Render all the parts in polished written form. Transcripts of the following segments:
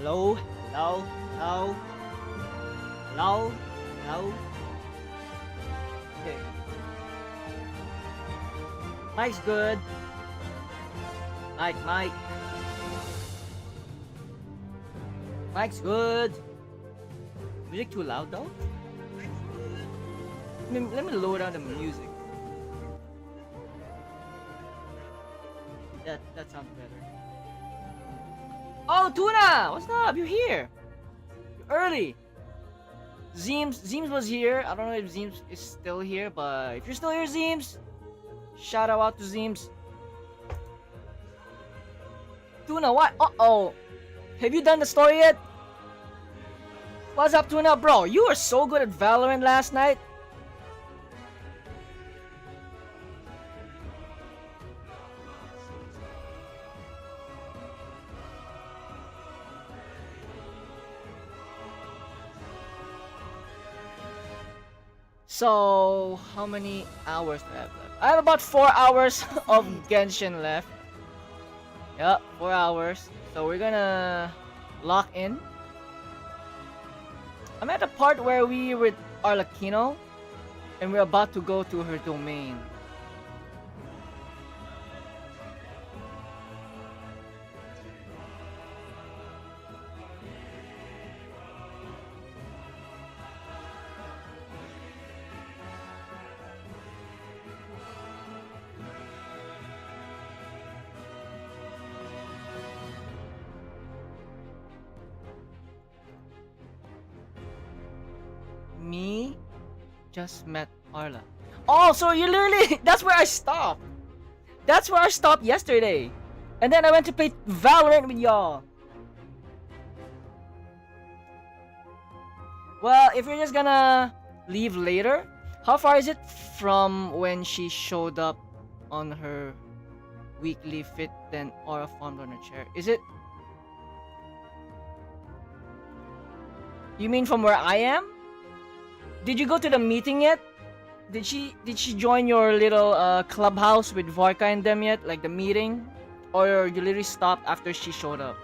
Hello? Hello? Hello? Hello? Hello? Okay. Mike's good. Mike. Mike's good. Music too loud though? Let me lower down the music. That sounds better. Oh, Tuna! What's up? You're here. You're early. Zeems was here. I don't know if Zeems is still here, but if you're still here, Zeems, shout out to Zeems. Tuna, what? Uh-oh. Have you done the story yet? What's up, Tuna? Bro, you were so good at Valorant last night. So, how many hours do I have left? I have about 4 hours of Genshin left. Yep, 4 hours. So we're gonna lock in. I'm at the part where we with Arlecchino, and we're about to go to her domain. Me just met Arla. Oh, so you literally that's where I stopped. That's where I stopped yesterday. And then I went to play Valorant with y'all. Well, if you're just gonna leave later, how far is it from when she showed up on her weekly fit then Aura formed on her chair? Is it? You mean from where I am? Did you go to the meeting yet? Did she join your little clubhouse with Vorka and them yet? Like the meeting? Or you literally stopped after she showed up?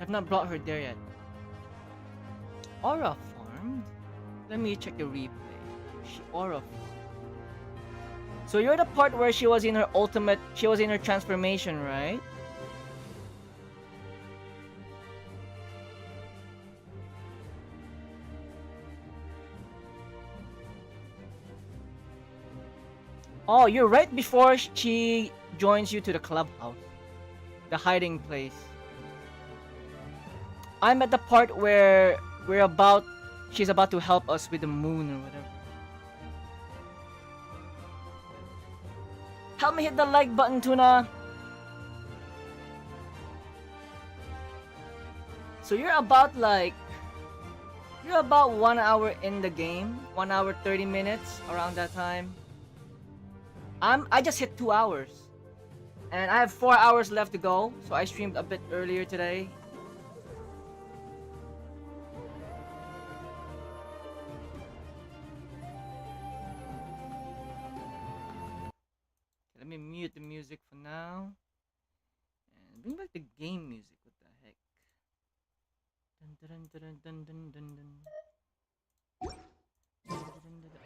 I've not brought her there yet. Aura farmed? Let me check the replay. She aura farmed. So you're the part where she was in her ultimate, she was in her transformation, right? Oh, you're right before she joins you to the clubhouse. The hiding place. I'm at the part where she's about to help us with the moon or whatever. Help me hit the like button, Tuna. So you're about 1 hour in the game, 1 hour 30 minutes around that time. I just hit 2 hours, and I have 4 hours left to go. So I streamed a bit earlier today. Let me mute the music for now. And bring back the game music. What the heck?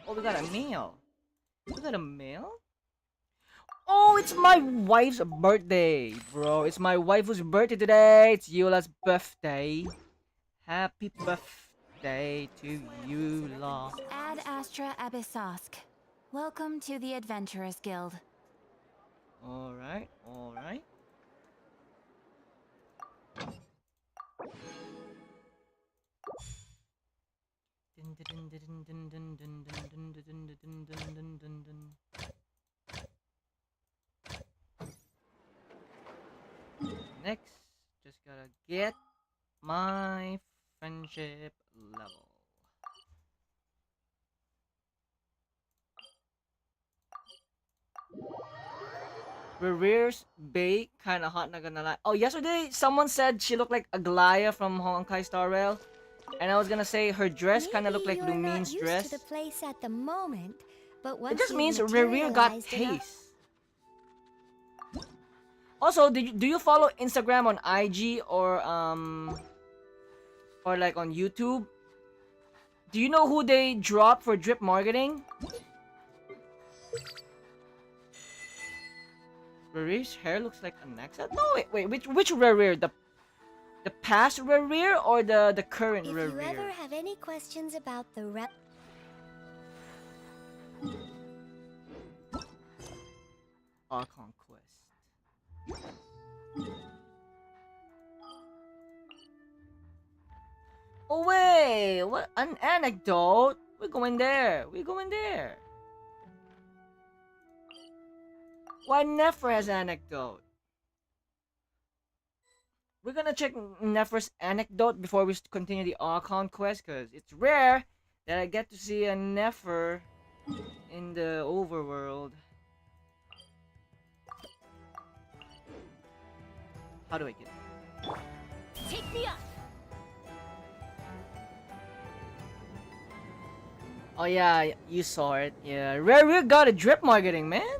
Oh, we got a mail. We got a mail? Oh, it's my wife's birthday, bro. It's my waifu's birthday today. It's Eula's birthday. Happy birthday to Eula. Ad Astra Abyssosk. Welcome to the Adventurers Guild. Alright. Next, just gotta get my friendship level. Rere's Bay, kinda hot, not gonna lie. Oh, yesterday someone said she looked like Aglaya from Honkai Star Rail. And I was gonna say her dress kind of looked like Maybe you're not Lumine's used dress. to the place at the moment, but It once just you've means Rerir got materialized enough- taste. Also, do you follow Instagram on IG or like on YouTube? Do you know who they drop for drip marketing? Rerir's hair looks like an accent. No, wait, which Rerir? The past Rerir or the current If Rerir? you ever have any questions about the rep, Archon quest. Oh wait, what an anecdote? We're going there. We're going there. Why Nefer has anecdote? We're gonna check Nefer's anecdote before we continue the Archon quest, because it's rare that I get to see a Nefer in the overworld. How do I get it? Take me up! Oh yeah, you saw it. Yeah, Rare got a drip marketing, man.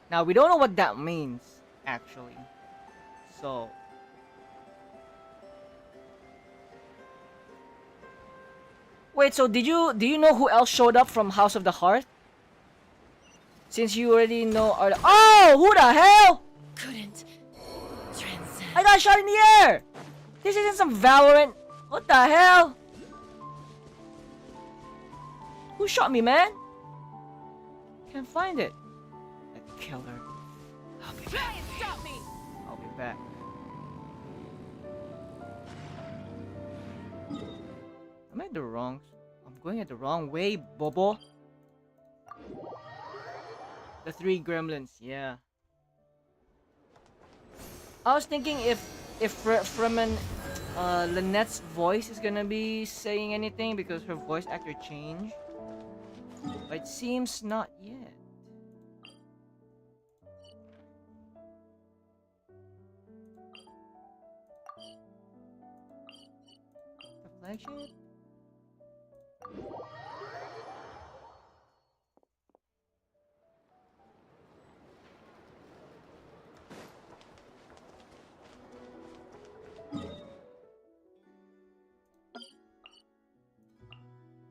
Now we don't know what that means, actually. So wait, so do you know who else showed up from House of the Hearth? Since you already know oh, who the hell? Couldn't transcend. I got shot in the air. This isn't some Valorant. What the hell? Who shot me, man? Can't find it. That killer. I'll be back. Stop me! I'll be back. Am I the wrong? I'm going at the wrong way, Bobo. The 3 gremlins, yeah. I was thinking if Fremen, Lynette's voice is gonna be saying anything because her voice actor changed. But it seems not yet. The flagship?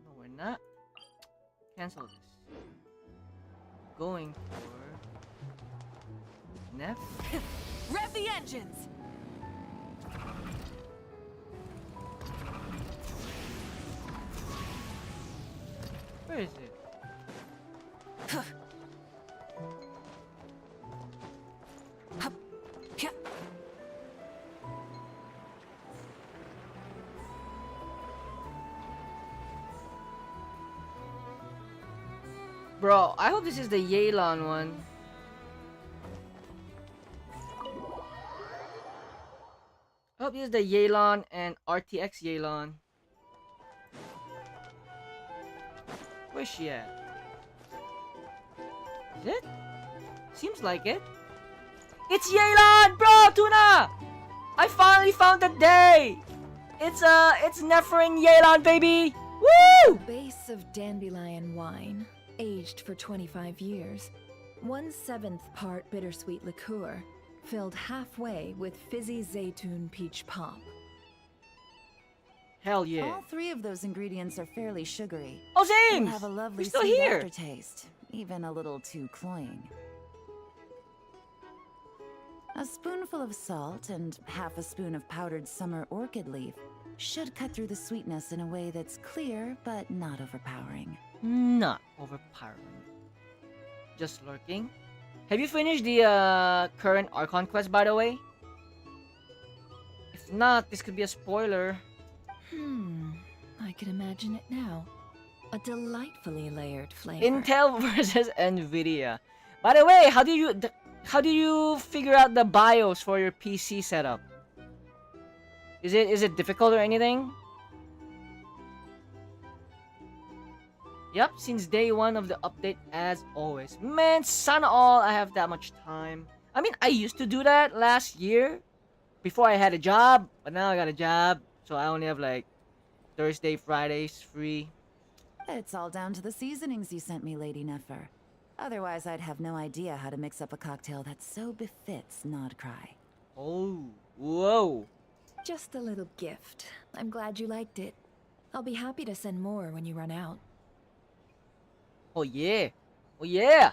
No, we're not. Cancel this. Going for Nef. Rev the engines! Where is it? Bro, I hope this is the Yelan one. I hope this is the Yelan and RTX Yelan. Where's she at? Is it? Seems like it. It's Yelan, bro, Tuna! I finally found the day! It's Nefer and Yelan, baby! Woo! Base of dandelion wine, aged for 25 years. 1/7 part bittersweet liqueur, filled halfway with fizzy zaytun peach pop. Hell yeah. All 3 of those ingredients are fairly sugary. Oh, It'll James! have a lovely We're still sweet here! aftertaste, even a little too cloying. A spoonful of salt and half a spoon of powdered summer orchid leaf should cut through the sweetness in a way that's clear but not overpowering. Not overpowering. Just lurking. Have you finished the current Archon quest, by the way? If not, this could be a spoiler. I can imagine it now. A delightfully layered flavor. Intel versus Nvidia. By the way, how do you figure out the BIOS for your PC setup? Is it difficult or anything? Yep, since day 1 of the update as always. Man, son all I have that much time. I mean, I used to do that last year. before I had a job, but now I got a job, so I only have like Thursday, Fridays free. It's all down to the seasonings you sent me, Lady Nefer. Otherwise, I'd have no idea how to mix up a cocktail that so befits nodkrai. Oh, whoa. Just a little gift. I'm glad you liked it. I'll be happy to send more when you run out. Oh yeah. Oh yeah.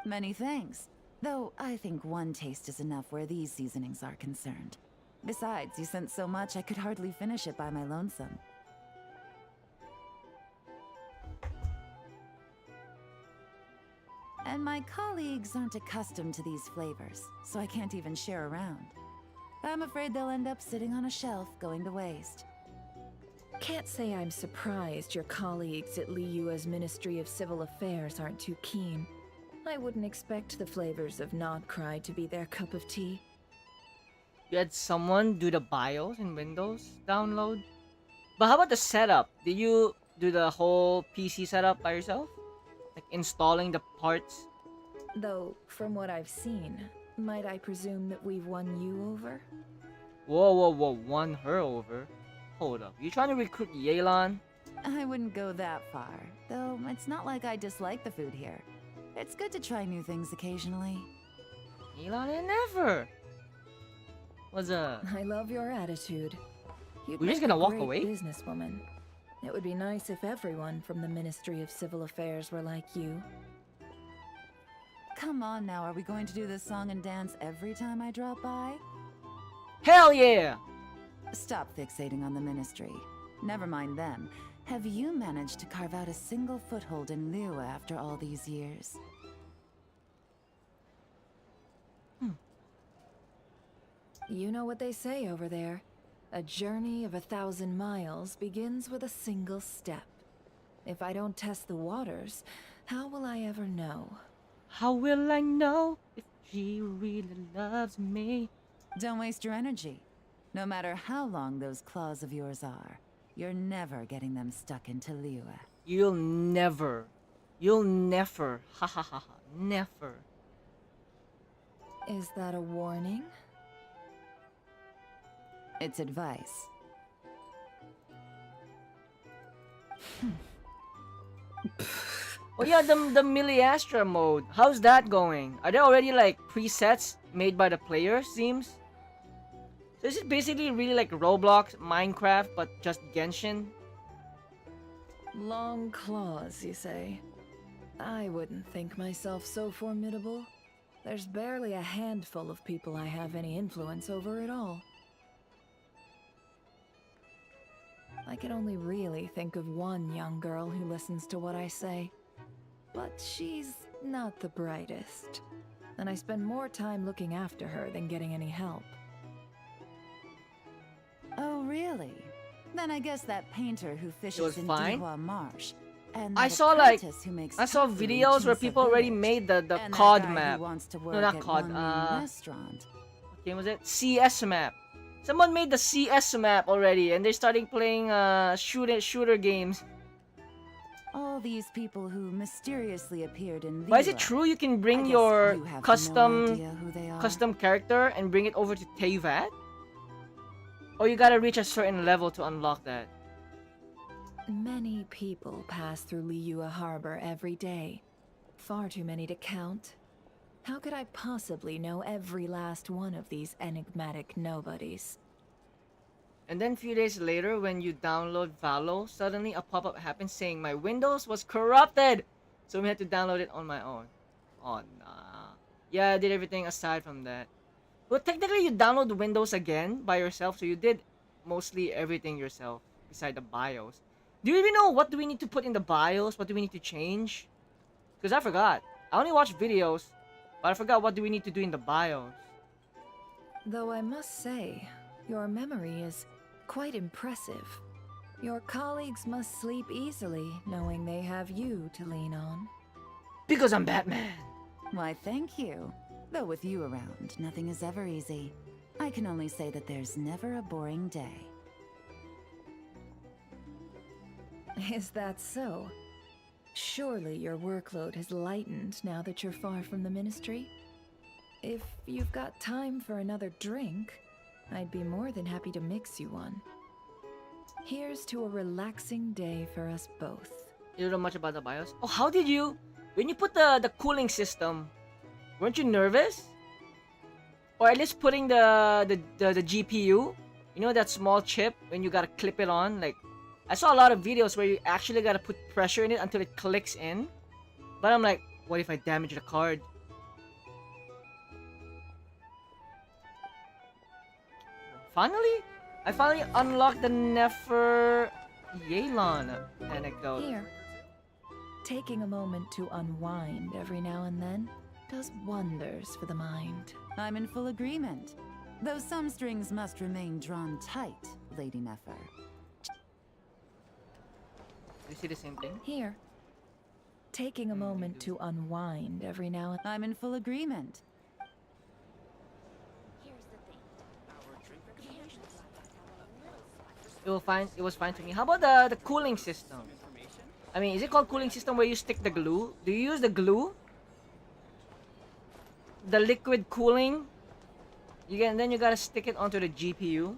Many thanks. Though I think one taste is enough where these seasonings are concerned. Besides, you sent so much I could hardly finish it by my lonesome. And my colleagues aren't accustomed to these flavors, so I can't even share around. I'm afraid they'll end up sitting on a shelf going to waste. Can't say I'm surprised your colleagues at Liyue's Ministry of Civil Affairs aren't too keen. I wouldn't expect the flavors of nodkrai to be their cup of tea. You had someone do the BIOS in Windows download? But how about the setup? Did you do the whole PC setup by yourself? Like installing the parts? Though, from what I've seen, might I presume that we've won you over? Whoa, whoa, whoa, won her over? Hold up, you trying to recruit Yelan? I wouldn't go that far, though it's not like I dislike the food here. It's good to try new things occasionally. Yelan and never. Was I love your attitude. You'd We're just make gonna a walk great away? businesswoman. It would be nice if everyone from the Ministry of Civil Affairs were like you. Come on now, are we going to do this song and dance every time I drop by? Hell yeah! Stop fixating on the ministry. Never mind them. Have you managed to carve out a single foothold in Liyue after all these years? You know what they say over there. A journey of 1,000 miles begins with a single step. If I don't test the waters, how will I ever know? How will I know if she really loves me? Don't waste your energy. No matter how long those claws of yours are, you're never getting them stuck into Liyue. You'll never, ha ha ha ha, never. Is that a warning? It's advice. Oh yeah, the Miliastra mode. How's that going? Are there already like presets made by the players? Seems. So is it basically really like Roblox, Minecraft, but just Genshin? Long claws, you say? I wouldn't think myself so formidable. There's barely a handful of people I have any influence over at all. I can only really think of one young girl who listens to what I say. But she's not the brightest. And I spend more time looking after her than getting any help. Oh, really? Then I guess that painter who fishes in fine? Dihua Marsh, and I that saw like apprentice who makes I saw tofu in videos where Chinsa people already village, made the and that COD guy who map. wants to work No, not at COD. one restaurant. What game was it? CS map. Someone made the CS map already, and they're starting playing shooter games. All these people who mysteriously appeared in But is it Liyue, true you can I bring guess your you have no custom idea who they are? character and bring it over to Teyvat? Or you gotta reach a certain level to unlock that? Many people pass through Liyue Harbor every day. Far too many to count. How could I possibly know every last one of these enigmatic nobodies? And then a few days later, when you download Valo, suddenly a pop-up happens saying my Windows was corrupted! So we had to download it on my own. Oh, nah. Yeah, I did everything aside from that. But technically, you download Windows again by yourself, so you did mostly everything yourself, beside the BIOS. Do you even know what do we need to put in the BIOS? What do we need to change? Because I forgot. I only watched videos, but I forgot what do we need to do in the BIOS. Though I must say, your memory is quite impressive. Your colleagues must sleep easily, knowing they have you to lean on. Because I'm Batman! Why, thank you. Though with you around, nothing is ever easy. I can only say that there's never a boring day. Is that so? Surely your workload has lightened now that you're far from the ministry? If you've got time for another drink, I'd be more than happy to mix you one. Here's to a relaxing day for us both. You don't know much about the BIOS? Oh, how did you... When you put the cooling system, weren't you nervous? Or at least putting the GPU? You know that small chip when you gotta clip it on? Like, I saw a lot of videos where you actually gotta put pressure in it until it clicks in. But I'm like, what if I damage the card? I finally unlocked the Nefer Yelan anecdote. Here. Taking a moment to unwind every now and then does wonders for the mind. I'm in full agreement. Though some strings must remain drawn tight, Lady Nefer. You see the same thing? Here. Taking a moment to unwind every now and I'm in full agreement. It was fine to me. How about the cooling system? I mean, is it called cooling system where you stick the glue? Do you use the glue? The liquid cooling? Then you gotta stick it onto the GPU.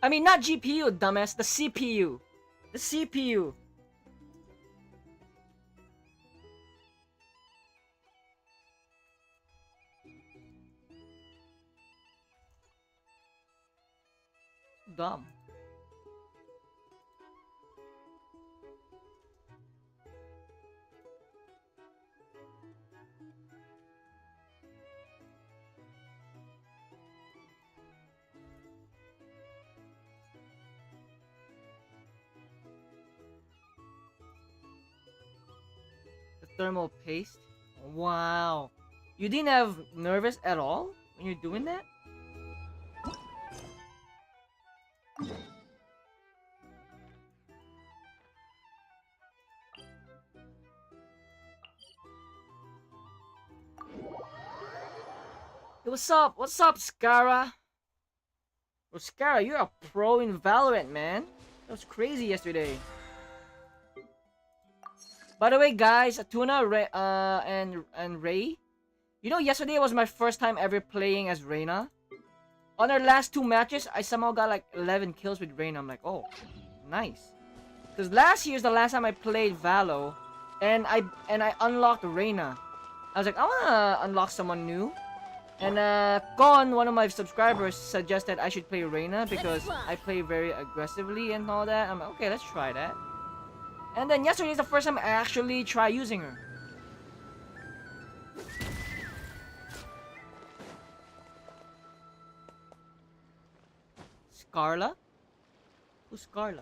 I mean, not GPU, dumbass. The CPU. The CPU. Dumb. Thermal paste. Wow. You didn't have nervous at all when you're doing that? Hey, what's up? What's up, Skara? Well, Skara, you're a pro in Valorant, man. That was crazy yesterday. By the way, guys, Tuna, and Ray, you know, yesterday was my first time ever playing as Reyna. On our last 2 matches, I somehow got like 11 kills with Reyna. I'm like, oh, nice. Because last year's the last time I played Valo, and I unlocked Reyna. I was like, I wanna unlock someone new. And Kon, one of my subscribers, suggested I should play Reyna because I play very aggressively and all that. I'm like, okay, let's try that. And then yesterday is the first time I actually try using her. Scarla? Who's Scarla?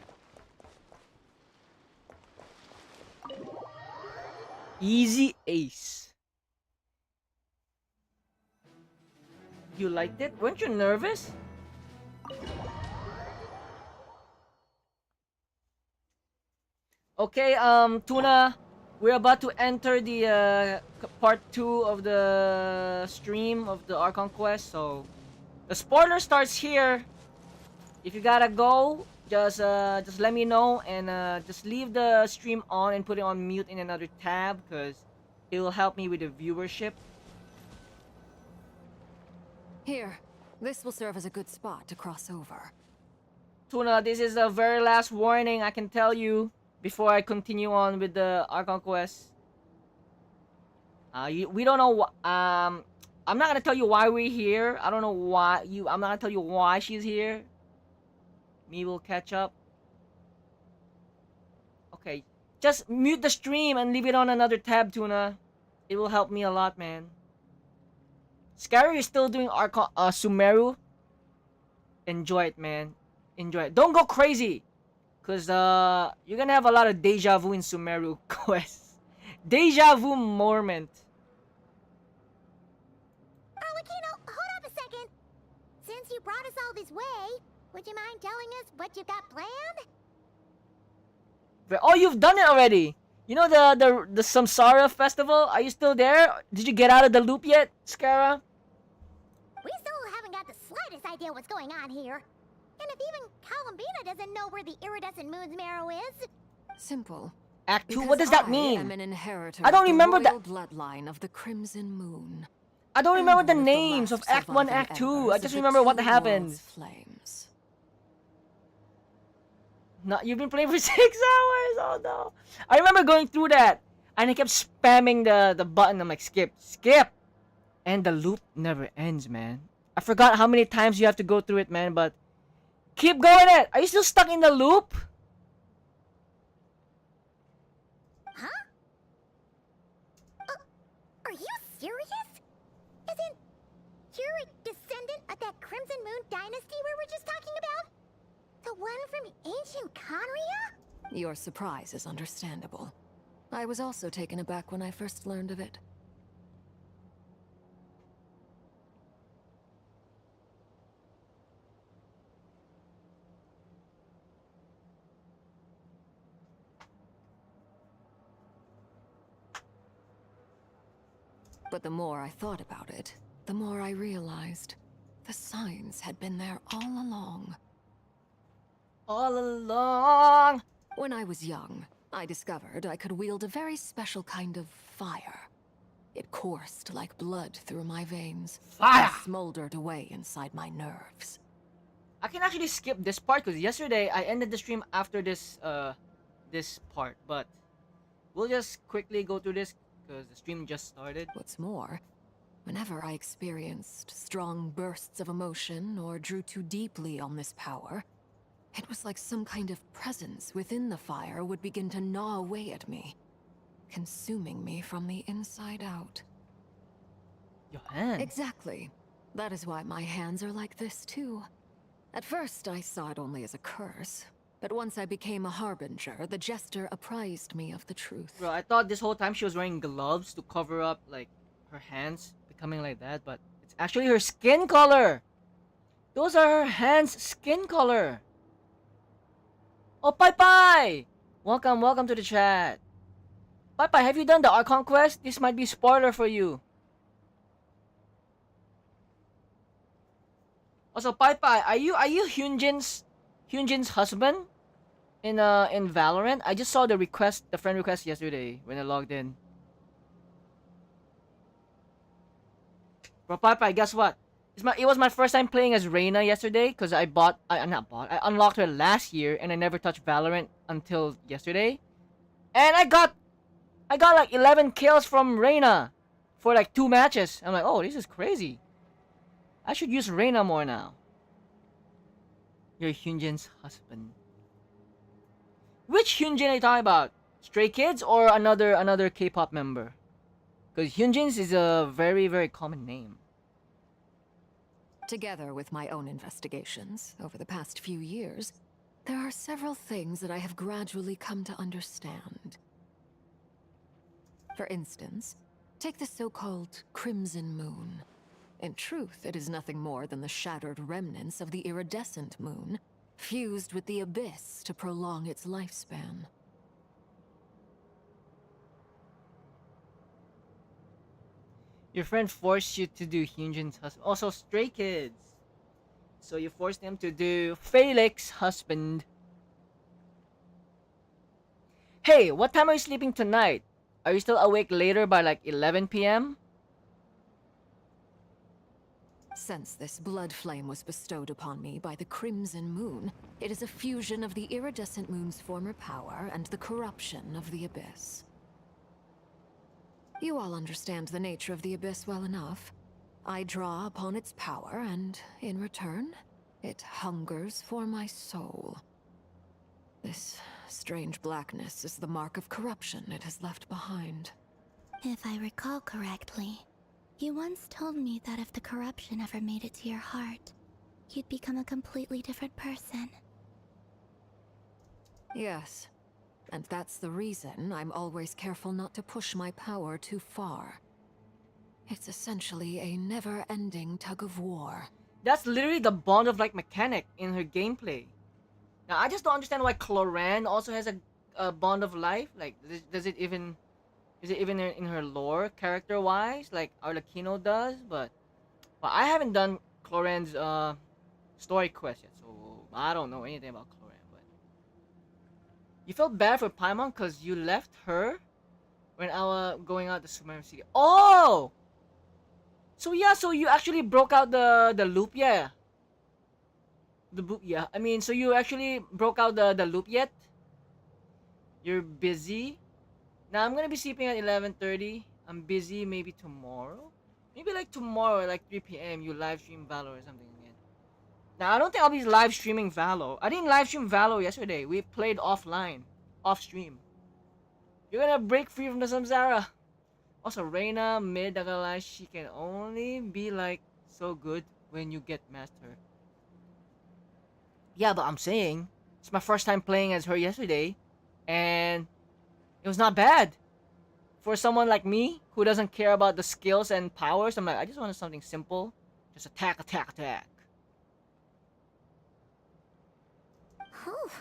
Easy ace. You liked it? Weren't you nervous? Okay, Tuna, we're about to enter the part 2 of the stream of the Archon quest, so the spoiler starts here. If you gotta go, just let me know and just leave the stream on and put it on mute in another tab, because it will help me with the viewership. Here, this will serve as a good spot to cross over. Tuna, this is the very last warning I can tell you before I continue on with the Archon quest. We don't know. I'm not gonna tell you why we're here. I don't know why you. I'm not gonna tell you why she's here. Me will catch up. Okay, just mute the stream and leave it on another tab, Tuna. It will help me a lot, man. Scary is still doing Archon, Sumeru. Enjoy it, man. Enjoy it. Don't go crazy. Because you're gonna have a lot of deja vu in Sumeru quests. Deja vu moment. Arlecchino, hold up a second. Since you brought us all this way, would you mind telling us what you got planned? Oh, you've done it already. You know the Samsara festival? Are you still there? Did you get out of the loop yet, Skara? We still haven't got the slightest idea what's going on here. And if even Columbina doesn't know where the iridescent moon's marrow is. Simple. Act 2, Because what does that I mean? am an inheritor I don't of the remember royal that. bloodline of the Crimson Moon. I don't And remember the one names of last Act 1, surviving Act 2. I embers just of the remember what two happens. world's flames. No, you've been playing for 6 hours. Oh no! I remember going through that, and I kept spamming the button. I'm like, skip, skip, and the loop never ends, man. I forgot how many times you have to go through it, man. But keep going it. Are you still stuck in the loop? Huh? Are you serious? Isn't you're a descendant of that Crimson Moon dynasty we were just talking about? The one from ancient Conria? Your surprise is understandable. I was also taken aback when I first learned of it. But the more I thought about it, the more I realized the signs had been there all along. All along. When I was young, I discovered I could wield a very special kind of fire. It coursed like blood through my veins, Fire! and smoldered away inside my nerves. I can actually skip this part because yesterday I ended the stream after this this part, but we'll just quickly go through this because the stream just started. What's more, whenever I experienced strong bursts of emotion or drew too deeply on this power, it was like some kind of presence within the fire would begin to gnaw away at me, consuming me from the inside out. Your hand. Exactly. That is why my hands are like this too. At first, I saw it only as a curse, but once I became a harbinger, the jester apprised me of the truth. Bro, I thought this whole time she was wearing gloves to cover up like her hands becoming like that, but it's actually her skin color. Those are her hands' skin color. Oh, Pai Pai! Welcome to the chat. Pai Pai, have you done the Archon quest? This might be spoiler for you. Also, Pai Pai, are you Hyunjin's husband in Valorant? I just saw the friend request yesterday when I logged in. Bro, Pai Pai, guess what? It was my first time playing as Reyna yesterday because I unlocked her last year and I never touched Valorant until yesterday. And I got like 11 kills from Reyna for like 2 matches. I'm like, oh, this is crazy. I should use Reyna more now. You're Hyunjin's husband. Which Hyunjin are you talking about? Stray Kids or another K-pop member? Because Hyunjin's is a very, very common name. Together with my own investigations over the past few years, there are several things that I have gradually come to understand. For instance, take the so-called Crimson Moon. In truth, it is nothing more than the shattered remnants of the iridescent moon, fused with the abyss to prolong its lifespan. Your friend forced you to do Hyunjin's husband. Also, Stray Kids. So you forced them to do Felix's husband. Hey, what time are you sleeping tonight? Are you still awake later by like 11 p.m.? Since this blood flame was bestowed upon me by the Crimson Moon, it is a fusion of the iridescent moon's former power and the corruption of the abyss. You all understand the nature of the abyss well enough. I draw upon its power, and in return, it hungers for my soul. This strange blackness is the mark of corruption it has left behind. If I recall correctly, you once told me that if the corruption ever made it to your heart, you'd become a completely different person. Yes. And that's the reason I'm always careful not to push my power too far. It's essentially a never-ending tug-of-war. That's literally the bond of like mechanic in her gameplay. Now I just don't understand why Clorinde also has a bond of life? Like, does it even is it even in her lore character wise, like Arlecchino does? But I haven't done Clorinde's story quest yet, so I don't know anything about Clorinde. But you felt bad for Paimon because you left her when I was going out the Sumerian City. Oh, so yeah, so you actually broke out the loop, yeah. Yeah. I mean, so you actually broke out the loop yet? You're busy. Now I'm gonna be sleeping at 11:30. I'm busy. Maybe tomorrow. Maybe like tomorrow, like 3 p.m. You live stream Valor or something again. Now I don't think I'll be live streaming Valor. I didn't live stream Valor yesterday. We played offline, off stream. You're gonna break free from the samsara. Also, Reina mid, not gonna lie, she can only be like so good when you get master. Yeah, but I'm saying it's my first time playing as her yesterday, and it was not bad. For someone like me who doesn't care about the skills and powers, I'm like, I just wanted something simple. Just attack, attack, attack. Oh,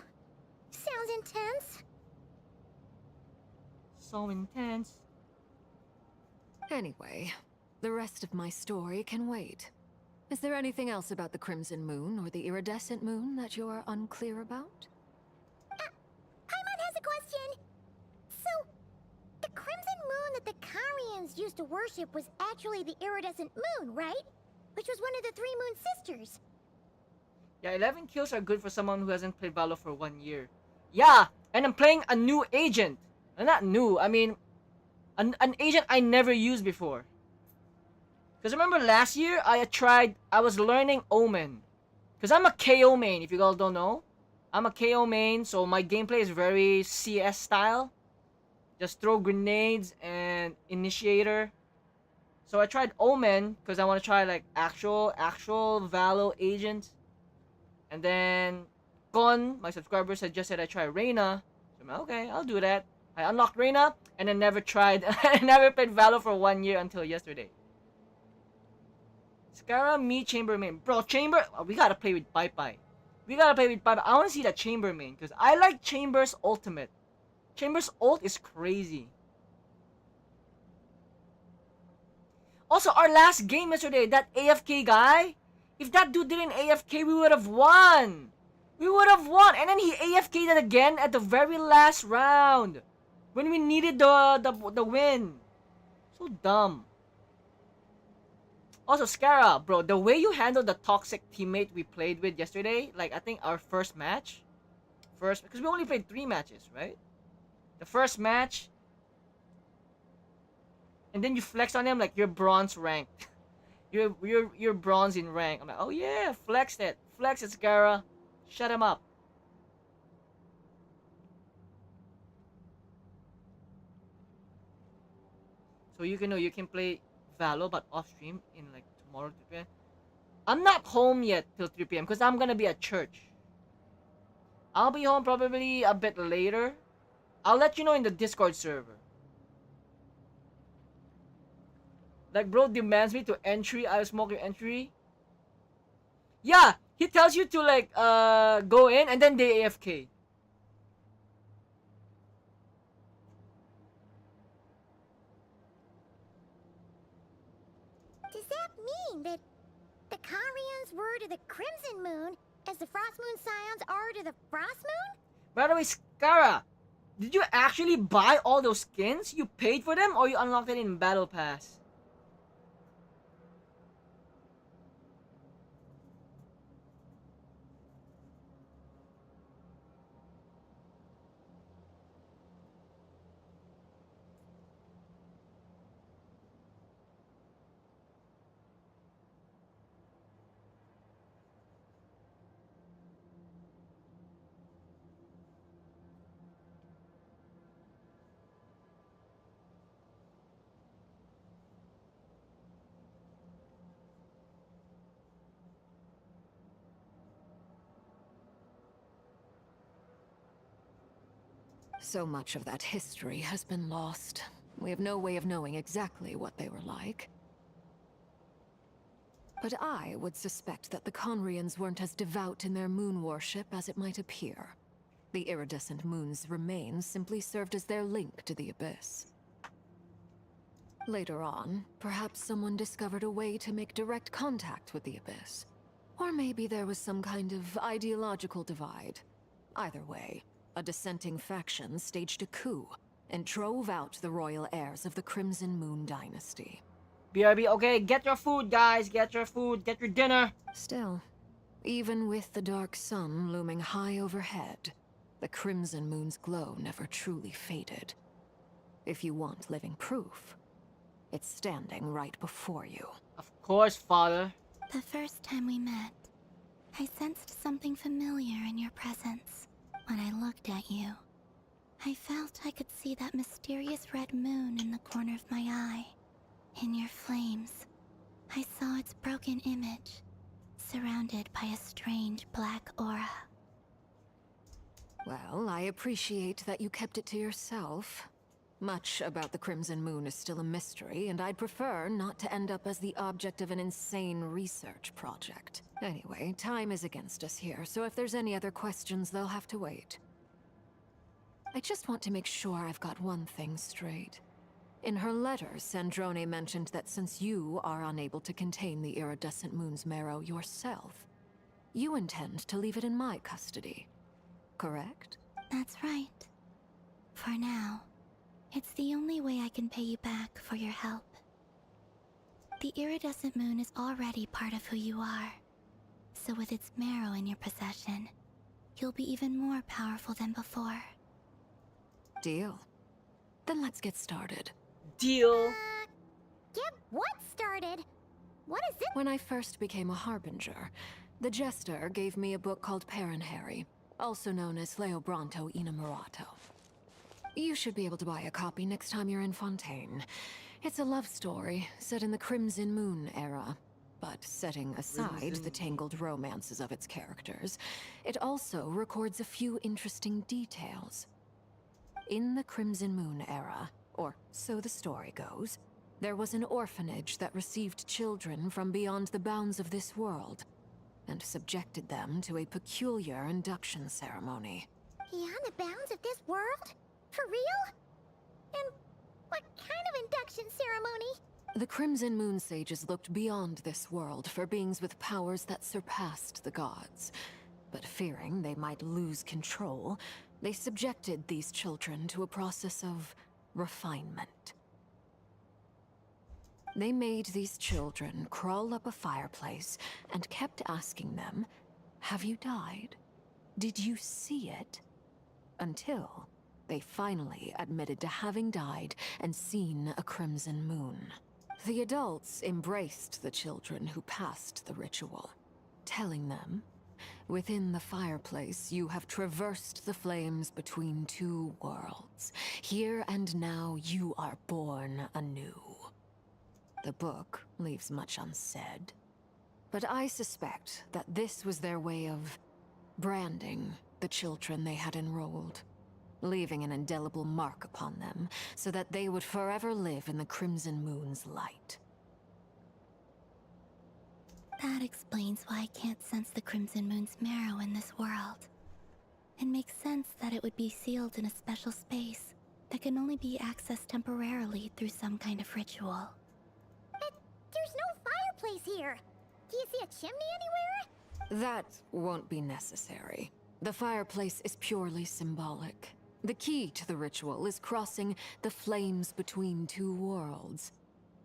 sounds intense. So intense. Anyway, the rest of my story can wait. Is there anything else about the Crimson Moon or the Iridescent Moon that you're unclear about? Paimon has a question. So, the crimson moon that the Karians used to worship was actually the iridescent moon, right? Which was one of the three moon sisters. Yeah, 11 kills are good for someone who hasn't played Valor for 1 year. Yeah, and I'm playing a new agent. Not new, I mean, an agent I never used before. Because remember last year, I was learning Omen. Because I'm a KO main, if you guys don't know. I'm a KO main, so my gameplay is very CS style. Just throw grenades and initiator. So I tried Omen, because I want to try like actual Valo agent. And then Con, my subscriber suggested I try Reina. So I'm like, okay, I'll do that. I unlocked Reina, and then never tried, I never played Valo for 1 year until yesterday. Scara, me, Chamber main. Bro, Chamber, we gotta play with Pai Pai. We gotta play with Pai Pai. I wanna see that Chamber main, because I like Chamber's ultimate. Chamber's ult is crazy. Also, our last game yesterday, that AFK guy, if that dude didn't AFK, we would have won. We would have won. And then he AFK'd it again at the very last round. When we needed the win. So dumb. Also, Scara, bro, the way you handled the toxic teammate we played with yesterday, like, I think our first match, because we only played 3 matches, right? The first match, and then you flex on him like you're bronze ranked. you're bronze in rank. I'm like, oh yeah, flex it, Scara, shut him up. So you can play Valo but off stream in like tomorrow 3 p.m. I'm not home yet till 3 p.m. because I'm gonna be at church. I'll be home probably a bit later. I'll let you know in the Discord server. Like, bro demands me to entry. I was smoking entry. Yeah, he tells you to like go in and then they AFK. Does that mean that the Karians were to the Crimson Moon as the Frost Moon Scions are to the Frost Moon? By the way, Scara, did you actually buy all those skins? You paid for them or you unlocked it in Battle Pass? So much of that history has been lost. We have no way of knowing exactly what they were like. But I would suspect that the Conrians weren't as devout in their moon worship as it might appear. The iridescent moon's remains simply served as their link to the abyss. Later on, perhaps someone discovered a way to make direct contact with the abyss. Or maybe there was some kind of ideological divide. Either way, a dissenting faction staged a coup and drove out the royal heirs of the Crimson Moon dynasty. BRB, okay, get your food, guys. Get your food. Get your dinner. Still, even with the dark sun looming high overhead, the Crimson Moon's glow never truly faded. If you want living proof, it's standing right before you. Of course, father. The first time we met, I sensed something familiar in your presence. When I looked at you, I felt I could see that mysterious red moon in the corner of my eye. In your flames, I saw its broken image, surrounded by a strange black aura. Well, I appreciate that you kept it to yourself. Much about the Crimson Moon is still a mystery, and I'd prefer not to end up as the object of an insane research project. Anyway, time is against us here, so if there's any other questions, they'll have to wait. I just want to make sure I've got one thing straight. In her letter, Sandrone mentioned that since you are unable to contain the iridescent moon's marrow yourself, you intend to leave it in my custody. Correct? That's right. For now, it's the only way I can pay you back for your help. The iridescent moon is already part of who you are, so with its marrow in your possession, you'll be even more powerful than before. Deal. Then let's get started. Deal. Get what started? What is it? When I first became a harbinger, the jester gave me a book called Harry, also known as Leobranto Inamorato. You should be able to buy a copy next time you're in Fontaine. It's a love story set in the Crimson Moon era. But setting aside the tangled romances of its characters, it also records a few interesting details. In the Crimson Moon era, or so the story goes, there was an orphanage that received children from beyond the bounds of this world, and subjected them to a peculiar induction ceremony. Beyond the bounds of this world? For real? And what kind of induction ceremony? The Crimson Moon sages looked beyond this world for beings with powers that surpassed the gods. But fearing they might lose control, they subjected these children to a process of refinement. They made these children crawl up a fireplace and kept asking them, "Have you died? Did you see it?" Until they finally admitted to having died and seen a crimson moon. The adults embraced the children who passed the ritual, telling them, "Within the fireplace, you have traversed the flames between two worlds. Here and now, you are born anew." The book leaves much unsaid, but I suspect that this was their way of branding the children they had enrolled, leaving an indelible mark upon them so that they would forever live in the Crimson Moon's light. That explains why I can't sense the Crimson Moon's marrow in this world. It makes sense that it would be sealed in a special space that can only be accessed temporarily through some kind of ritual. But there's no fireplace here! Do you see a chimney anywhere? That won't be necessary. The fireplace is purely symbolic. The key to the ritual is crossing the flames between two worlds.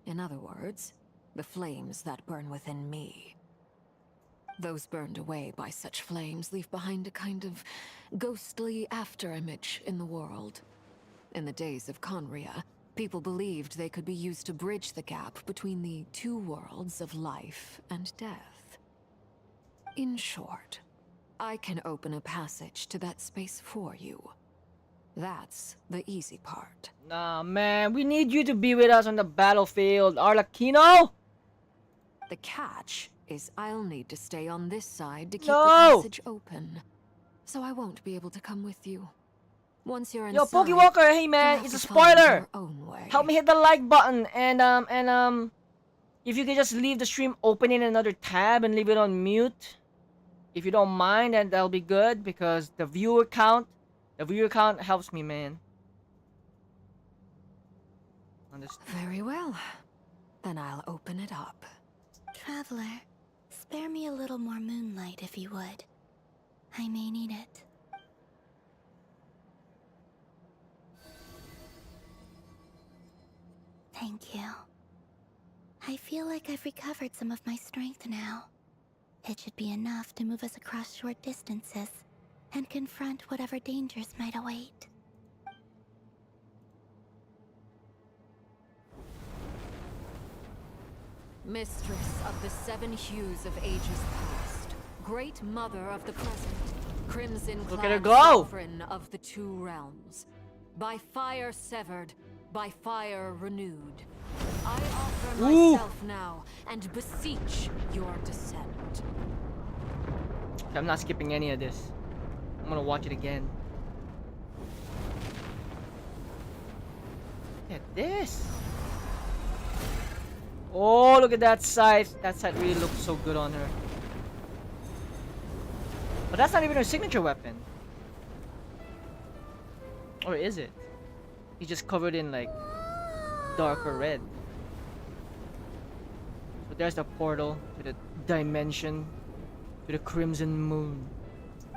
In other words, the flames that burn within me. Those burned away by such flames leave behind a kind of ghostly afterimage in the world. In the days of Conria, people believed they could be used to bridge the gap between the two worlds of life and death. In short, I can open a passage to that space for you. That's the easy part. Nah, man, we need you to be with us on the battlefield, Arlecchino! The catch is I'll need to stay on this side to keep No! the passage open. So I won't be able to come with you. Once you're Yo, inside, Pokewalker, hey you'll man, have it's a to find spoiler! your own way. Help me hit the like button and if you could just leave the stream open in another tab and leave it on mute. If you don't mind, then that'll be good because the viewer count helps me, man. Understand? Very well. Then I'll open it up. Traveler, spare me a little more moonlight if you would. I may need it. Thank you. I feel like I've recovered some of my strength now. It should be enough to move us across short distances and confront whatever dangers might await. Mistress of the seven hues of ages past, great mother of the present, crimson-clad at her go! sovereign of the two realms, by fire severed, by fire renewed, I offer Ooh. myself now and beseech your descent. I'm not skipping any of this. I'm gonna watch it again. Look at this. Oh, look at that scythe. That scythe really looks so good on her. But that's not even her signature weapon. Or is it? He's just covered in like darker red. So there's the portal to the dimension, to the crimson moon.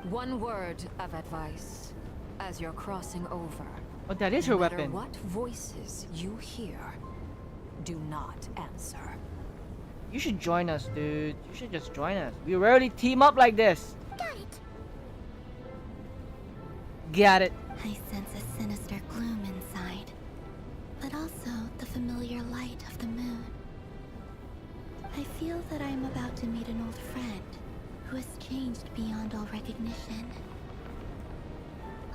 One word of advice as you're crossing over. Oh, that is her No matter weapon. what voices you hear, do not answer. You should join us, dude. You should just join us. We rarely team up like this. Got it. Got it. I sense a sinister gloom inside, but also the familiar light of the moon. I feel that I'm about to meet an old friend who has changed beyond all recognition.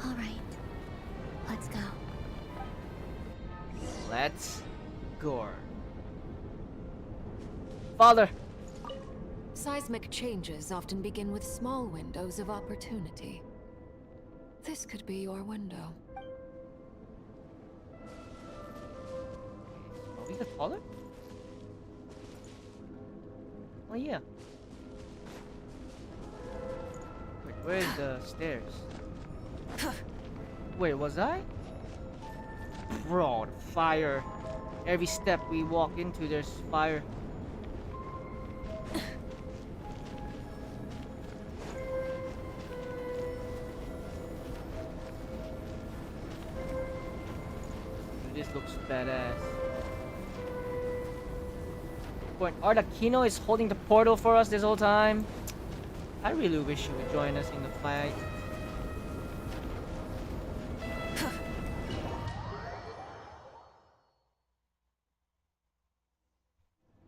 All right, let's go. Let's go. Father. Seismic changes often begin with small windows of opportunity. This could be your window. Are we the taller? Oh yeah. Wait, where's the stairs? Wait, was I? Bro, the fire. Every step we walk into, there's fire. This looks badass. Point, Arlecchino is holding the portal for us this whole time. I really wish you would join us in the fight.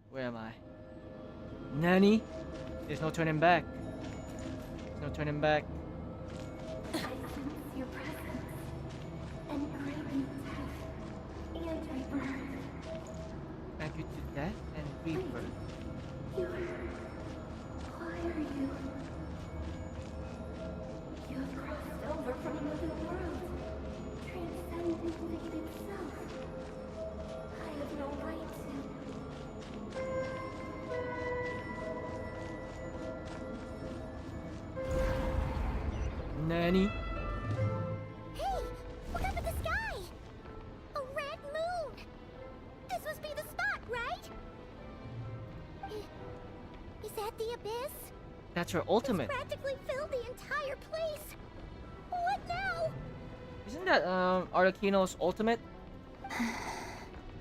Where am I? Nani? There's no turning back. There's no turning back. I sense your presence and craving death and rebirth. Thank you to death and rebirth. Why are you? You have crossed over from another world, transcending fate itself. I have no right to. Nani? Hey, look up at the sky! A red moon! This must be the spot, right? Is that the abyss? That's her ultimate. Practically filled the entire place. What now? Isn't that Arlecchino's ultimate?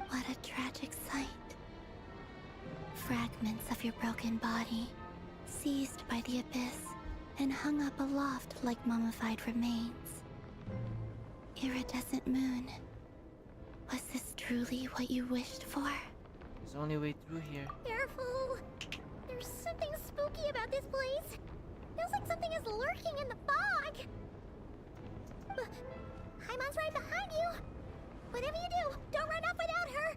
What a tragic sight. Fragments of your broken body, seized by the abyss, and hung up aloft like mummified remains. Iridescent moon. Was this truly what you wished for? There's only way through here. Careful. There's something spooky about this place. Feels like something is lurking in the fog. Haimon's right behind you. Whatever you do, don't run off without her.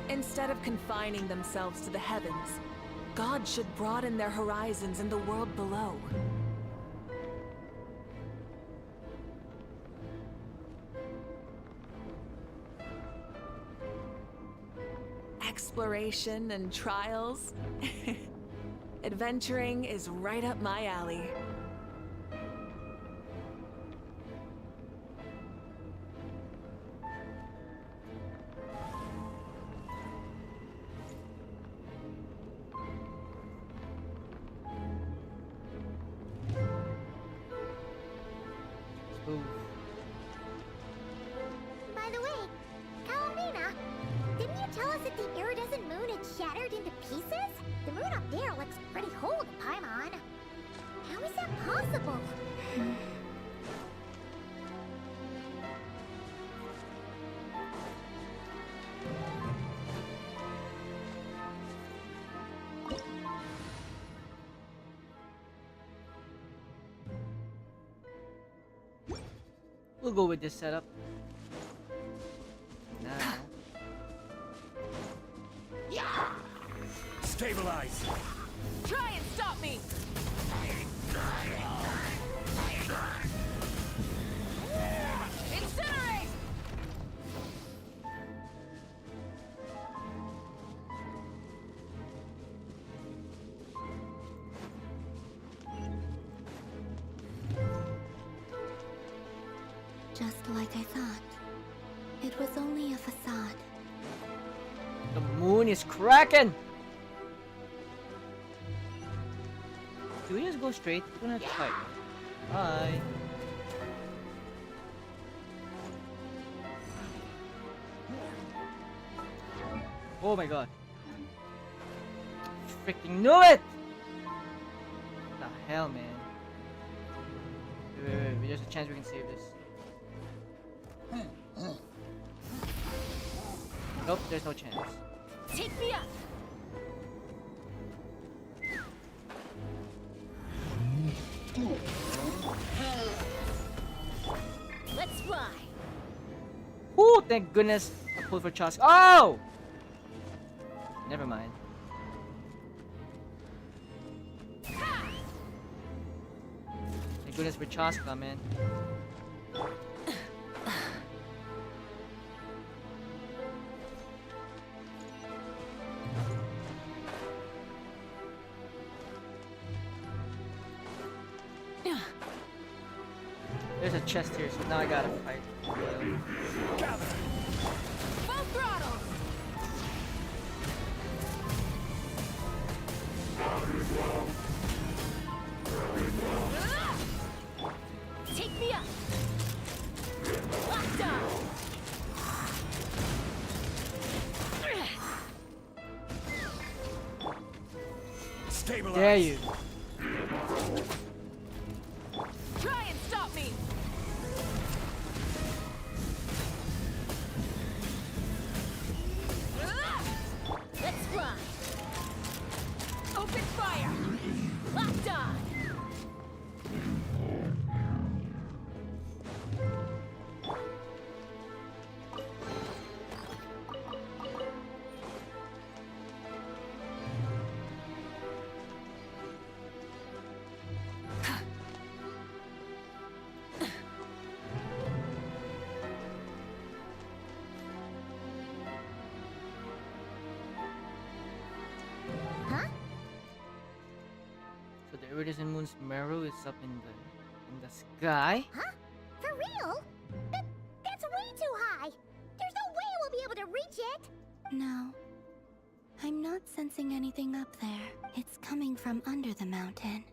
Instead of confining themselves to the heavens, God should broaden their horizons in the world below. Exploration and trials. Adventuring is right up my alley. Ooh. By the way, Kalamina, didn't you tell us that the iridescent moon had shattered into pieces? The moon up there looks pretty whole to Paimon. How is that possible? We'll go with this setup. Now. Stabilize! Try and stop me! Incinerate! Just like I thought. It was only a facade. The moon is cracking! Do we just go straight? We're gonna have to fight. Bye. Oh my god. Freaking knew it! What the hell, man? Wait. There's a chance we can save this. Nope, there's no chance. Take me up! Let's fly! Whoo! Thank goodness I pulled for chasca. Oh! Never mind. Thank goodness for chasca, man. There's a chest here, so now I gotta fight. Full throttle! Take me up! Locked on! Stabilize! Dare you? Try and stop me! Let's fly! Open fire! Locked on! Huh? So the iridescent moon's marrow is up in the sky. Huh? For real? That's way too high! There's no way we'll be able to reach it! No. I'm not sensing anything up there. It's coming from under the mountain.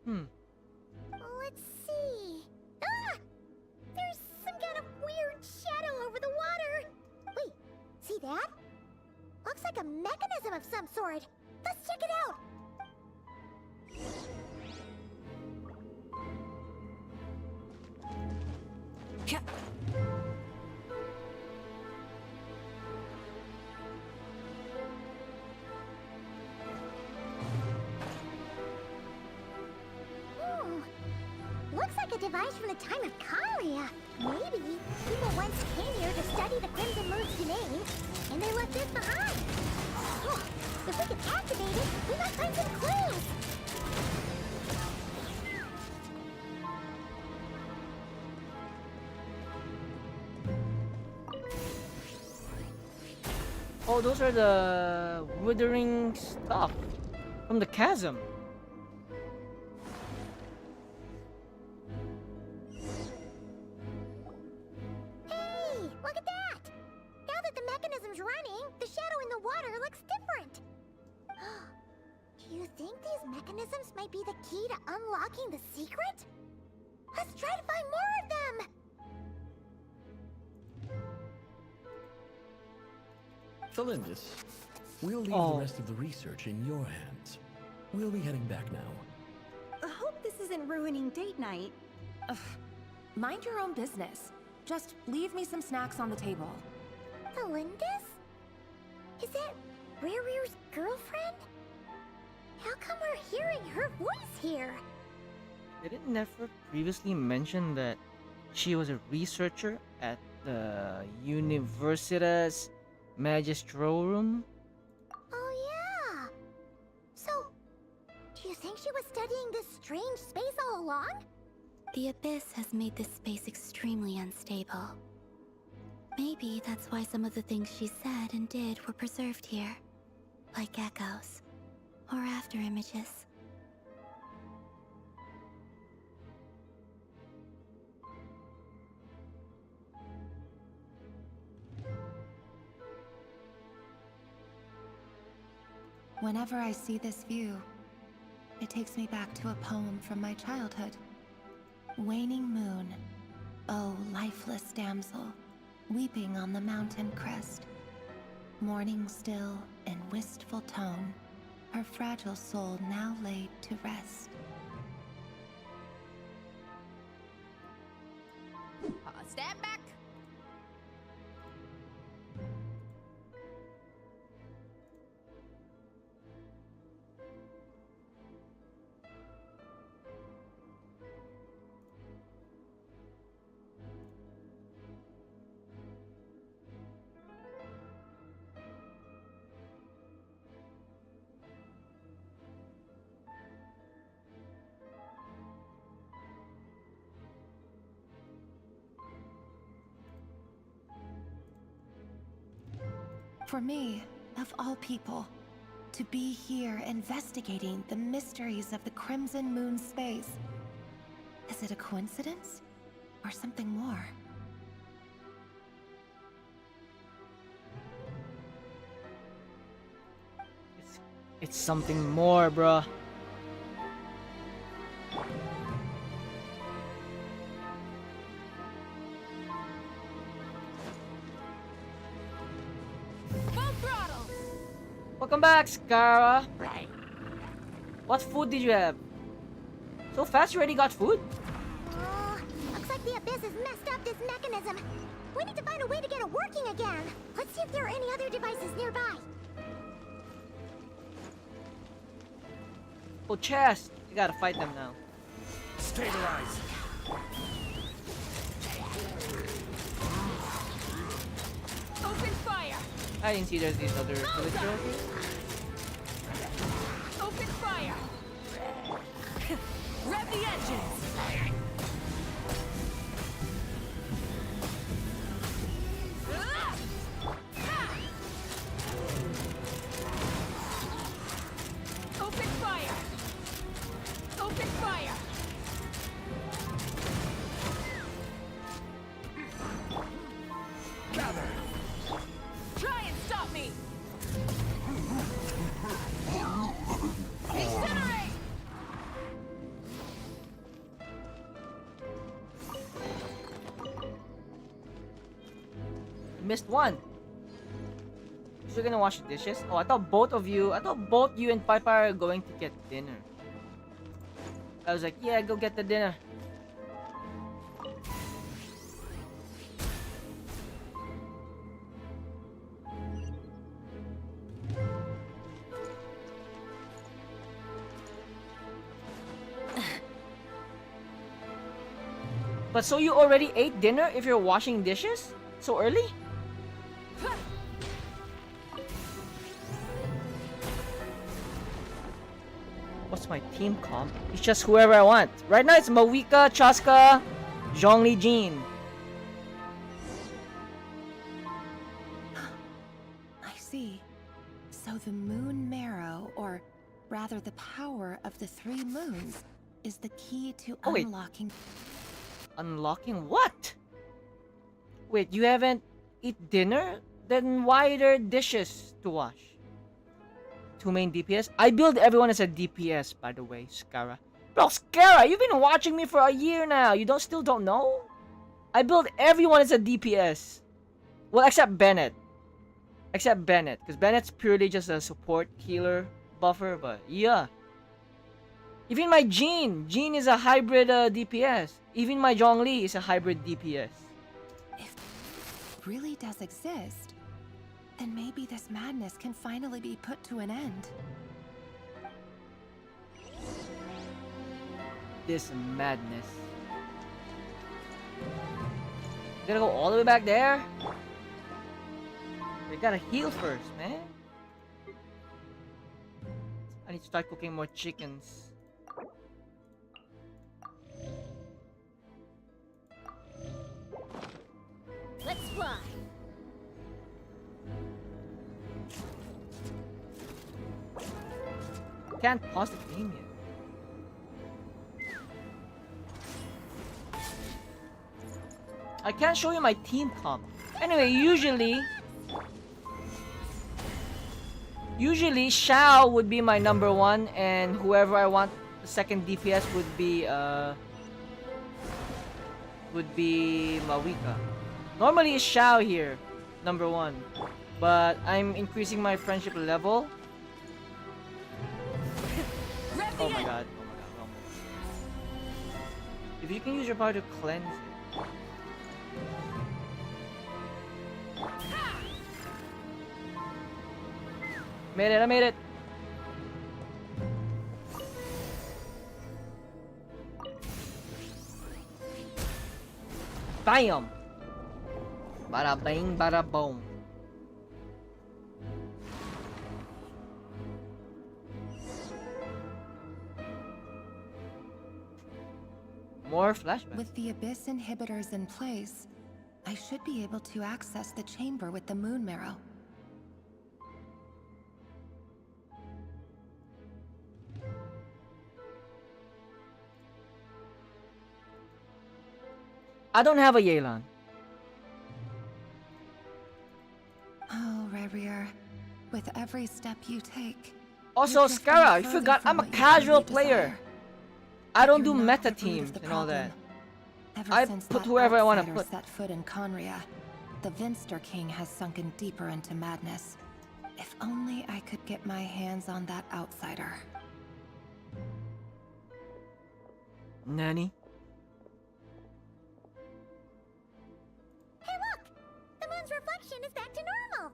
Let's see. Ah! There's some kind of weird shadow over the water. Wait, see that? Looks like a mechanism of some sort. Let's check it out. Looks like a device from the time of Kalia. Maybe people once came here to study the Crimson Moon's domain, and they left bit behind. Oh, if we can activate it, we might find some clues. Oh, those are the withering stuff from the chasm. Hey, look at that! Now that the mechanism's running, the shadow in the water looks different. Do you think these mechanisms might be the key to unlocking the secret? Let's try to find more of them! Felindis, we'll leave Oh. the rest of the research in your hands. We'll be heading back now. I hope this isn't ruining date night. Ugh. Mind your own business. Just leave me some snacks on the table. Felindis? Is that Rear's girlfriend? How come we're hearing her voice here? Didn't Nefer previously mention that she was a researcher at the Universitas Magistrorum? Oh yeah! So, do you think she was studying this strange space all along? The Abyss has made this space extremely unstable. Maybe that's why some of the things she said and did were preserved here. Like echoes. Or after images. Whenever I see this view, it takes me back to a poem from my childhood. Waning moon, oh lifeless damsel, weeping on the mountain crest. Mourning still in wistful tone, her fragile soul now laid to rest. Step back. For me, of all people, to be here investigating the mysteries of the Crimson Moon space. Is it a coincidence? Or something more? It's something more, bruh. Welcome back, Skara. What food did you have? So fast you already got food? Looks like the Abyss has messed up this mechanism. We need to find a way to get it working again. Let's see if there are any other devices nearby. Oh, chest. You gotta fight them now. Stabilize. Open fire. I didn't see there's these other villagers. Open fire. Rev the engines. Open fire. Open fire. Gather. Try and stop me. Incinerate. Missed one. You're gonna wash the dishes? Oh, I thought both you and Piper are going to get dinner. I was like, yeah, go get the dinner. But so you already ate dinner if you're washing dishes? So early? What's my team comp? It's just whoever I want. Right now it's Mavuika, Chasca, Zhongli, Jean. I see. So the moon marrow, or rather the power of the 3 moons, is the key to Oh, wait. unlocking. Unlocking what? Wait, you haven't eat dinner? Then why are there dishes to wash? 2 main DPS? I build everyone as a DPS, by the way, Skara. Bro, Skara, you've been watching me for a year now. You still don't know? I build everyone as a DPS. Well, except Bennett. Except Bennett, because Bennett's purely just a support healer buffer, but yeah. Even my Jean is a hybrid DPS. Even my Zhongli is a hybrid DPS. If it really does exist, then maybe this madness can finally be put to an end. This madness. Gotta go all the way back there? We gotta heal first, man. I need to start cooking more chickens. Let's fly. Can't pause the game yet. I can't show you my team comp. Anyway, usually Shao would be my number 1, and whoever I want the second DPS would be Mavuika. Normally it's Shao here, number 1, but I'm increasing my friendship level. Oh my god, Rumble. If you can use your power to cleanse it. I made it. Bam! Bada bing, bada boom. More flashbacks. With the Abyss inhibitors in place, I should be able to access the chamber with the moon marrow. I don't have a Yelan. Oh, Rerir, with every step you take. Also, you drift Skara, you further forgot from I'm a what you casual truly player. desire. I don't You're do not meta the root of teams the and all that. problem. Ever I since put that whoever I want to outsider put. set foot in Conria, the Vinster King has sunken deeper into madness. If only I could get my hands on that outsider. Nanny? Hey, look! The moon's reflection is back to normal.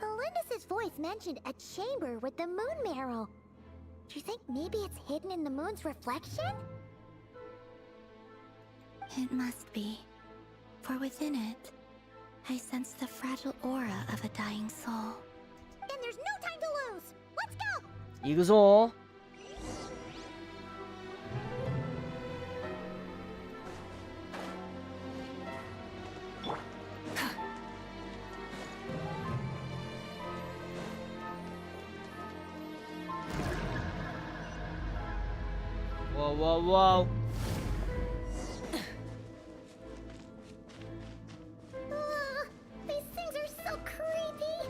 Melindis' voice mentioned a chamber with the moon marrow. Do you think maybe it's hidden in the moon's reflection? It must be. For within it, I sense the fragile aura of a dying soul. Then there's no time to lose! Let's go! 이거죠. Whoa, whoa, whoa. These things are so creepy.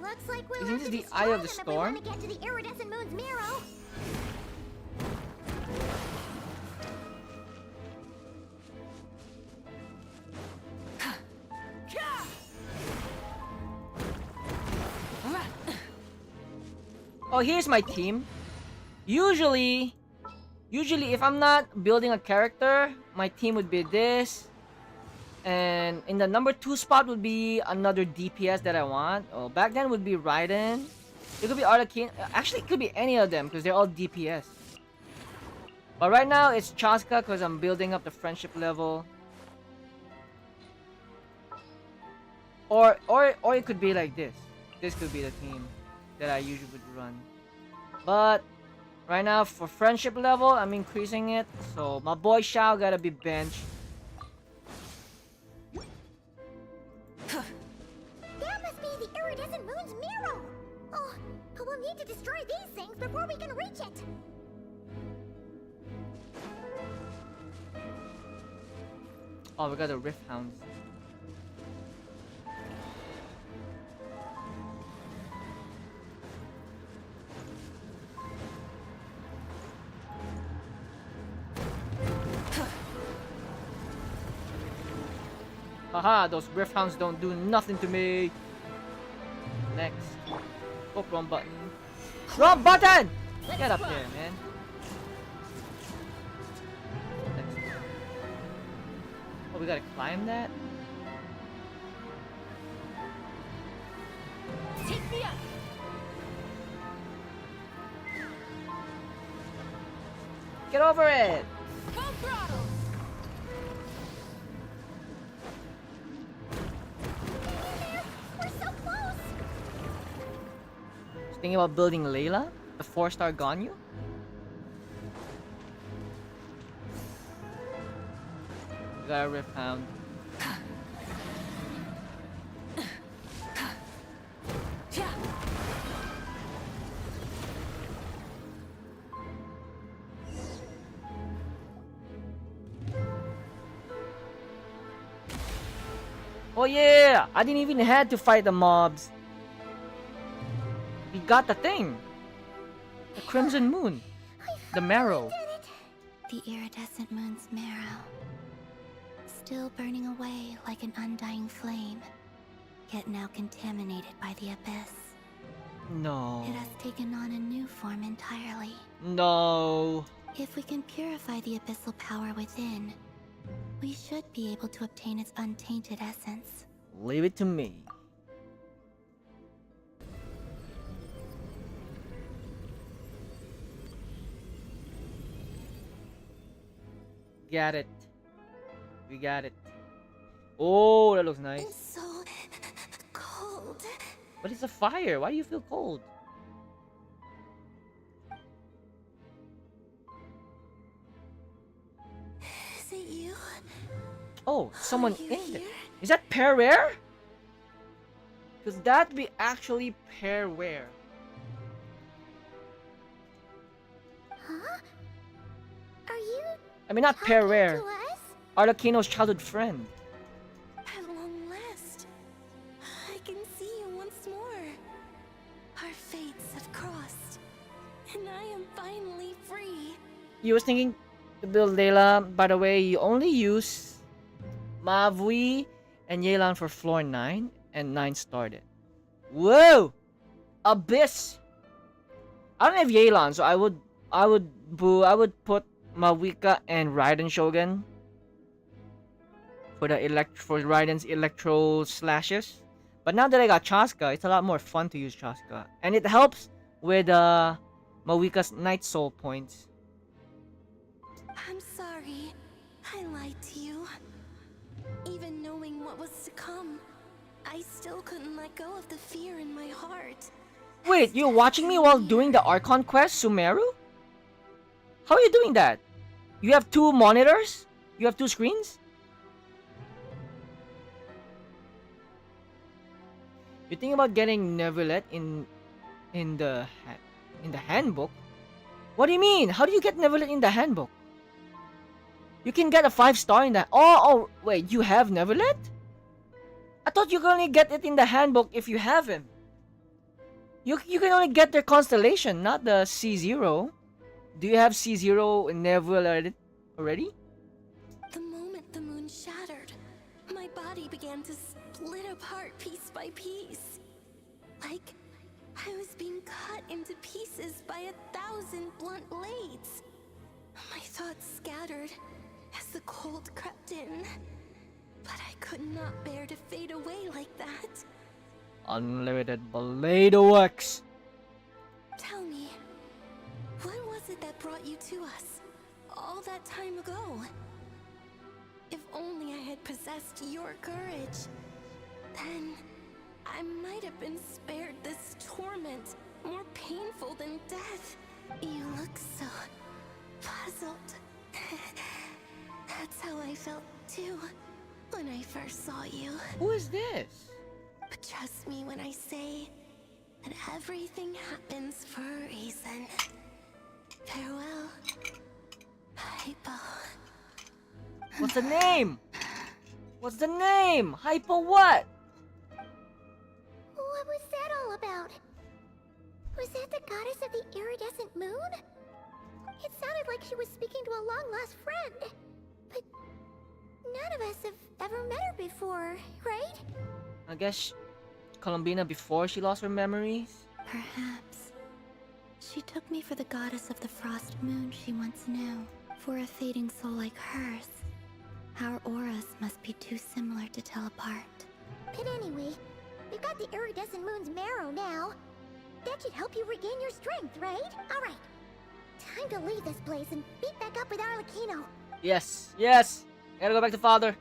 Looks like we'll Isn't have to this be the Eye of strong the if we Storm? want to get to the iridescent moon's marrow. Oh, here's my team. Usually if I'm not building a character, my team would be this. And in the number 2 spot would be another DPS that I want. Oh, back then would be Raiden. It could be arlecchino. Actually, it could be any of them because they're all DPS. But right now it's Chasca because I'm building up the friendship level. Or it could be like this. This could be the team that I usually would run. But right now for friendship level, I'm increasing it. So my boy Shao gotta be benched. That must be the iridescent moon's mirror. Oh, but we'll need to destroy these things before we can reach it. Oh, we got the Rift Hounds. Haha, those Rift Hounds don't do nothing to me. Next. Oh, wrong button. Wrong button! Get up there, man. Next. Oh, we gotta climb that? Take me up! Get over it! Full throttle! We're so close. Thinking about building Layla? The 4-star Ganyu? We got a Rift Hound. Oh yeah! I didn't even have to fight the mobs. We got the thing. The Crimson Moon. The marrow. The iridescent moon's marrow. Still burning away like an undying flame. Yet now contaminated by the abyss. No. It has taken on a new form entirely. No. If we can purify the abyssal power within, we should be able to obtain its untainted essence. Leave it to me. Got it. We got it. Oh, that looks nice. It's so cold. But it's a fire. Why do you feel cold? Is it you? Oh, someone you in there. here? Is that pair rare? Because that'd be actually pair rare. Huh? Are you I mean, not pair talking rare. to us? Arlecchino's childhood friend. At long last, I can see you once more. Our fates have crossed, and I am finally free. You was thinking to build Layla. By the way, you only use Mavui and Yelan for floor 9 and 9 started. Whoa! Abyss! I don't have Yelan, so I would put Mavuika and Raiden Shogun for the Raiden's electro slashes. But now that I got Chasca, it's a lot more fun to use Chasca. And it helps with Mavuika's Night Soul points. I'm sorry. I lied to you. Even knowing what was to come, I still couldn't let go of the fear in my heart. Wait, you're watching me while doing the Archon quest, Sumeru? How are you doing that? You have 2 monitors? You have 2 screens? You think about getting neuvillette in the handbook? What do you mean? How do you get neuvillette in the handbook? You can get a 5-star in that. Oh, wait, you have neuvillette? I thought you can only get it in the handbook if you have him. You can only get their constellation, not the C0. Do you have C0 and neuvillette already? The moment the moon shattered, my body began to split apart piece by piece. Like I was being cut into pieces by 1,000 blunt blades. My thoughts scattered as the cold crept in. But I could not bear to fade away like that. Unlimited Blade Wax. to us all that time ago. If only I had possessed your courage, then I might have been spared this torment, more painful than death. You look so puzzled. That's how I felt too when I first saw you. Who is this? But trust me when I say that everything happens for a reason. Farewell, Hypo. What's the name? What's the name? Hypo what? What was that all about? Was that the goddess of the iridescent moon? It sounded like she was speaking to a long-lost friend. But none of us have ever met her before, right? I guess Columbina before she lost her memories? Perhaps. She took me for the goddess of the frost moon she once knew. For a fading soul like hers, our auras must be too similar to tell apart. But anyway, we've got the iridescent moon's marrow now. That should help you regain your strength, right? Alright. Time to leave this place and meet back up with Arlecchino. Yes, yes! I gotta go back to father.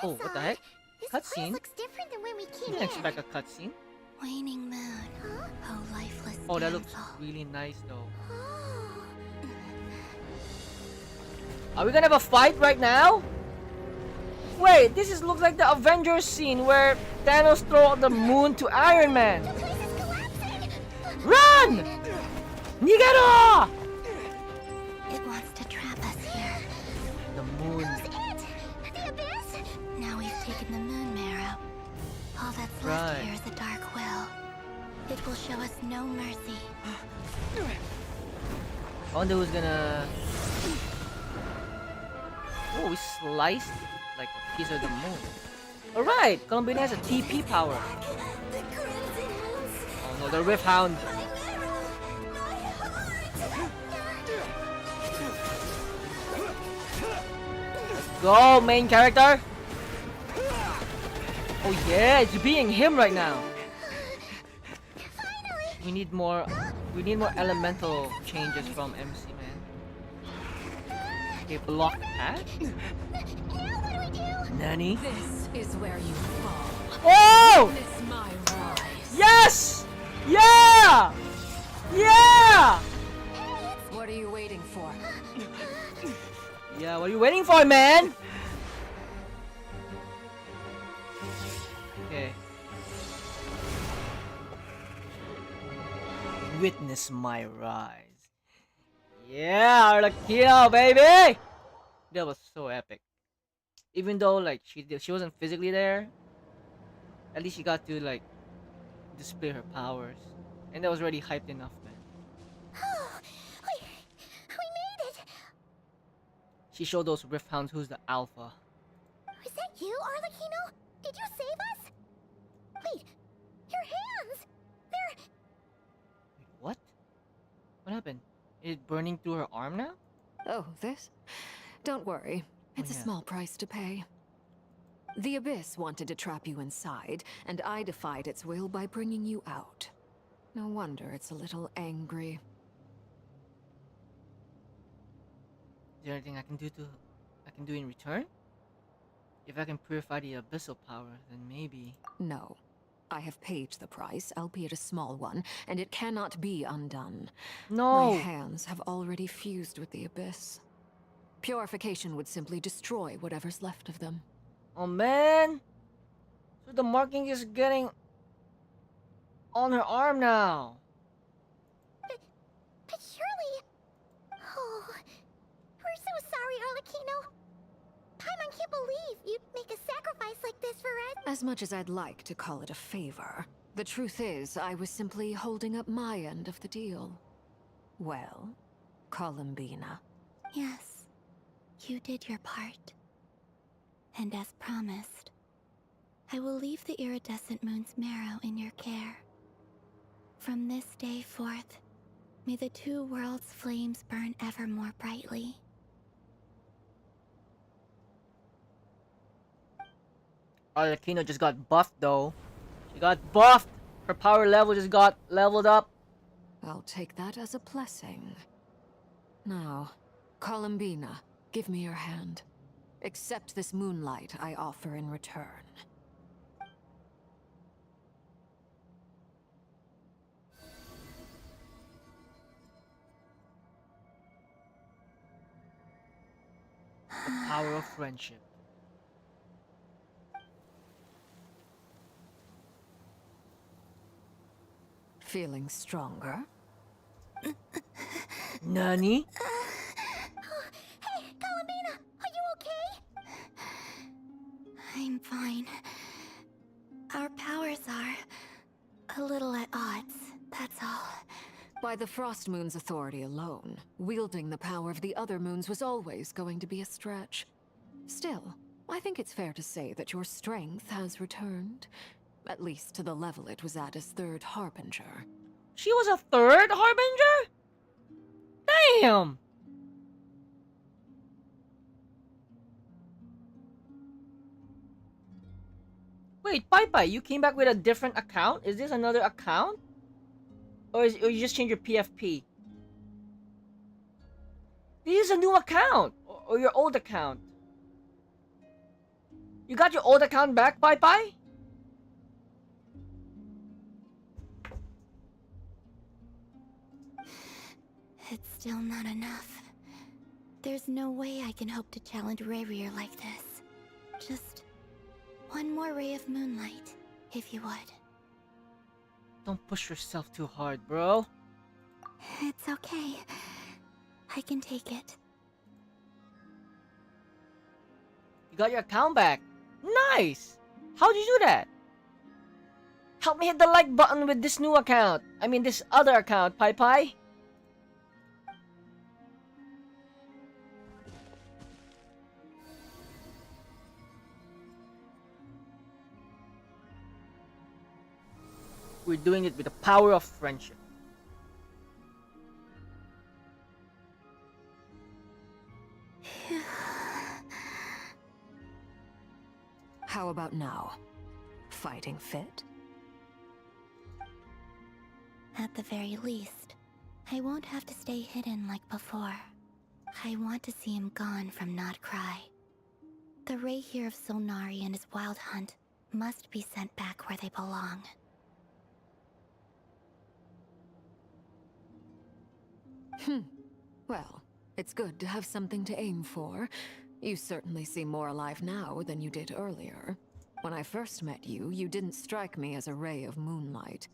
Oh, what the heck? This place Cutscene? looks different than when we came Didn't in. expect a cutscene. Waning moon. Huh? Oh, lifeless Oh, that looks damsel. really nice though. Oh. Are we gonna have a fight right now? Wait, looks like the Avengers scene where Thanos throw out the moon to Iron Man. The place is collapsing! Run! Nigero! It wants to trap us here. The moon. It! The abyss! Now we've taken the moon marrow. All that's Right. left here is a dark will. It will show us no mercy. I wonder who's gonna... Oh, we sliced like a piece of the moon. Alright, Columbina has a TP power. The crimson moons, Oh no, the Rift Hound. my marrow, my heart. Go, main character. Oh yeah, it's being him right now. We need more elemental changes from MC, man. Okay, block path. Nanny? This is where you fall. Oh! Witness my rise. Yes! Yeah! Yeah! What are you waiting for? Yeah, what are you waiting for, man? Okay. Witness my rise. Yeah, Arlecchino, baby! That was so epic. Even though like she wasn't physically there, at least she got to like display her powers, and that was already hyped enough, man. Oh, we made it! She showed those Rift Hounds who's the alpha. Is that you, Arlecchino? Did you save us? Wait, your hands! They're... Wait, what? What happened? Is it burning through her arm now? Oh, this? Don't worry. It's yeah. a small price to pay. The Abyss wanted to trap you inside, and I defied its will by bringing you out. No wonder it's a little angry. Is there anything I can do in return? If I can purify the abyssal power, then maybe... No. I have paid the price, albeit a small one, and it cannot be undone. No! My hands have already fused with the Abyss. Purification would simply destroy whatever's left of them. Oh man! So the marking is getting on her arm now. But surely... Oh, we're so sorry, Arlecchino. Paimon can't believe you'd make a sacrifice like this for us. As much as I'd like to call it a favor, the truth is I was simply holding up my end of the deal. Well, Columbina. Yes, you did your part. And as promised, I will leave the iridescent moon's marrow in your care. From this day forth, may the two worlds' flames burn ever more brightly. Arlecchino just got buffed though. She got buffed! Her power level just got leveled up. I'll take that as a blessing. Now, Columbina, give me your hand. Accept this moonlight I offer in return. The power of friendship. Feeling stronger? Nani? Hey, Columbina, are you okay? I'm fine. Our powers are a little at odds, that's all. By the Frost Moon's authority alone, wielding the power of the other moons was always going to be a stretch. Still, I think it's fair to say that your strength has returned. At least to the level it was at as third harbinger. She was a third harbinger? Damn! Wait, Pai Pai, you came back with a different account? Is this another account? Or you just changed your PFP? This is a new account! Or your old account? You got your old account back, Pai Pai? It's still not enough. There's no way I can hope to challenge Rarier like this. Just one more ray of moonlight, if you would. Don't push yourself too hard, bro. It's okay. I can take it. You got your account back. Nice! How'd you do that? Help me hit the like button with this new account. I mean this other account, Pai Pai. We're doing it with the power of friendship. How about now? Fighting fit? At the very least, I won't have to stay hidden like before. I want to see him gone from nodkrai. The ray here of Solnari and his wild hunt must be sent back where they belong. Well, it's good to have something to aim for. You certainly seem more alive now than you did earlier. When I first met you, you didn't strike me as a ray of moonlight.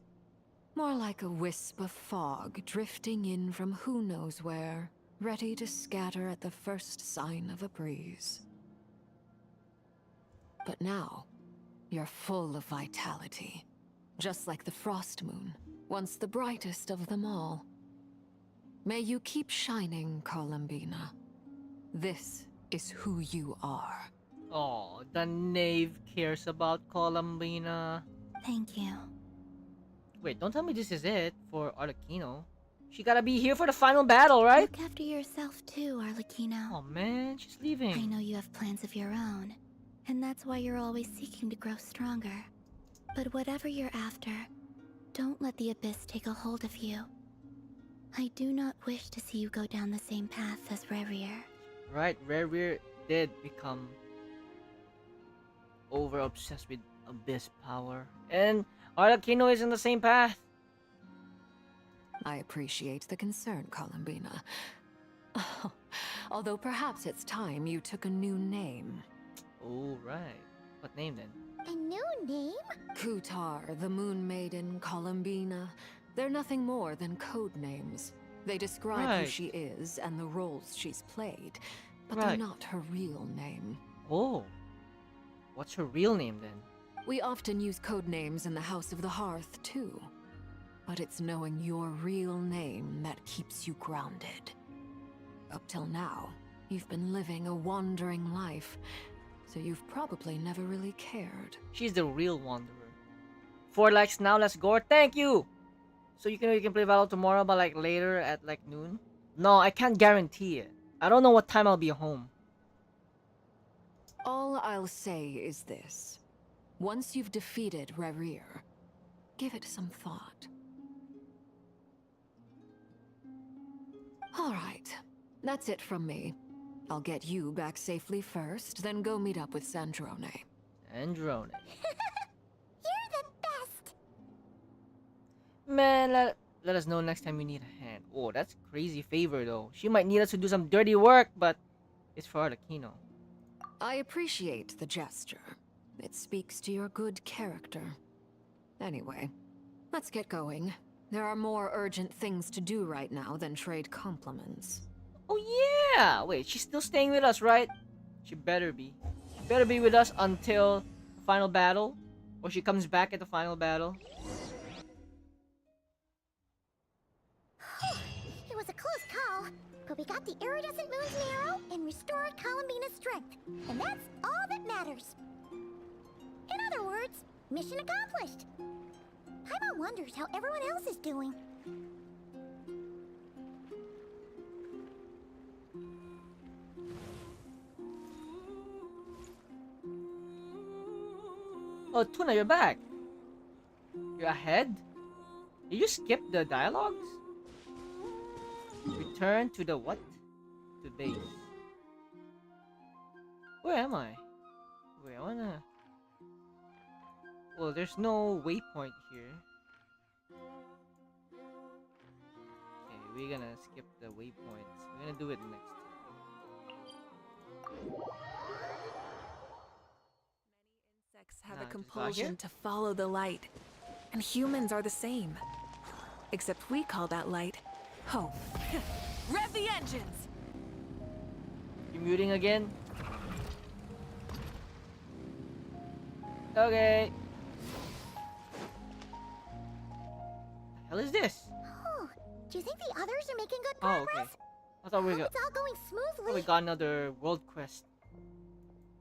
More like a wisp of fog drifting in from who knows where, ready to scatter at the first sign of a breeze. But now, you're full of vitality. Just like the Frost Moon, once the brightest of them all. May you keep shining, Columbina. This is who you are. Oh, the knave cares about Columbina. Thank you. Wait, don't tell me this is it for Arlecchino. She gotta be here for the final battle, right? Look after yourself too, Arlecchino. Oh man, she's leaving. I know you have plans of your own, and that's why you're always seeking to grow stronger. But whatever you're after, don't let the abyss take a hold of you. I do not wish to see you go down the same path as Rarier. Right, Rarier did become over obsessed with abyss power. And Arlecchino is in the same path. I appreciate the concern, Columbina. Although perhaps it's time you took a new name. Oh, right. What name then? A new name? Kutar, the Moon Maiden, Columbina. They're nothing more than code names. They describe who Right. she is and the roles she's played, but Right. they're not her real name. Oh. What's her real name then? We often use code names in the House of the Hearth, too. But it's knowing your real name that keeps you grounded. Up till now, you've been living a wandering life, so you've probably never really cared. She's the real wanderer. 4 likes now, let's go. Thank you! So you can play Valor tomorrow, but like later at like noon? No, I can't guarantee it. I don't know what time I'll be home. All I'll say is this. Once you've defeated Rarier, give it some thought. All right. That's it from me. I'll get you back safely first, then go meet up with Sandrone. Androne. You're the best! Man, let us know next time you need a hand. Oh, that's crazy favor though. She might need us to do some dirty work, but it's for Arlecchino. I appreciate the gesture. It speaks to your good character. Anyway, let's get going. There are more urgent things to do right now than trade compliments. Oh yeah! Wait, she's still staying with us, right? She better be. She better be with us until the final battle. Or she comes back at the final battle. It was a close call, but we got the iridescent moon's marrow and restored Columbina's strength. And that's all that matters. In other words, mission accomplished. Paimon wonders how everyone else is doing. Oh, Tuna, you're back. You're ahead? Did you skip the dialogues? Return to the what? To base. Where am I? Wait, I wanna... Well, there's no waypoint here. Okay, we're gonna skip the waypoints. We're gonna do it next time. Insects have Nah, a just got here? compulsion to follow the light. And humans are the same. Except we call that light hope. Rev the engines! You muting again? Okay. The hell is this? Oh, do you think the others are making good Oh, progress? okay. I thought we Hope got, it's all going smoothly. we got another world quest.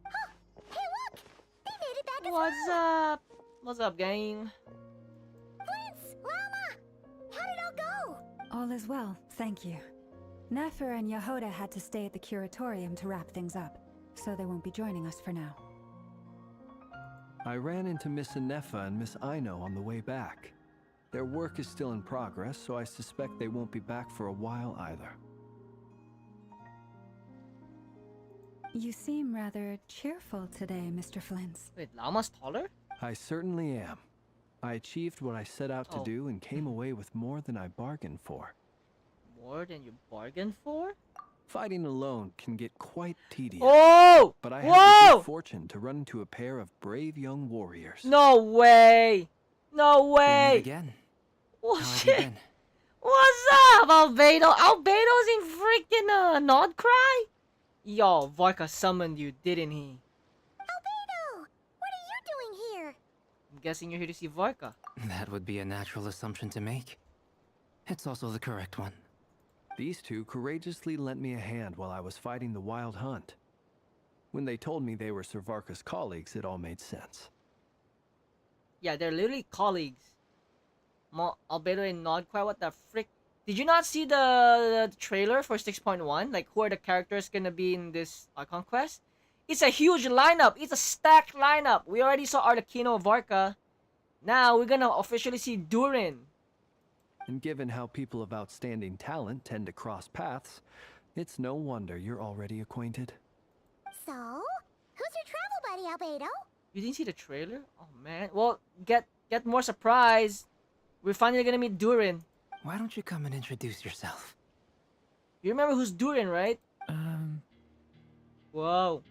Huh, hey look! They made it back as What's well! up? What's up, gang? Flins! Lauma! How did it all go? All is well, thank you. Nefer and Yehoda had to stay at the curatorium to wrap things up, so they won't be joining us for now. I ran into Miss Ineffa and Miss Aino on the way back. Their work is still in progress, so I suspect they won't be back for a while either. You seem rather cheerful today, Mr. Flins. Wait, Llama's taller? I certainly am. I achieved what I set out to Oh. do and came away with more than I bargained for. More than you bargained for? Fighting alone can get quite tedious. Oh! But I had the Whoa! good fortune to run into a pair of brave young warriors. No way! No We way! meet again. Oh How have you shit! been? What's up, Albedo? Albedo's in freaking nodkrai? Yo, Varka summoned you, didn't he? Albedo! What are you doing here? I'm guessing you're here to see Varka. That would be a natural assumption to make. It's also the correct one. These two courageously lent me a hand while I was fighting the wild hunt. When they told me they were Sir Varka's colleagues, it all made sense. Yeah, they're literally colleagues. Albedo and Nodkrai, what the frick? Did you not see the trailer for 6.1? Like, who are the characters gonna be in this Archon quest? It's a huge lineup. It's a stacked lineup. We already saw Arlecchino Varka. Now, we're gonna officially see Durin. And given how people of outstanding talent tend to cross paths, it's no wonder you're already acquainted. So, who's your travel buddy, Albedo? You didn't see the trailer? Oh, man. Well, get more surprised. We're finally gonna meet Durin. Why don't you come and introduce yourself? You remember who's Durin, right? Whoa.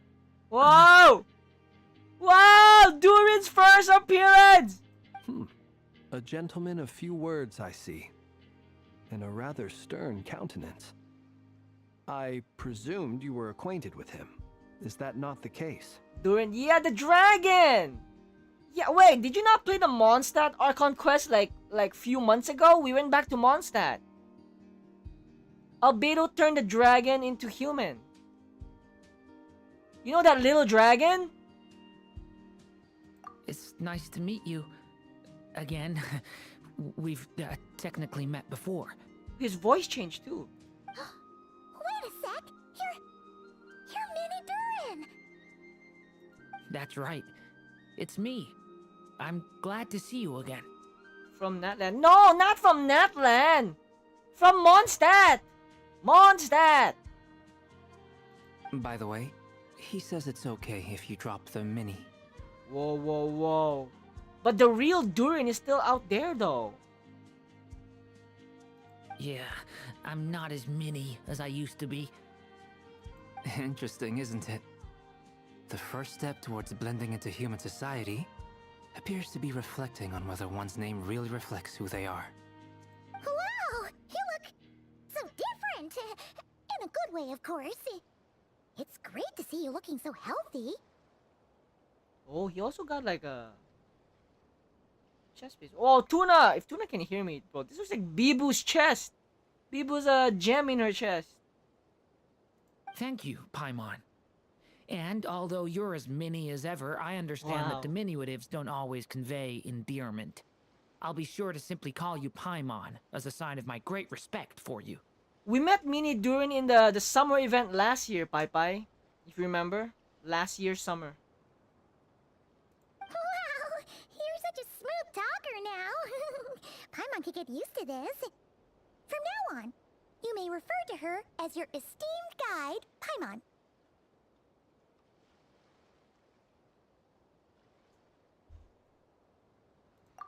Whoa! Wow! Durin's first appearance! A gentleman of few words, I see. And a rather stern countenance. I presumed you were acquainted with him. Is that not the case? Durin, yeah, the dragon! Yeah, wait, did you not play the Mondstadt Archon quest like few months ago? We went back to Mondstadt. Albedo turned the dragon into human. You know that little dragon? It's nice to meet you. Again. We've technically met before. His voice changed too. Wait a sec! You're Mini Durin! That's right. It's me. I'm glad to see you again. From Natland? No, not from Natland! From Mondstadt! Mondstadt! By the way, he says it's okay if you drop the mini. Whoa, whoa, whoa. But the real Durin is still out there, though. Yeah, I'm not as mini as I used to be. Interesting, isn't it? The first step towards blending into human society appears to be reflecting on whether one's name really reflects who they are. Wow! You look so different! In a good way, of course. It's great to see you looking so healthy. Oh, he also got like a chest piece. Oh, Tuna! If Tuna can hear me, bro, this was like Bibu's chest. Bibu's a gem in her chest. Thank you, Paimon. And although you're as mini as ever, I understand that diminutives don't always convey endearment. I'll be sure to simply call you Paimon as a sign of my great respect for you. We met Mini Durin in the summer event last year, Pai Pai. If you remember. Last year's summer. Wow! You're such a smooth talker now. Paimon could get used to this. From now on, you may refer to her as your esteemed guide, Paimon.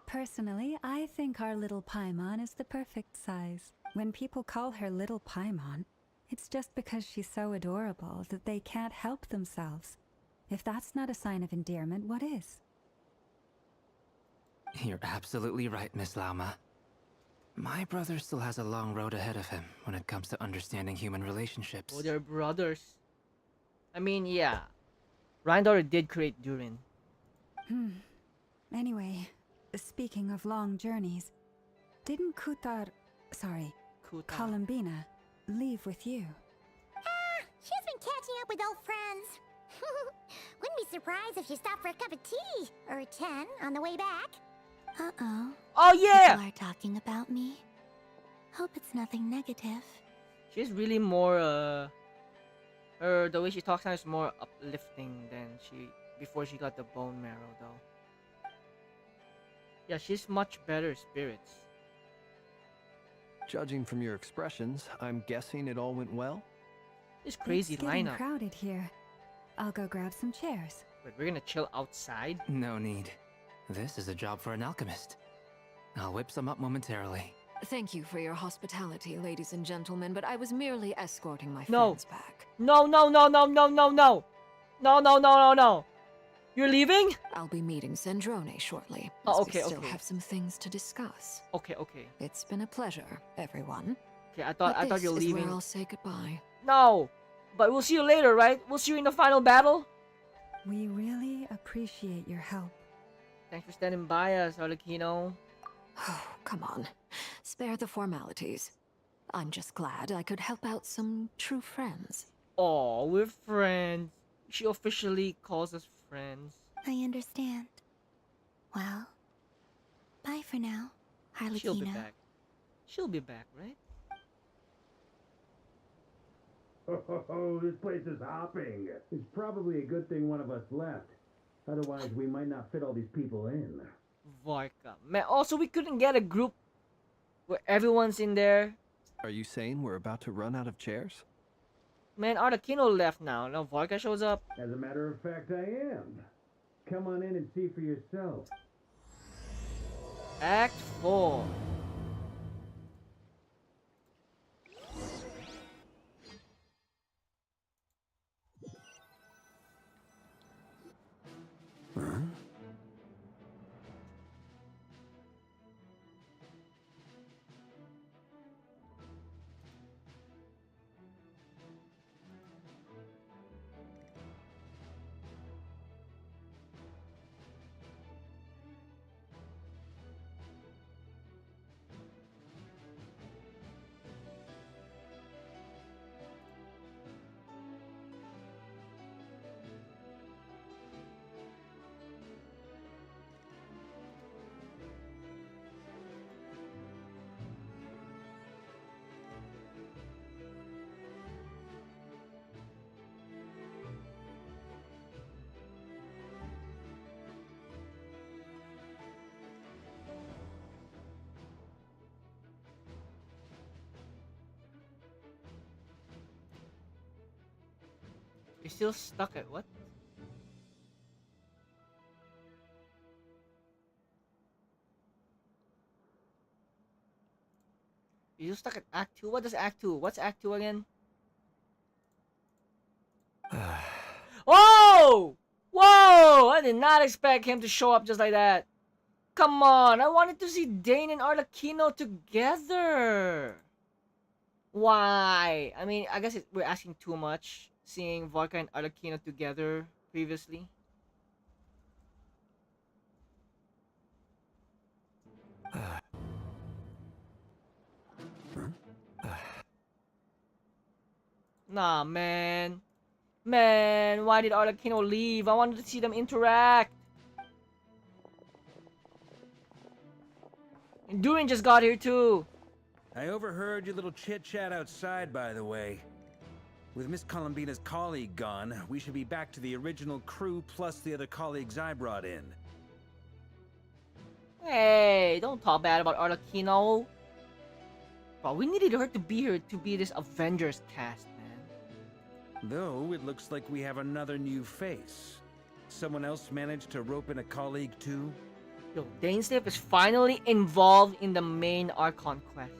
Personally, I think our little Paimon is the perfect size. When people call her little Paimon, it's just because she's so adorable that they can't help themselves. If that's not a sign of endearment, what is? You're absolutely right, Miss Lauma. My brother still has a long road ahead of him when it comes to understanding human relationships. Oh, they're brothers. I mean, yeah. Reindar did create Durin. Anyway, speaking of long journeys, didn't Columbina leave with you? She's been catching up with old friends. Wouldn't be surprised if she stopped for a cup of tea or 10 on the way back. Uh-oh. Oh, yeah! People are talking about me. Hope it's nothing negative. She's really more, the way she talks now is more uplifting than before she got the bone marrow, though. Yeah, she's much better spirits. Judging from your expressions, I'm guessing it all went well? This crazy It's getting lineup. crowded here. I'll go grab some chairs. Wait, we're gonna chill outside? No need. This is a job for an alchemist. I'll whip some up momentarily. Thank you for your hospitality, ladies and gentlemen, but I was merely escorting my No. friends back. No, no, no, no, no, no, no! No, no, no, no, no! You're leaving? I'll be meeting Sandrone shortly. Oh, as okay, we still okay. have some things to discuss. Okay, okay. It's been a pleasure, everyone. Okay, I thought you were This is leaving. where I'll say goodbye. No! But we'll see you later, right? We'll see you in the final battle? We really appreciate your help. Thanks for standing by us, Arlecchino. Oh, come on. Spare the formalities. I'm just glad I could help out some true friends. Aw, we're friends. She officially calls us friends. I understand. Well, bye for now, Arlecchino. She'll be back. She'll be back, right? Oh, this place is hopping. It's probably a good thing one of us left. Otherwise, we might not fit all these people in. Varka. Man, also, we couldn't get a group where everyone's in there. Are you saying we're about to run out of chairs? Man, Arlecchino left now. Now Varka shows up. As a matter of fact, I am. Come on in and see for yourself. Act 4. Huh? You're still stuck at what? You're stuck at Act 2? What is Act 2? What's Act 2 again? Whoa! Whoa! I did not expect him to show up just like that. Come on, I wanted to see Dane and Arlecchino together. Why? I mean, I guess we're asking too much, seeing Vodka and Arlecchino together previously. Nah, man. Man, why did Arlecchino leave? I wanted to see them interact. And Durin just got here too. I overheard your little chit-chat outside, by the way. With Miss Columbina's colleague gone, we should be back to the original crew plus the other colleagues I brought in. Hey, don't talk bad about Arlecchino. Bro, we needed her to be here to be this Avengers cast, man. Though, it looks like we have another new face. Someone else managed to rope in a colleague too? Yo, dainsleif is finally involved in the main Archon quest.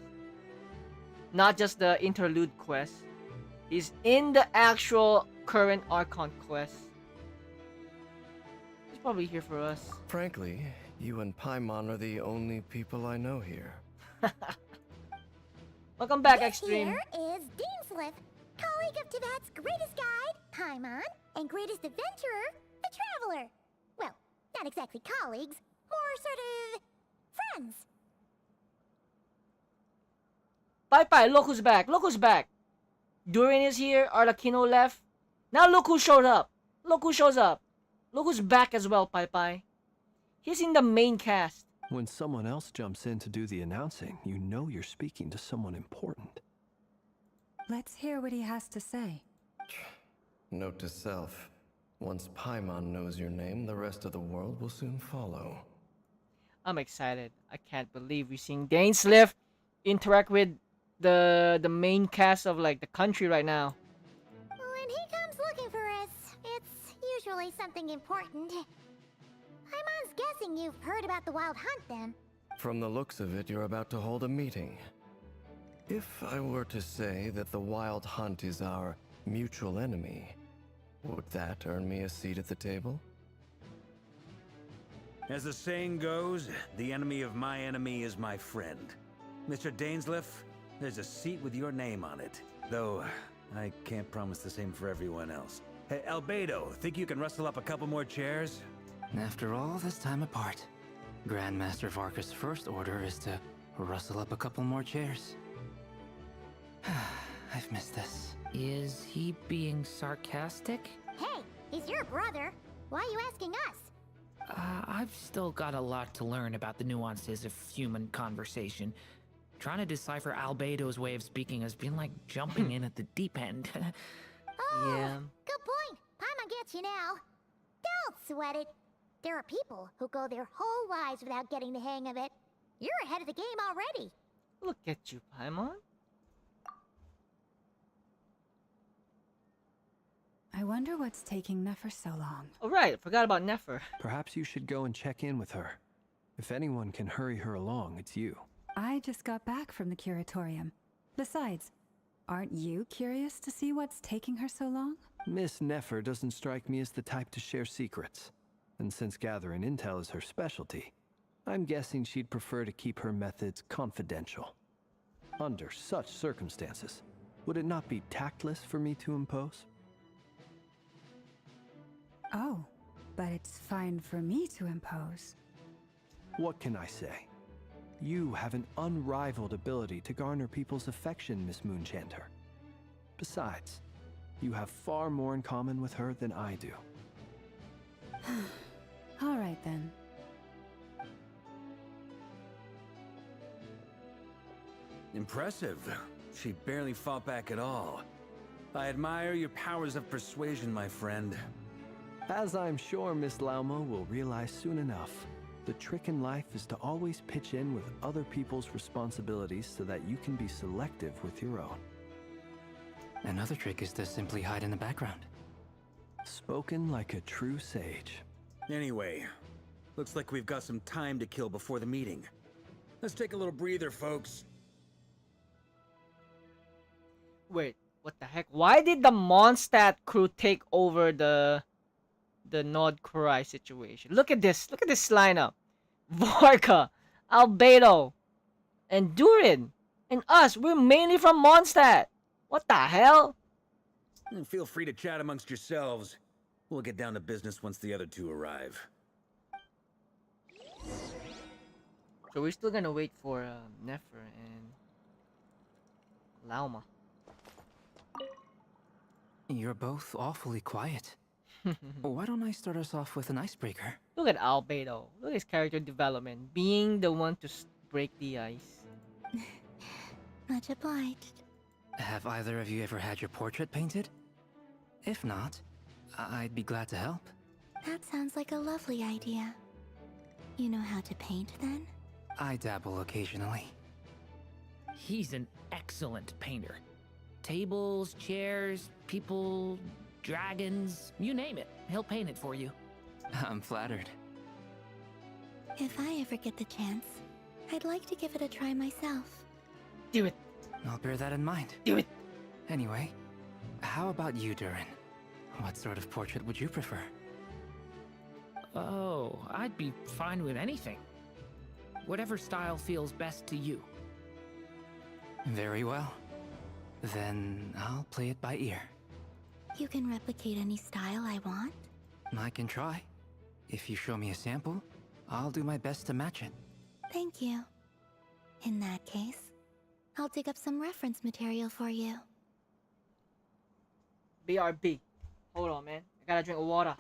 Not just the interlude quest. He's in the actual current Archon quest. He's probably here for us. Frankly, you and Paimon are the only people I know here. Welcome back, This Extreme. here is dainsleif, colleague of Tibet's greatest guide, Paimon, and greatest adventurer, the Traveler. Well, not exactly colleagues, more sort of friends. Bye, look who's back. Look who's back. Durin is here. Arlecchino left. Now look who showed up. Look who shows up. Look who's back as well, Pai. He's in the main cast. When someone else jumps in to do the announcing, you know you're speaking to someone important. Let's hear what he has to say. Note to self. Once Paimon knows your name, the rest of the world will soon follow. I'm excited. I can't believe we're seeing dainsleif interact with the main cast of like the country right now. When he comes looking for us, it's usually something important. Paimon's guessing you've heard about the wild hunt then. From the looks of it, you're about to hold a meeting. If I were to say that the wild hunt is our mutual enemy, would that earn me a seat at the table? As the saying goes, the enemy of my enemy is my friend. Mr. Dainsleif, there's a seat with your name on it. Though, I can't promise the same for everyone else. Hey, Albedo, think you can rustle up a couple more chairs? After all this time apart, Grandmaster Varka's first order is to rustle up a couple more chairs. I've missed this. Is he being sarcastic? Hey, he's your brother. Why are you asking us? I've still got a lot to learn about the nuances of human conversation. Trying to decipher Albedo's way of speaking has been like jumping in at the deep end. Oh, Yeah. good point. Paimon gets you now. Don't sweat it. There are people who go their whole lives without getting the hang of it. You're ahead of the game already. Look at you, Paimon. I wonder what's taking Nefer so long. Oh right, I forgot about Nefer. Perhaps you should go and check in with her. If anyone can hurry her along, it's you. I just got back from the curatorium. Besides, aren't you curious to see what's taking her so long? Miss Nefer doesn't strike me as the type to share secrets. And since gathering intel is her specialty, I'm guessing she'd prefer to keep her methods confidential. Under such circumstances, would it not be tactless for me to impose? Oh, but it's fine for me to impose. What can I say? You have an unrivaled ability to garner people's affection, Miss Moonchanter. Besides, you have far more in common with her than I do. All right then. Impressive. She barely fought back at all. I admire your powers of persuasion, my friend. As I'm sure Miss Lauma will realize soon enough, the trick in life is to always pitch in with other people's responsibilities so that you can be selective with your own. Another trick is to simply hide in the background. Spoken like a true sage. Anyway, looks like we've got some time to kill before the meeting. Let's take a little breather, folks. Wait, what the heck? Why did the Mondstadt crew take over the nodkrai situation? Look at this. Look at this lineup. Varka, Albedo, and Durin. And us, we're mainly from Mondstadt. What the hell? Feel free to chat amongst yourselves. We'll get down to business once the other two arrive. So we're still gonna wait for Nefer and Lauma. You're both awfully quiet. Why don't I start us off with an icebreaker? Look at Albedo. Look at his character development. Being the one to break the ice. Much obliged. Have either of you ever had your portrait painted? If not, I'd be glad to help. That sounds like a lovely idea. You know how to paint, then? I dabble occasionally. He's an excellent painter. Tables, chairs, people, dragons, you name it. He'll paint it for you. I'm flattered. If I ever get the chance, I'd like to give it a try myself. Do it. I'll bear that in mind. Do it. Anyway, how about you, Durin? What sort of portrait would you prefer? Oh, I'd be fine with anything. Whatever style feels best to you. Very well. Then I'll play it by ear. You can replicate any style I want? I can try. If you show me a sample, I'll do my best to match it. Thank you. In that case, I'll dig up some reference material for you. BRB. Hold on, man. I gotta drink water.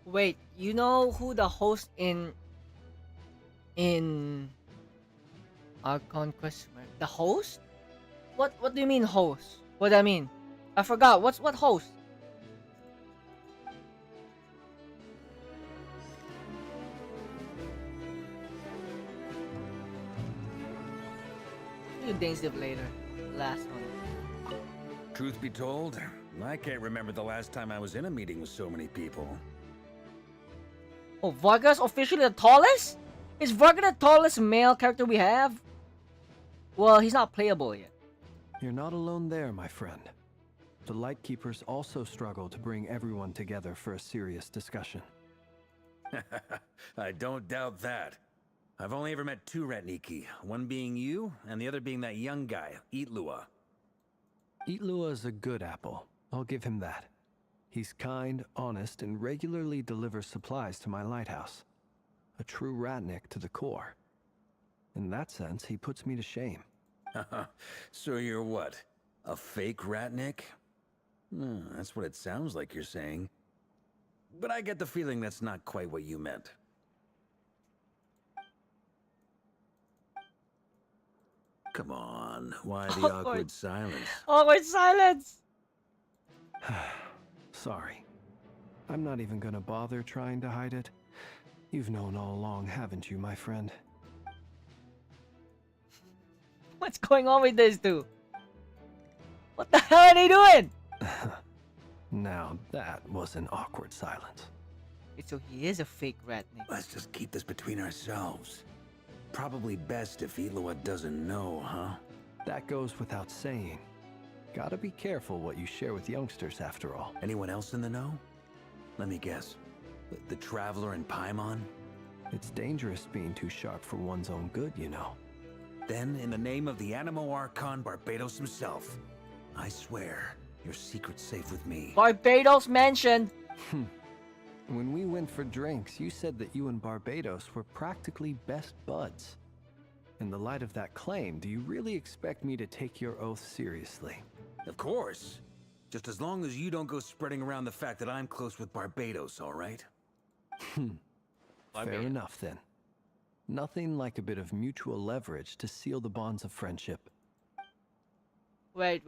Wait, you know who the host in Archon question mark? The host? What do you mean host? What do I mean? I forgot. What host? We'll do dainsleif later. Last one. Truth be told, I can't remember the last time I was in a meeting with so many people. Oh, Varga's officially the tallest? Is Varga the tallest male character we have? Well, he's not playable yet. You're not alone there, my friend. The Lightkeepers also struggle to bring everyone together for a serious discussion. I don't doubt that. I've only ever met two Ratniki, one being you, and the other being that young guy, Itlua. Itlua is a good apple. I'll give him that. He's kind, honest, and regularly delivers supplies to my lighthouse. A true Ratnik to the core. In that sense, he puts me to shame. So you're what? A fake Ratnik? That's what it sounds like you're saying. But I get the feeling that's not quite what you meant. Come on, why the awkward silence? Awkward silence! Sorry. I'm not even gonna bother trying to hide it. You've known all along, haven't you, my friend? What's going on with these two? What the hell are they doing? Now that was an awkward silence. So he is a fake Ratnik. Let's just keep this between ourselves. Probably best if Itlua doesn't know, huh? That goes without saying. Gotta be careful what you share with youngsters, after all. Anyone else in the know? Let me guess. The Traveler in Paimon? It's dangerous being too sharp for one's own good, you know. Then, in the name of the Animo Archon Barbados himself, I swear, Your secret's safe with me. Barbados mentioned. When we went for drinks, you said that you and Barbados were practically best buds. In the light of that claim, do you really expect me to take your oath seriously? Of course. Just as long as you don't go spreading around the fact that I'm close with Barbados, all right? Fair enough then. Nothing like a bit of mutual leverage to seal the bonds of friendship. Wait.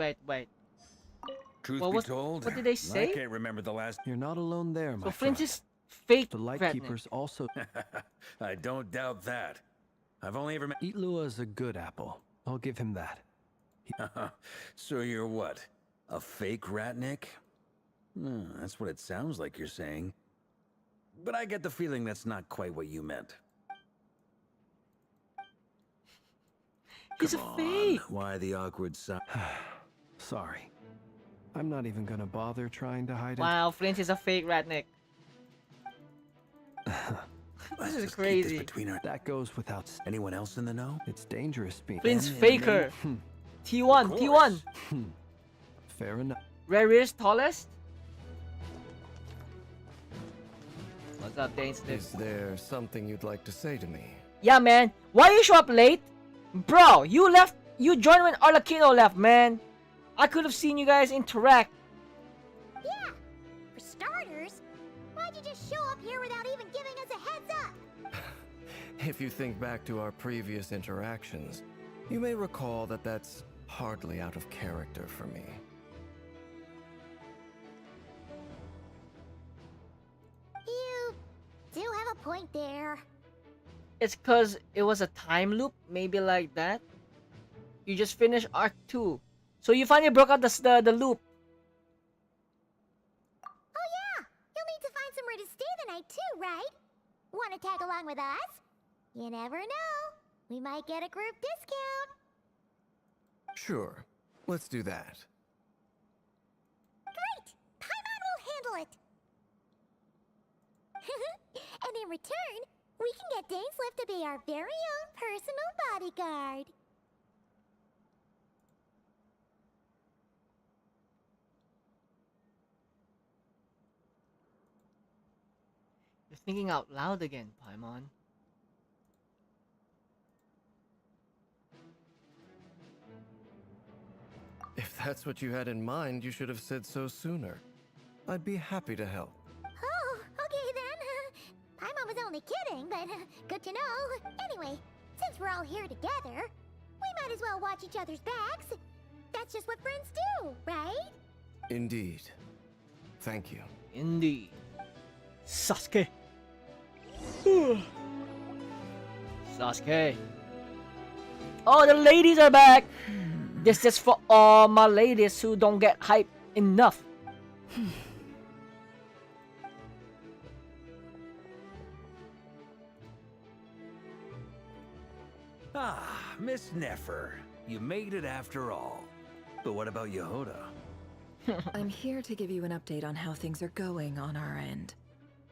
Truth What be was- told, what did they say? I can't remember the last. You're not alone there, my So friend. Flint is fake. The Ratnik. Lightkeepers also... I don't doubt that. I've only ever met. Itlua is a good apple. I'll give him that. So you're what? A fake Ratnik? That's what it sounds like you're saying. But I get the feeling that's not quite what you meant. He's Come a on, fake. Why the awkward silence? Sorry. I'm not even gonna bother trying to hide Wow, Flint is a fake Ratnik. This is crazy. Between our... That goes without... Anyone else in the know? It's dangerous being... Flint's faker. T1. Fair enough. Rarest, tallest. What's up, dainsleif? Is there something you'd like to say to me? Yeah, man. Why you show up late? Bro, you left. You joined when Arlecchino left, man. I could have seen you guys interact. Yeah. For starters, why'd you just show up here without even giving us a heads up? If you think back to our previous interactions, you may recall that that's hardly out of character for me. You do have a point there. It's cause it was a time loop, maybe like that. You just finished Arc 2, so you finally broke out the loop. Oh yeah, you'll need to find somewhere to stay the night too, right? Want to tag along with us? You never know. We might get a group discount. Sure, let's do that. Great! Paimon will handle it. And in return, we can get dainsleif to be our very own personal bodyguard. You're thinking out loud again, Paimon. If that's what you had in mind, you should have said so sooner. I'd be happy to help. Oh, okay then. Paimon was only kidding, but good to know. Anyway, since we're all here together, we might as well watch each other's backs. That's just what friends do, right? Indeed. Thank you. Indeed. Sasuke. Sasuke. Oh, the ladies are back. This is for all my ladies who don't get hyped enough. Ah, Miss Nefer. You made it after all. But what about Yehoda? I'm here to give you an update on how things are going on our end.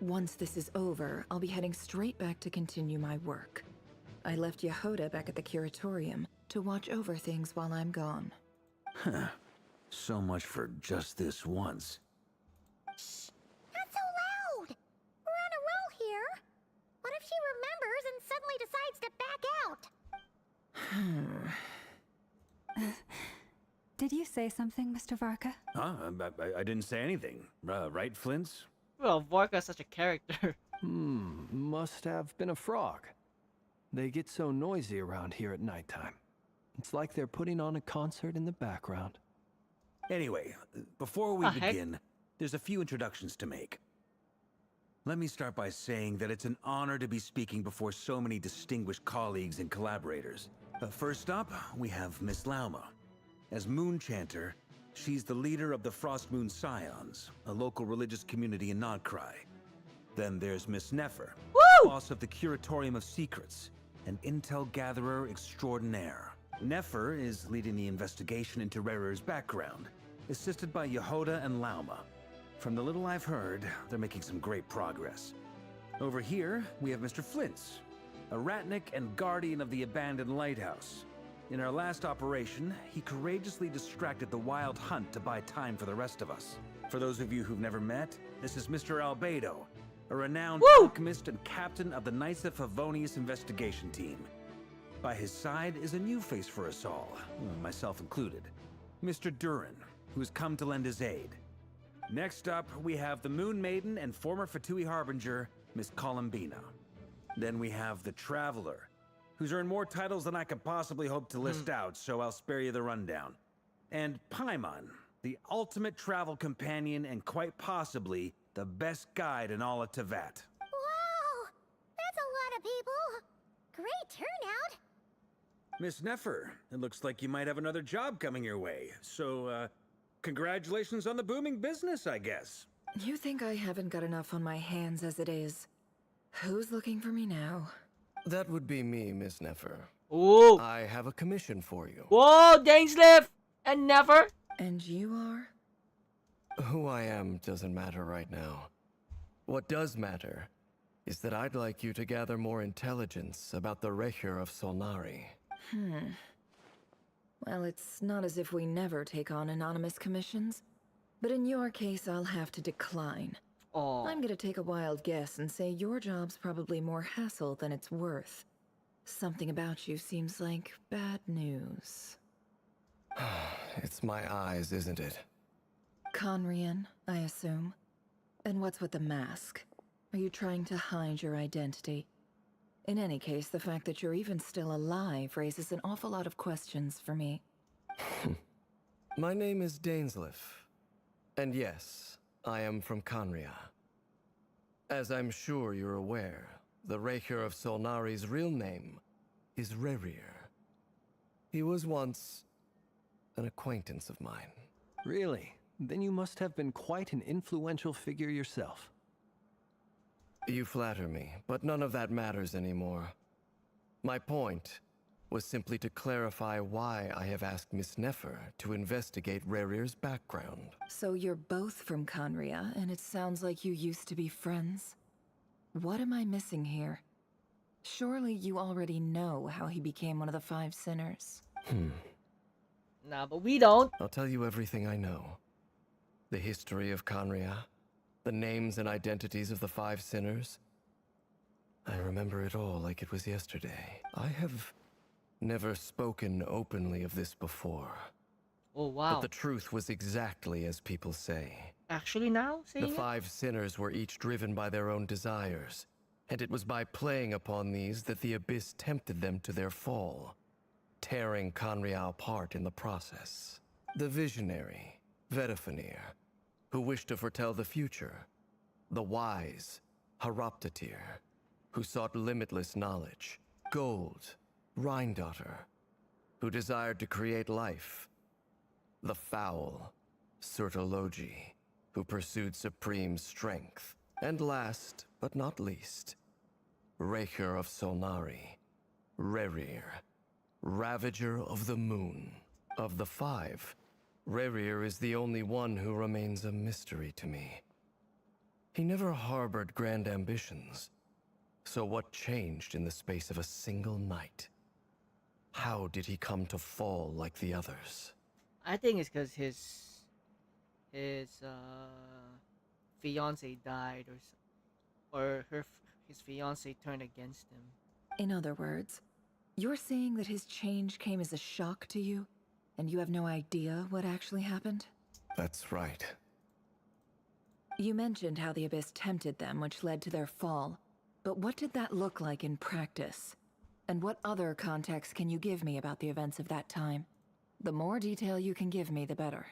Once this is over, I'll be heading straight back to continue my work. I left Yehoda back at the curatorium to watch over things while I'm gone. Huh. So much for just this once. Shh! Not so loud! We're on a roll here. What if she remembers and suddenly decides to back out? Did you say something, Mr. Varka? Huh? I didn't say anything. Right, Flins? Well, Varka's such a character. Must have been a frog. They get so noisy around here at nighttime. It's like they're putting on a concert in the background. Anyway, before we Heck? begin, there's a few introductions to make. Let me start by saying that it's an honor to be speaking before so many distinguished colleagues and collaborators. First up, we have Miss Lauma. As Moon Chanter, she's the leader of the Frost Moon Scions, a local religious community in Nodkrai. Then there's Miss Nefer, boss of the Curatorium of Secrets, an intel gatherer extraordinaire. Nefer is leading the investigation into Rerer's background, assisted by Yehoda and Lauma. From the little I've heard, they're making some great progress. Over here, we have Mr. Flins, a Ratnik and guardian of the abandoned lighthouse. In our last operation, he courageously distracted the Wild Hunt to buy time for the rest of us. For those of you who've never met, this is Mr. Albedo, a renowned alchemist and captain of the Knights of Favonius investigation team. By his side is a new face for us all, myself included, Mr. Durin, who's come to lend his aid. Next up, we have the Moon Maiden and former Fatui Harbinger, Miss Columbina. Then we have the Traveler, who's earned more titles than I could possibly hope to list out, so I'll spare you the rundown. And Paimon, the ultimate travel companion and quite possibly the best guide in all of Tevat. Wow! That's a lot of people! Great turnout! Miss Nefer, it looks like you might have another job coming your way, so, congratulations on the booming business, I guess. You think I haven't got enough on my hands as it is? Who's looking for me now? That would be me, Miss Nefer. Ooh! I have a commission for you. Whoa, dainsleif and nefer. And you are? Who I am doesn't matter right now. What does matter is that I'd like you to gather more intelligence about the Recher of Solnari. Well, it's not as if we never take on anonymous commissions. But in your case, I'll have to decline. Oh. I'm gonna take a wild guess and say your job's probably more hassle than it's worth. Something about you seems like bad news. It's my eyes, isn't it? Conrian, I assume. And what's with the mask? Are you trying to hide your identity? In any case, the fact that you're even still alive raises an awful lot of questions for me. My name is Dainsleif. And yes, I am from Conria. As I'm sure you're aware, the Recher of Solnari's real name is Rerir. He was once an acquaintance of mine. Really? Then you must have been quite an influential figure yourself. You flatter me, but none of that matters anymore. My point was simply to clarify why I have asked Miss Nefer to investigate Rerir's background. So you're both from Conria, and it sounds like you used to be friends? What am I missing here? Surely you already know how he became one of the Five Sinners. Nah, but we don't. I'll tell you everything I know. The history of Conria, the names and identities of the Five Sinners. I remember it all like it was yesterday. I have never spoken openly of this before. Oh, wow. But the truth was exactly as people say. Actually now, saying The Five Sinners were each driven by their own desires, and it was by playing upon these that the Abyss tempted them to their fall, tearing Conria apart in the process. The visionary, Vedifenir, who wished to foretell the future. The wise, Haroptatir, who sought limitless knowledge. Gold, Rhindaughter, who desired to create life. The foul, Surtologi, who pursued supreme strength. And last, but not least, Recher of Solnari, Rerir, Ravager of the Moon. Of the five, Rerir is the only one who remains a mystery to me. He never harbored grand ambitions. So what changed in the space of a single night? How did he come to fall like the others? I think it's because his fiance died, or his fiance turned against him. In other words, you're saying that his change came as a shock to you, and you have no idea what actually happened? That's right. You mentioned how the Abyss tempted them, which led to their fall. But what did that look like in practice? And what other context can you give me about the events of that time? The more detail you can give me, the better.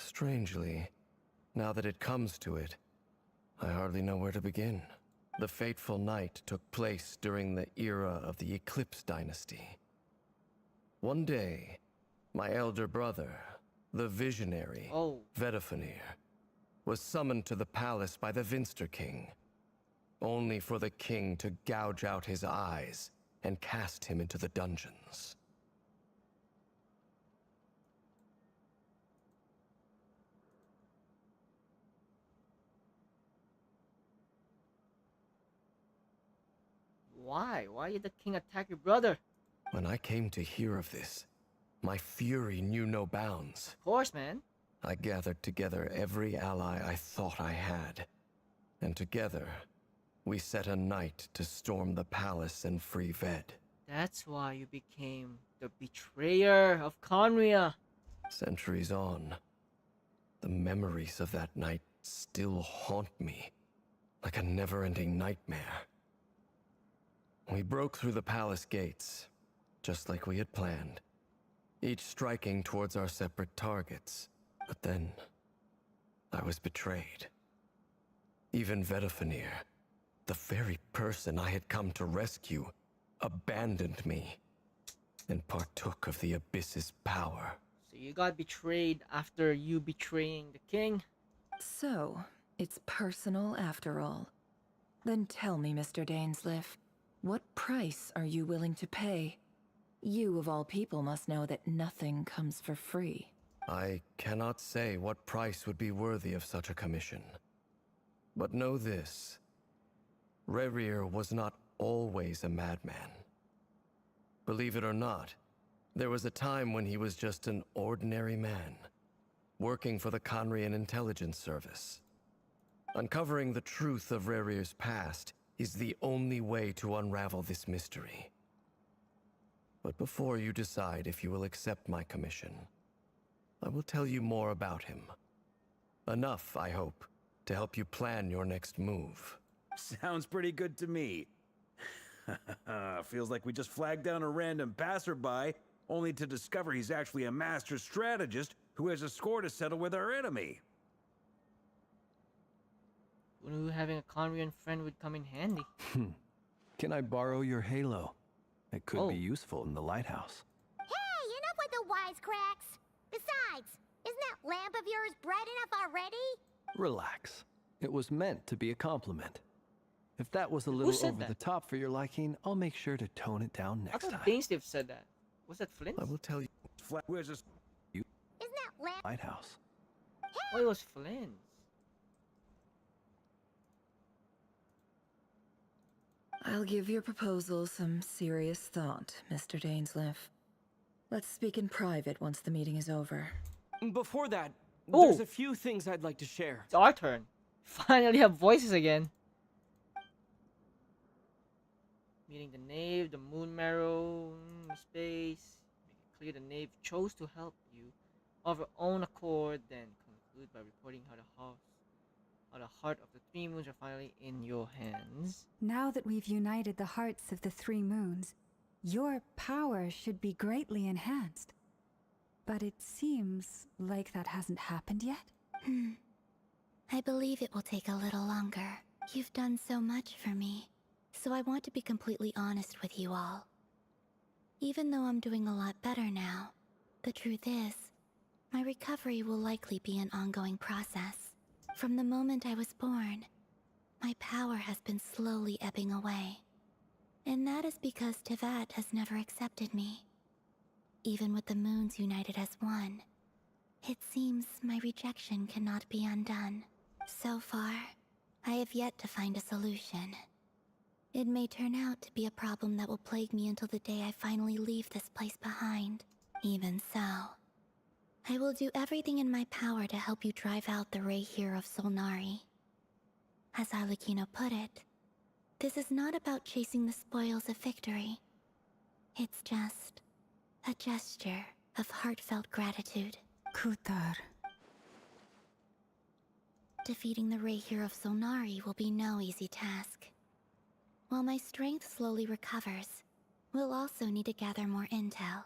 Strangely, now that it comes to it, I hardly know where to begin. The fateful night took place during the era of the Eclipse Dynasty. One day, my elder brother, the visionary, Vedifenir, was summoned to the palace by the Vinster King, only for the king to gouge out his eyes and cast him into the dungeons. Why? Why did the king attack your brother? When I came to hear of this, my fury knew no bounds. Of course, man. I gathered together every ally I thought I had, and together, we set a night to storm the palace and free Ved. That's why you became the betrayer of Conria. Centuries on, the memories of that night still haunt me, like a never-ending nightmare. We broke through the palace gates, just like we had planned, each striking towards our separate targets. But then, I was betrayed. Even Vedafenir, the very person I had come to rescue, abandoned me and partook of the Abyss's power. So you got betrayed after you betraying the king? So, it's personal after all. Then tell me, Mr. Dainsleif, what price are you willing to pay? You, of all people, must know that nothing comes for free. I cannot say what price would be worthy of such a commission. But know this. Rerir was not always a madman. Believe it or not, there was a time when he was just an ordinary man, working for the Conrian Intelligence Service. Uncovering the truth of Rerir's past is the only way to unravel this mystery. But before you decide if you will accept my commission, I will tell you more about him. Enough, I hope, to help you plan your next move. Sounds pretty good to me. Feels like we just flagged down a random passerby, only to discover he's actually a master strategist who has a score to settle with our enemy. Who knew having a Conrian friend would come in handy? Can I borrow your halo? It could be Oh. useful in the lighthouse. Hey, enough with the wisecracks! Besides, isn't that lamp of yours bright enough already? Relax. It was meant to be a compliment. If that was a little said over that? the top for your liking, I'll make sure to tone it down I next thought time. Dainsleif said that. Was that Flint? I will tell you. Where's this? Isn't that lamp? Lighthouse. Oh, it was Flint. I'll give your proposal some serious thought, Mr. Dainsleif. Let's speak in private once the meeting is over. Before that, Ooh. there's a few things I'd like to share. It's our turn. Finally have voices again. Meeting the knave, the moon marrow, space. Make it clear the knave chose to help you of her own accord, then conclude by reporting how the heart of the three moons are finally in your hands. Now that we've united the hearts of the three moons, your power should be greatly enhanced. But it seems like that hasn't happened yet. I believe it will take a little longer. You've done so much for me, so I want to be completely honest with you all. Even though I'm doing a lot better now, the truth is, my recovery will likely be an ongoing process. From the moment I was born, my power has been slowly ebbing away. And that is because Tevat has never accepted me. Even with the moons united as one, it seems my rejection cannot be undone. So far, I have yet to find a solution. It may turn out to be a problem that will plague me until the day I finally leave this place behind. Even so, I will do everything in my power to help you drive out the Ray here of Solnari. As Arlecchino put it, this is not about chasing the spoils of victory. It's just a gesture of heartfelt gratitude. Kutar. Defeating the Ray here of Solnari will be no easy task. While my strength slowly recovers, we'll also need to gather more intel.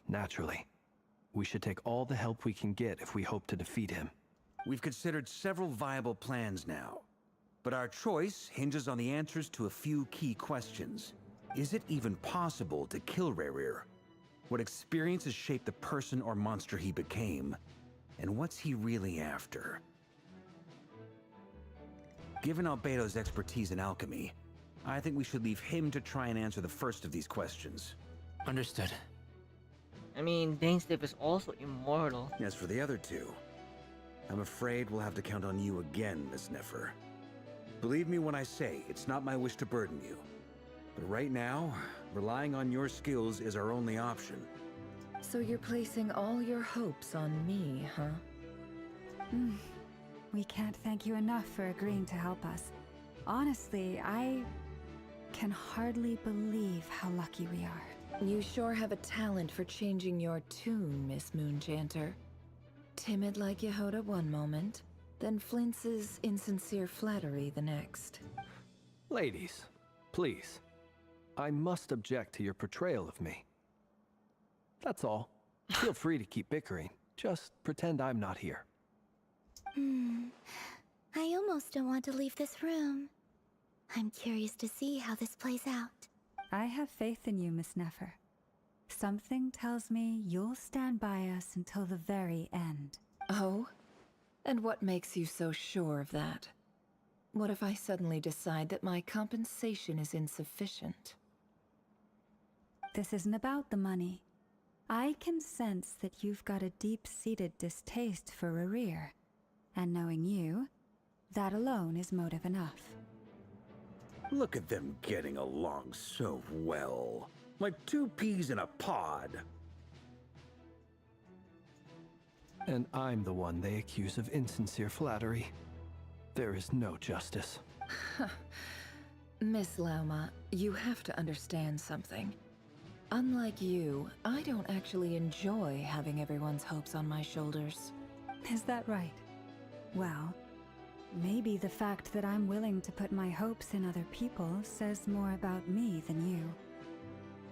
Naturally. We should take all the help we can get if we hope to defeat him. We've considered several viable plans now, but our choice hinges on the answers to a few key questions. Is it even possible to kill Rerir? What experiences shaped the person or monster he became? And what's he really after? Given Albedo's expertise in alchemy, I think we should leave him to try and answer the first of these questions. Understood. I mean, Dainsleif is also immortal. As for the other two, I'm afraid we'll have to count on you again, Miss Nefer. Believe me when I say it's not my wish to burden you, But right now, relying on your skills is our only option. So you're placing all your hopes on me, huh? We can't thank you enough for agreeing to help us. Honestly, I can hardly believe how lucky we are. You sure have a talent for changing your tune, Miss Moonchanter. Timid like Yehoda one moment, then flinces insincere flattery the next. Ladies, please. I must object to your portrayal of me. That's all. Feel free to keep bickering. Just pretend I'm not here. I almost don't want to leave this room. I'm curious to see how this plays out. I have faith in you, Miss Nefer. Something tells me you'll stand by us until the very end. Oh? And what makes you so sure of that? What if I suddenly decide that my compensation is insufficient? This isn't about the money. I can sense that you've got a deep-seated distaste for Rerir. And knowing you, that alone is motive enough. Look at them getting along so well. Like two peas in a pod. And I'm the one they accuse of insincere flattery. There is no justice. Miss Lauma, you have to understand something. Unlike you, I don't actually enjoy having everyone's hopes on my shoulders. Is that right? Well, maybe the fact that I'm willing to put my hopes in other people says more about me than you.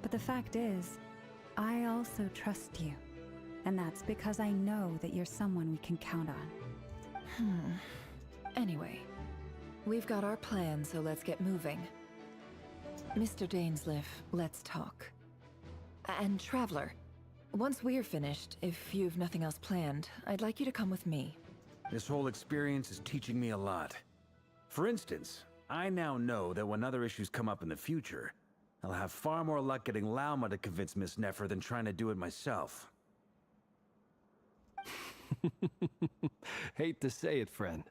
But the fact is, I also trust you. And that's because I know that you're someone we can count on. Anyway, we've got our plan, so let's get moving. Mr. Dainsleif, let's talk. And Traveler, once we're finished, if you've nothing else planned, I'd like you to come with me. This whole experience is teaching me a lot. For instance, I now know that when other issues come up in the future, I'll have far more luck getting Lauma to convince Miss Nefer than trying to do it myself. Hate to say it, friend,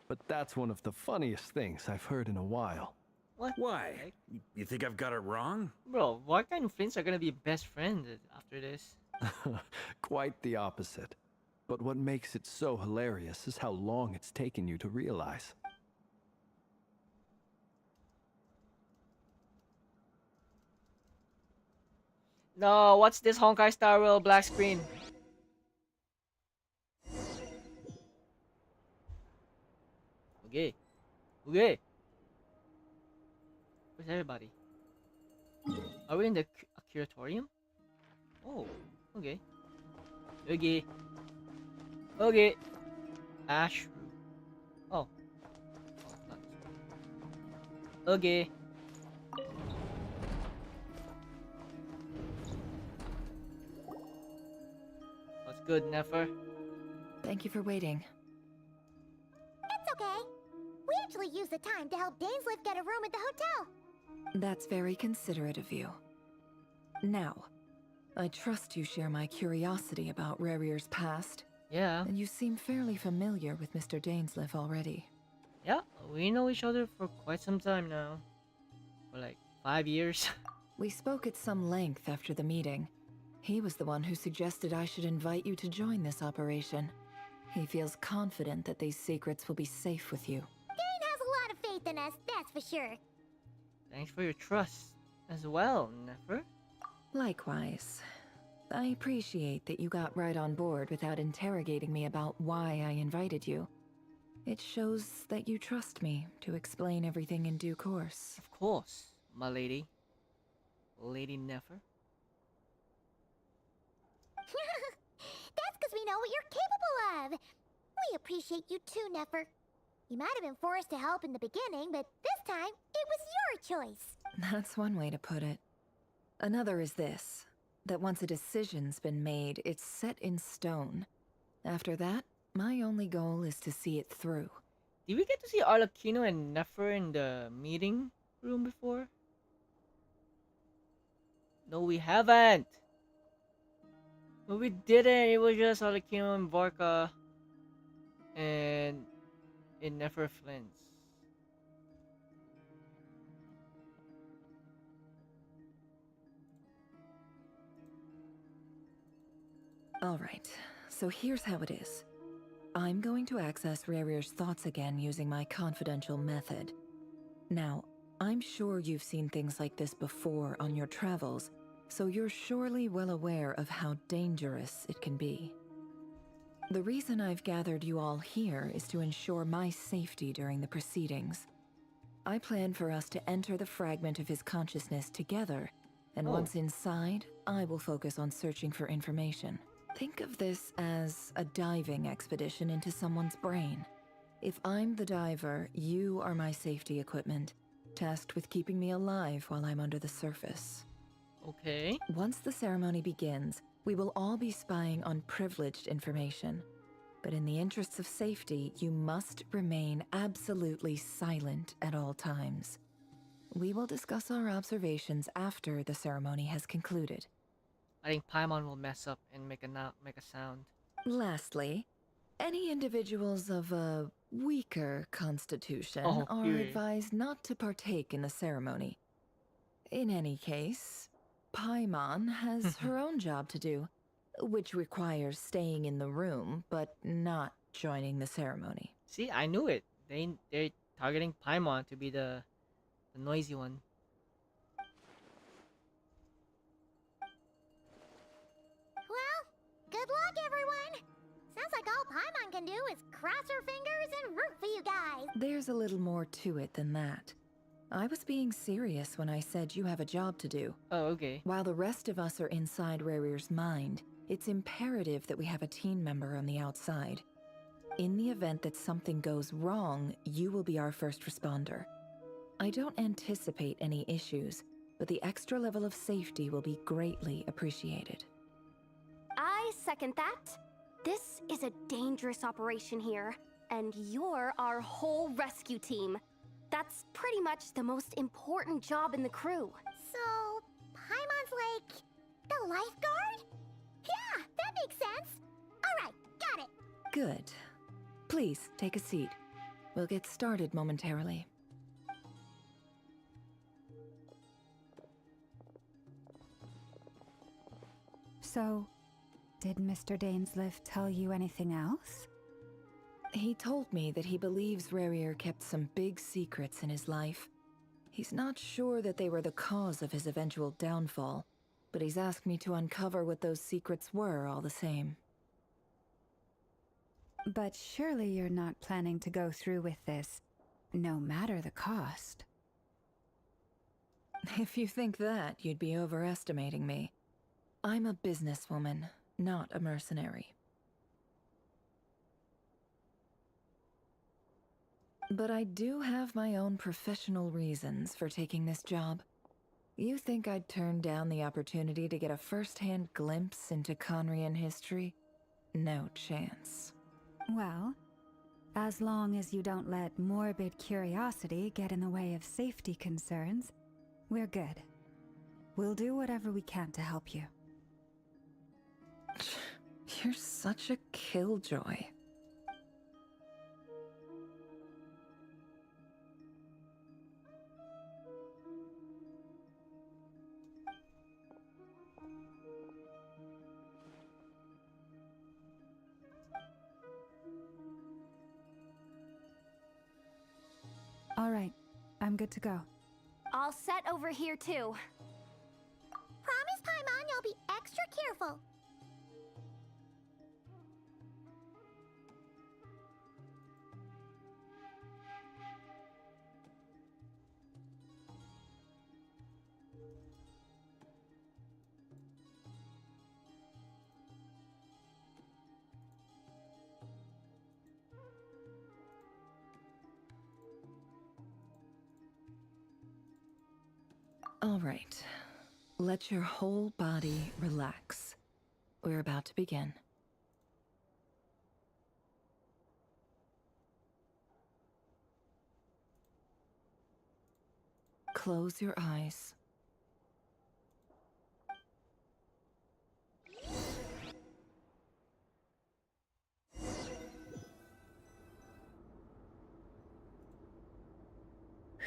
but that's one of the funniest things I've heard in a while. What? Why? You think I've got it wrong? Bro, what kind of friends are gonna be best friends after this? Quite the opposite. But what makes it so hilarious is how long it's taken you to realize. No, what's this Honkai Star Rail black screen? Okay. Okay. Where's everybody? Are we in the curatorium? Oh, okay. Okay. Okay. Ash. Oh. Oh, not this one. Okay. What's good, Nefer? Thank you for waiting. It's okay. We actually used the time to help Dainsleif get a room at the hotel. That's very considerate of you. Now, I trust you share my curiosity about Rerir's past. Yeah. And you seem fairly familiar with Mr. Dainsleif already. Yeah, we know each other for quite some time now. For like 5 years. We spoke at some length after the meeting. He was the one who suggested I should invite you to join this operation. He feels confident that these secrets will be safe with you. Dane has a lot of faith in us, that's for sure. Thanks for your trust as well, Nefer. Likewise. I appreciate that you got right on board without interrogating me about why I invited you. It shows that you trust me to explain everything in due course. Of course, my lady. Lady Nefer. That's because we know what you're capable of. We appreciate you too, Nefer. You might have been forced to help in the beginning, but this time, it was your choice. That's one way to put it. Another is this, that once a decision's been made, it's set in stone. After that, my only goal is to see it through. Did we get to see Arlecchino and Nefer in the meeting room before? No, we haven't. No, we didn't. It was just Arlecchino and Vorka and in Nefer Flins. All right, so here's how it is. I'm going to access Rarier's thoughts again using my confidential method. Now, I'm sure you've seen things like this before on your travels, so you're surely well aware of how dangerous it can be. The reason I've gathered you all here is to ensure my safety during the proceedings. I plan for us to enter the fragment of his consciousness together, and once inside, I will focus on searching for information. Think of this as a diving expedition into someone's brain. If I'm the diver, you are my safety equipment, tasked with keeping me alive while I'm under the surface. Okay. Once the ceremony begins, we will all be spying on privileged information. But in the interests of safety, you must remain absolutely silent at all times. We will discuss our observations after the ceremony has concluded. I think Paimon will mess up and make a sound. Lastly, any individuals of a weaker constitution are advised not to partake in the ceremony. In any case, Paimon has her own job to do, which requires staying in the room but not joining the ceremony. See, I knew it. They're targeting Paimon to be the noisy one. Well, good luck, everyone. Sounds like all Paimon can do is cross her fingers and root for you guys. There's a little more to it than that. I was being serious when I said you have a job to do. Oh, okay. While the rest of us are inside Rarier's mind, it's imperative that we have a team member on the outside. In the event that something goes wrong, you will be our first responder. I don't anticipate any issues, but the extra level of safety will be greatly appreciated. I second that. This is a dangerous operation here, and you're our whole rescue team. That's pretty much the most important job in the crew. So, Paimon's like the lifeguard? Yeah, that makes sense. All right, got it. Good. Please, take a seat. We'll get started momentarily. So, did Mr. Dainsleif tell you anything else? He told me that he believes Rarier kept some big secrets in his life. He's not sure that they were the cause of his eventual downfall, but he's asked me to uncover what those secrets were all the same. But surely you're not planning to go through with this, no matter the cost. If you think that, you'd be overestimating me. I'm a businesswoman, not a mercenary. But I do have my own professional reasons for taking this job. You think I'd turn down the opportunity to get a first-hand glimpse into Conrian history? No chance. Well, as long as you don't let morbid curiosity get in the way of safety concerns, we're good. We'll do whatever we can to help you. You're such a killjoy. All right, I'm good to go. All set over here too. Promise, Paimon, you'll be extra careful. All right. Let your whole body relax. We're about to begin. Close your eyes.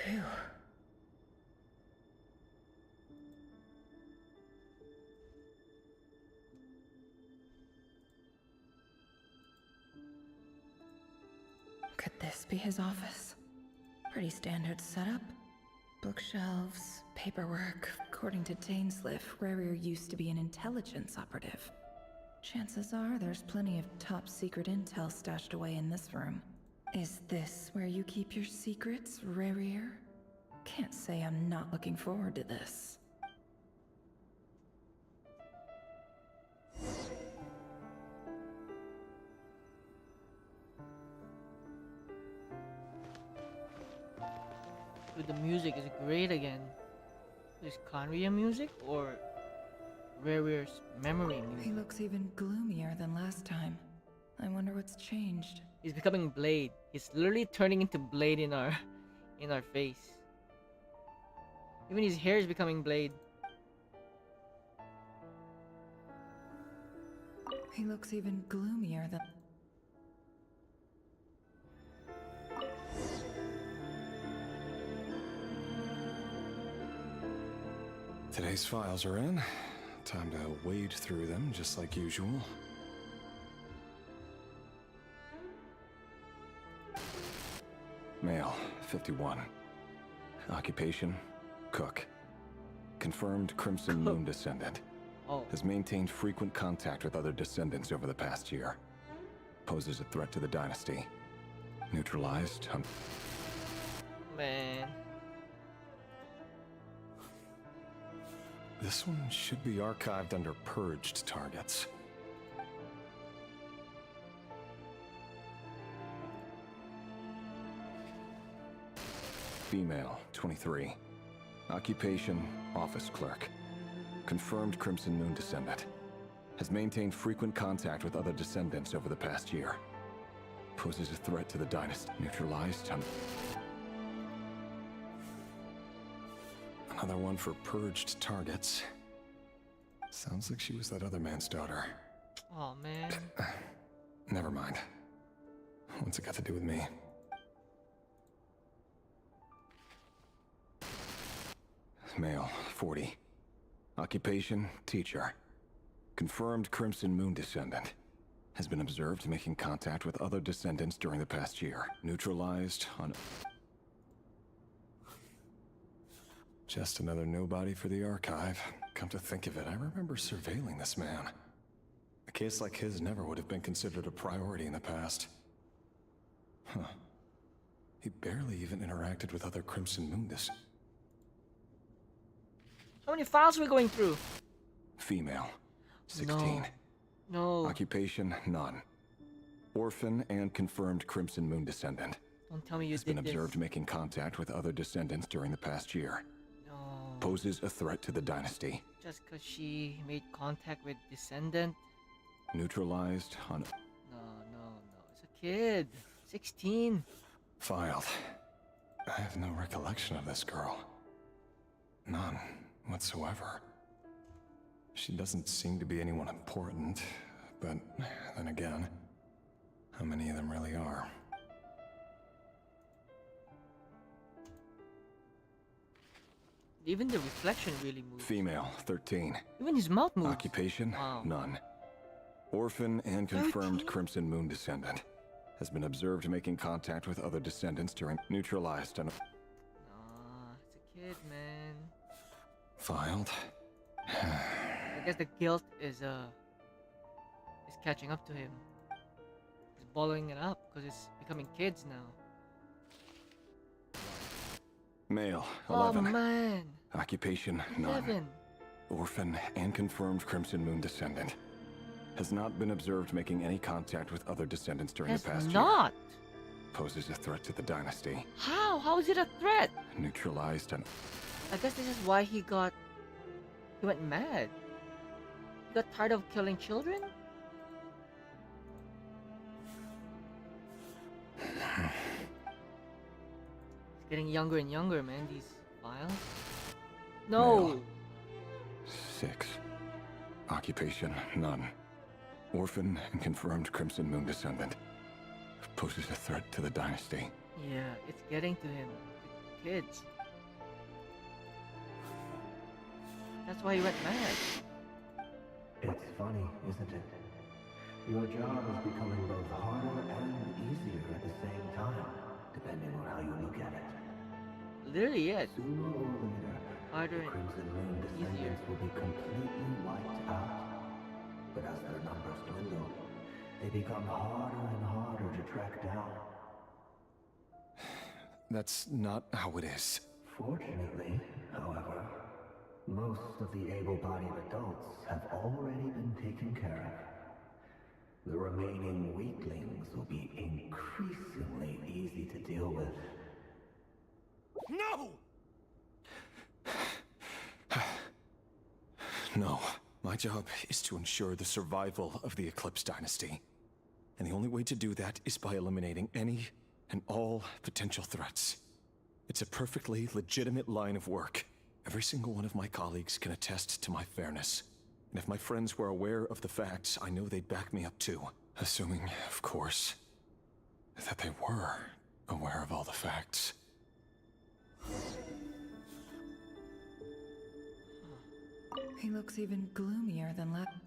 Phew. this be his office? Pretty standard setup. Bookshelves, paperwork. According to dainsleif, Rarier used to be an intelligence operative. Chances are there's plenty of top secret intel stashed away in this room. Is this where you keep your secrets, Rarier? Can't say I'm not looking forward to this. Dude, the music is great again. Is Conria music or Rarier's memory music? He looks even gloomier than last time. I wonder what's changed. He's becoming Blade. He's literally turning into Blade in our face. Even his hair is becoming Blade. He looks even gloomier than... Today's files are in. Time to wade through them just like usual. Male, 51. Occupation, cook. Confirmed Crimson Moon descendant. Oh. Has maintained frequent contact with other descendants over the past year. Poses a threat to the dynasty. Neutralized. Man. This one should be archived under purged targets. Female, 23. Occupation, office clerk. Confirmed Crimson Moon descendant. Has maintained frequent contact with other descendants over the past year. Poses a threat to the dynasty. Neutralized. Another one for purged targets. Sounds like she was that other man's daughter. Oh man. Never mind. What's it got to do with me? Male, 40. Occupation, teacher. Confirmed Crimson Moon descendant. Has been observed making contact with other descendants during the past year. Neutralized on... Just another nobody for the archive. Come to think of it, I remember surveilling this man. A case like his never would have been considered a priority in the past. Huh. He barely even interacted with other Crimson Moon How many files are we going through? Female, 16. No. Occupation, none. Orphan and confirmed Crimson Moon descendant. Don't tell me you Has did been this. observed making contact with other descendants during the past year. No. Poses a threat to the dynasty. Just because she made contact with descendant? Neutralized on... No. It's a kid. 16. Filed. I have no recollection of this girl. None whatsoever. She doesn't seem to be anyone important, but then again, how many of them really are? Even the reflection really moves. Female, 13. Even his mouth moves. Occupation, Wow. none. Orphan and confirmed 13? Crimson Moon descendant. Has been observed making contact with other descendants during... Neutralized on... Nah, it's a kid, man. Filed. I guess the guilt is catching up to him. He's bottling it up because it's becoming kids now. Male, Oh 11. man. Occupation, none. 11. Orphan and confirmed Crimson Moon descendant. Has not been observed making any contact with other descendants during Has the past not. year. Poses a threat to the dynasty. How? How is it a threat? Neutralized on... I guess this is why he went mad. He got tired of killing children? It's getting younger and younger, man, these files. No! Male. 6. Occupation, none. Orphan and confirmed Crimson Moon descendant. Poses a threat to the dynasty. Yeah, it's getting to him. The kids. That's why he went mad. It's funny, isn't it? Your job is becoming both harder and easier at the same time. literally it. Sooner or later, Harder the and Crimson Moon easier. descendants will be completely wiped out. But as their numbers dwindle, they become harder and harder to track down. That's not how it is. Fortunately, however, most of the able-bodied adults have already been taken care of. The remaining weaklings will be increasingly easy to deal with. No! No, my job is to ensure the survival of the Eclipse Dynasty. And the only way to do that is by eliminating any and all potential threats. It's a perfectly legitimate line of work. Every single one of my colleagues can attest to my fairness. And if my friends were aware of the facts, I know they'd back me up too. Assuming, of course, that they were aware of all the facts. He looks even gloomier than last.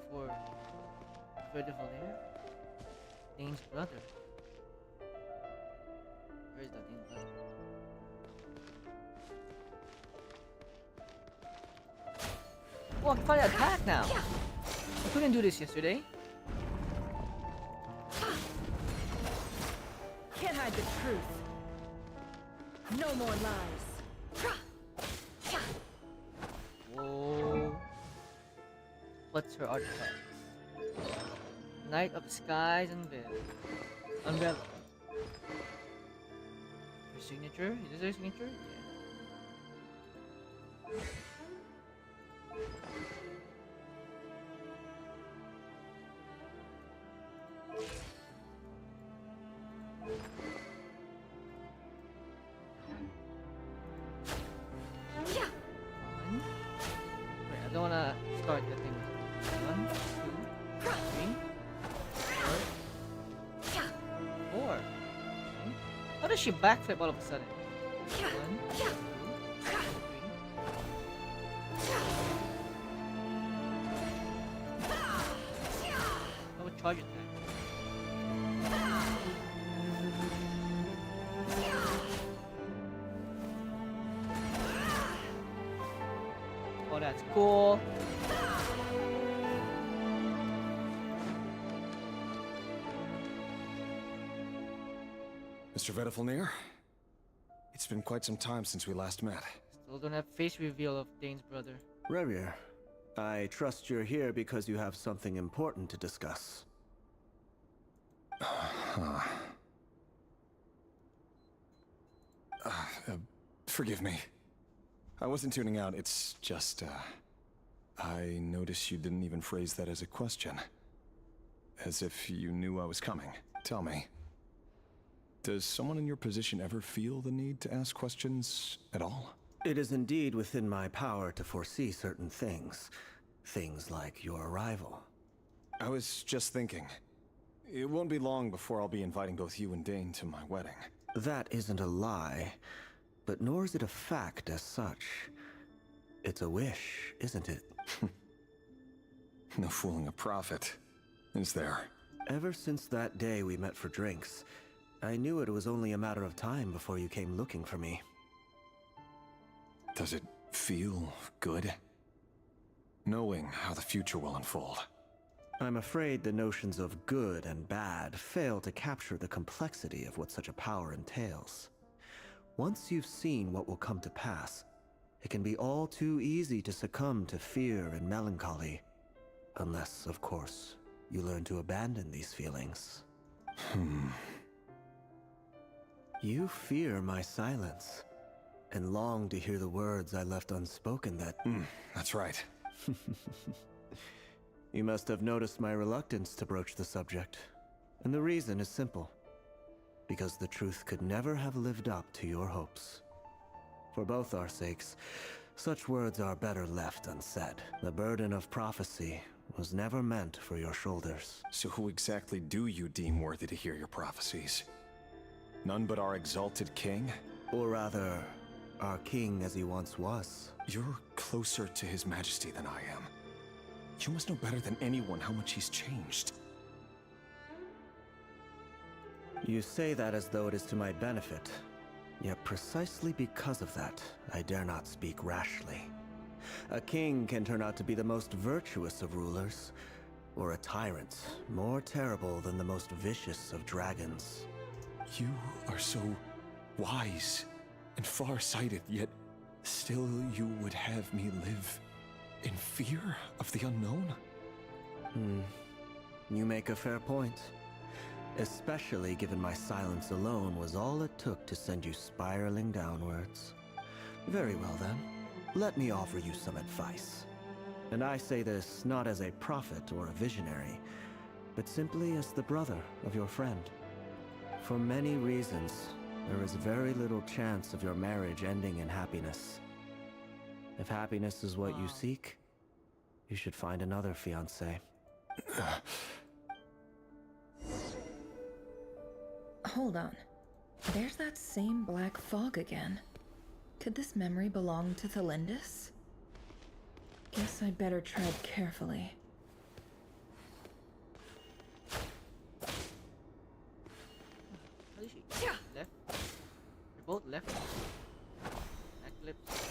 For Verdevil here? Dane's brother. Where is that Dane's brother? Oh, I can finally attack now! I couldn't do this yesterday. Can't hide the truth. No more lies. Whoa. What's her artifact? Knight of Skies and Veil. Umbrella. Her signature? Is this her signature? Yeah. One. Wait, I don't wanna start the thing. 1, 2, 3, 4. 4. Okay. How does she backflip all of a sudden? 1, 2, 3. I would charge it back. Oh, that's cool. Mr. Vedifalnir, it's been quite some time since we last met. Still don't have face reveal of Dane's brother. Revier, I trust you're here because you have something important to discuss. Forgive me. I wasn't tuning out, it's just, I noticed you didn't even phrase that as a question. As if you knew I was coming. Tell me, does someone in your position ever feel the need to ask questions at all? It is indeed within my power to foresee certain things. Things like your arrival. I was just thinking. It won't be long before I'll be inviting both you and Dane to my wedding. That isn't a lie, but nor is it a fact as such. It's a wish, isn't it? No fooling a prophet, is there? Ever since that day we met for drinks, I knew it was only a matter of time before you came looking for me. Does it feel good? Knowing how the future will unfold. I'm afraid the notions of good and bad fail to capture the complexity of what such a power entails. Once you've seen what will come to pass, it can be all too easy to succumb to fear and melancholy. Unless, of course, you learn to abandon these feelings. You fear my silence, and long to hear the words I left unspoken that... That's right. You must have noticed my reluctance to broach the subject. And the reason is simple. Because the truth could never have lived up to your hopes. For both our sakes, such words are better left unsaid. The burden of prophecy was never meant for your shoulders. So who exactly do you deem worthy to hear your prophecies? None but our exalted king? Or rather, our king as he once was. You're closer to his majesty than I am. You must know better than anyone how much he's changed. You say that as though it is to my benefit. Yet precisely because of that, I dare not speak rashly. A king can turn out to be the most virtuous of rulers, or a tyrant more terrible than the most vicious of dragons. You are so wise and far-sighted, yet still you would have me live in fear of the unknown? You make a fair point. Especially given my silence alone was all it took to send you spiraling downwards. Very well then, let me offer you some advice. And I say this not as a prophet or a visionary, but simply as the brother of your friend. For many reasons, there is very little chance of your marriage ending in happiness. If happiness is what you seek, you should find another fiancé. Hold on. There's that same black fog again. Could this memory belong to Thelindis? Guess I'd better tread carefully. Left. They're both left. Back lips.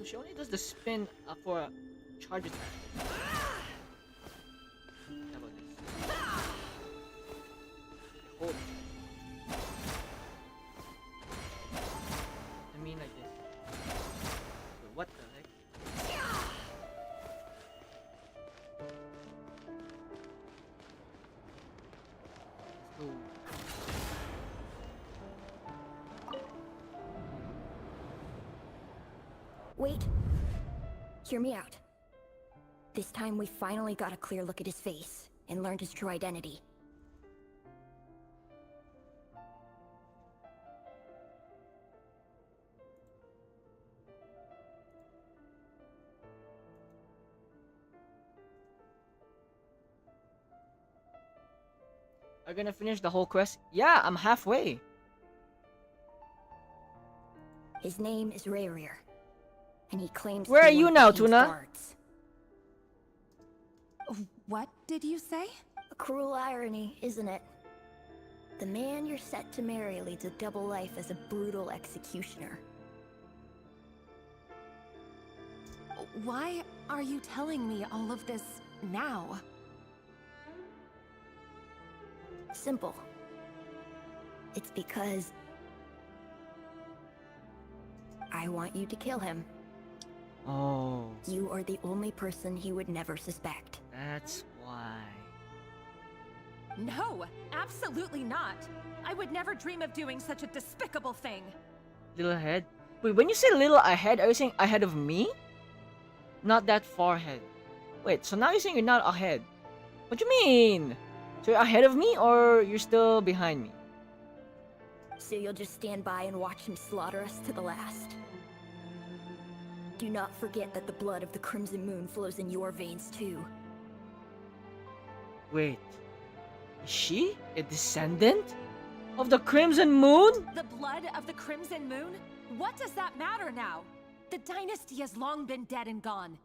She only does the spin for a charge attack. How about this? Hold. I mean like this. Wait, what the heck? Let's go. Wait. Hear me out. This time we finally got a clear look at his face and learned his true identity. Are you gonna finish the whole quest? Yeah, I'm halfway. His name is Rayrir. And he claims Where are you now, Tuna? Guards. What did you say? A cruel irony, isn't it? The man you're set to marry leads a double life as a brutal executioner. Why are you telling me all of this now? Simple. It's because I want you to kill him. Oh. You are the only person he would never suspect. That's why. No, absolutely not. I would never dream of doing such a despicable thing. Little ahead? Wait, when you say little ahead, are you saying ahead of me? Not that far ahead. Wait, so now you're saying you're not ahead. What do you mean? So you're ahead of me or you're still behind me? So you'll just stand by and watch him slaughter us to the last? Do not forget that the blood of the Crimson Moon flows in your veins too. Wait, is she a descendant of the Crimson Moon? The blood of the Crimson Moon? What does that matter now? The dynasty has long been dead and gone.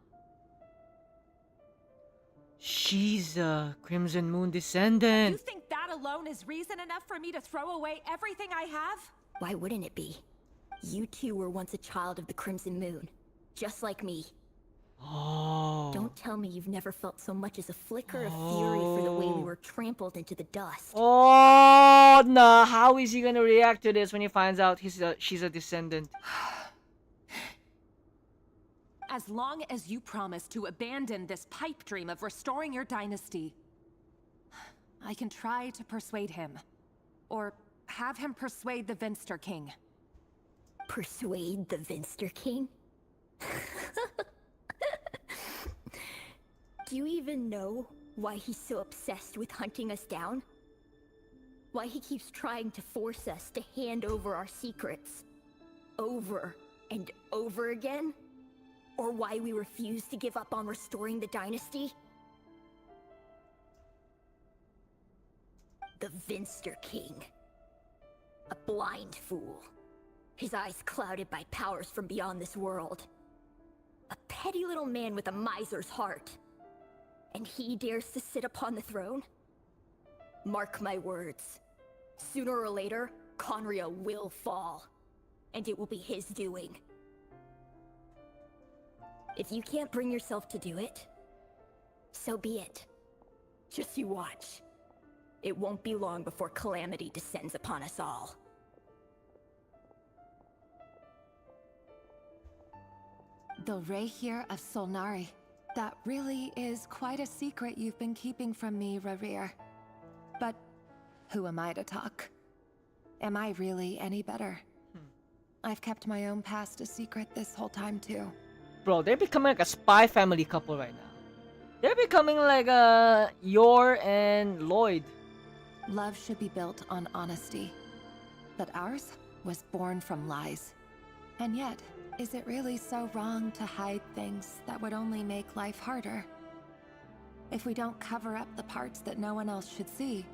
She's a Crimson Moon descendant. You think that alone is reason enough for me to throw away everything I have? Why wouldn't it be? You two were once a child of the Crimson Moon. Just like me. Oh. Don't tell me you've never felt so much as a flicker of fury for the way we were trampled into the dust. Oh, nah. How is he gonna react to this when he finds out she's a descendant? As long as you promise to abandon this pipe dream of restoring your dynasty, I can try to persuade him. Or have him persuade the Vinster King. Persuade the Vinster King? Do you even know why he's so obsessed with hunting us down? Why he keeps trying to force us to hand over our secrets over and over again? Or why we refuse to give up on restoring the dynasty? The Vinster King. A blind fool. His eyes clouded by powers from beyond this world. A petty little man with a miser's heart. And he dares to sit upon the throne? Mark my words. Sooner or later, Conria will fall. And it will be his doing. If you can't bring yourself to do it, so be it. Just you watch. It won't be long before calamity descends upon us all. The Rehir of Solnari. That really is quite a secret you've been keeping from me, Rerir. But who am I to talk? Am I really any better? I've kept my own past a secret this whole time too. Bro, they're becoming like a spy family couple right now. They're becoming like Yor and Lloyd. Love should be built on honesty. But ours was born from lies. And yet, is it really so wrong to hide things that would only make life harder? If we don't cover up the parts that no one else should see,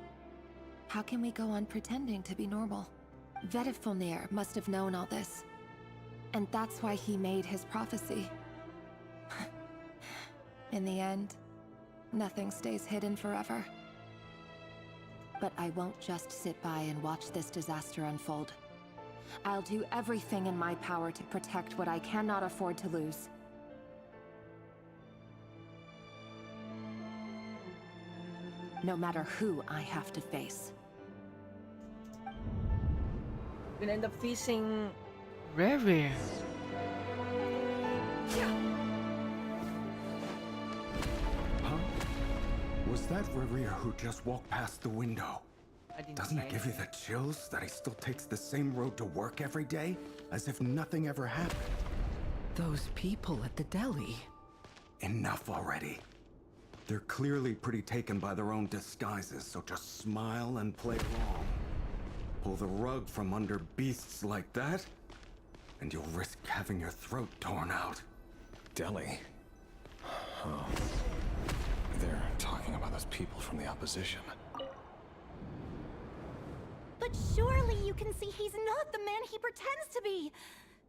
how can we go on pretending to be normal? Vedifulnir must have known all this. And that's why he made his prophecy. In the end, nothing stays hidden forever. But I won't just sit by and watch this disaster unfold. I'll do everything in my power to protect what I cannot afford to lose. No matter who I have to face. We're gonna end up facing Rerir. Huh? Was that Rerir who just walked past the window? Doesn't it give you the chills that he still takes the same road to work every day? As if nothing ever happened. Those people at the deli. Enough already. They're clearly pretty taken by their own disguises, so just smile and play along. Pull the rug from under beasts like that, and you'll risk having your throat torn out. Deli? Oh. They're talking about those people from the opposition. But surely you can see he's not the man he pretends to be.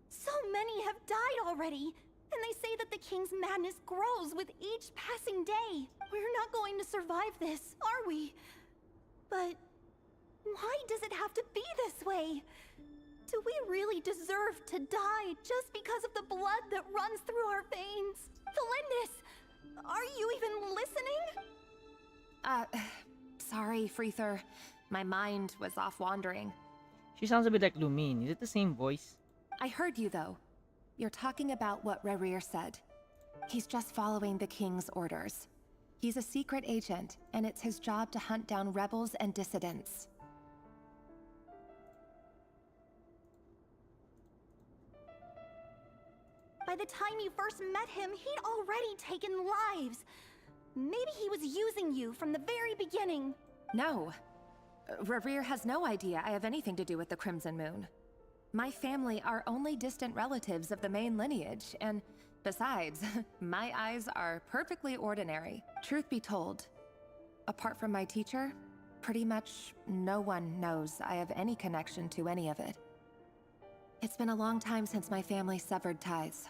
So many have died already, and they say that the king's madness grows with each passing day. We're not going to survive this, are we? But why does it have to be this way? Do we really deserve to die just because of the blood that runs through our veins? Felindis, are you even listening? Sorry, Freether. My mind was off wandering. She sounds a bit like Lumine. Is it the same voice? I heard you, though. You're talking about what Rerir said. He's just following the king's orders. He's a secret agent, and it's his job to hunt down rebels and dissidents. By the time you first met him, he'd already taken lives. Maybe he was using you from the very beginning. No. Rerir has no idea I have anything to do with the Crimson Moon. My family are only distant relatives of the main lineage, and besides, my eyes are perfectly ordinary. Truth be told, apart from my teacher, pretty much no one knows I have any connection to any of it. It's been a long time since my family severed ties.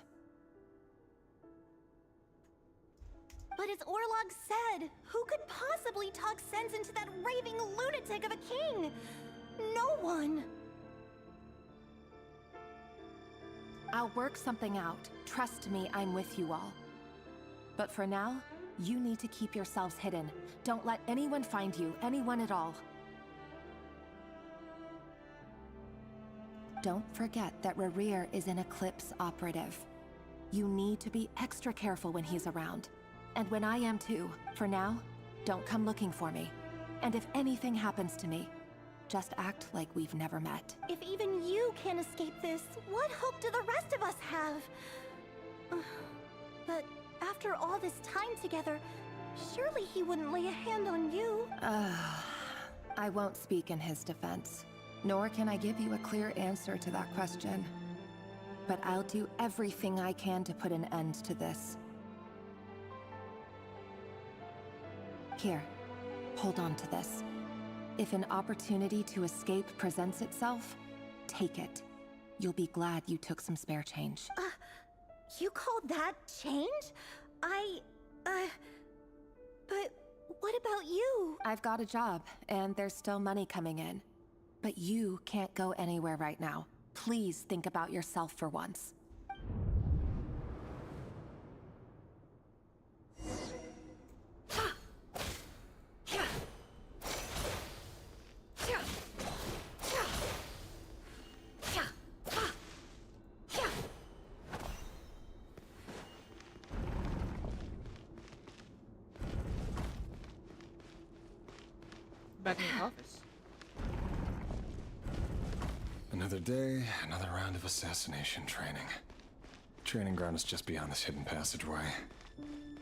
But as Orlog said, who could possibly talk sense into that raving lunatic of a king? No one. I'll work something out. Trust me, I'm with you all. But for now, you need to keep yourselves hidden. Don't let anyone find you, anyone at all. Don't forget that Rerir is an Eclipse operative. You need to be extra careful when he's around. And when I am too. For now, don't come looking for me. And if anything happens to me, just act like we've never met. If even you can't escape this, what hope do the rest of us have? But after all this time together, surely he wouldn't lay a hand on you. I won't speak in his defense, nor can I give you a clear answer to that question. But I'll do everything I can to put an end to this. Here, hold on to this. If an opportunity to escape presents itself, take it. You'll be glad you took some spare change. You call that change? But what about you? I've got a job, and there's still money coming in. But you can't go anywhere right now. Please think about yourself for once. Back in the office. Another day, another round of assassination training. Training ground is just beyond this hidden passageway.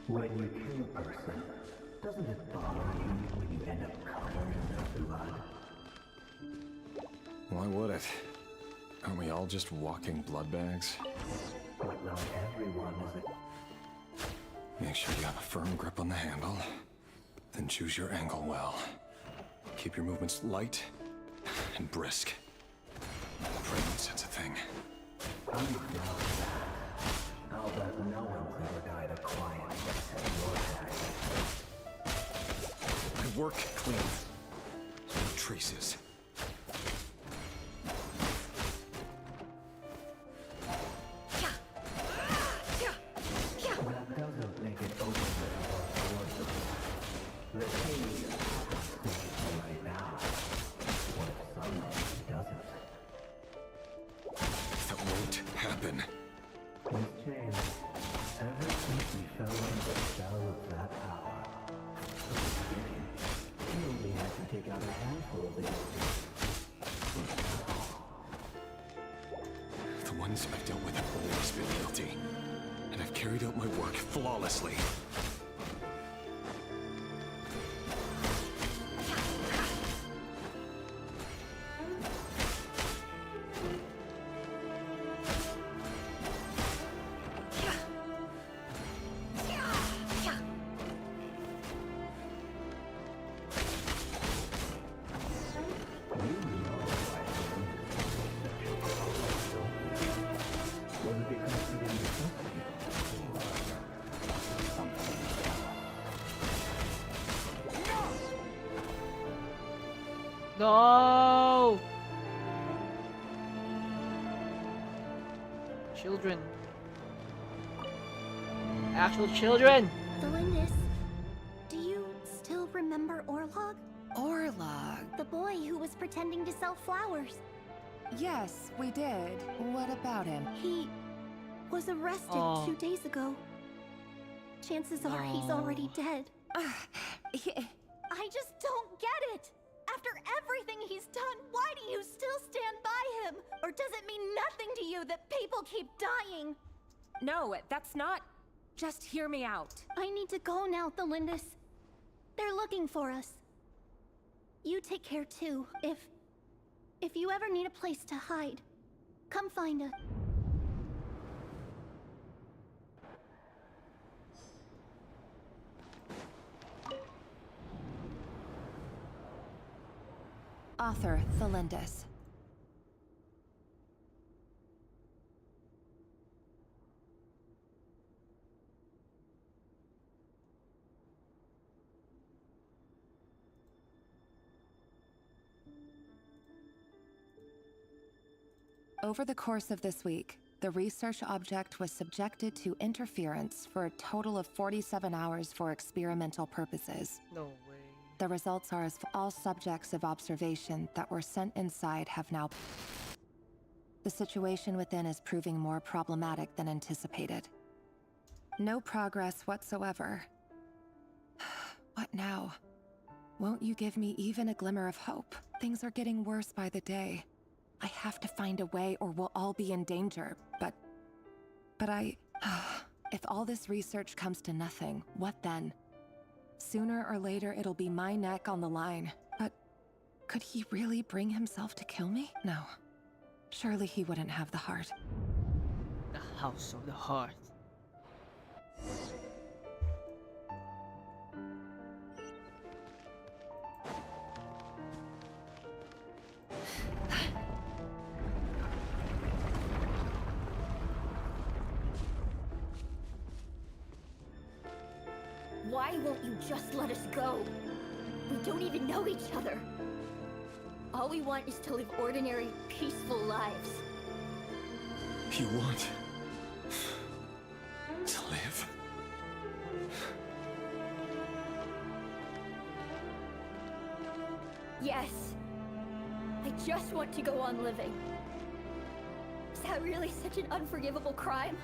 When you kill a person, doesn't it bother you when you end up covered in their blood? Why would it? Aren't we all just walking blood bags? But not everyone is a... Make sure you have a firm grip on the handle. Then choose your angle well. Keep your movements light and brisk. Pray don't sense a thing. I'll bet no one's ever died a quiet except your dad. My work clean. No traces. That doesn't make it open or forcible. The king is right now. What if someday he doesn't? That won't happen. He's changed. Ever since we fell under the spell of that power. He only had to take out a handful of the The ones I've dealt with have always been guilty. And I've carried out my work flawlessly. No! Children. Actual children! Delindis, do you still remember Orlog? Orlog? The boy who was pretending to sell flowers. Yes, we did. What about him? He was arrested 2 days ago. Chances are he's already dead. I just don't get it! After everything he's done, why do you still stand by him? Or does it mean nothing to you that people keep dying? No, that's not... Just hear me out. I need to go now, Delindis. They're looking for us. You take care too. If you ever need a place to hide, come find us. Author, Delindis. Over the course of this week, the research object was subjected to interference for a total of 47 hours for experimental purposes. No way. The results are as all subjects of observation that were sent inside have now... The situation within is proving more problematic than anticipated. No progress whatsoever. What now? Won't you give me even a glimmer of hope? Things are getting worse by the day. I have to find a way or we'll all be in danger, but if all this research comes to nothing, what then? Sooner or later it'll be my neck on the line. But could he really bring himself to kill me? No. Surely he wouldn't have the heart. The House of the Heart. Why won't you just let us go? We don't even know each other. All we want is to live ordinary, peaceful lives. You want to live? Yes. I just want to go on living. Is that really such an unforgivable crime?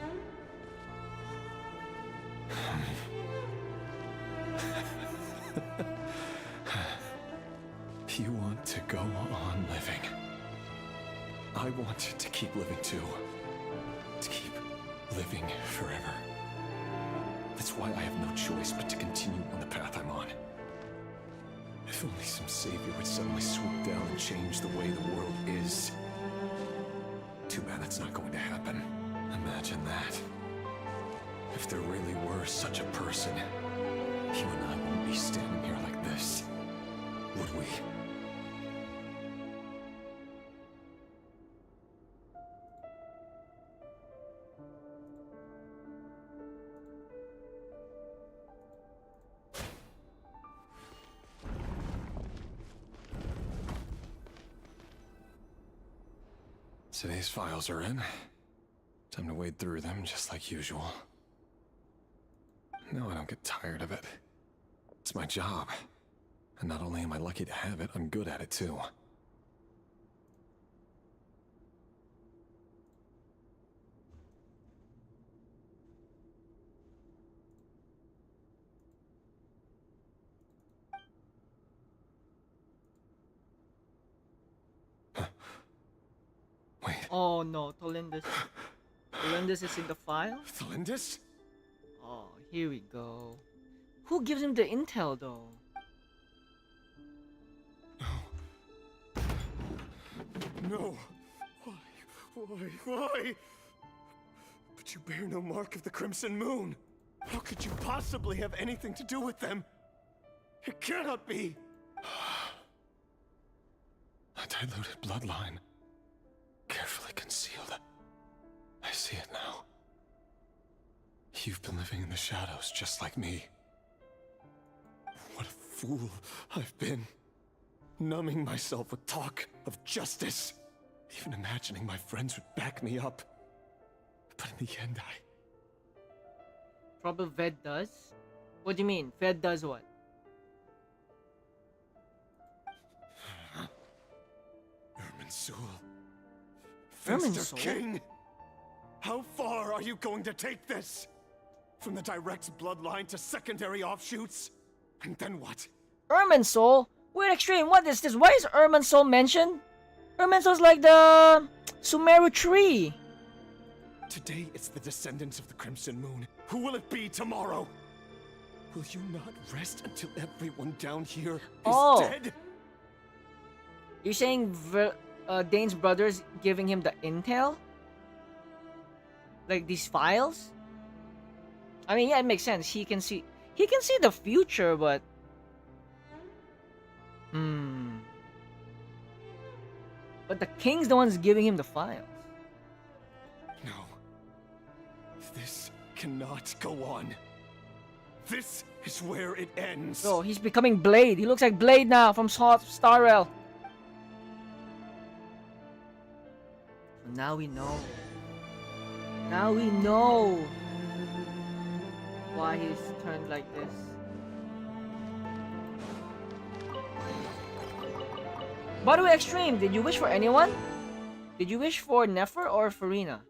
You want to go on living. I want to keep living too. To keep living forever. That's why I have no choice but to continue on the path I'm on. If only some savior would suddenly swoop down and change the way the world is. Too bad that's not going to happen. Imagine that. If there really were such a person, you and I wouldn't be standing here like this, would we? Today's files are in. Time to wade through them just like usual. No, I don't get tired of it. It's my job. And not only am I lucky to have it, I'm good at it too. Wait. Oh no, Tolindus. Tolindus is in the file? Tolindus? Oh, here we go. Who gives him the intel though? No. Why? But you bear no mark of the Crimson Moon. How could you possibly have anything to do with them? It cannot be. A diluted bloodline. Carefully concealed. I see it now. You've been living in the shadows just like me. What a fool I've been. Numbing myself with talk of justice. Even imagining my friends would back me up. But in the end, Probably Ved does? What do you mean? Ved does what? Irminsul. Irminsul? Mr. King! How far are you going to take this? From the direct bloodline to secondary offshoots? And then what? Irminsul? Wait, Extreme, what is this? Why is Irminsul mentioned? Irminsul's like the Sumeru tree. Today it's the descendants of the Crimson Moon. Who will it be tomorrow? Will you not rest until everyone down here is dead? You're saying Dane's brothers giving him the intel? Like these files? I mean, yeah, it makes sense. He can see the future, but but the king's the one's giving him the files. No. This cannot go on. This is where it ends. Oh, he's becoming Blade. He looks like Blade now from Star Rail. So now we know. Now we know why he's turned like this. By the way, Extreme, did you wish for anyone? Did you wish for Nefer or Furina?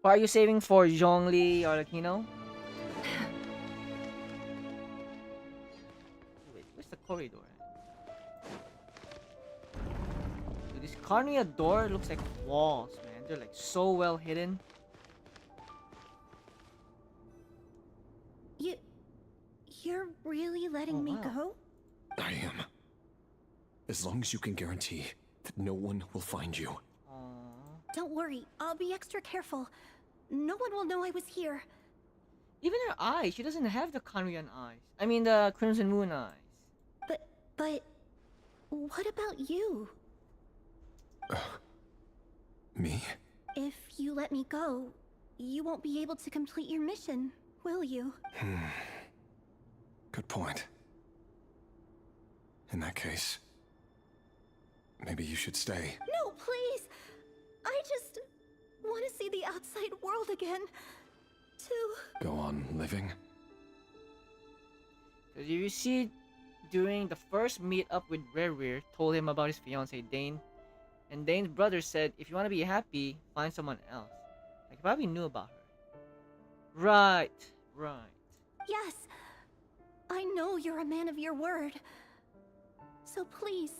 Or are you saving for zhongli or arlecchino? corridor. Dude, this Carnia door looks like walls, man. They're like so well hidden. You're really letting me go? I am. As long as you can guarantee that no one will find you. Don't worry, I'll be extra careful. No one will know I was here. Even her eyes, she doesn't have the Kanrian eyes. I mean the Crimson Moon eyes. But what about you? Me? If you let me go, you won't be able to complete your mission, will you? Good point. In that case, maybe you should stay. No, please! I just want to see the outside world again. Go on living? Because you see, during the first meet-up with Rerir, told him about his fiancée Dane. And Dane's brother said, if you want to be happy, find someone else. Like, he probably knew about her. Right. Yes, I know you're a man of your word. So please,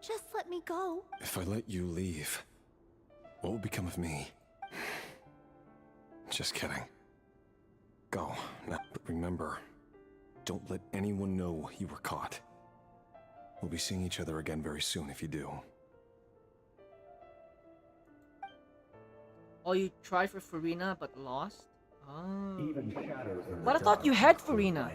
just let me go. If I let you leave, what will become of me? Just kidding. Go. But remember, don't let anyone know you were caught. We'll be seeing each other again very soon if you do. Oh, you tried for Furina but lost? Oh. Even shadows in the But I thought you had Furina.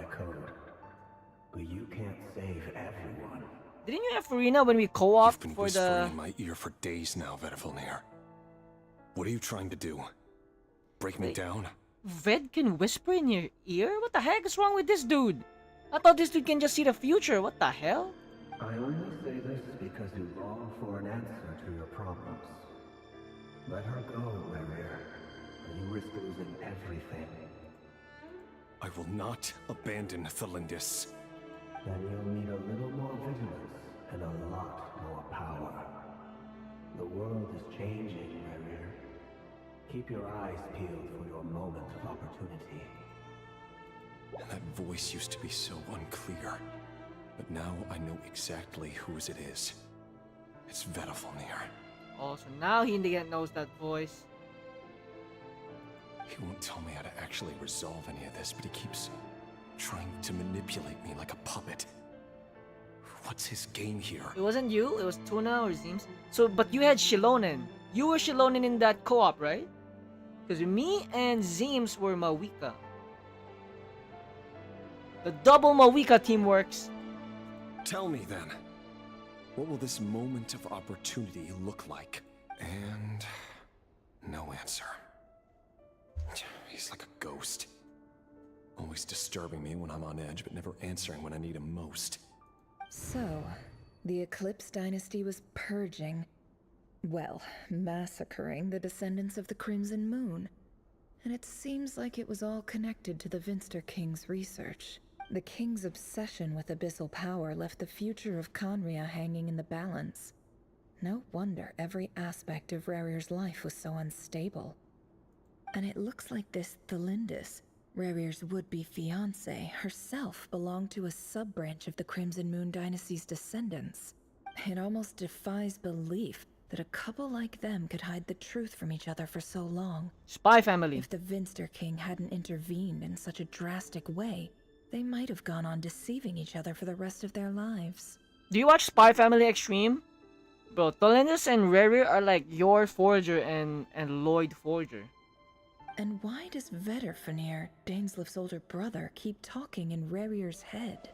But you can't save everyone. Didn't you have Furina when we co-opted You've been for whispering the... in my ear for days now, Vedifilnir. What are you trying to do? Break me down? Ved can whisper in your ear? What the heck is wrong with this dude? I thought this dude can just see the future. What the hell? I only say this because you long for an answer to your problems. Let her go, Rerir, or you risk losing everything. I will not abandon Thelindis. Then you'll need a little more vigilance and a lot more power. The world is changing, Rerir. Keep your eyes peeled for your moment of opportunity. That voice used to be so unclear, but now I know exactly whose it is. It's Vedifilnir. Oh, so now he knows that voice. He won't tell me how to actually resolve any of this, but he keeps trying to manipulate me like a puppet. What's his game here? It wasn't you, it was Tuna or Zeems. So, but you had Shilonen. You were Shilonen in that co-op, right? Because me and Zeems were Mavuika. The double Mavuika team works. Tell me then, what will this moment of opportunity look like? And no answer. He's like a ghost. Always disturbing me when I'm on edge, but never answering when I need him most. So, the Eclipse dynasty was purging, well, massacring the descendants of the Crimson Moon. And it seems like it was all connected to the Vinster King's research. The King's obsession with abyssal power left the future of Conria hanging in the balance. No wonder every aspect of Rerir's life was so unstable. And it looks like this Thelindis, Rerir's would-be fiancée, herself belonged to a sub-branch of the Crimson Moon dynasty's descendants. It almost defies belief that a couple like them could hide the truth from each other for so long. Spy family. If the Vinster King hadn't intervened in such a drastic way, they might have gone on deceiving each other for the rest of their lives. Do you watch Spy Family Extreme? Bro, Thelindis and Rerir are like your Forger and Lloyd Forger. And why does Vedifilnir, Dainsleif's older brother, keep talking in Rerir's head?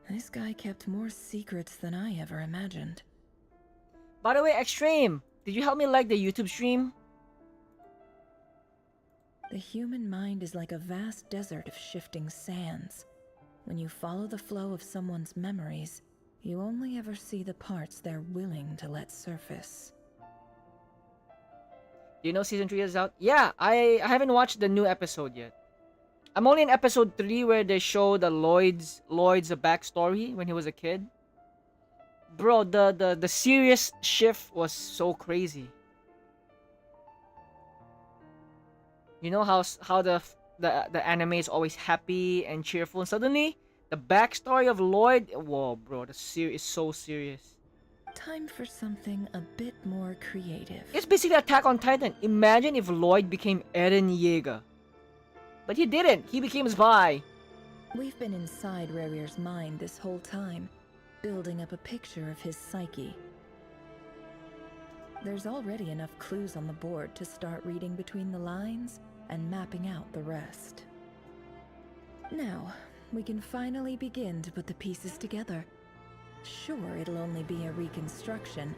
This guy kept more secrets than I ever imagined. By the way, Extreme, did you help me like the YouTube stream? The human mind is like a vast desert of shifting sands. When you follow the flow of someone's memories, you only ever see the parts they're willing to let surface. Do you know season 3 is out? Yeah, I haven't watched the new episode yet. I'm only in episode 3 where they show the Lloyd's backstory when he was a kid. Bro, the serious shift was so crazy. You know how the anime is always happy and cheerful, and suddenly The backstory of Lloyd. Whoa, bro, the series is so serious. Time for something a bit more creative. It's basically Attack on Titan. Imagine if Lloyd became Eren Yeager. But he didn't. He became spy. We've been inside Rerir's mind this whole time, building up a picture of his psyche. There's already enough clues on the board to start reading between the lines and mapping out the rest. Now, we can finally begin to put the pieces together. Sure, it'll only be a reconstruction,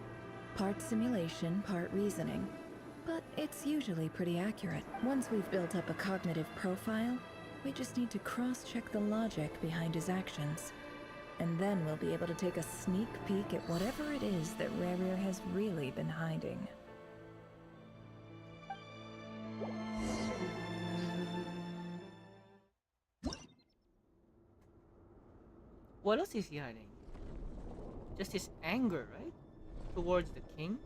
part simulation, part reasoning, but it's usually pretty accurate. Once we've built up a cognitive profile, we just need to cross-check the logic behind his actions. And then we'll be able to take a sneak peek at whatever it is that Rerir has really been hiding. What else is he hiding? Just his anger, right? Towards the king?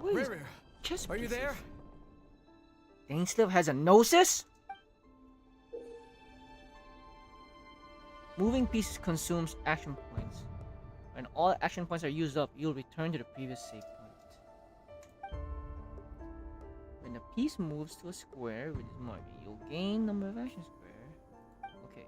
Rerir, are you there? Dainsleif has a gnosis? Moving pieces consumes action points. When all action points are used up, you'll return to the previous save point. When the piece moves to a square with its marker, you'll gain number of action square. Okay.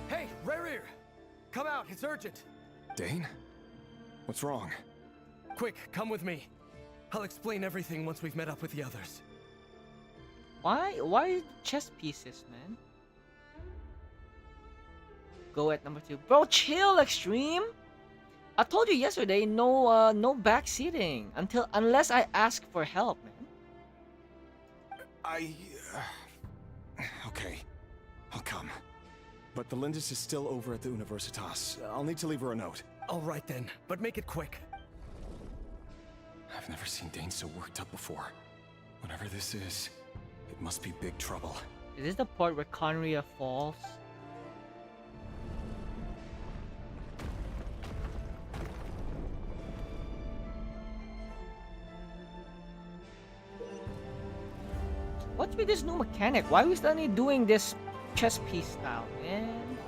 3. Hey, Rerir! Come out, it's urgent! Dane? What's wrong? Quick, come with me. I'll explain everything once we've met up with the others. Why chess pieces, man? Go at number 2. Bro, chill, Extreme! I told you yesterday, no backseating unless I ask for help, man. Okay. I'll come. But the Lindis is still over at the Universitas. I'll need to leave her a note. All right then, but make it quick. I've never seen Dane so worked up before. Whatever this is, it must be big trouble. Is this the part where Conria falls? What's with this new mechanic? Why are we suddenly doing this chess piece style, man?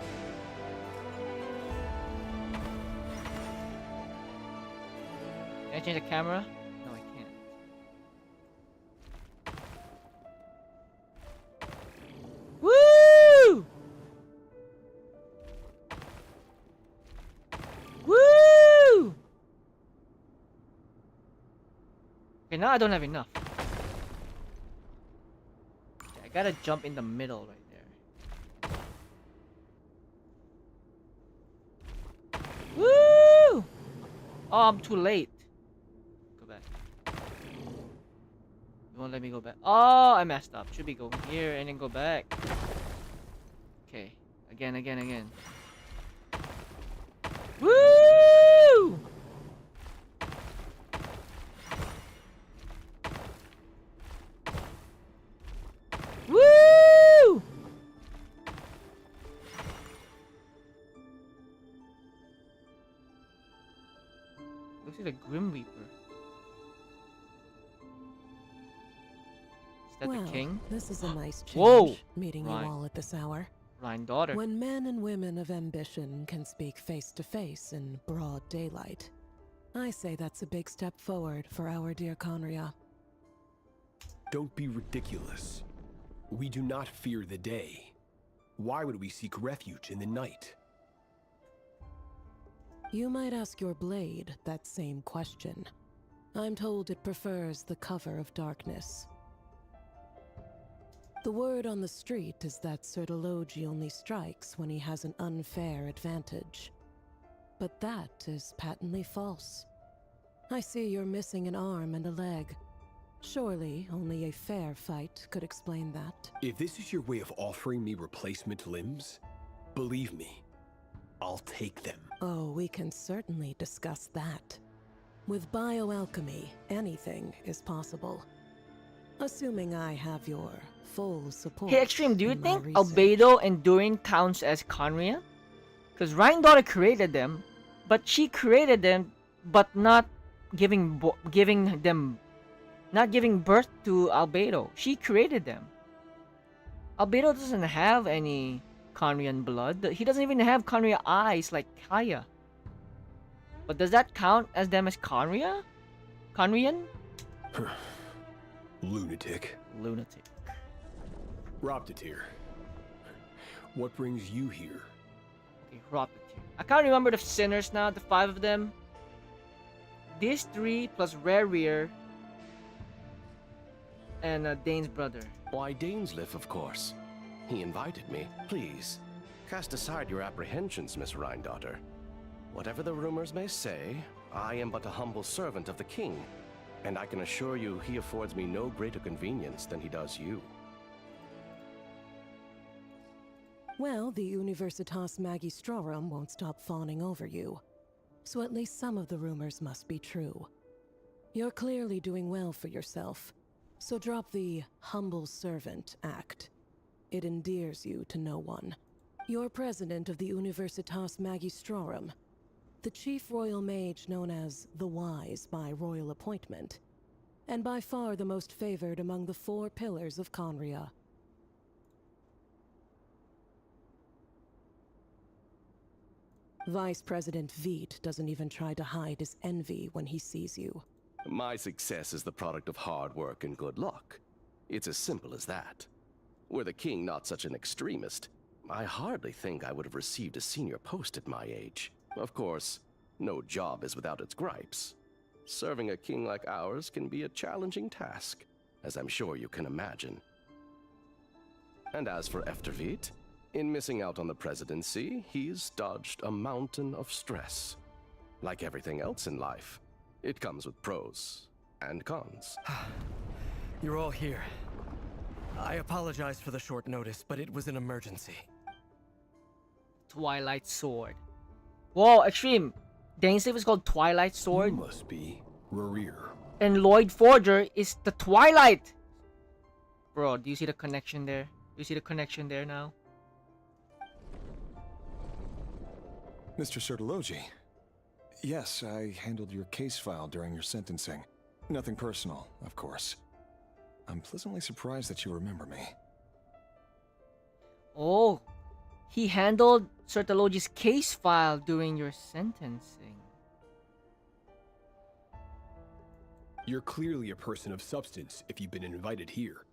Can I change the camera? No, I can't. Woo! Woo! Okay, now I don't have enough. Okay, I gotta jump in the middle right there. Woo! Oh, I'm too late. Go back. You won't let me go back. Oh, I messed up. Should be going here and then go back. Okay. Again. Woo! Woo! Looks like a Grim Reaper. Is that Well, the king? this is a nice change, Whoa! meeting Ryan. you all at this hour. Ryan daughter. When men and women of ambition can speak face to face in broad daylight, I say that's a big step forward for our dear Conria. Don't be ridiculous. We do not fear the day. Why would we seek refuge in the night? You might ask your blade that same question. I'm told it prefers the cover of darkness. The word on the street is that Citlali only strikes when he has an unfair advantage. But that is patently false. I see you're missing an arm and a leg. Surely only a fair fight could explain that. If this is your way of offering me replacement limbs, believe me, I'll take them. Oh, we can certainly discuss that. With bioalchemy, anything is possible. Assuming I have your full support. Hey, Extreme, do you in my think research. Albedo and Durin counts as Conria? Because Ryan daughter created them, but she created them, but not giving birth to Albedo. She created them. Albedo doesn't have any Conrian blood. He doesn't even have Conria eyes like Kaya. But does that count as them as Conria? Conrian? Lunatic. Lunatic. Roptatir. What brings you here? Okay, Roptatir. I can't remember the sinners now, the 5 of them. These 3 plus Rerir and Dane's brother. Why, Dainsleif, of course. He invited me. Please, cast aside your apprehensions, Miss Rhine-daughter. Whatever the rumors may say, I am but a humble servant of the king, and I can assure you he affords me no greater convenience than he does you. Well, the Universitas Magistrorum won't stop fawning over you. So at least some of the rumors must be true. You're clearly doing well for yourself, so drop the humble servant act. It endears you to no one. You're president of the Universitas Magistrorum, the chief royal mage known as the Wise by royal appointment, and by far the most favored among the 4 pillars of Conria. Vice President Veit doesn't even try to hide his envy when he sees you. My success is the product of hard work and good luck. It's as simple as that. Were the king not such an extremist, I hardly think I would have received a senior post at my age. Of course, no job is without its gripes. Serving a king like ours can be a challenging task, as I'm sure you can imagine. And as for Efterveit, in missing out on the presidency, he's dodged a mountain of stress. Like everything else in life, it comes with pros and cons. You're all here. I apologize for the short notice, but it was an emergency. Twilight Sword. Whoa, Extreme. Dainsleif is called Twilight Sword. You must be Rerir. And Lloyd Forger is the Twilight. Bro, do you see the connection there? Do you see the connection there now? Mr. Citlali. Yes, I handled your case file during your sentencing. Nothing personal, of course. I'm pleasantly surprised that you remember me. Oh, he handled Citlali's case file during your sentencing. You're clearly a person of substance if you've been invited here.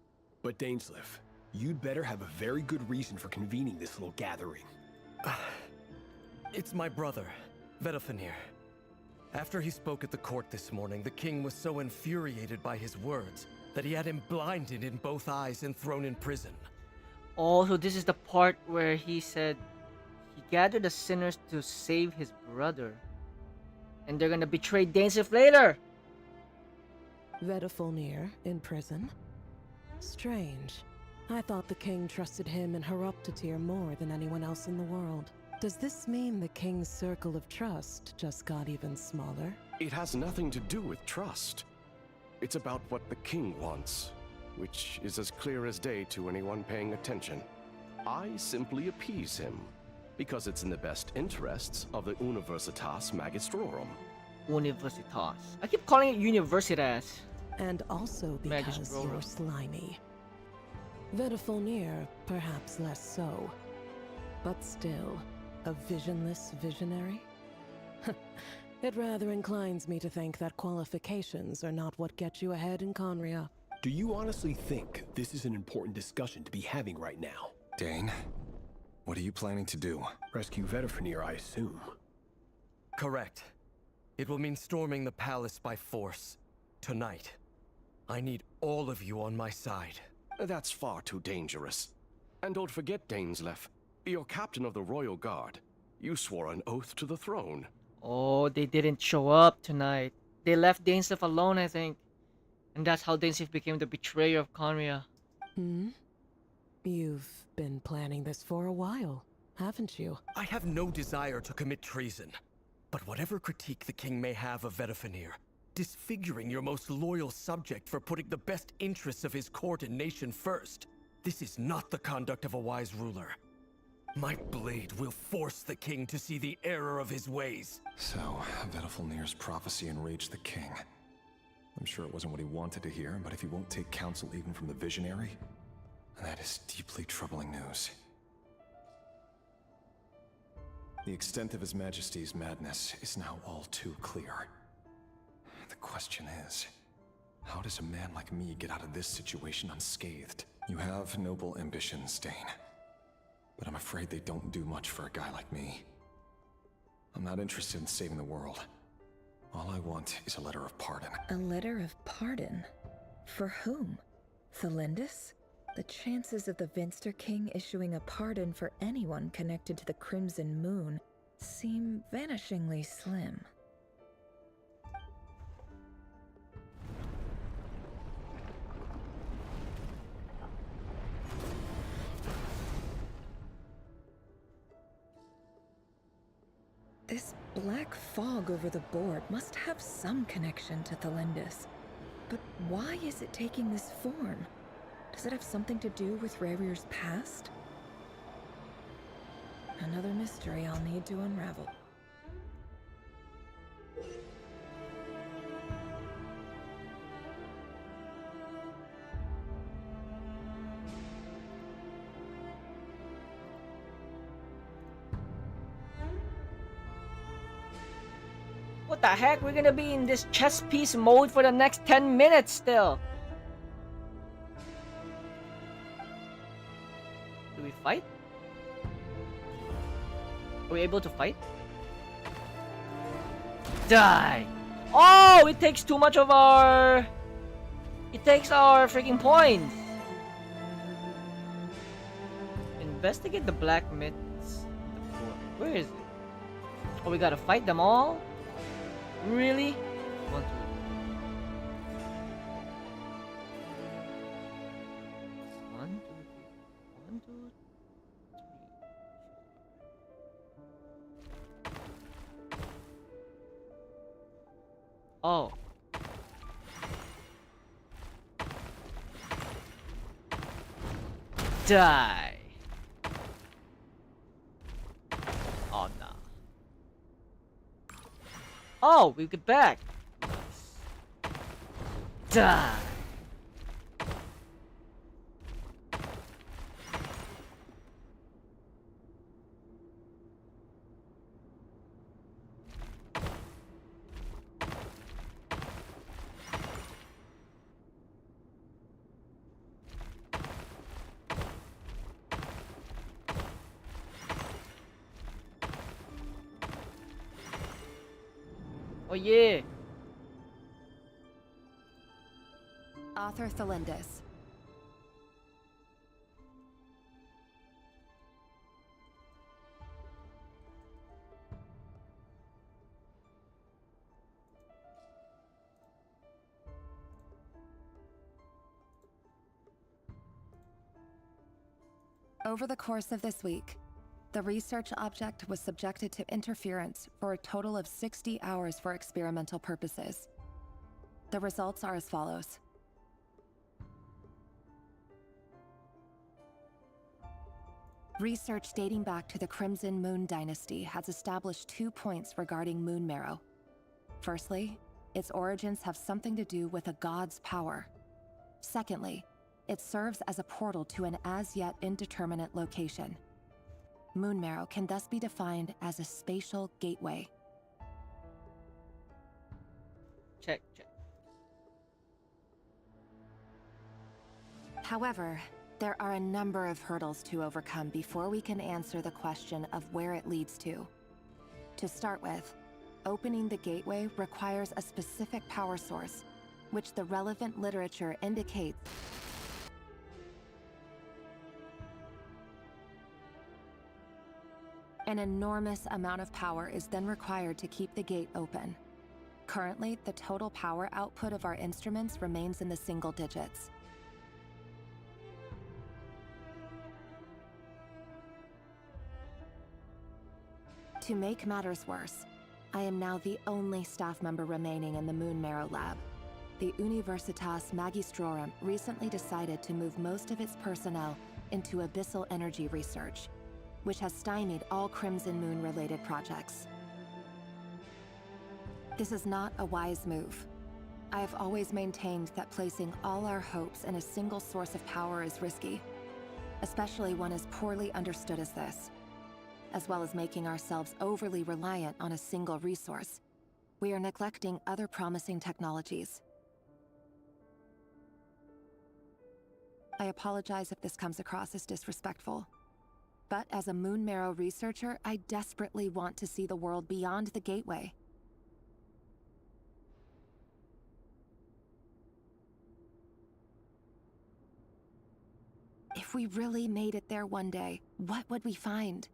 But Dainsleif, you'd better have a very good reason for convening this little gathering. It's my brother, Vedofenir. After he spoke at the court this morning, the king was so infuriated by his words that he had him blinded in both eyes and thrown in prison. Oh, so this is the part where he said he gathered the sinners to save his brother. And they're gonna betray Dainsleif later! Vedofenir in prison? Strange. I thought the king trusted him and Roptatir more than anyone else in the world. Does this mean the king's circle of trust just got even smaller? It has nothing to do with trust. It's about what the king wants, which is as clear as day to anyone paying attention. I simply appease him, because it's in the best interests of the Universitas Magistrorum. Universitas. I keep calling it Universitas. And also because Magistrorum. you're slimy. Vedofenir, perhaps less so. But still, a visionless visionary? It rather inclines me to think that qualifications are not what get you ahead in Conria. Do you honestly think this is an important discussion to be having right now? Dane, what are you planning to do? Rescue Vedofenir, I assume. Correct. It will mean storming the palace by force. Tonight. I need all of you on my side. That's far too dangerous. And don't forget, Dainsleif, you're captain of the Royal Guard. You swore an oath to the throne. Oh, they didn't show up tonight. They left Dainsleif alone, I think. And that's how Dainsleif became the betrayer of Conria. Hmm? You've been planning this for a while, haven't you? I have no desire to commit treason. But whatever critique the king may have of Vedafenir, disfiguring your most loyal subject for putting the best interests of his court and nation first, this is not the conduct of a wise ruler. My blade will force the king to see the error of his ways. So, Vedafenir's prophecy enraged the king. I'm sure it wasn't what he wanted to hear, but if he won't take counsel even from the visionary, that is deeply troubling news. The extent of His Majesty's madness is now all too clear. The question is, how does a man like me get out of this situation unscathed? You have noble ambitions, Dane. But I'm afraid they don't do much for a guy like me. I'm not interested in saving the world. All I want is a letter of pardon. A letter of pardon? For whom? Thelindis? The chances of the Vinster King issuing a pardon for anyone connected to the Crimson Moon seem vanishingly slim. This black fog over the board must have some connection to Thelindis. But why is it taking this form? Does it have something to do with Rarier's past? Another mystery I'll need to unravel. What the heck? We're gonna be in this chess piece mode for the next 10 minutes still. Do we fight? Are we able to fight? Die! Oh, it takes too much of our... It takes our freaking points. Investigate the black myths. Where is it? Oh, we gotta fight them all? Really? 1, 2. One, two, 1, 2, 3. Oh. Die. Oh no. Oh, we get back. Nice. Die. Oh yeah. Author Thelindis. Over the course of this week, the research object was subjected to interference for a total of 60 hours for experimental purposes. The results are as follows. Research dating back to the Crimson Moon Dynasty has established 2 points regarding moon marrow. Firstly, its origins have something to do with a god's power. Secondly, it serves as a portal to an as-yet indeterminate location. Moon marrow can thus be defined as a spatial gateway. Check. However, there are a number of hurdles to overcome before we can answer the question of where it leads to. To start with, opening the gateway requires a specific power source, which the relevant literature indicates An enormous amount of power is then required to keep the gate open. Currently, the total power output of our instruments remains in the single digits. To make matters worse, I am now the only staff member remaining in the Moon Marrow lab. The Universitas Magistrorum recently decided to move most of its personnel into abyssal energy research, which has stymied all Crimson Moon-related projects. This is not a wise move. I have always maintained that placing all our hopes in a single source of power is risky, especially one as poorly understood as this. As well as making ourselves overly reliant on a single resource, we are neglecting other promising technologies. I apologize if this comes across as disrespectful, but as a Moon Marrow researcher, I desperately want to see the world beyond the gateway. If we really made it there one day, what would we find?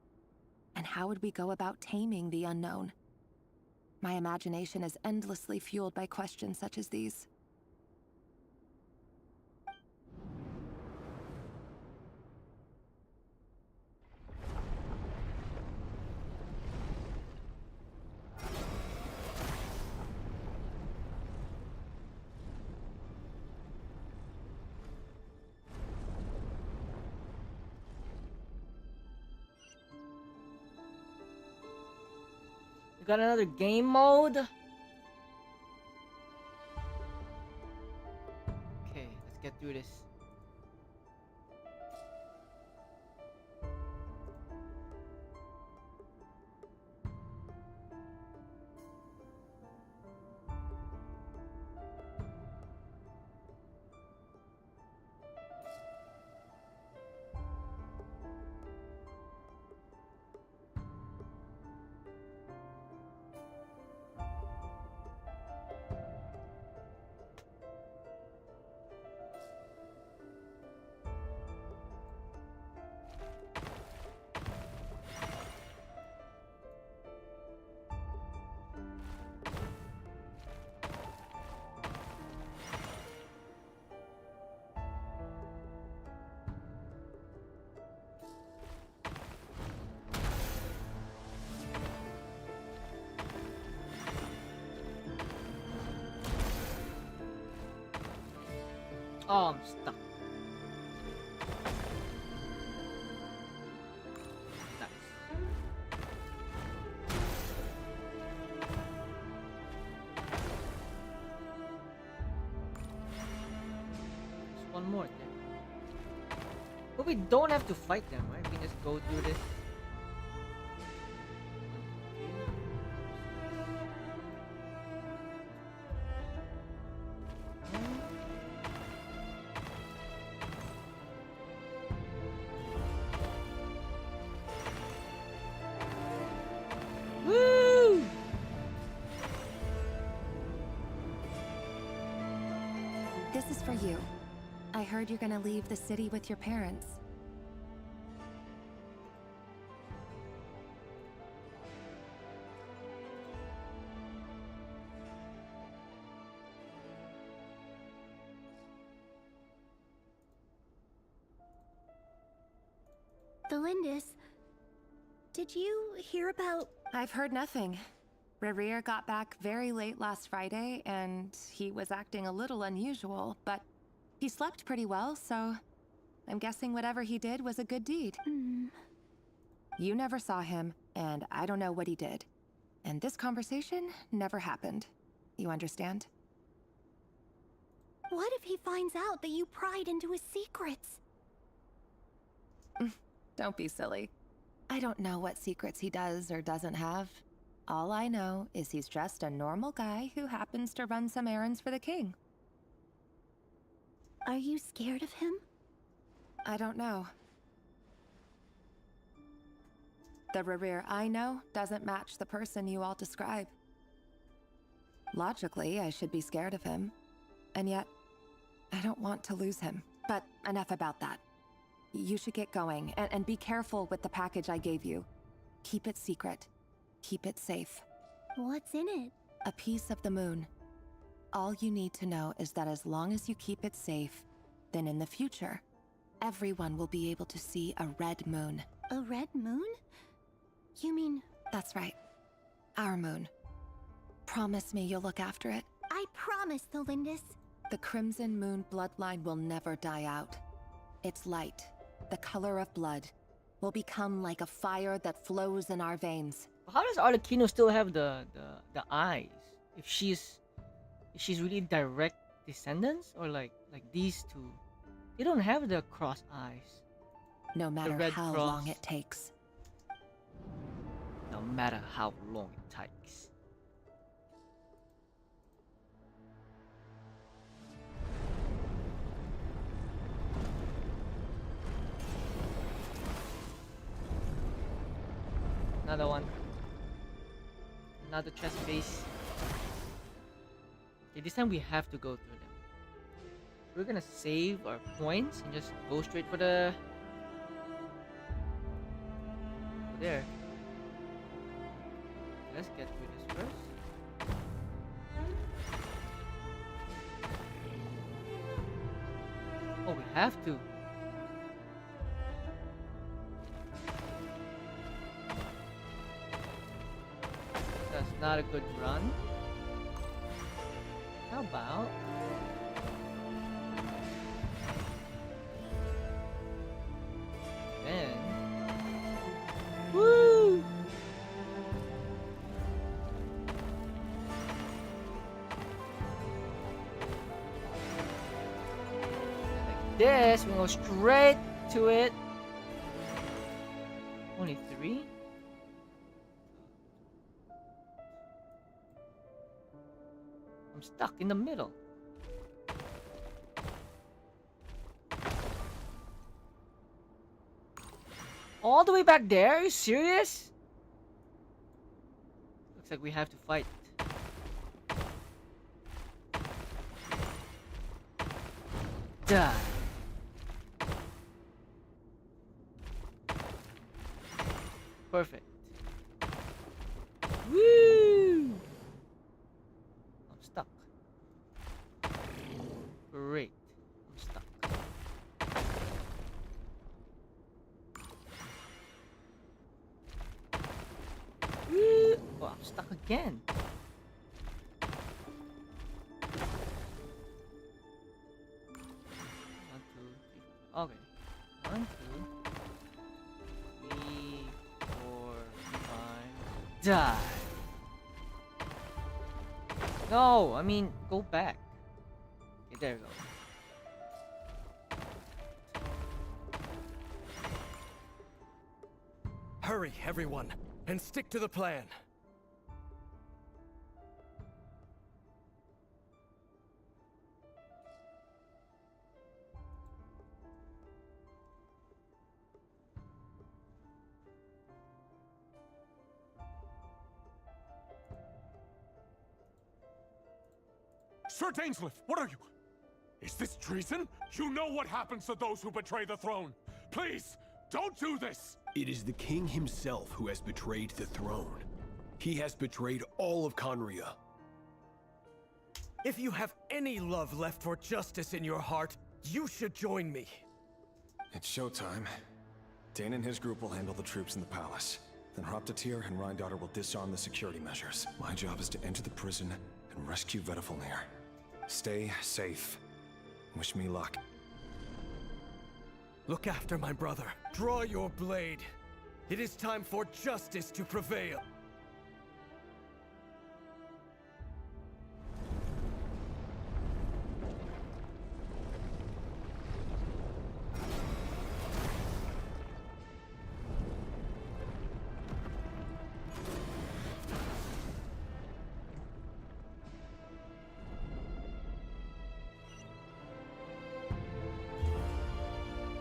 And how would we go about taming the unknown? My imagination is endlessly fueled by questions such as these. We got another game mode. Okay, let's get through this. Oh, I'm stuck. Nice. There's one more there. But we don't have to fight them, right? We just go through this. This is for you. I heard you're gonna leave the city with your parents. Delindis, did you hear about... I've heard nothing. Rerir got back very late last Friday, and he was acting a little unusual, but he slept pretty well, so I'm guessing whatever he did was a good deed. You never saw him, and I don't know what he did. And this conversation never happened. You understand? What if he finds out that you pried into his secrets? Don't be silly. I don't know what secrets he does or doesn't have. All I know is he's just a normal guy who happens to run some errands for the king. Are you scared of him? I don't know. The Rerir I know doesn't match the person you all describe. Logically, I should be scared of him. And yet, I don't want to lose him. But enough about that. You should get going, and be careful with the package I gave you. Keep it secret. Keep it safe. What's in it? A piece of the moon. All you need to know is that as long as you keep it safe, then in the future, everyone will be able to see a red moon. A red moon? You mean... That's right. Our moon. Promise me you'll look after it. I promise, Tholindis. The Crimson Moon bloodline will never die out. Its light, the color of blood, will become like a fire that flows in our veins. How does Arlecchino still have the eyes? If she's really direct descendants, or like these two, they don't have the cross eyes. No matter how long it takes. No matter how long it takes. Another one. Another chest base. Okay, this time we have to go through them. We're gonna save our points and just go straight for the... there. Let's get through this first. Oh, we have to. That's not a good run. How about... then... woo! Like this, we go straight to it. Only 3? I'm stuck in the middle. All the way back there? Are you serious? Looks like we have to fight. Die. Perfect. Woo! I'm stuck. Great. I'm stuck. Woo! Oh, I'm stuck again. Okay. 1, 2, 3, 4, 5. Die. No, I mean, go back. Okay, there you go. Hurry, everyone, and stick to the plan. Sir Dainsleif, what are you? Is this treason? You know what happens to those who betray the throne. Please, don't do this! It is the king himself who has betrayed the throne. He has betrayed all of Conria. If you have any love left for justice in your heart, you should join me. It's showtime. Dane and his group will handle the troops in the palace. Then Hraptatir and Rhindaughter will disarm the security measures. My job is to enter the prison and rescue Vedifalnir. Stay safe. Wish me luck. Look after my brother. Draw your blade. It is time for justice to prevail.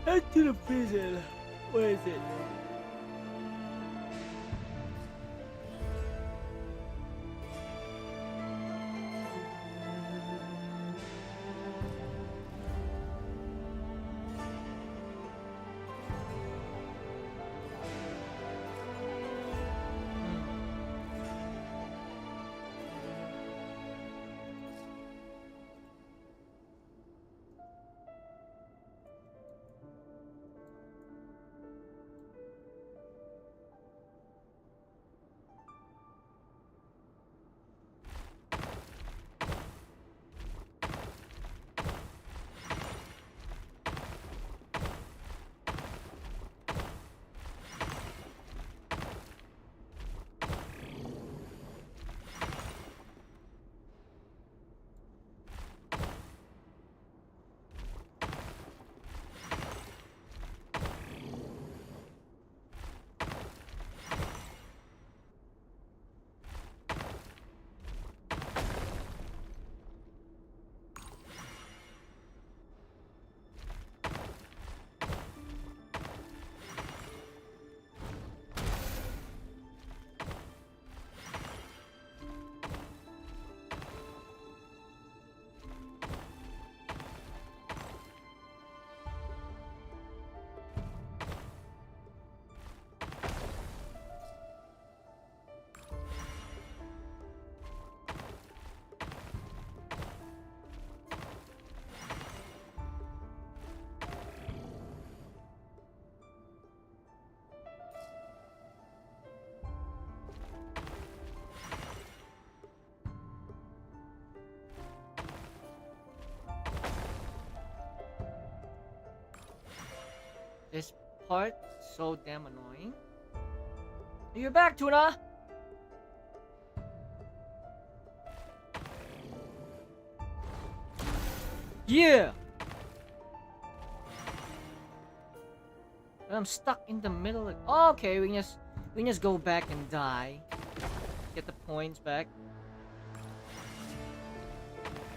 Head to the prison. Where is it? This part so damn annoying. You're back, Tuna! Yeah! I'm stuck in the middle of... Oh, okay, we can just go back and die. Get the points back.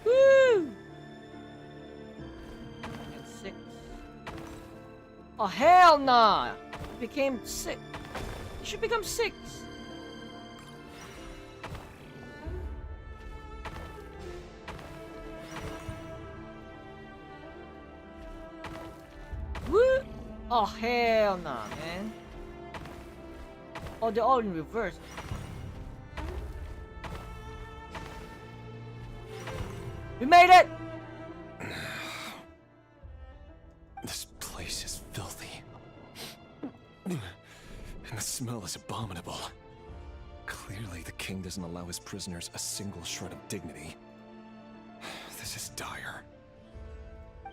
Woo! And 6. Oh, hell nah! It became 6. It should become 6. Woo! Oh, hell nah, man. Oh, they're all in reverse. We made it! This place is filthy. And the smell is abominable. Clearly, the king doesn't allow his prisoners a single shred of dignity. This is dire.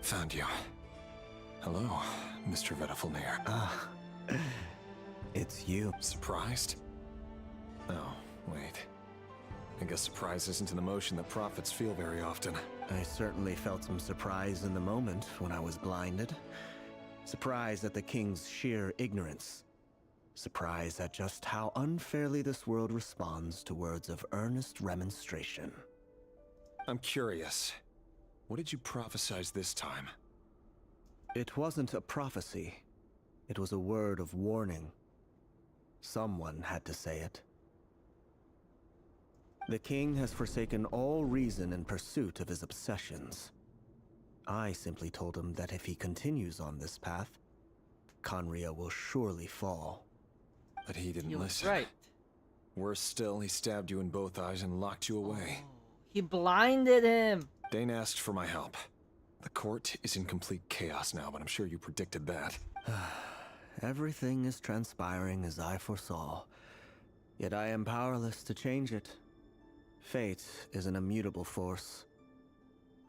Found you. Hello, Mr. Wriothesley. Ah, it's you. Surprised? Oh, wait. I guess surprise isn't an emotion that prophets feel very often. I certainly felt some surprise in the moment when I was blinded. Surprise at the king's sheer ignorance. Surprise at just how unfairly this world responds to words of earnest remonstration. I'm curious. What did you prophesize this time? It wasn't a prophecy. It was a word of warning. Someone had to say it. The king has forsaken all reason in pursuit of his obsessions. I simply told him that if he continues on this path, Khaenri'ah will surely fall. But he didn't listen. Right. Worse still, he stabbed you in both eyes and locked you away. Oh, he blinded him. Dane asked for my help. The court is in complete chaos now, but I'm sure you predicted that. Everything is transpiring as I foresaw, yet I am powerless to change it. Fate is an immutable force.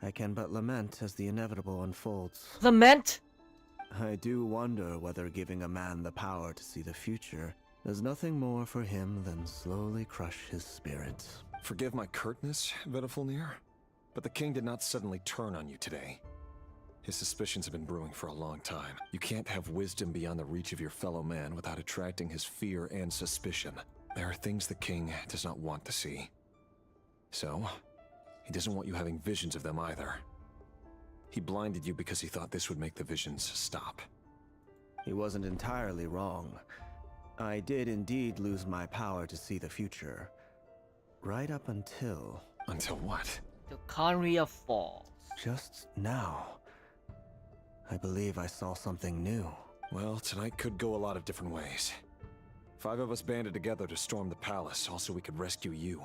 I can but lament as the inevitable unfolds. Lament? I do wonder whether giving a man the power to see the future does nothing more for him than slowly crush his spirit. Forgive my curtness, Wriothesley, but the king did not suddenly turn on you today. His suspicions have been brewing for a long time. You can't have wisdom beyond the reach of your fellow man without attracting his fear and suspicion. There are things the king does not want to see. So, he doesn't want you having visions of them either. He blinded you because he thought this would make the visions stop. He wasn't entirely wrong. I did indeed lose my power to see the future. Right up until... Until what? Till Khaenri'ah falls. Just now. I believe I saw something new. Well, tonight could go a lot of different ways. 5 of us banded together to storm the palace, also we could rescue you.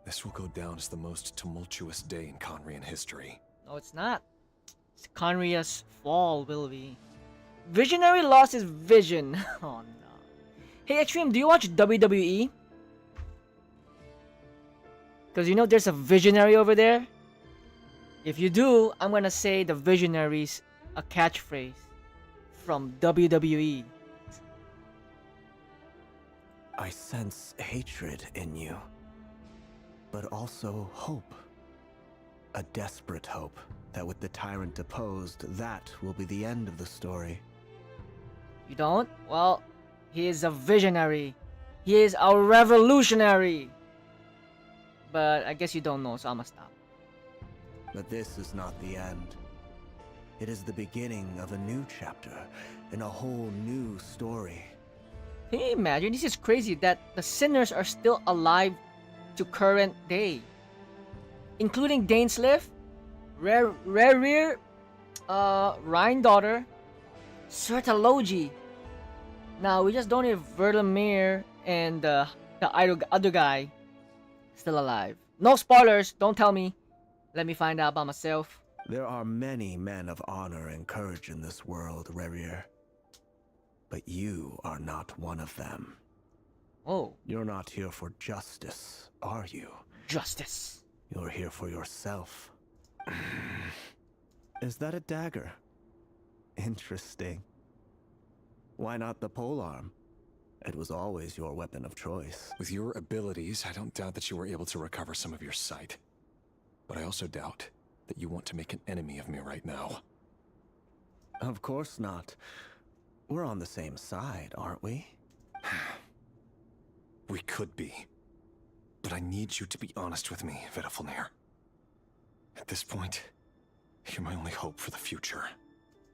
This will go down as the most tumultuous day in Khaenri'ah history. No, it's not. It's Khaenri'ah's fall, will be. Visionary lost his vision. Oh no. Hey Extreme, do you watch WWE? Because you know there's a visionary over there? If you do, I'm gonna say the visionary's a catchphrase from WWE. I sense hatred in you, but also hope. A desperate hope that with the tyrant deposed, that will be the end of the story. You don't? Well, he is a visionary. He is a revolutionary. But I guess you don't know, so I'ma stop. But this is not the end. It is the beginning of a new chapter in a whole new story. Can you imagine? This is crazy that the sinners are still alive to current day. Including dainsleif, Rerir, Rhine daughter, Citlali. Now we just don't have Verlamir and the other guy still alive. No spoilers, don't tell me. Let me find out by myself. There are many men of honor and courage in this world, Rerir. But you are not one of them. Oh. You're not here for justice, are you? Justice. You're here for yourself. Is that a dagger? Interesting. Why not the polearm? It was always your weapon of choice. With your abilities, I don't doubt that you were able to recover some of your sight. But I also doubt that you want to make an enemy of me right now. Of course not. We're on the same side, aren't we? We could be. But I need you to be honest with me, Vedafilnir. At this point, you're my only hope for the future.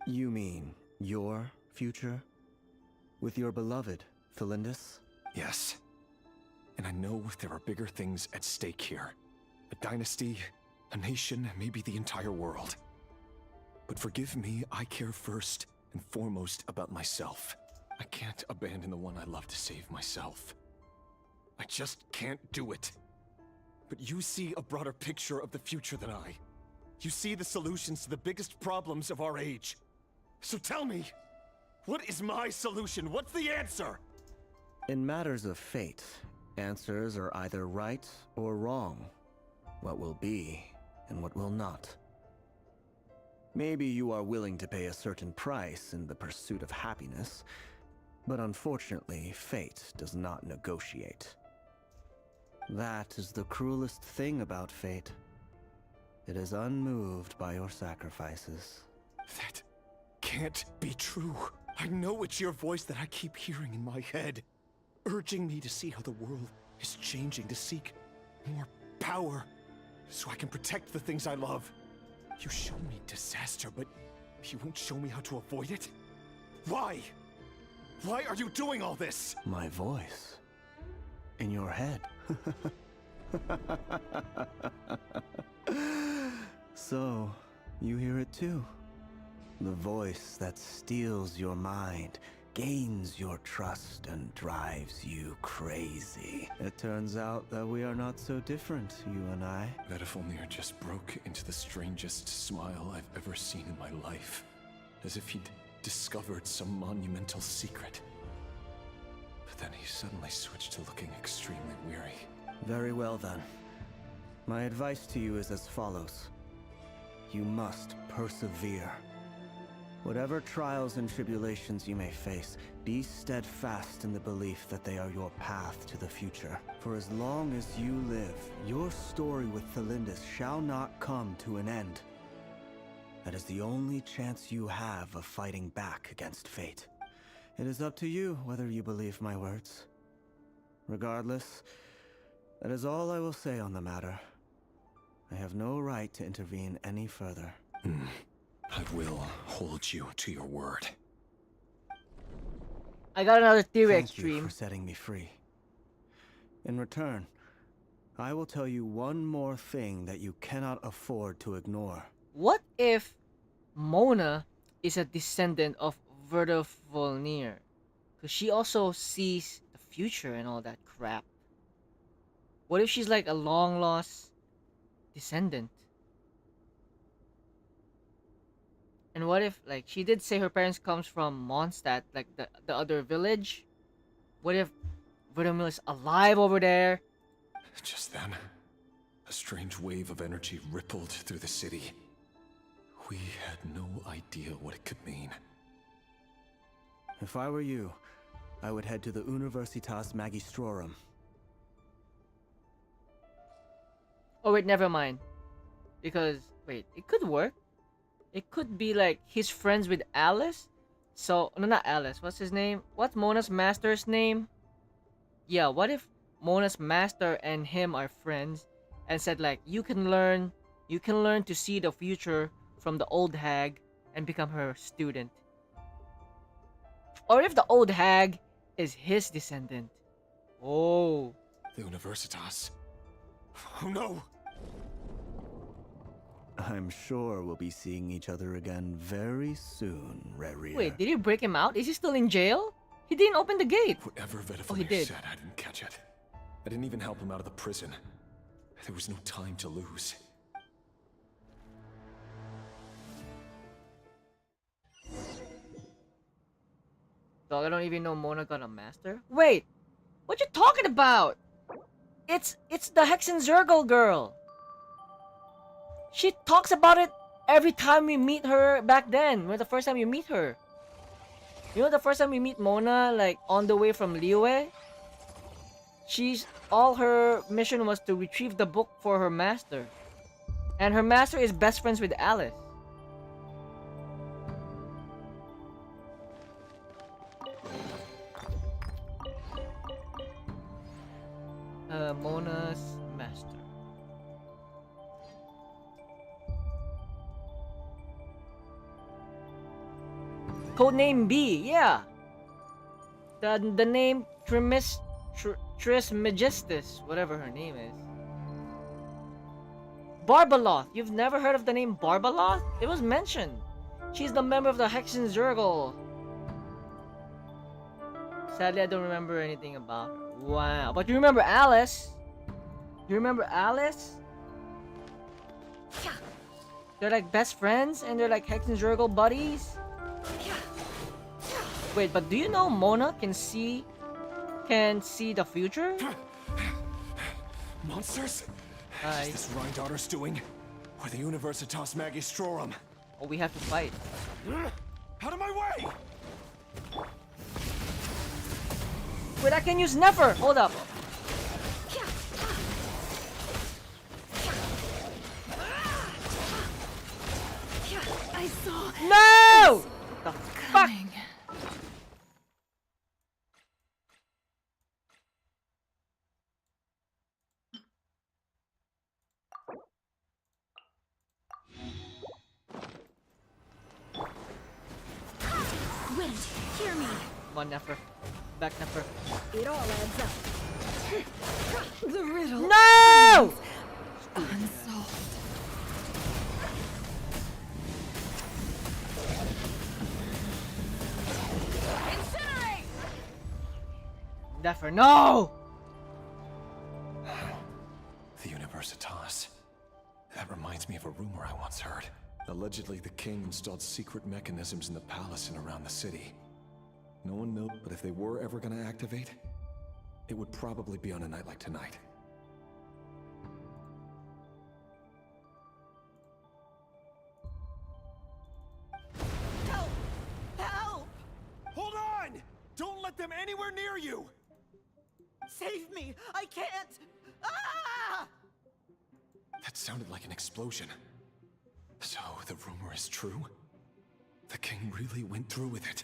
You mean your future? With your beloved, Felindis? Yes. And I know there are bigger things at stake here. A dynasty, a nation, maybe the entire world. But forgive me, I care first and foremost about myself. I can't abandon the one I love to save myself. I just can't do it. But you see a broader picture of the future than I. You see the solutions to the biggest problems of our age. So tell me, what is my solution? What's the answer? In matters of fate, answers are either right or wrong. What will be and what will not. Maybe you are willing to pay a certain price in the pursuit of happiness, but unfortunately, fate does not negotiate. That is the cruelest thing about fate. It is unmoved by your sacrifices. That can't be true. I know it's your voice that I keep hearing in my head, urging me to see how the world is changing, to seek more power, so I can protect the things I love. You show me disaster, but you won't show me how to avoid it? Why? Why are you doing all this? My voice. In your head. So, you hear it too. The voice that steals your mind, gains your trust, and drives you crazy. It turns out that we are not so different, you and I. Vedafilnir just broke into the strangest smile I've ever seen in my life. As if he'd discovered some monumental secret. But then he suddenly switched to looking extremely weary. Very well then. My advice to you is as follows. You must persevere. Whatever trials and tribulations you may face, be steadfast in the belief that they are your path to the future. For as long as you live, your story with Felindis shall not come to an end. That is the only chance you have of fighting back against fate. It is up to you whether you believe my words. Regardless, that is all I will say on the matter. I have no right to intervene any further. I will hold you to your word. I got another theory Thank extreme. you for setting me free. In return, I will tell you one more thing that you cannot afford to ignore. What if Mona is a descendant of Vedafilnir? Because she also sees the future and all that crap. What if she's like a long lost descendant? And what if, like, she did say her parents comes from Mondstadt, like the other village? What if Vedamil is alive over there? Just then, a strange wave of energy rippled through the city. We had no idea what it could mean. If I were you, I would head to the Universitas Magistrorum. Oh wait, never mind. Because, wait, it could work. It could be like he's friends with Alice. So, no, not Alice. What's his name? What's Mona's master's name? Yeah, what if Mona's master and him are friends and said like, you can learn to see the future from the old hag and become her student. Or if the old hag is his descendant. Oh. The Universitas. Oh no! I'm sure we'll be seeing each other again very soon, Reria. Wait, did he break him out? Is he still in jail? He didn't open the gate. Whatever Vedafilnir Oh, he did. said, I didn't catch it. I didn't even help him out of the prison. There was no time to lose. Dog, I don't even know Mona got a master. Wait, what you talking about? It's the Hexenzurgle girl. She talks about it every time we meet her back then. When the first time you meet her. You know, the first time we meet Mona, like on the way from Liyue, all her mission was to retrieve the book for her master, and her master is best friends with Alice. Mona's master. Codename B, yeah. The name Trismegistus, whatever her name is. Barbaloth. You've never heard of the name Barbaloth? It was mentioned. She's the member of the Hexenzurgle. Sadly, I don't remember anything about her. Wow. But you remember Alice? You remember Alice? They're like best friends and they're like Hexenzurgle buddies. Wait, but do you know Mona can see the future? Monsters? Is this Rhine-Daughter's doing? Or the Universitas Magistrorum? Oh, we have to fight. Out of my way! Wait, I can use nefer! Hold up. I saw. No! What the fuck? Wind, hear me. Come on, nefer. Back nefer. It all adds up. The riddle. No! Unsolved. Incinerate! Nefer, no! The Universitas. That reminds me of a rumor I once heard. Allegedly, the king installed secret mechanisms in the palace and around the city. No one knows, but if they were ever gonna activate, it would probably be on a night like tonight. Help! Help! Hold on! Don't let them anywhere near you! Save me! I can't! Ah! That sounded like an explosion. So, the rumor is true? The king really went through with it.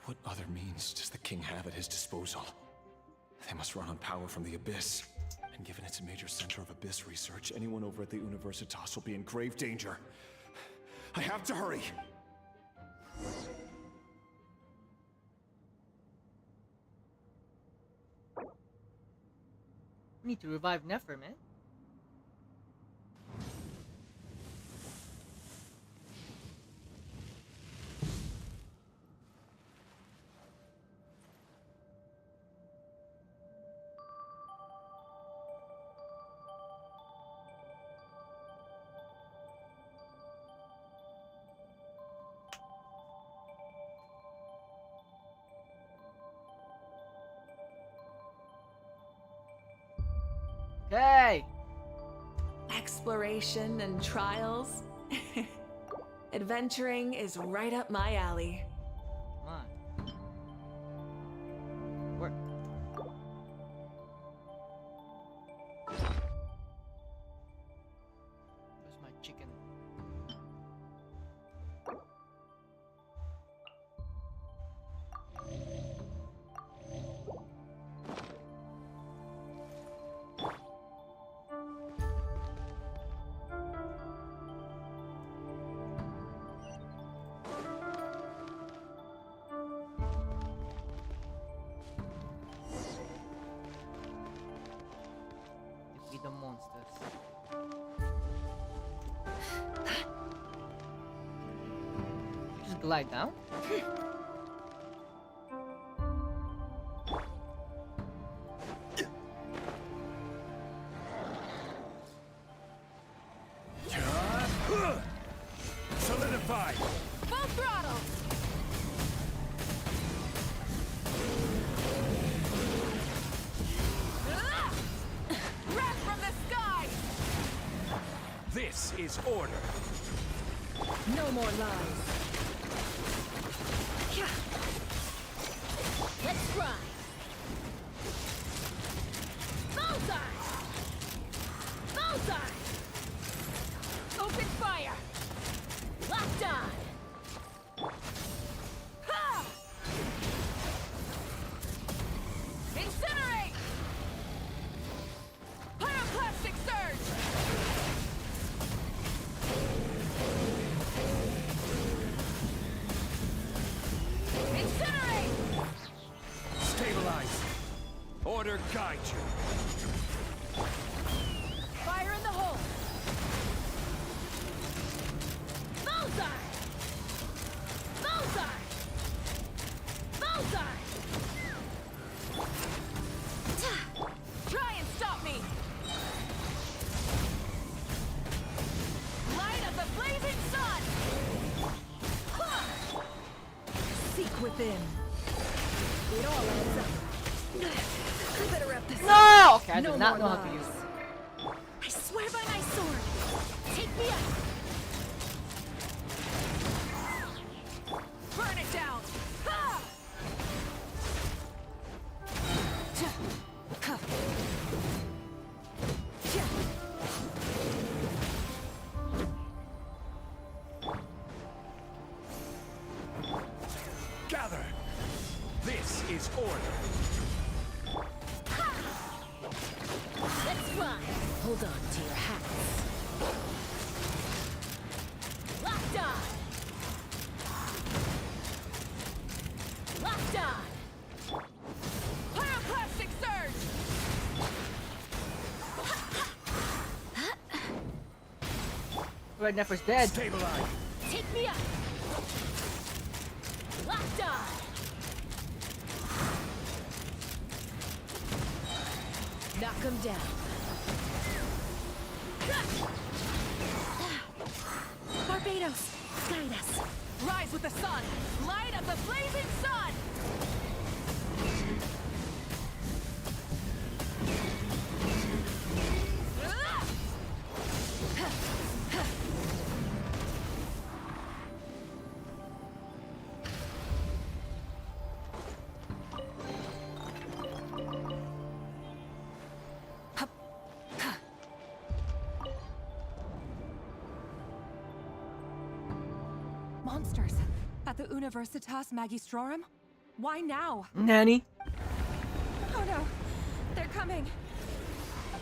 What other means does the king have at his disposal? They must run on power from the Abyss. And given it's a major center of Abyss research, anyone over at the Universitas will be in grave danger. I have to hurry! We need to revive Nefer, man. Hey! Exploration and trials. Adventuring is right up my alley. Come on. Work. Where's my chicken? Defeat the monsters. Just glide down. side! Full throttle! Wrath from the sky! This is order. No more lies. Let's try. Bullseye! Bullseye! Open fire! Locked on! Ha! Incinerate! Pyroclastic surge! Incinerate! Stabilize. Order guide you. Fire in the hole! Bullseye! Bullseye! Bullseye! Try and stop me! Light of the blazing sun! Seek within. It all adds up. I better wrap this No! up. Okay, I do No not more know how to lies. use it. I swear by my sword! Take me up! Burn it down! Ha! Gather. This is order. Let's fly! Hold on to your hats. Locked on! Locked on! Pyroclastic surge! Red Nefer's dead. Stabilize. Take me up! Locked on! Knock him down. Barbados, guide us. Rise with the sun! Light of the blazing sun! Monsters at the Universitas Magistrorum? Why now? Nanny? Oh no, they're coming.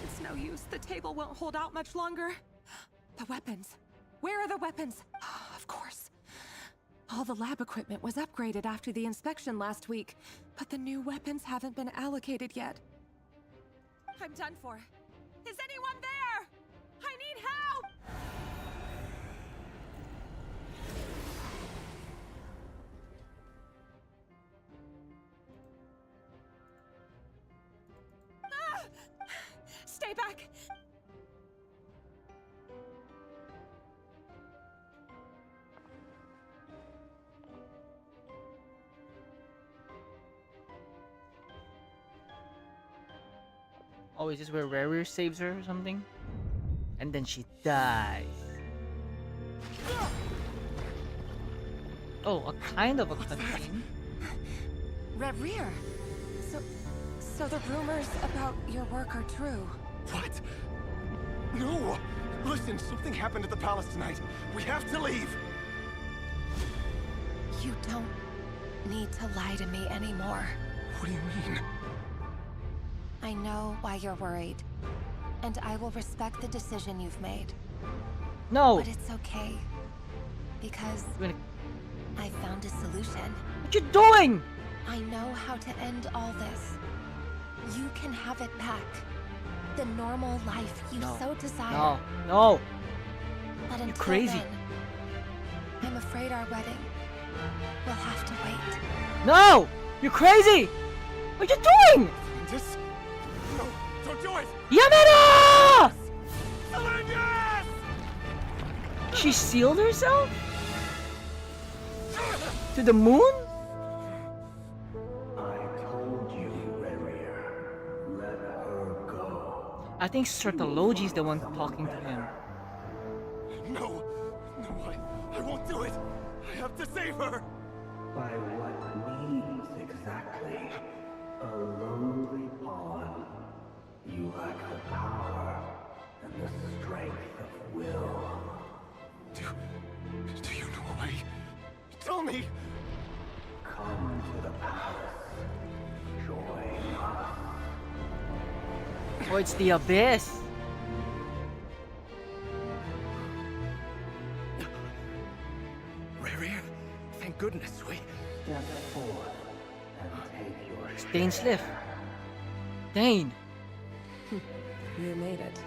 It's no use. The table won't hold out much longer. The weapons. Where are the weapons? Of course. All the lab equipment was upgraded after the inspection last week, but the new weapons haven't been allocated yet. I'm done for. Is anyone there? I need help! Stay back! Oh, is this where Rarier saves her or something? And then she dies. Oh, a kind of a cutscene. Rear. So the rumors about your work are true. What? No! Listen, something happened at the palace tonight. We have to leave! You don't need to lie to me anymore. What do you mean? I know why you're worried, and I will respect the decision you've made. No! But it's okay, because I found a solution. What you doing? I know how to end all this. You can have it back. The normal life you so desire. No, no. But until You're crazy. then, I'm afraid our wedding will have to wait. No! You're crazy! What you doing? Just... No, don't do it! Yamada! Cylinders! She sealed herself? To the moon? I told you, Rarier. Let her go. I think Sertology is the one talking to him. No, I won't do it. I have to save her. By what means exactly? A lowly pawn. You lack the power and the strength of will. Do you know a way? Tell me. Come to the palace. Join us. Oh, it's the abyss. Rarier, thank goodness we... Step forward and take your It's dainsleif. Dane. You made it.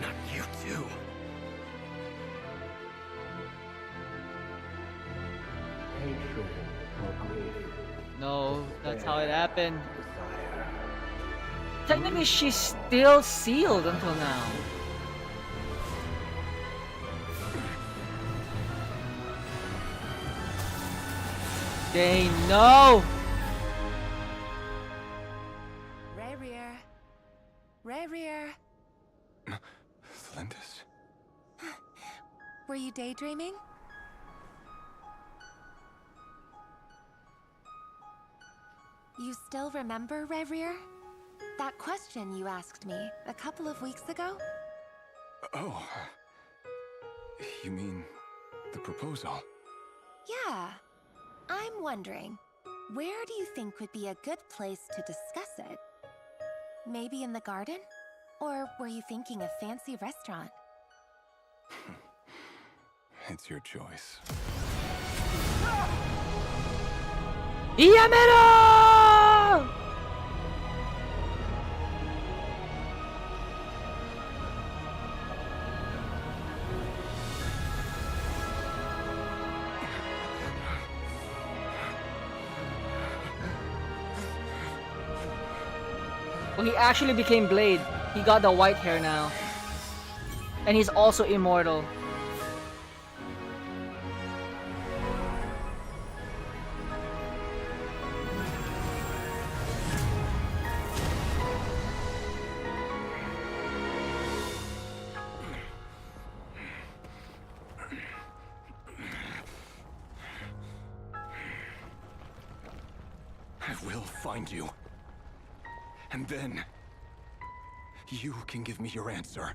Not you too. hatred or grief. No, that's how it happened. Technically, she's still sealed until now. Dane, no! Rarier. Rarier. Flindis? Were you daydreaming? You still remember, Rarier? That question you asked me a couple of weeks ago? Oh. You mean the proposal? Yeah. I'm wondering, where do you think would be a good place to discuss it? Maybe in the garden? Or were you thinking a fancy restaurant? It's your choice. Yamero! Well, he actually became Blade. He got the white hair now. And he's also immortal. I will find you. And then, you can give me your answer.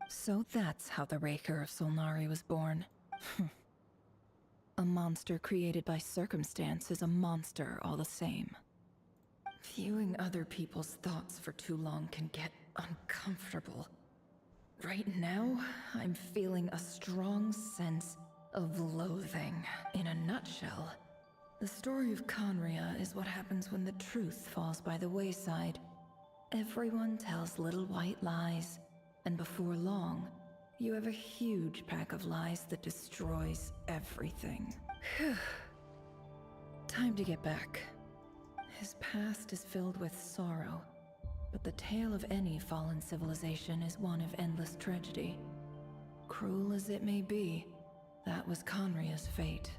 So that's how the Raker of Solnari was born. A monster created by circumstance is a monster all the same. Viewing other people's thoughts for too long can get uncomfortable. Right now, I'm feeling a strong sense of loathing. In a nutshell, the story of Conria is what happens when the truth falls by the wayside. Everyone tells little white lies, and before long, you have a huge pack of lies that destroys everything. Time to get back. His past is filled with sorrow, but the tale of any fallen civilization is one of endless tragedy. Cruel as it may be, that was Conria's fate.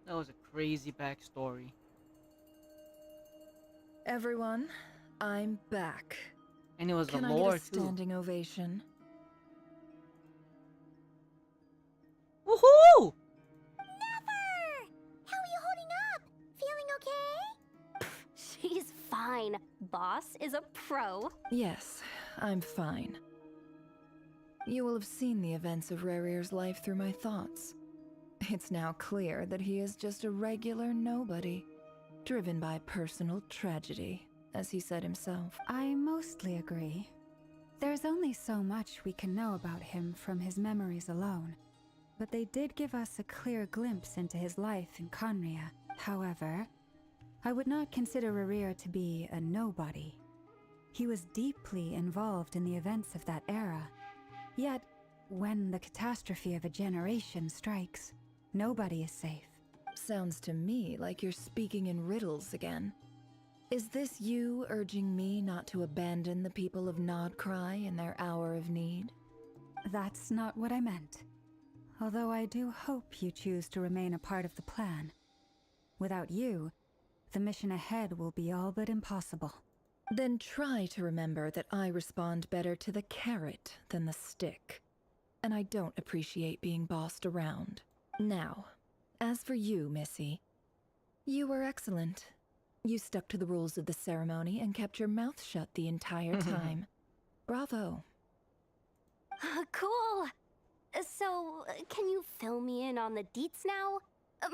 That was a crazy backstory. Everyone, I'm back. And it was Can the I lore get a too. standing ovation? Woohoo! Nefer! How are you holding up? Feeling okay? She's fine. Boss is a pro. Yes, I'm fine. You will have seen the events of Rarier's life through my thoughts. It's now clear that he is just a regular nobody, driven by personal tragedy, as he said himself. I mostly agree. There's only so much we can know about him from his memories alone, but they did give us a clear glimpse into his life in Conria. However, I would not consider Rerir to be a nobody. He was deeply involved in the events of that era. Yet, when the catastrophe of a generation strikes, nobody is safe. Sounds to me like you're speaking in riddles again. Is this you urging me not to abandon the people of Nodkrai in their hour of need? That's not what I meant. Although I do hope you choose to remain a part of the plan. Without you, the mission ahead will be all but impossible. Then try to remember that I respond better to the carrot than the stick. And I don't appreciate being bossed around. Now, as for you, Missy, you were excellent. You stuck to the rules of the ceremony and kept your mouth shut the entire time. Bravo. Cool! So, can you fill me in on the deets now?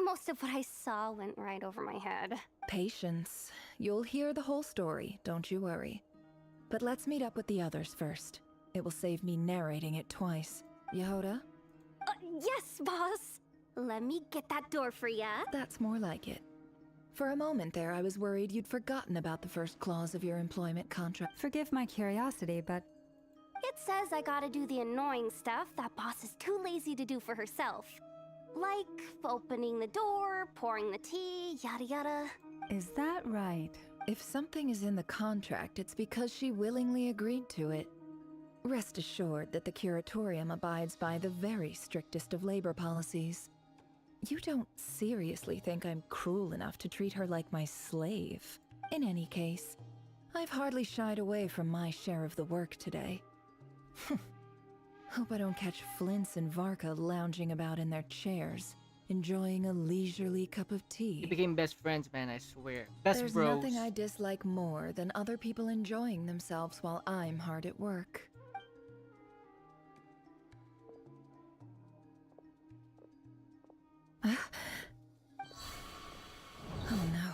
Most of what I saw went right over my head. Patience. You'll hear the whole story, don't you worry. But let's meet up with the others first. It will save me narrating it twice. Yehoda? Yes, boss! Let me get that door for ya. That's more like it. For a moment there, I was worried you'd forgotten about the first clause of your employment contract. Forgive my curiosity, but... It says I gotta do the annoying stuff that boss is too lazy to do for herself. Like opening the door, pouring the tea, yada yada. Is that right? If something is in the contract, it's because she willingly agreed to it. Rest assured that the Curatorium abides by the very strictest of labor policies. You don't seriously think I'm cruel enough to treat her like my slave. In any case, I've hardly shied away from my share of the work today. Hope I don't catch Flins and Varka lounging about in their chairs, enjoying a leisurely cup of tea. We became best friends, man, I swear. Best There's bros. nothing I dislike more than other people enjoying themselves while I'm hard at work. Oh no.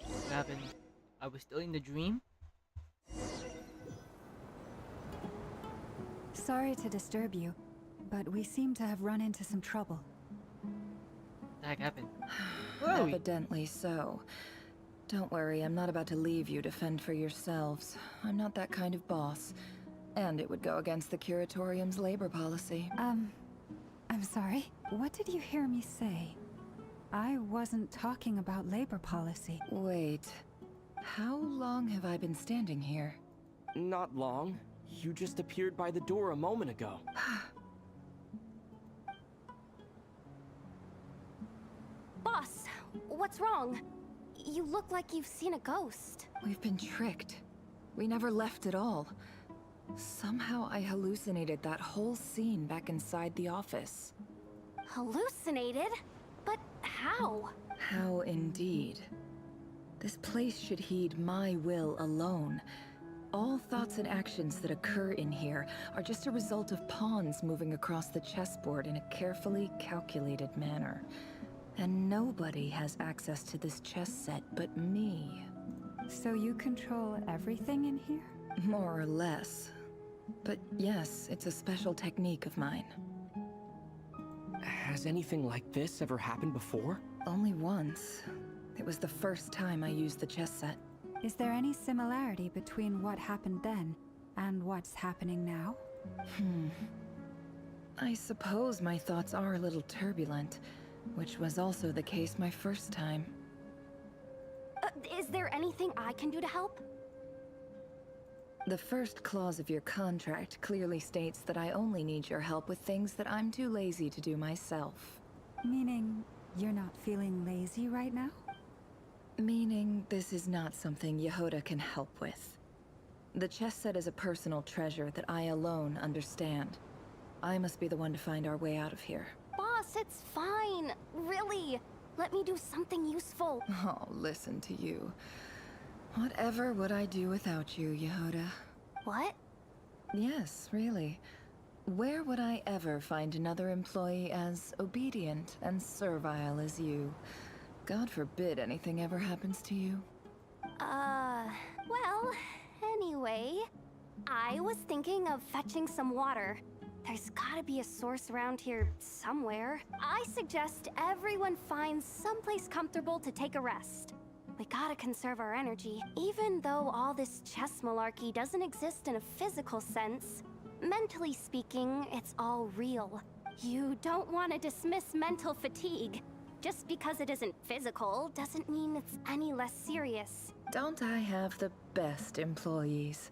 What happened? I was still in the dream? Sorry to disturb you, but we seem to have run into some trouble. What the heck happened? Where are we? Evidently so. Don't worry, I'm not about to leave you to fend for yourselves. I'm not that kind of boss. And it would go against the Curatorium's labor policy. I'm sorry? What did you hear me say? I wasn't talking about labor policy. Wait. How long have I been standing here? Not long. You just appeared by the door a moment ago. Boss, what's wrong? You look like you've seen a ghost. We've been tricked. We never left at all. Somehow I hallucinated that whole scene back inside the office. Hallucinated? But how? How indeed. This place should heed my will alone. All thoughts and actions that occur in here are just a result of pawns moving across the chessboard in a carefully calculated manner. And nobody has access to this chess set but me. So you control everything in here? More or less. But yes, it's a special technique of mine. Has anything like this ever happened before? Only once. It was the first time I used the chess set. Is there any similarity between what happened then and what's happening now? I suppose my thoughts are a little turbulent, which was also the case my first time. Is there anything I can do to help? The first clause of your contract clearly states that I only need your help with things that I'm too lazy to do myself. Meaning, you're not feeling lazy right now? Meaning, this is not something Yehoda can help with. The chess set is a personal treasure that I alone understand. I must be the one to find our way out of here. Boss, it's fine. Really. Let me do something useful. Oh, listen to you. Whatever would I do without you, Yehoda? What? Yes, really. Where would I ever find another employee as obedient and servile as you? God forbid anything ever happens to you. Well, anyway, I was thinking of fetching some water. There's gotta be a source around here somewhere. I suggest everyone finds someplace comfortable to take a rest. We gotta conserve our energy. Even though all this chess malarkey doesn't exist in a physical sense, mentally speaking, it's all real. You don't want to dismiss mental fatigue. Just because it isn't physical doesn't mean it's any less serious. Don't I have the best employees?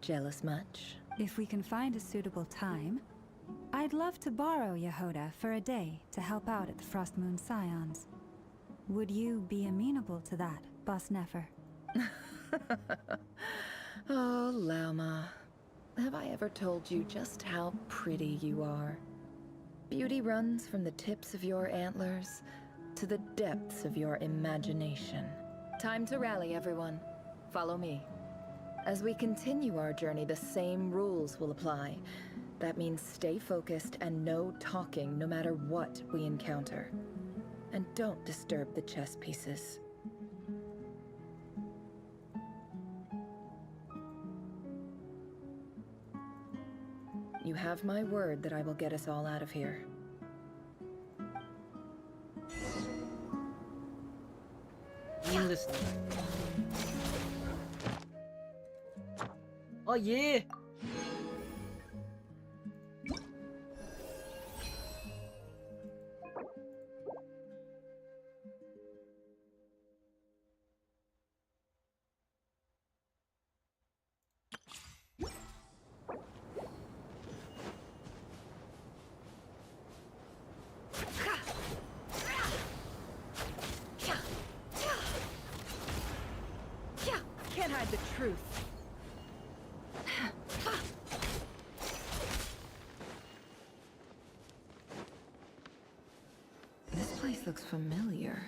Jealous much? If we can find a suitable time, I'd love to borrow Yehoda for a day to help out at the Frost Moon Scions. Would you be amenable to that, Boss Nefer? Oh, Lauma. Have I ever told you just how pretty you are? Beauty runs from the tips of your antlers to the depths of your imagination. Time to rally, everyone. Follow me. As we continue our journey, the same rules will apply. That means stay focused and no talking no matter what we encounter. And don't disturb the chess pieces. You have my word that I will get us all out of here. Endlessly. Oh yeah! Can't hide the truth. This place looks familiar.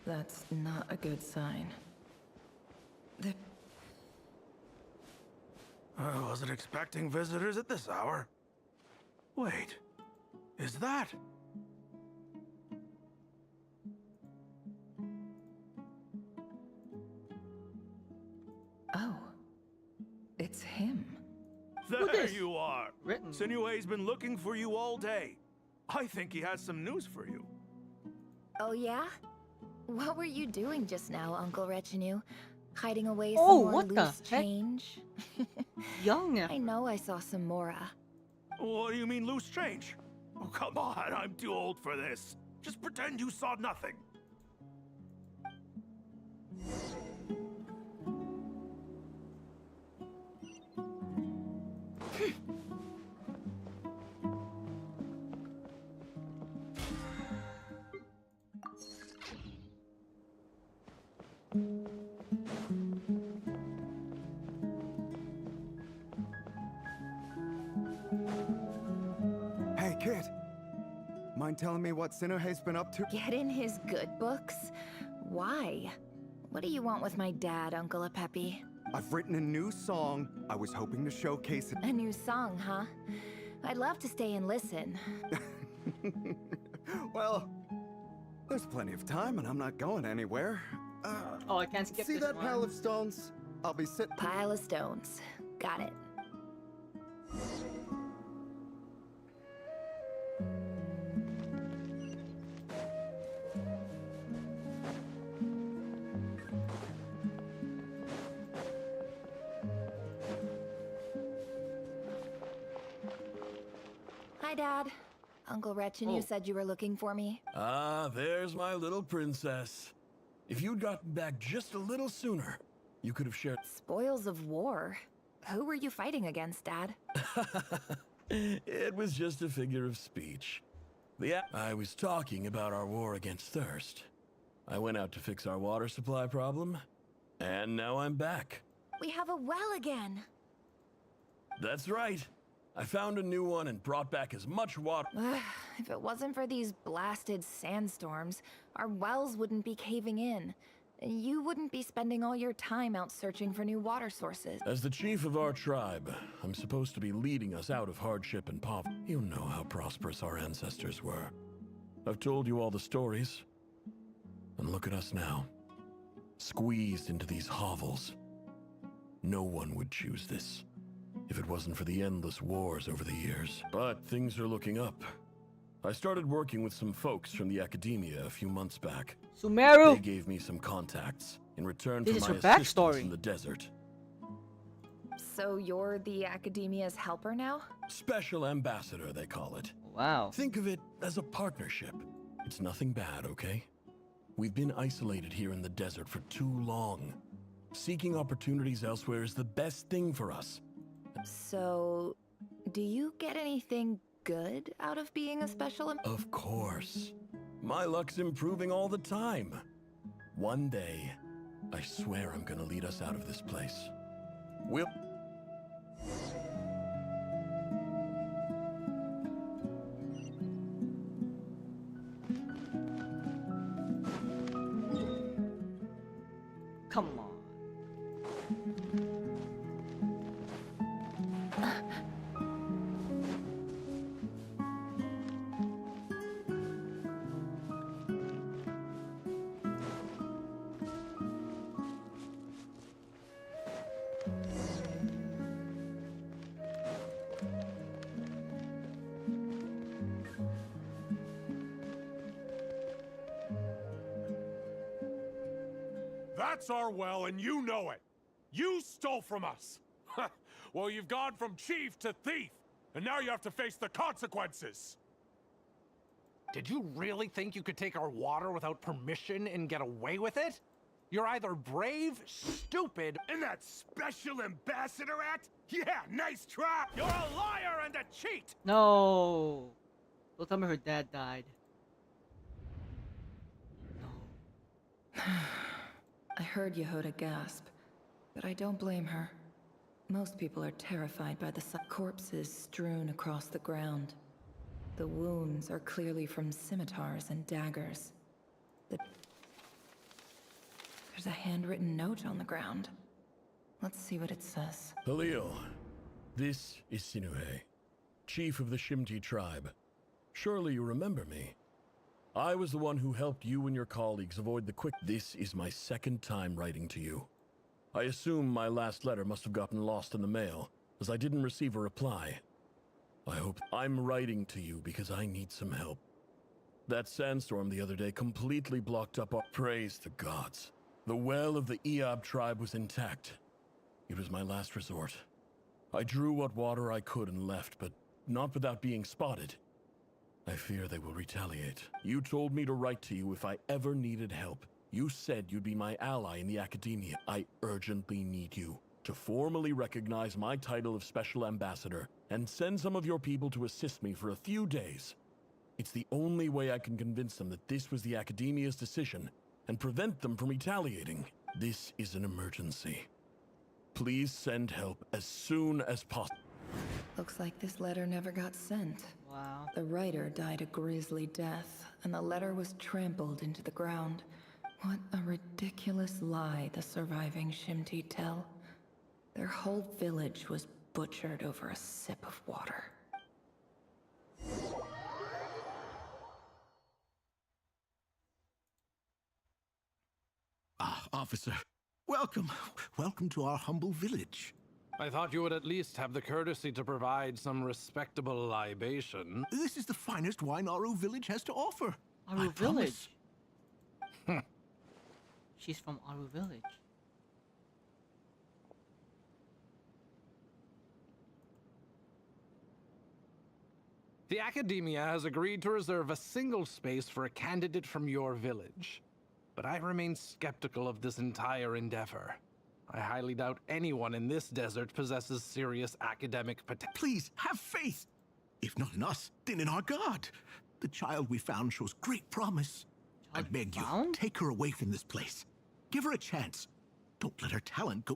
That's not a good sign. I wasn't expecting visitors at this hour. Wait, is that? Oh, it's him. There you are. Sinue's been looking for you all day. I think he has some news for you. Oh yeah? What were you doing just now, Uncle Retinue? Hiding away Oh, some more what the loose heck? change? Young. I know I saw some Mora. What do you mean loose change? Oh, come on, I'm too old for this. Just pretend you saw nothing. Hey, kid. Mind telling me what Sinuhe's been up to? Get in his good books? Why? What do you want with my dad, Uncle Apepi? I've written a new song. I was hoping to showcase it. A new song, huh? I'd love to stay and listen. Well, there's plenty of time and I'm not going anywhere. Oh, I can't skip See this that one. pile of stones? I'll be sitting. Pile of stones. Got it. Hi, Dad. Uncle Retinue said you were looking for me. Ah, there's my little princess. If you'd gotten back just a little sooner, you could have shared. Spoils of war? Who were you fighting against, Dad? It was just a figure of speech. I was talking about our war against thirst. I went out to fix our water supply problem, and now I'm back. We have a well again. That's right. I found a new one and brought back as much water. If it wasn't for these blasted sandstorms, our wells wouldn't be caving in. You wouldn't be spending all your time out searching for new water sources. As the chief of our tribe, I'm supposed to be leading us out of hardship and poverty. You know how prosperous our ancestors were. I've told you all the stories. And look at us now. Squeezed into these hovels. No one would choose this. if it wasn't for the endless wars over the years. But things are looking up. I started working with some folks from the academia a few months back. Sumeru! They gave me some contacts in return This for is my her assistance backstory. in the desert. So you're the academia's helper now? Special ambassador, they call it. Wow. Think of it as a partnership. It's nothing bad, okay? We've been isolated here in the desert for too long. Seeking opportunities elsewhere is the best thing for us. So, do you get anything good out of being a special Of course. My luck's improving all the time. One day, I swear I'm gonna lead us out of this place. We'll... Come on. That's our well, and you know it. You stole from us. Well, you've gone from chief to thief, and now you have to face the consequences. Did you really think you could take our water without permission and get away with it? You're either brave, stupid, In that special ambassador act? Yeah, nice try! You're a liar and a cheat! No. Don't tell me her dad died. I heard Yehuda gasp, but I don't blame her. Most people are terrified by the corpses strewn across the ground. The wounds are clearly from scimitars and daggers. There's a handwritten note on the ground. Let's see what it says. Halil, this is Sinuhe, chief of the Shimti tribe. Surely you remember me. I was the one who helped you and your colleagues avoid the quick... This is my second time writing to you. I assume my last letter must have gotten lost in the mail, as I didn't receive a reply. I hope... I'm writing to you because I need some help. That sandstorm the other day completely blocked up our... Praise the gods. The well of the Eob tribe was intact. It was my last resort. I drew what water I could and left, but not without being spotted. I fear they will retaliate. You told me to write to you if I ever needed help. You said you'd be my ally in the academia. I urgently need you to formally recognize my title of Special Ambassador and send some of your people to assist me for a few days. It's the only way I can convince them that this was the academia's decision and prevent them from retaliating. This is an emergency. Please send help as soon as possible. Looks like this letter never got sent. Wow. The writer died a grisly death, and the letter was trampled into the ground. What a ridiculous lie the surviving Shimti tell. Their whole village was butchered over a sip of water. Ah, officer. Welcome. Welcome to our humble village. I thought you would at least have the courtesy to provide some respectable libation. This is the finest wine Aru village has to offer. Aru Village? She's from Aru Village. The Academia has agreed to reserve a single space for a candidate from your village. But I remain skeptical of this entire endeavor. I highly doubt anyone in this desert possesses serious academic potential. Please, have faith. If not in us, then in our god. The child we found shows great promise. I beg you, take her away from this place. Give her a chance. Don't let her talent go.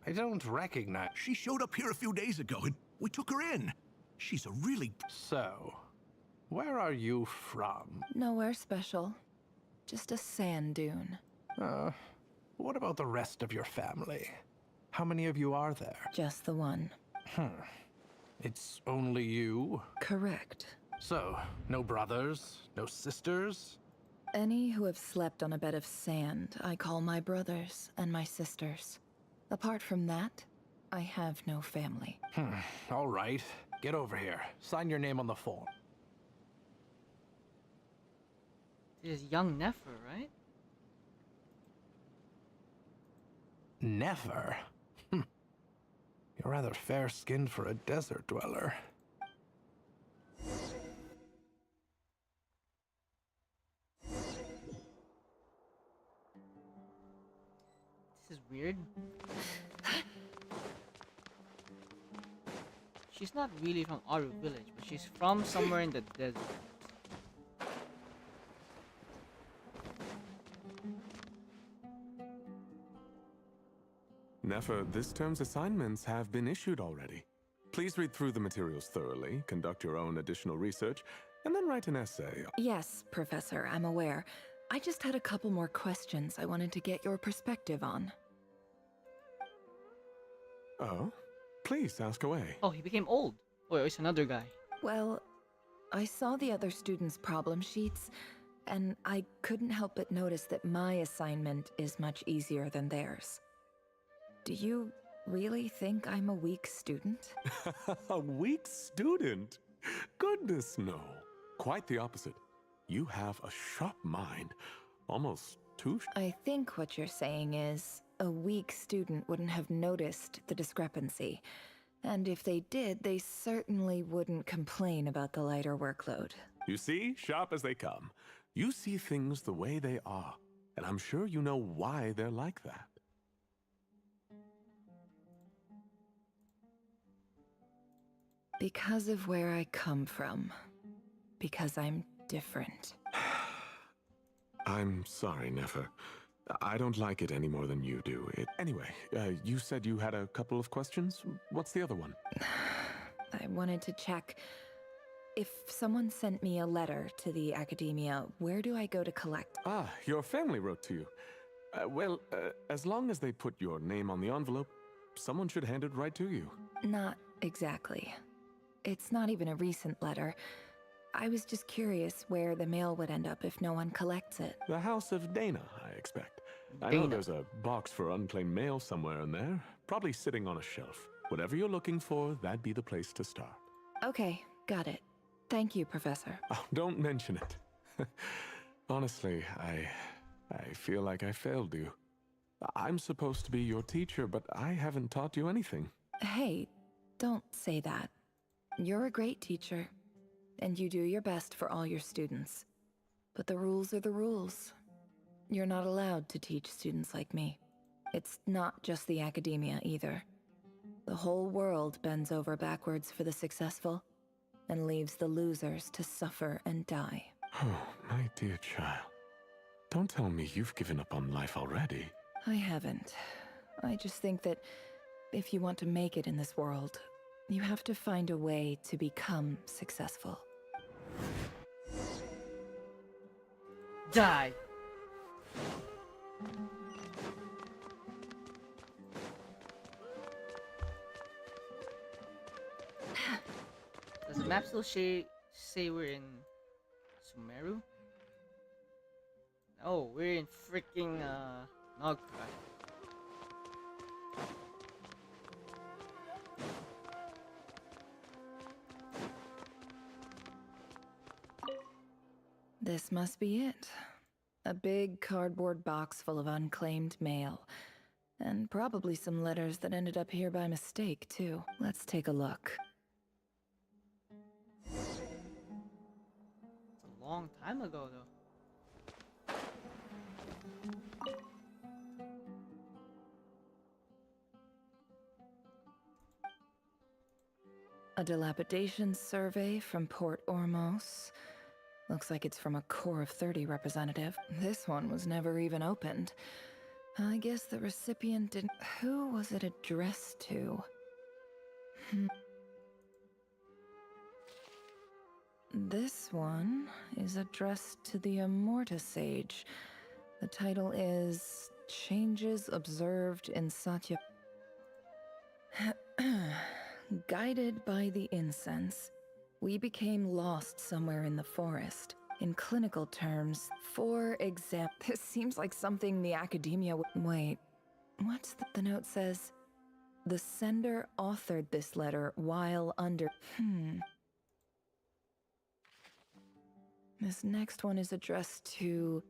I don't recognize... She showed up here a few days ago, and we took her in. She's a really... So, where are you from? Nowhere special. Just a sand dune. What about the rest of your family? How many of you are there? Just the one. It's only you? Correct. So, no brothers? No sisters? Any who have slept on a bed of sand, I call my brothers and my sisters. Apart from that, I have no family. All right. Get over here. Sign your name on the form. This is young Nefer, right? Nefer? You're rather fair-skinned for a desert dweller. This is weird. She's not really from our village, but she's from somewhere in the desert. Nefer, this term's assignments have been issued already. Please read through the materials thoroughly, conduct your own additional research, and then write an essay. Yes, Professor, I'm aware. I just had a couple more questions I wanted to get your perspective on. Oh? Please, ask away. Oh, he became old. Oh, it's another guy. Well, I saw the other students' problem sheets, and I couldn't help but notice that my assignment is much easier than theirs. Do you really think I'm a weak student? A weak student? Goodness, no. Quite the opposite. You have a sharp mind. Almost too I think what you're saying is, a weak student wouldn't have noticed the discrepancy. And if they did, they certainly wouldn't complain about the lighter workload. You see, sharp as they come. You see things the way they are, and I'm sure you know why they're like that. Because of where I come from. Because I'm different. I'm sorry, Nefer. I don't like it any more than you do. Anyway, you said you had a couple of questions? What's the other one? I wanted to check. If someone sent me a letter to the academia, where do I go to collect? Ah, your family wrote to you. As long as they put your name on the envelope, someone should hand it right to you. Not exactly. It's not even a recent letter. I was just curious where the mail would end up if no one collects it. The House of Dana, I expect. I know there's a box for unclaimed mail somewhere in there, probably sitting on a shelf. Whatever you're looking for, that'd be the place to start. Okay, got it. Thank you, Professor. Oh, don't mention it. Honestly, I feel like I failed you. I'm supposed to be your teacher, but I haven't taught you anything. Hey, don't say that. You're a great teacher, and you do your best for all your students. But the rules are the rules. You're not allowed to teach students like me. It's not just the academia either. The whole world bends over backwards for the successful, and leaves the losers to suffer and die. Oh, my dear child. Don't tell me you've given up on life already. I haven't. I just think that if you want to make it in this world, you have to find a way to become successful. Die! Does the map still say we're in Sumeru? Oh, we're in freaking nodkrai. This must be it. A big cardboard box full of unclaimed mail. And probably some letters that ended up here by mistake, too. Let's take a look. It's a long time ago, though. A dilapidation survey from Port Ormos. Looks like it's from a Corps of 30 representative. This one was never even opened. I guess the recipient didn't... Who was it addressed to? This one is addressed to the Immorta Sage. The title is Changes Observed in Satya... Guided by the incense, we became lost somewhere in the forest. In clinical terms, for example, this seems like something the academia would... Wait, what's the note says? The sender authored this letter while under... This next one is addressed to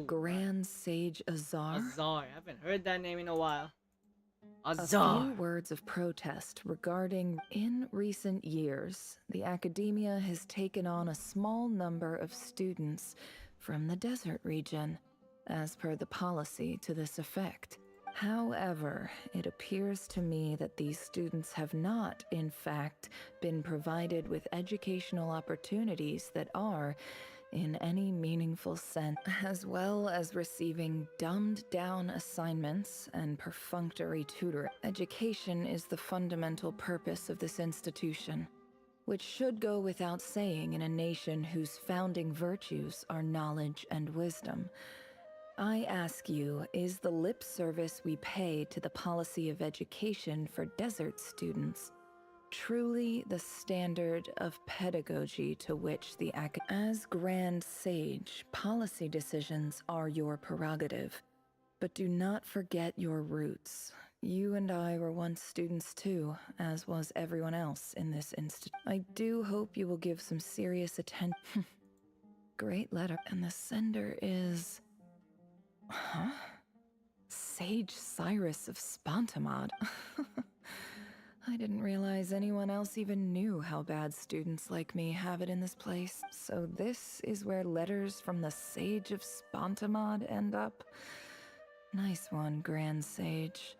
Grand Sage Azar. Azar. I haven't heard that name in a while. A Azar. few words of protest regarding, in recent years, the academia has taken on a small number of students from the desert region, as per the policy to this effect. However, it appears to me that these students have not, in fact, been provided with educational opportunities that are, in any meaningful sense, as well as receiving dumbed-down assignments and perfunctory tutoring. Education is the fundamental purpose of this institution, which should go without saying in a nation whose founding virtues are knowledge and wisdom. I ask you, is the lip service we pay to the policy of education for desert students truly the standard of pedagogy to which the As Grand Sage, policy decisions are your prerogative, but do not forget your roots. You and I were once students too, as was everyone else in this institute. I do hope you will give some serious attention. Great letter. And the sender is... Huh? Sage Cyrus of Spontamod. I didn't realize anyone else even knew how bad students like me have it in this place. So this is where letters from the Sage of Spontamod end up? Nice one, Grand Sage.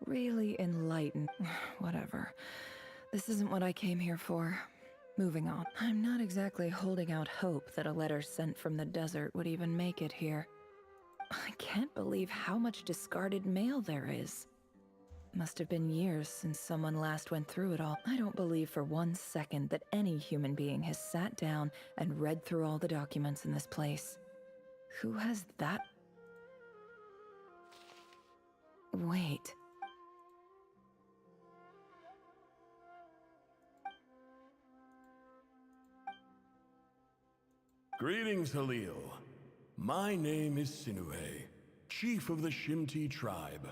Really enlightened. Whatever. This isn't what I came here for. Moving on. I'm not exactly holding out hope that a letter sent from the desert would even make it here. I can't believe how much discarded mail there is. Must have been years since someone last went through it all. I don't believe for 1 second that any human being has sat down and read through all the documents in this place. Who has that? Wait. Greetings, Halil. My name is Sinuhe, chief of the Shimti tribe.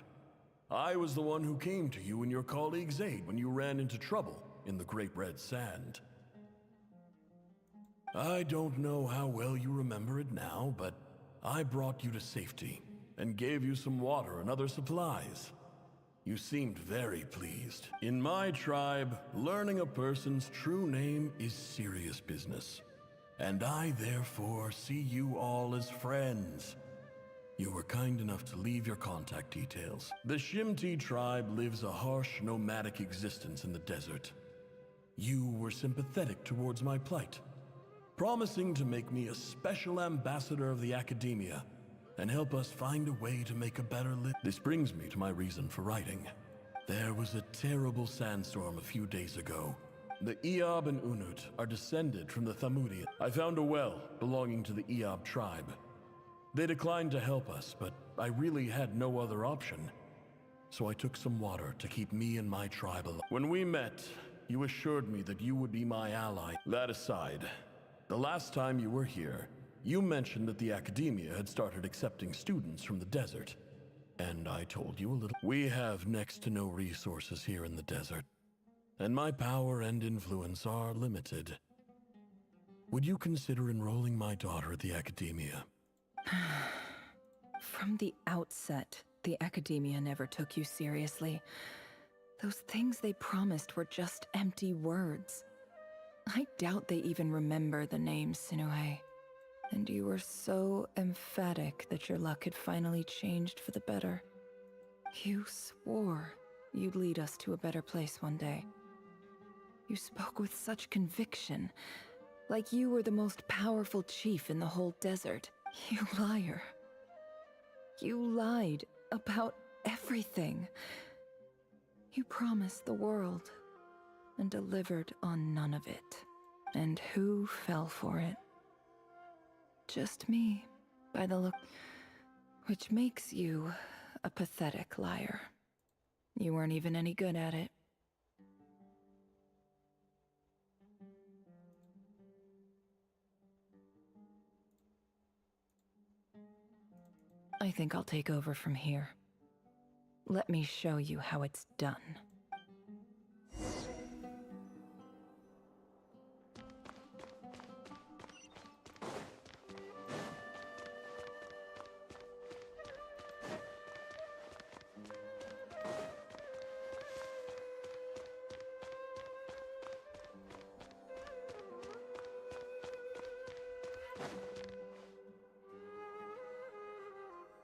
I was the one who came to you and your colleague's aid when you ran into trouble in the Great Red Sand. I don't know how well you remember it now, but I brought you to safety and gave you some water and other supplies. You seemed very pleased. In my tribe, learning a person's true name is serious business, and I therefore see you all as friends. You were kind enough to leave your contact details. The Shimti tribe lives a harsh, nomadic existence in the desert. You were sympathetic towards my plight, promising to make me a special ambassador of the academia and help us find a way to make a better life. This brings me to my reason for writing. There was a terrible sandstorm a few days ago. The Eob and Unut are descended from the Thamudian. I found a well belonging to the Eob tribe. They declined to help us, but I really had no other option. So I took some water to keep me and my tribe alive. When we met, you assured me that you would be my ally. That aside, the last time you were here, you mentioned that the academia had started accepting students from the desert. And I told you a little. We have next to no resources here in the desert, and my power and influence are limited. Would you consider enrolling my daughter at the academia? From the outset, the academia never took you seriously. Those things they promised were just empty words. I doubt they even remember the name Sinuhe. And you were so emphatic that your luck had finally changed for the better. You swore you'd lead us to a better place one day. You spoke with such conviction, like you were the most powerful chief in the whole desert. You liar. You lied about everything. You promised the world and delivered on none of it. And who fell for it? Just me, by the look. Which makes you a pathetic liar. You weren't even any good at it. I think I'll take over from here. Let me show you how it's done.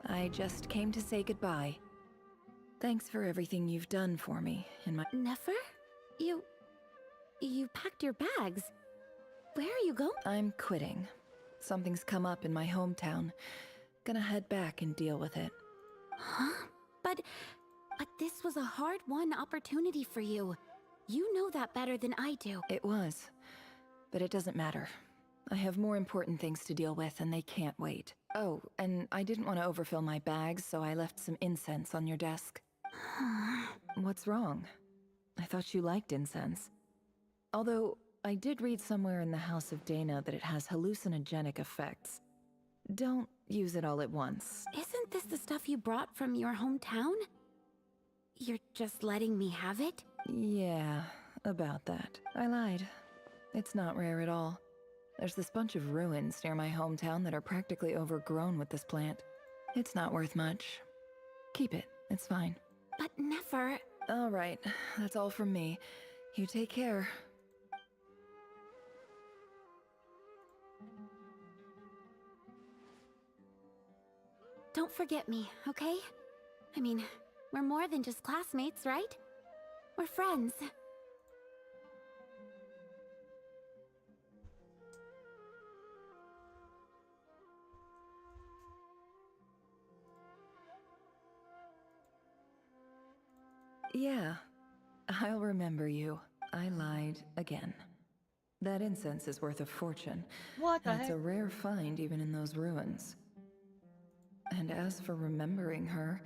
I just came to say goodbye. Thanks for everything you've done for me in my— Nefer? You packed your bags. Where are you going? I'm quitting. Something's come up in my hometown. Gonna head back and deal with it. Huh? But this was a hard-won opportunity for you. You know that better than I do. It was. But it doesn't matter. I have more important things to deal with, and they can't wait. Oh, and I didn't want to overfill my bags, so I left some incense on your desk. What's wrong? I thought you liked incense. Although, I did read somewhere in the House of Dana that it has hallucinogenic effects. Don't use it all at once. Isn't this the stuff you brought from your hometown? You're just letting me have it? Yeah, about that. I lied. It's not rare at all. There's this bunch of ruins near my hometown that are practically overgrown with this plant. It's not worth much. Keep it. It's fine. But Nefer... All right. That's all from me. You take care. Don't forget me, okay? I mean, we're more than just classmates, right? We're friends. Yeah, I'll remember you. I lied again. That incense is worth a fortune. What the and it's heck? a rare find even in those ruins. And as for remembering her,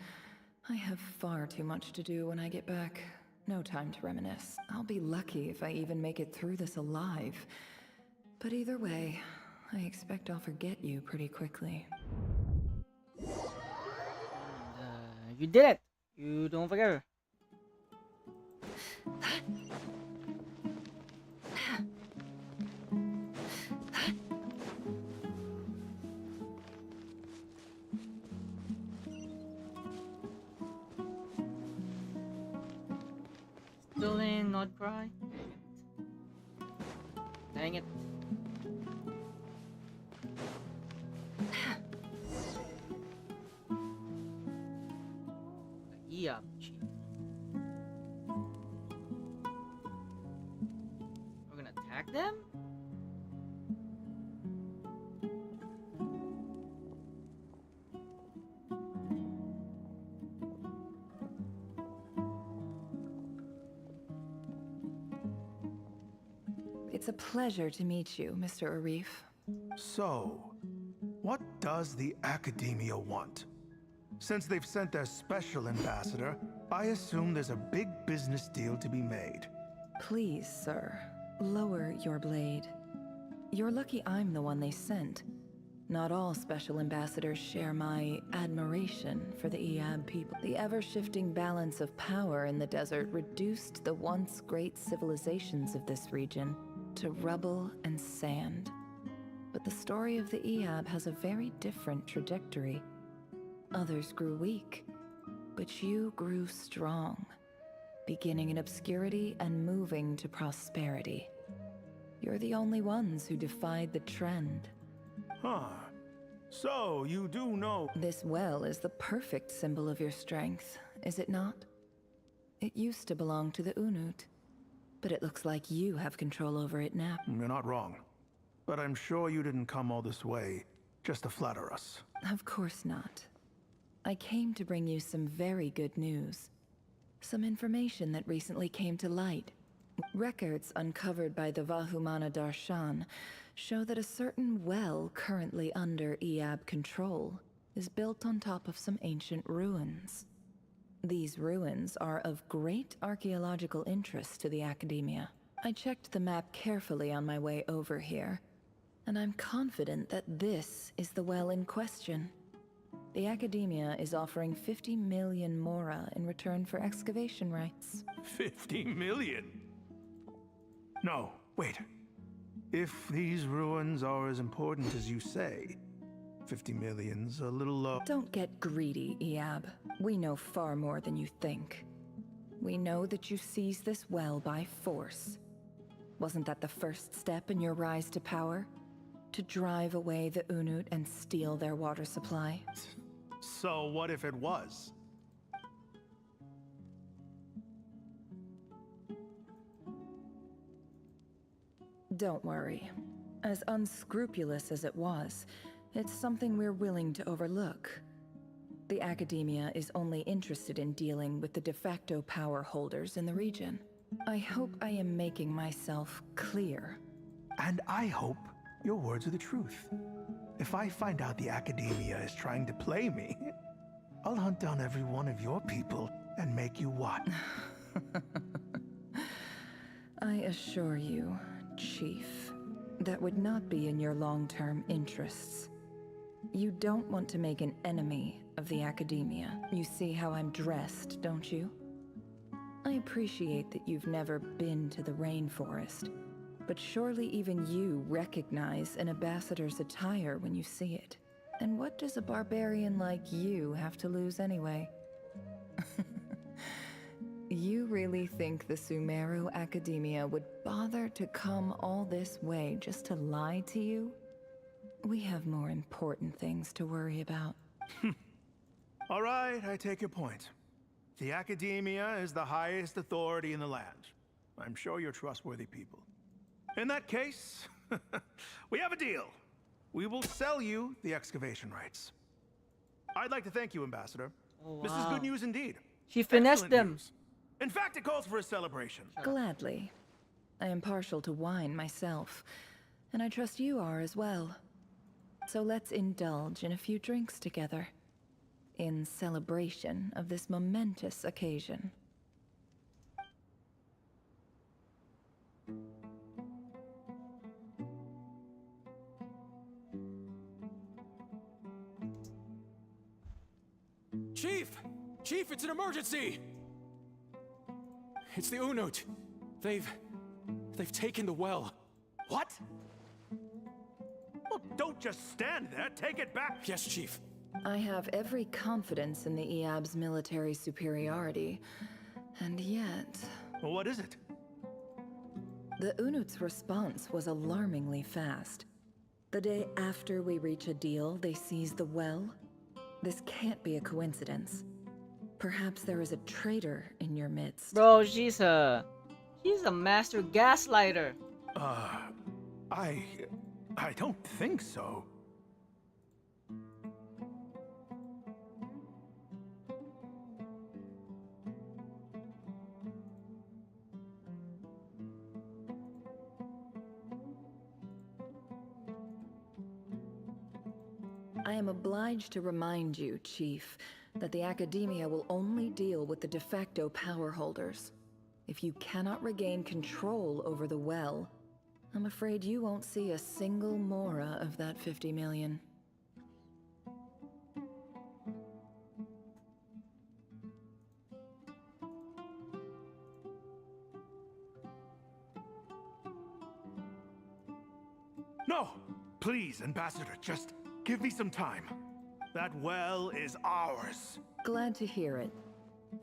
I have far too much to do when I get back. No time to reminisce. I'll be lucky if I even make it through this alive. But either way, I expect I'll forget you pretty quickly. You did it! You don't forget her. Still in nodkrai? Dang it. Yeah. We're gonna attack them? It's a pleasure to meet you, Mr. Arif. So, what does the Academia want? Since they've sent their special ambassador, I assume there's a big business deal to be made. Please, sir, lower your blade. You're lucky I'm the one they sent. Not all special ambassadors share my admiration for the Iab people. The ever-shifting balance of power in the desert reduced the once great civilizations of this region to rubble and sand. But the story of the Iab has a very different trajectory. Others grew weak, but you grew strong, beginning in obscurity and moving to prosperity. You're the only ones who defied the trend. Huh. So, you do know... This well is the perfect symbol of your strength, is it not? It used to belong to the Unut, but it looks like you have control over it now. You're not wrong. But I'm sure you didn't come all this way just to flatter us. Of course not. I came to bring you some very good news. Some information that recently came to light. Records uncovered by the Vahumana Darshan show that a certain well currently under Iab control is built on top of some ancient ruins. These ruins are of great archaeological interest to the Academia. I checked the map carefully on my way over here, and I'm confident that this is the well in question. The Academia is offering 50 million mora in return for excavation rights. 50 million? No, wait. If these ruins are as important as you say, 50 million's a little low. Don't get greedy, Eab. We know far more than you think. We know that you seized this well by force. Wasn't that the first step in your rise to power? To drive away the Unut and steal their water supply? So what if it was? Don't worry. As unscrupulous as it was, it's something we're willing to overlook. The Academia is only interested in dealing with the de facto power holders in the region. I hope I am making myself clear. And I hope your words are the truth. If I find out the Academia is trying to play me, I'll hunt down every one of your people and make you what? I assure you, Chief, that would not be in your long-term interests. You don't want to make an enemy of the Academia. You see how I'm dressed, don't you? I appreciate that you've never been to the rainforest, but surely even you recognize an ambassador's attire when you see it. And what does a barbarian like you have to lose anyway? You really think the Sumeru Academia would bother to come all this way just to lie to you? We have more important things to worry about. All right, I take your point. The Academia is the highest authority in the land. I'm sure you're trustworthy people. In that case, we have a deal. We will sell you the excavation rights. I'd like to thank you, Ambassador. Oh, This is good news indeed. She finessed Excellent them. news. In fact, it calls for a celebration. Gladly. I am partial to wine myself, and I trust you are as well. So let's indulge in a few drinks together, in celebration of this momentous occasion. Chief! Chief, it's an emergency! It's the Unut. They've taken the well. What? Well, don't just stand there. Take it back. Yes, Chief. I have every confidence in the Eab's military superiority, and yet... Well, what is it? The Unut's response was alarmingly fast. The day after we reach a deal, they seize the well. This can't be a coincidence. Perhaps there is a traitor in your midst. Bro, she's a master gaslighter. I don't think so. I am obliged to remind you, Chief, that the Academia will only deal with the de facto power holders. If you cannot regain control over the well, I'm afraid you won't see a single mora of that 50 million. No! Please, Ambassador, just give me some time. That well is ours. Glad to hear it.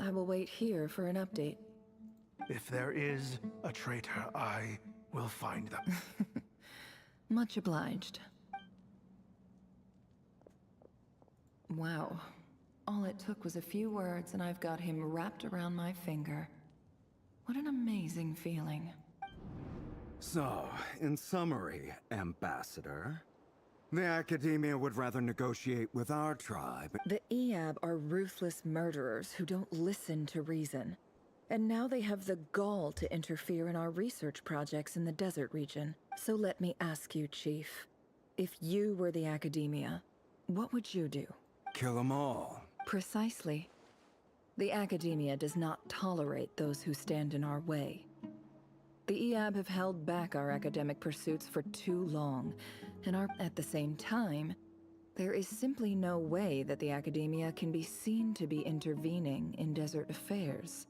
I will wait here for an update. If there is a traitor, I will find them. Much obliged. Wow. All it took was a few words and I've got him wrapped around my finger. What an amazing feeling. So, in summary, Ambassador, the Academia would rather negotiate with our tribe. The Eab are ruthless murderers who don't listen to reason. And now they have the gall to interfere in our research projects in the desert region. So let me ask you, Chief. If you were the Academia, what would you do? Kill them all. Precisely. The Academia does not tolerate those who stand in our way. The Eab have held back our academic pursuits for too long, and are, at the same time, There is simply no way that the Academia can be seen to be intervening in desert affairs.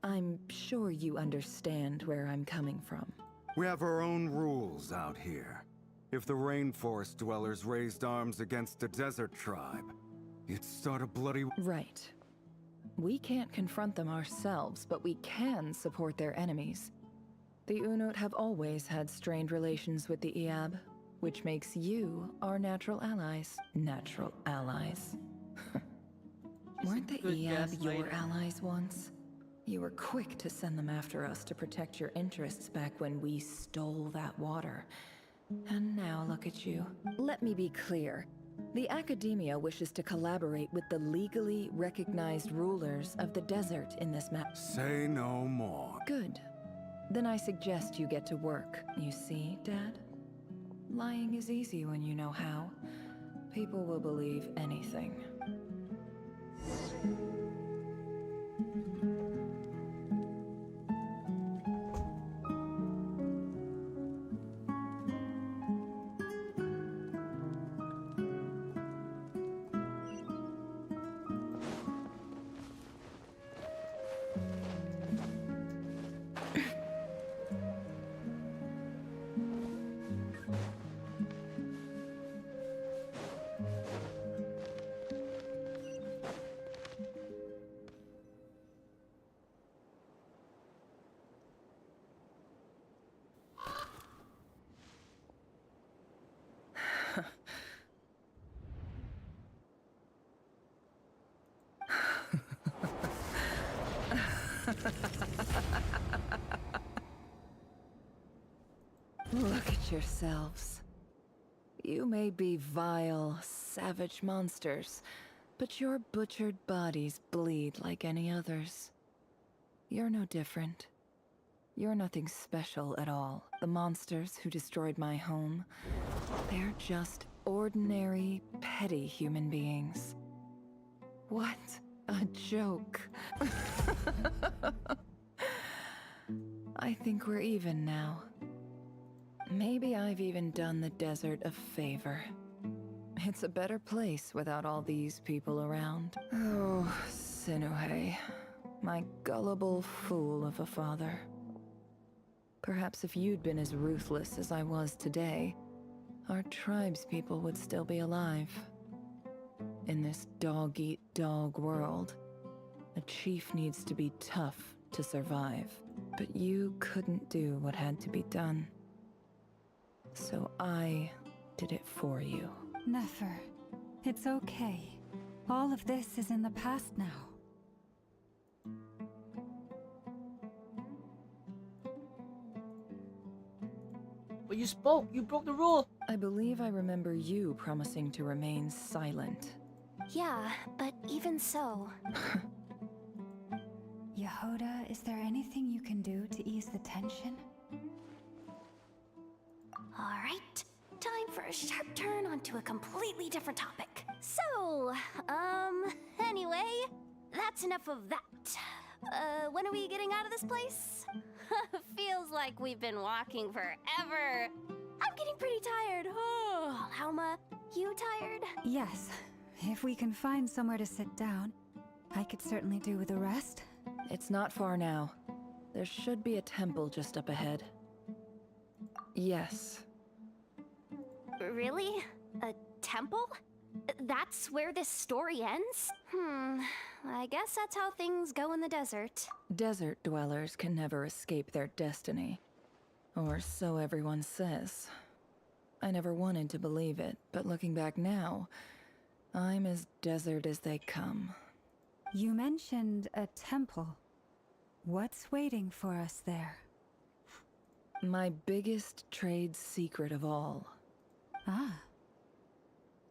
I'm sure you understand where I'm coming from. We have our own rules out here. If the rainforest dwellers raised arms against a desert tribe, you'd start a bloody... Right. We can't confront them ourselves, but we can support their enemies. The Unut have always had strained relations with the Iab, which makes you our natural allies. Natural allies. Weren't the Iab your allies once? You were quick to send them after us to protect your interests back when we stole that water. And now look at you. Let me be clear. The Academia wishes to collaborate with the legally recognized rulers of the desert in this map. Say no more. Good. Then I suggest you get to work. You see, Dad? Lying is easy when you know how. People will believe anything. Look at yourselves. You may be vile, savage monsters, but your butchered bodies bleed like any others. You're no different. You're nothing special at all. The monsters who destroyed my home, they're just ordinary, petty human beings. What a joke. I think we're even now. Maybe I've even done the desert a favor. It's a better place without all these people around. Oh, Sinuhe, my gullible fool of a father. Perhaps if you'd been as ruthless as I was today, our tribespeople would still be alive. In this dog-eat-dog world, a chief needs to be tough to survive. But you couldn't do what had to be done. So I did it for you. Nefer, it's okay. All of this is in the past now. But you spoke! You broke the rule! I believe I remember you promising to remain silent. Yeah, but even so... Yehoda, is there anything you can do to ease the tension? Alright, time for a sharp turn onto a completely different topic. So, anyway, that's enough of that. When are we getting out of this place? Feels like we've been walking forever. I'm getting pretty tired. Oh, Lauma, you tired? Yes. If we can find somewhere to sit down, I could certainly do with a rest. It's not far now. There should be a temple just up ahead. Yes. Really? A temple? That's where this story ends? I guess that's how things go in the desert. Desert dwellers can never escape their destiny. Or so everyone says. I never wanted to believe it, but looking back now, I'm as desert as they come. You mentioned a temple. What's waiting for us there? My biggest trade secret of all. Ah.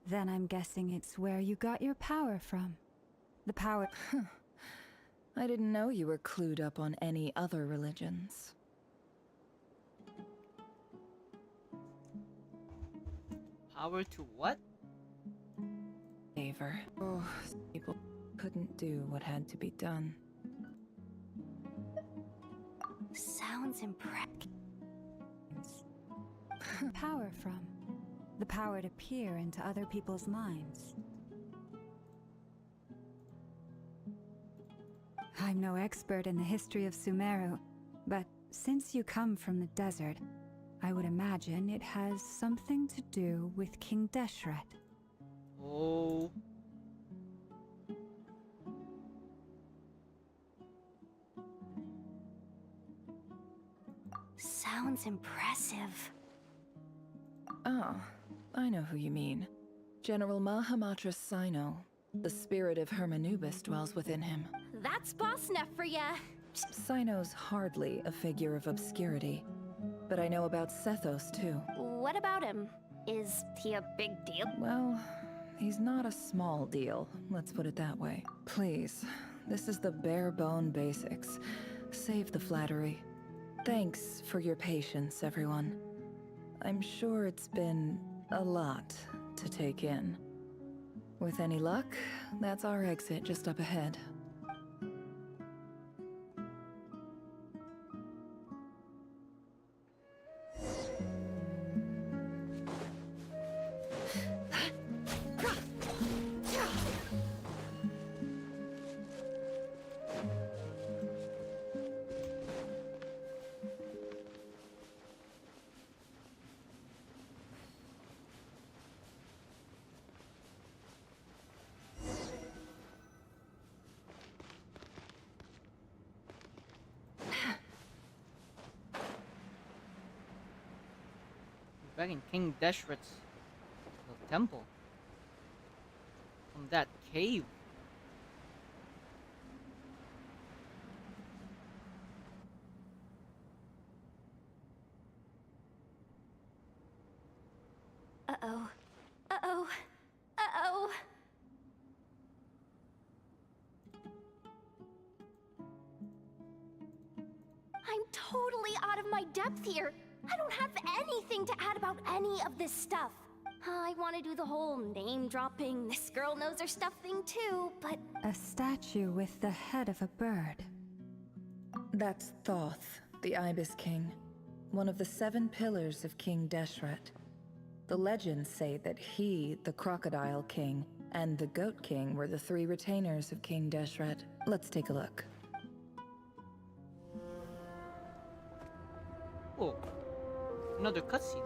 Then I'm guessing it's where you got your power from. The power... I didn't know you were clued up on any other religions. Power to what? Favor. Oh, people couldn't do what had to be done. Sounds impressive. Power from? The power to peer into other people's minds. I'm no expert in the history of Sumeru, but since you come from the desert, I would imagine it has something to do with King Deshret. Oh. Sounds impressive. Oh, I know who you mean. General Mahamatra Sino. The spirit of Hermanubis dwells within him. That's boss enough for ya. Sino's hardly a figure of obscurity, but I know about Sethos too. What about him? Is he a big deal? Well, he's not a small deal, let's put it that way. Please, this is the bare bone basics. Save the flattery. Thanks for your patience, everyone. I'm sure it's been a lot to take in. With any luck, that's our exit just up ahead. Back in King Deshret's temple. From that cave. Uh-oh. Uh-oh. Uh-oh. I'm totally out of my depth here. I don't have anything to add about any of this stuff. I want to do the whole name-dropping, this girl knows her stuff thing too, but... A statue with the head of a bird. That's Thoth, the Ibis King, one of the 7 pillars of King Deshret. The legends say that he, the Crocodile King, and the Goat King were the 3 retainers of King Deshret. Let's take a look. Oh, another cutscene.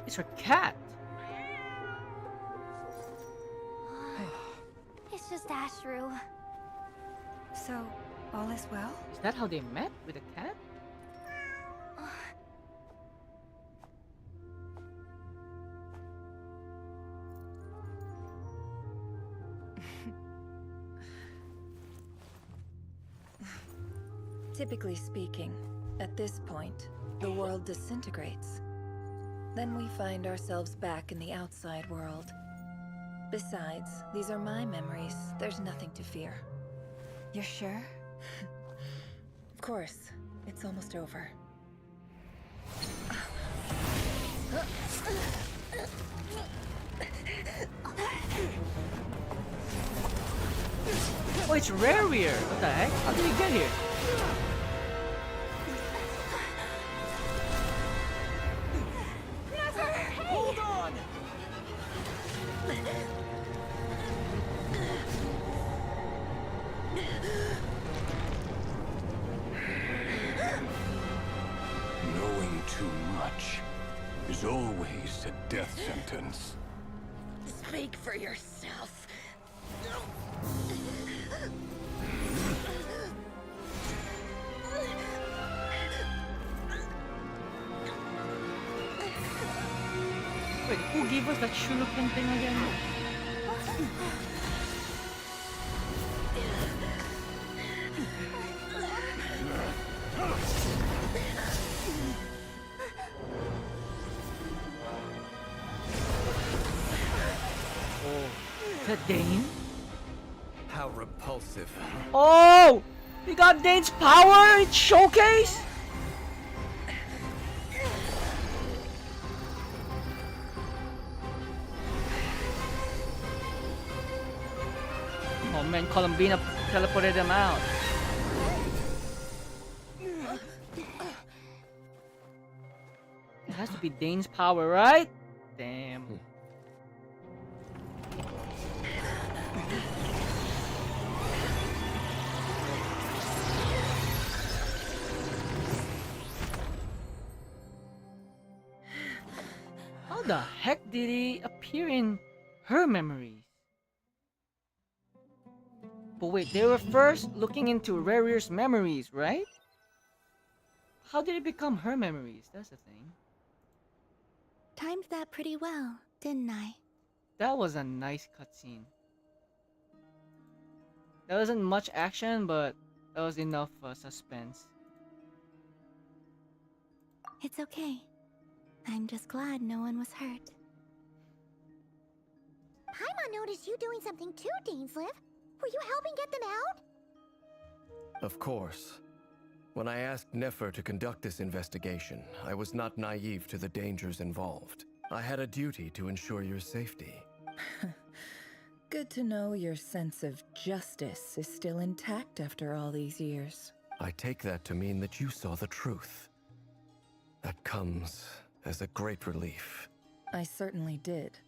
It's her cat. It's just Ashru. So, all is well? Is that how they met? With a cat? Typically speaking, at this point, the world disintegrates. Then we find ourselves back in the outside world. Besides, these are my memories. There's nothing to fear. You're sure? Of course. It's almost over. Oh, it's Rarier! What the heck? How did he get here? Nefer, hey! Hold on! Knowing too much is always a death sentence. Speak for yourself. Wait, who gave us that shuriken thing again? Oh, is that Dane? How repulsive. Oh! We got Dane's power! It's showcase! Oh man, Columbina teleported them out. It has to be Dane's power, right? Damn. How the heck did he appear in her memories? But wait, they were first looking into Rarier's memories, right? How did it become her memories? That's the thing. Timed that pretty well, didn't I? That was a nice cutscene. There wasn't much action, but that was enough suspense. It's okay. I'm just glad no one was hurt. Paimon noticed you doing something too, dainsleif. Were you helping get them out? Of course. When I asked Nefer to conduct this investigation, I was not naive to the dangers involved. I had a duty to ensure your safety. Good to know your sense of justice is still intact after all these years. I take that to mean that you saw the truth. That comes as a great relief. I certainly did.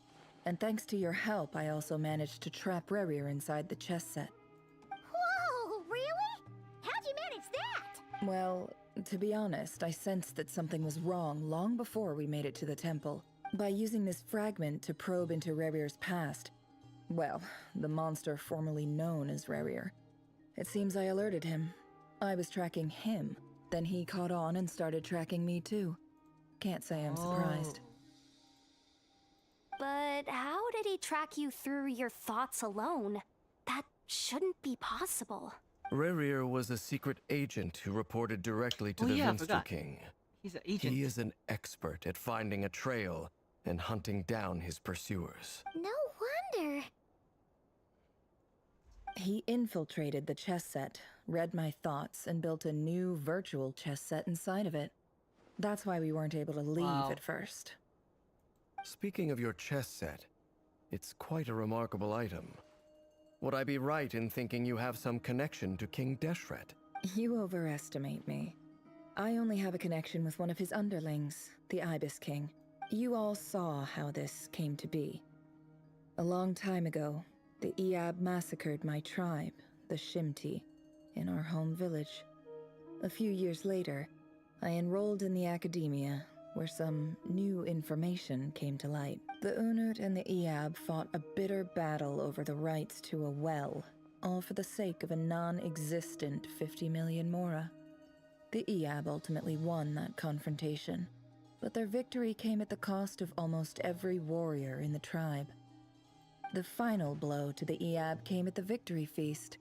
And thanks to your help, I also managed to trap Rarier inside the chess set. Whoa, really? How'd you manage that? Well, to be honest, I sensed that something was wrong long before we made it to the temple. By using this fragment to probe into Rarier's past, well, the monster formerly known as Rarier. It seems I alerted him. I was tracking him, then he caught on and started tracking me too. Can't say I'm surprised. But how did he track you through your thoughts alone? That shouldn't be possible. Rarier was a secret agent who reported directly to the Minster King. He's an agent. He is an expert at finding a trail and hunting down his pursuers. No wonder. He infiltrated the chess set, read my thoughts, and built a new virtual chess set inside of it. That's why we weren't able to leave at first. Speaking of your chess set, it's quite a remarkable item. Would I be right in thinking you have some connection to King Deshret? You overestimate me. I only have a connection with one of his underlings, the Ibis King. You all saw how this came to be. A long time ago, the Iab massacred my tribe, the Shimti, in our home village. A few years later, I enrolled in the academia, where some new information came to light. The Unut and the Iab fought a bitter battle over the rights to a well, all for the sake of a non-existent 50 million mora. The Iab ultimately won that confrontation, but their victory came at the cost of almost every warrior in the tribe. The final blow to the Iab came at the victory feast,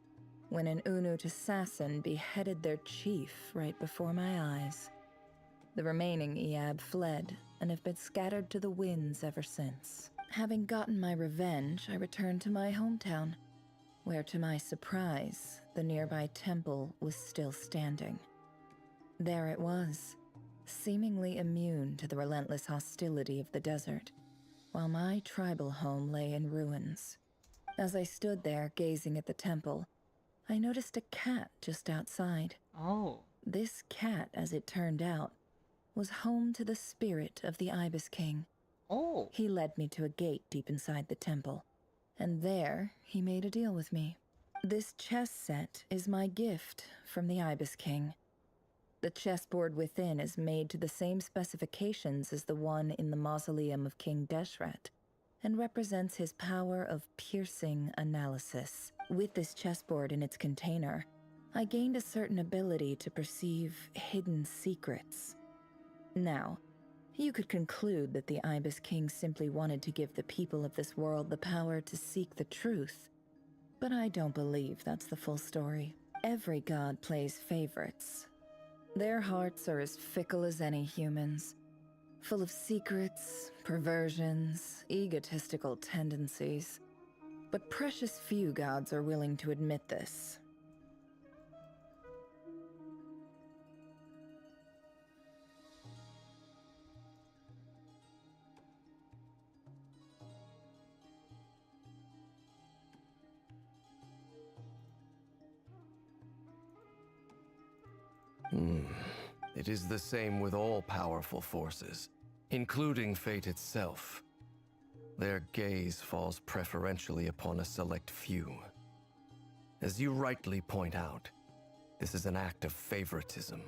when an Unut assassin beheaded their chief right before my eyes. The remaining Iab fled and have been scattered to the winds ever since. Having gotten my revenge, I returned to my hometown, where to my surprise, the nearby temple was still standing. There it was, seemingly immune to the relentless hostility of the desert, while my tribal home lay in ruins. As I stood there gazing at the temple, I noticed a cat just outside. Oh. This cat, as it turned out, was home to the spirit of the Ibis King. Oh. He led me to a gate deep inside the temple, and there he made a deal with me. This chess set is my gift from the Ibis King. The chessboard within is made to the same specifications as the one in the mausoleum of King Deshret, and represents his power of piercing analysis. With this chessboard in its container, I gained a certain ability to perceive hidden secrets. Now, you could conclude that the Ibis King simply wanted to give the people of this world the power to seek the truth, but I don't believe that's the full story. Every god plays favorites. Their hearts are as fickle as any human's, full of secrets, perversions, egotistical tendencies. But precious few gods are willing to admit this. It is the same with all powerful forces, including fate itself. Their gaze falls preferentially upon a select few. As you rightly point out, this is an act of favoritism.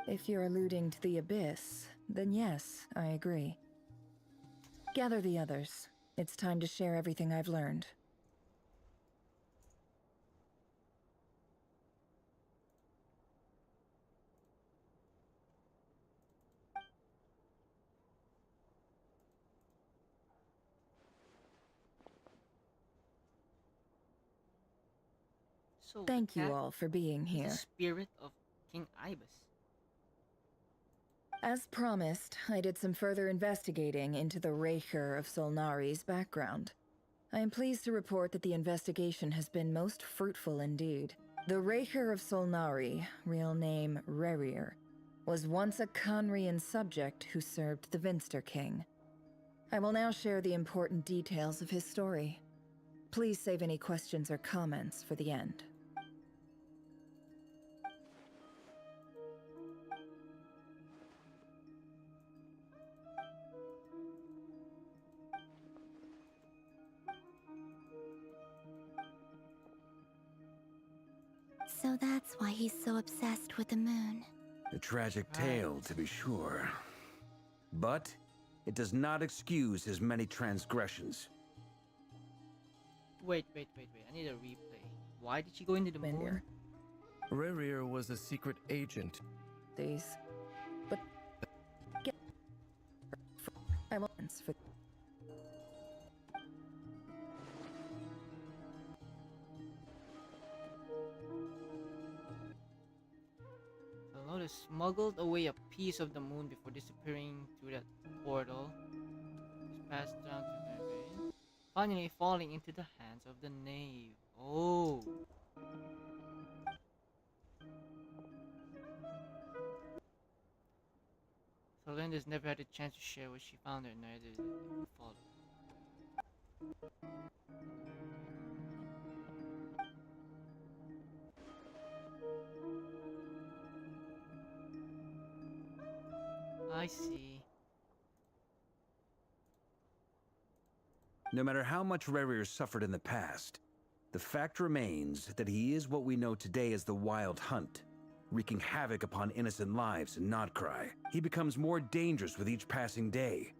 If you're alluding to the abyss, then yes, I agree. Gather the others. It's time to share everything I've learned. So Thank you that all for being is here. the spirit of King Ibis. As promised, I did some further investigating into the Recher of Solnari's background. I am pleased to report that the investigation has been most fruitful indeed. The Recher of Solnari, real name Rerir, was once a Khanrian subject who served the Vinster King. I will now share the important details of his story. Please save any questions or comments for the end. So that's why he's so obsessed with the moon. A tragic tale, to be sure. But it does not excuse his many transgressions. Wait. I need a replay. Why did she go into the moon? Rerir was a secret agent. But I will answer. The Lotus smuggled away a piece of the moon before disappearing through that portal. It's passed down to Mermaid, finally falling into the hands of the knave. Oh. So Linda's never had a chance to share what she found her, neither did the follow. I see. No matter how much Rerir suffered in the past, the fact remains that he is what we know today as the Wild Hunt, wreaking havoc upon innocent lives in Nodkrai. He becomes more dangerous with each passing day.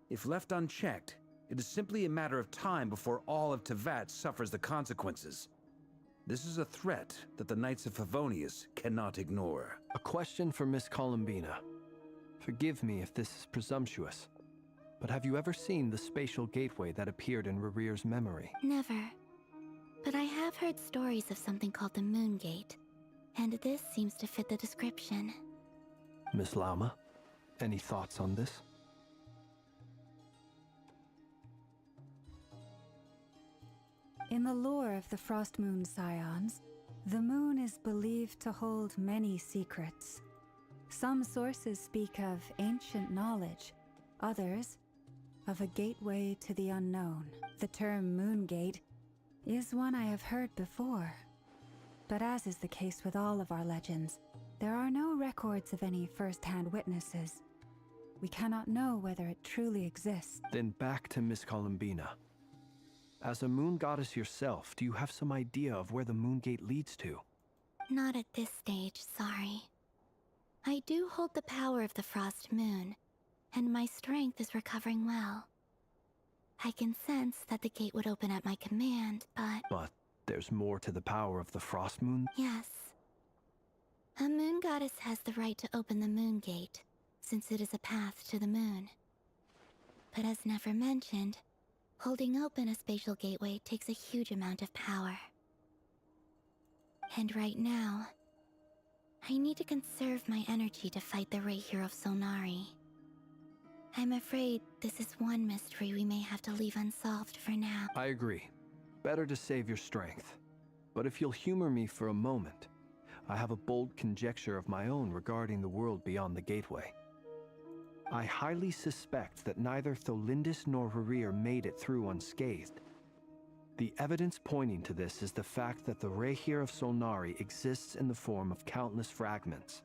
If left unchecked, it is simply a matter of time before all of Tevat suffers the consequences. This is a threat that the Knights of Favonius cannot ignore. A question for Miss Columbina. Forgive me if this is presumptuous, but have you ever seen the spatial gateway that appeared in Rerir's memory? Never. But I have heard stories of something called the Moon Gate, and this seems to fit the description. Miss Lauma, any thoughts on this? In the lore of the Frost Moon Scions, the moon is believed to hold many secrets. Some sources speak of ancient knowledge, others of a gateway to the unknown. The term Moon Gate is one I have heard before. But as is the case with all of our legends, there are no records of any first-hand witnesses. We cannot know whether it truly exists. Then back to Miss Columbina. As a moon goddess yourself, do you have some idea of where the Moon Gate leads to? Not at this stage, sorry. I do hold the power of the Frost Moon, and my strength is recovering well. I can sense that the gate would open at my command, but... But there's more to the power of the Frost Moon? Yes. A moon goddess has the right to open the Moon Gate, since it is a path to the moon. But as Nefer mentioned, holding open a spatial gateway takes a huge amount of power. And right now, I need to conserve my energy to fight the Recher of Solnari. I'm afraid this is one mystery we may have to leave unsolved for now. I agree. Better to save your strength. But if you'll humor me for a moment, I have a bold conjecture of my own regarding the world beyond the gateway. I highly suspect that neither Tholindis nor Rerir made it through unscathed. The evidence pointing to this is the fact that the Re'hir of Solnari exists in the form of countless fragments.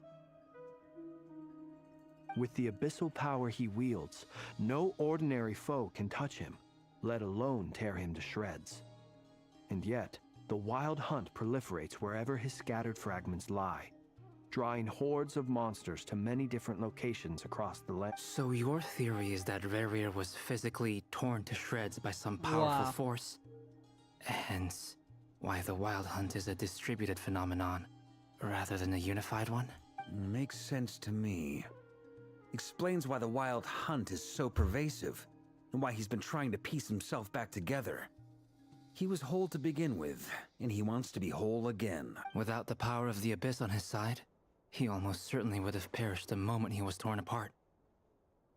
With the abyssal power he wields, no ordinary foe can touch him, let alone tear him to shreds. And yet, the Wild Hunt proliferates wherever his scattered fragments lie, drawing hordes of monsters to many different locations across the land. So your theory is that Re'hir was physically torn to shreds by some powerful force? Hence, why the Wild Hunt is a distributed phenomenon, rather than a unified one? Makes sense to me. Explains why the Wild Hunt is so pervasive, and why he's been trying to piece himself back together. He was whole to begin with, and he wants to be whole again. Without the power of the Abyss on his side, he almost certainly would have perished the moment he was torn apart.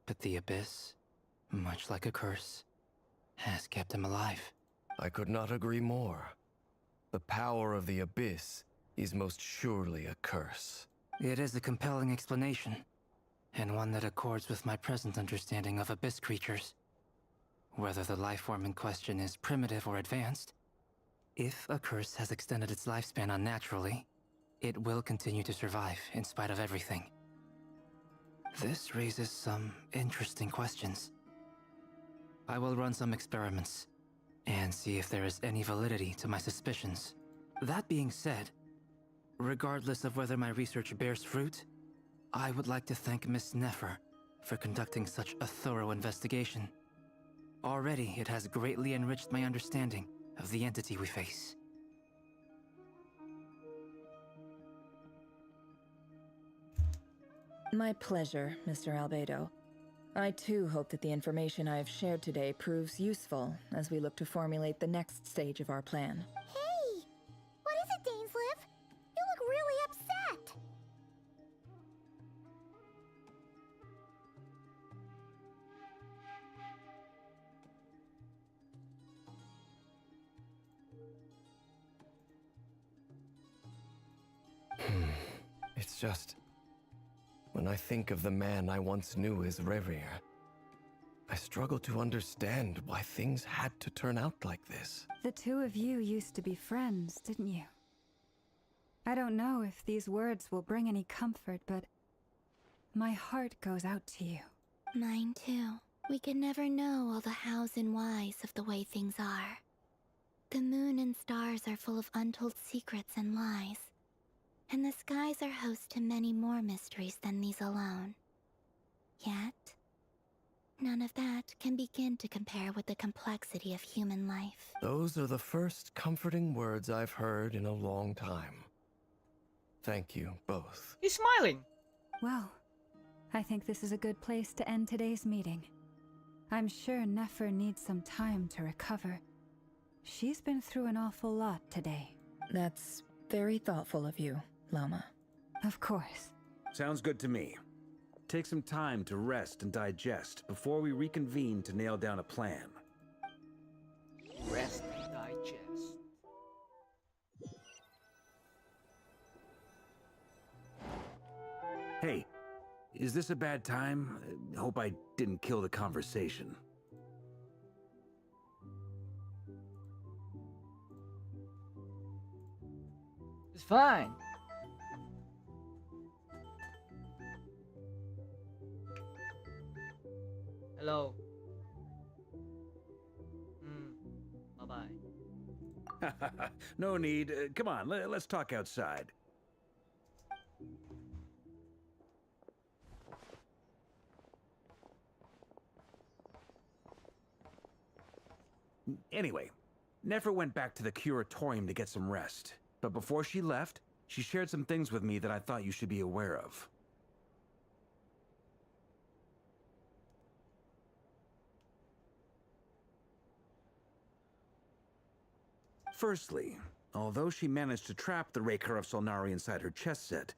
But the Abyss, much like a curse, has kept him alive. I could not agree more. The power of the Abyss is most surely a curse. It is a compelling explanation, and one that accords with my present understanding of Abyss creatures. Whether the life form in question is primitive or advanced, if a curse has extended its lifespan unnaturally, it will continue to survive in spite of everything. This raises some interesting questions. I will run some experiments and see if there is any validity to my suspicions. That being said, regardless of whether my research bears fruit, I would like to thank Miss Nefer for conducting such a thorough investigation. Already, it has greatly enriched my understanding of the entity we face. My pleasure, Mr. Albedo. I too hope that the information I have shared today proves useful as we look to formulate the next stage of our plan. Hey! What is it, dainsleif? You look really upset! It's just... when I think of the man I once knew as Re'hir, I struggle to understand why things had to turn out like this. The two of you used to be friends, didn't you? I don't know if these words will bring any comfort, but my heart goes out to you. Mine too. We can never know all the hows and whys of the way things are. The moon and stars are full of untold secrets and lies. And the skies are host to many more mysteries than these alone. Yet, none of that can begin to compare with the complexity of human life. Those are the first comforting words I've heard in a long time. Thank you, both. He's smiling. Well, I think this is a good place to end today's meeting. I'm sure Nefer needs some time to recover. She's been through an awful lot today. That's very thoughtful of you, Lauma. Of course. Sounds good to me. Take some time to rest and digest before we reconvene to nail down a plan. Rest and digest. Hey, is this a bad time? Hope I didn't kill the conversation. It's fine. Hello. Bye-bye. No need. Come on, let's talk outside. Anyway, Nefer went back to the curatorium to get some rest. But before she left, she shared some things with me that I thought you should be aware of. Firstly, although she managed to trap the Re'hir of Solnari inside her chest set,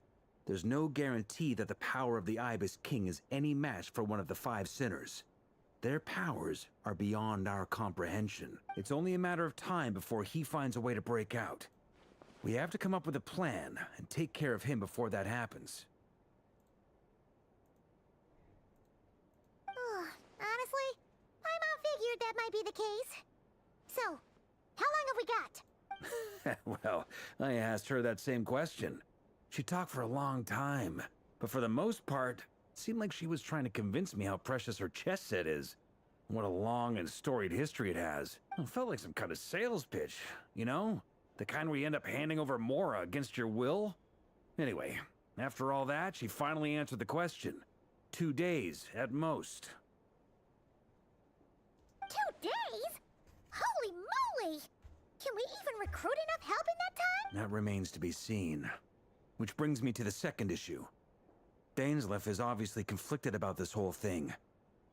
there's no guarantee that the power of the Ibis King is any match for one of the 5 sinners. Their powers are beyond our comprehension. It's only a matter of time before he finds a way to break out. We have to come up with a plan and take care of him before that happens. Honestly, I figured that might be the case. So, how What have we got? Well, I asked her that same question. She talked for a long time, but for the most part, it seemed like she was trying to convince me how precious her chess set is. What a long and storied history it has. It felt like some kind of sales pitch, you know? The kind where you end up handing over Mora against your will? Anyway, after all that, she finally answered the question. 2 days, at most. 2 days? Holy moly! Can we even recruit enough help in that time? That remains to be seen. Which brings me to the second issue. Dainsleif is obviously conflicted about this whole thing.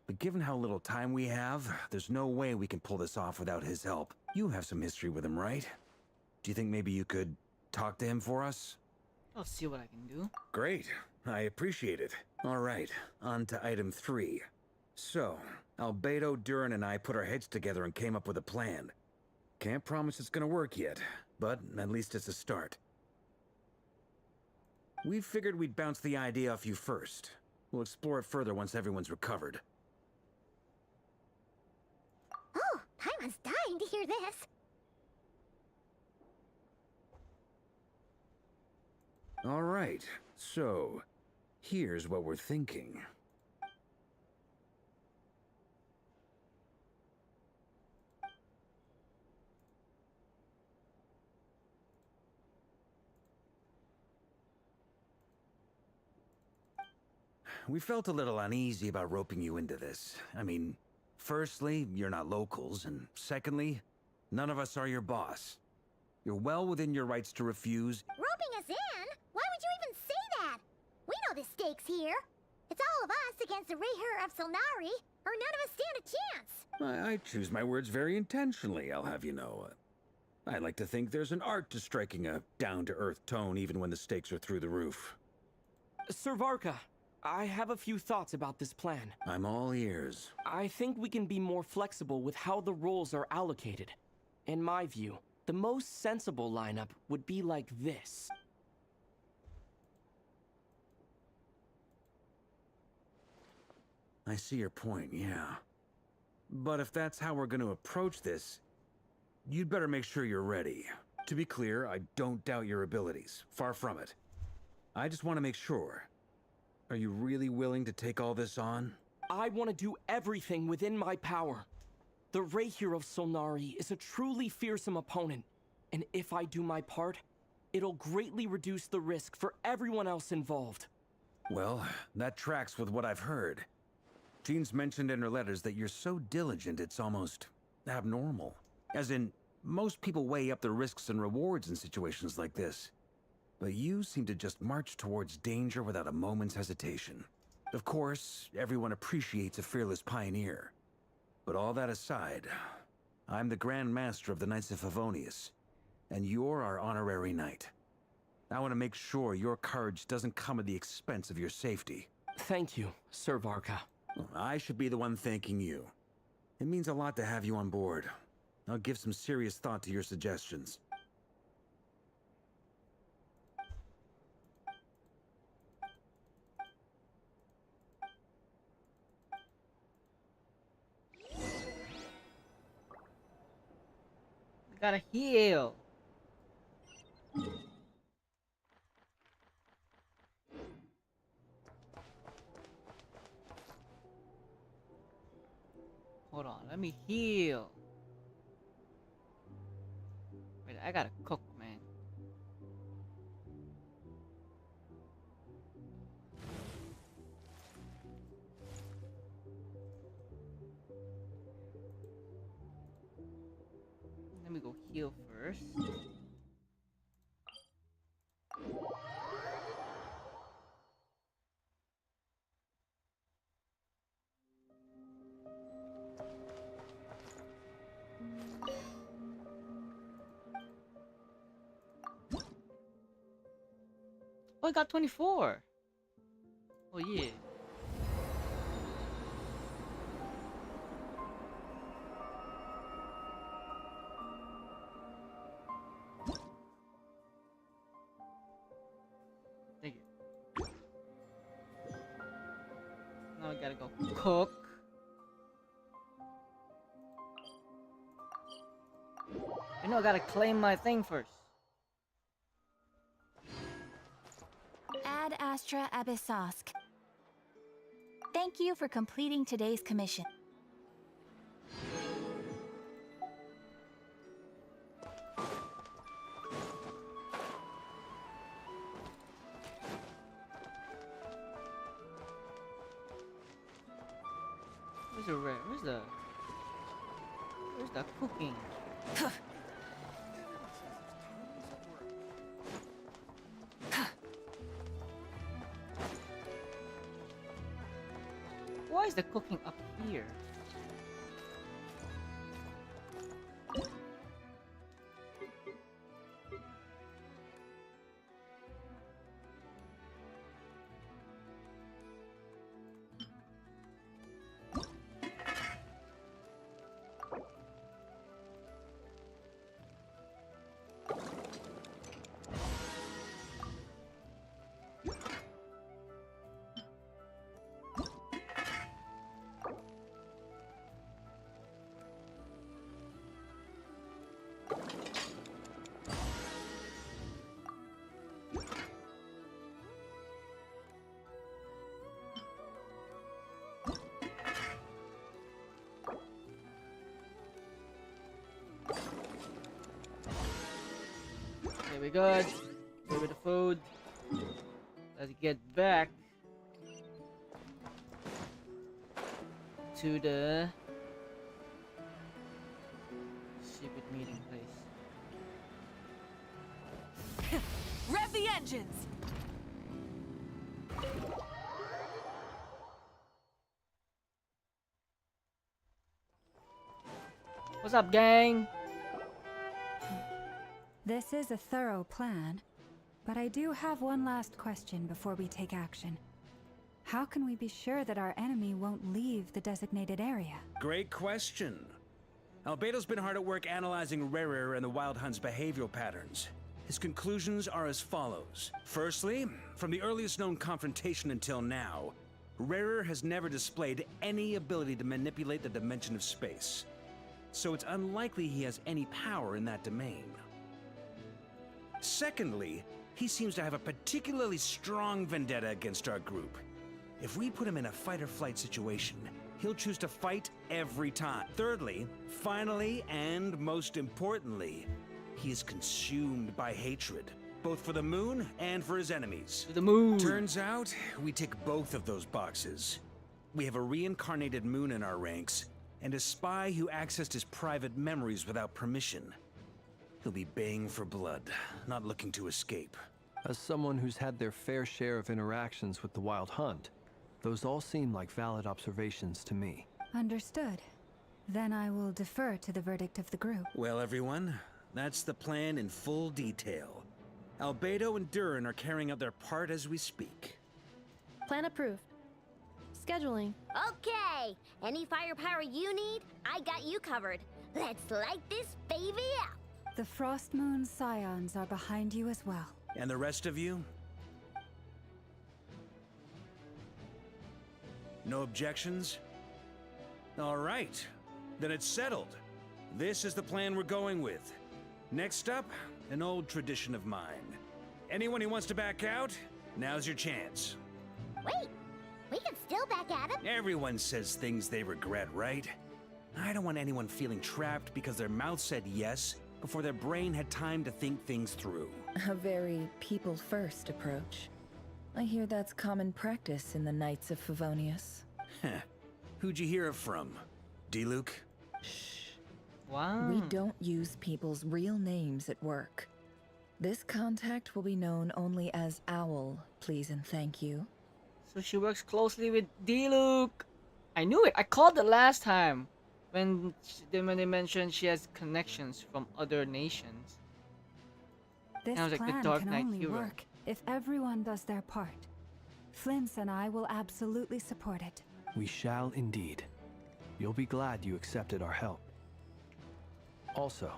But given how little time we have, there's no way we can pull this off without his help. You have some history with him, right? Do you think maybe you could talk to him for us? I'll see what I can do. Great. I appreciate it. All right, on to item 3. So, Albedo, Duran, and I put our heads together and came up with a plan. Can't promise it's gonna work yet, but at least it's a start. We figured we'd bounce the idea off you first. We'll explore it further once everyone's recovered. Oh, Paimon's dying to hear this. All right, so here's what we're thinking. We felt a little uneasy about roping you into this. I mean, firstly, you're not locals, and secondly, none of us are your boss. You're well within your rights to refuse. Roping us in? Why would you even say that? We know the stakes here. It's all of us against the Reher of Solnari, or none of us stand a chance. I choose my words very intentionally, I'll have you know. I like to think there's an art to striking a down-to-earth tone even when the stakes are through the roof. Sir Varka, I have a few thoughts about this plan. I'm all ears. I think we can be more flexible with how the roles are allocated. In my view, the most sensible lineup would be like this. I see your point, yeah. But if that's how we're going to approach this, you'd better make sure you're ready. To be clear, I don't doubt your abilities. Far from it. I just want to make sure. Are you really willing to take all this on? I want to do everything within my power. The Reher of Solnari is a truly fearsome opponent, and if I do my part, it'll greatly reduce the risk for everyone else involved. Well, that tracks with what I've heard. Jean's mentioned in her letters that you're so diligent it's almost abnormal. As in, most people weigh up the risks and rewards in situations like this. But you seem to just march towards danger without a moment's hesitation. Of course, everyone appreciates a fearless pioneer. But all that aside, I'm the Grand Master of the Knights of Favonius, and you're our honorary knight. I want to make sure your courage doesn't come at the expense of your safety. Thank you, Sir Varka. I should be the one thanking you. It means a lot to have you on board. I'll give some serious thought to your suggestions. Gotta heal. Hold on, let me heal. Wait, I gotta cook, man. Let me go heal first. Oh, I got 24. Oh, yeah. Thank you. Now I gotta go cook. You know, I gotta claim my thing first. Ad Astra Abyssosk. Thank you for completing today's commission. Where's the cooking? Why is the cooking up here? Okay, we good. Go with the food. Let's get back to the secret meeting place. Rev the engines! What's up, gang? This is a thorough plan, but I do have one last question before we take action. How can we be sure that our enemy won't leave the designated area? Great question. Albedo's been hard at work analyzing Rerir and the Wild Hunt's behavioral patterns. His conclusions are as follows. Firstly, from the earliest known confrontation until now, Rerir has never displayed any ability to manipulate the dimension of space. So it's unlikely he has any power in that domain. Secondly, he seems to have a particularly strong vendetta against our group. If we put him in a fight-or-flight situation, he'll choose to fight every time. Thirdly, finally, and most importantly, he is consumed by hatred, both for the moon and for his enemies. The moon! Turns out, we tick both of those boxes. We have a reincarnated moon in our ranks, and a spy who accessed his private memories without permission. He'll be baying for blood, not looking to escape. As someone who's had their fair share of interactions with the Wild Hunt, those all seem like valid observations to me. Understood. Then I will defer to the verdict of the group. Well, everyone, that's the plan in full detail. Albedo and Durin are carrying out their part as we speak. Plan approved. Scheduling. Okay, any firepower you need, I got you covered. Let's light this baby up. The Frost Moon Scions are behind you as well. And the rest of you? No objections? All right, then it's settled. This is the plan we're going with. Next up, an old tradition of mine. Anyone who wants to back out, now's your chance. Wait, we can still back at him. Everyone says things they regret, right? I don't want anyone feeling trapped because their mouth said yes before their brain had time to think things through. A very people-first approach. I hear that's common practice in the Knights of Favonius. Heh. Who'd you hear it from? D-Luke? Wow. We don't use people's real names at work. This contact will be known only as Owl, please and thank you. So she works closely with D-Luke. I knew it. I called it last time when they mentioned she has connections from other nations. This Sounds like the plan Dark can Knight only hero. work if everyone does their part. Flins and I will absolutely support it. We shall indeed. You'll be glad you accepted our help. Also,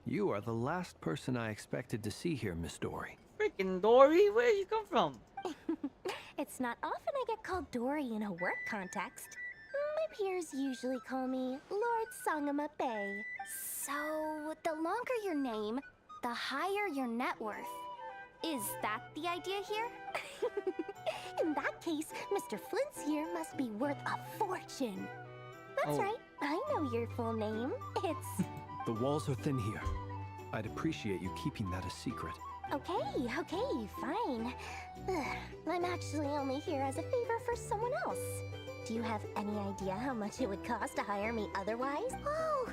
you are the last person I expected to see here, Miss Dory. Freaking Dory, where did you come from? It's not often I get called Dory in a work context. Maybe peers usually call me Lord Sangama Bay. So, the longer your name, the higher your net worth. Is that the idea here? In that case, Mr. Flint's here must be worth a fortune. That's Oh. right, I know your full name. It's... The walls are thin here. I'd appreciate you keeping that a secret. Okay, fine. Ugh, I'm actually only here as a favor for someone else. Do you have any idea how much it would cost to hire me otherwise? Oh,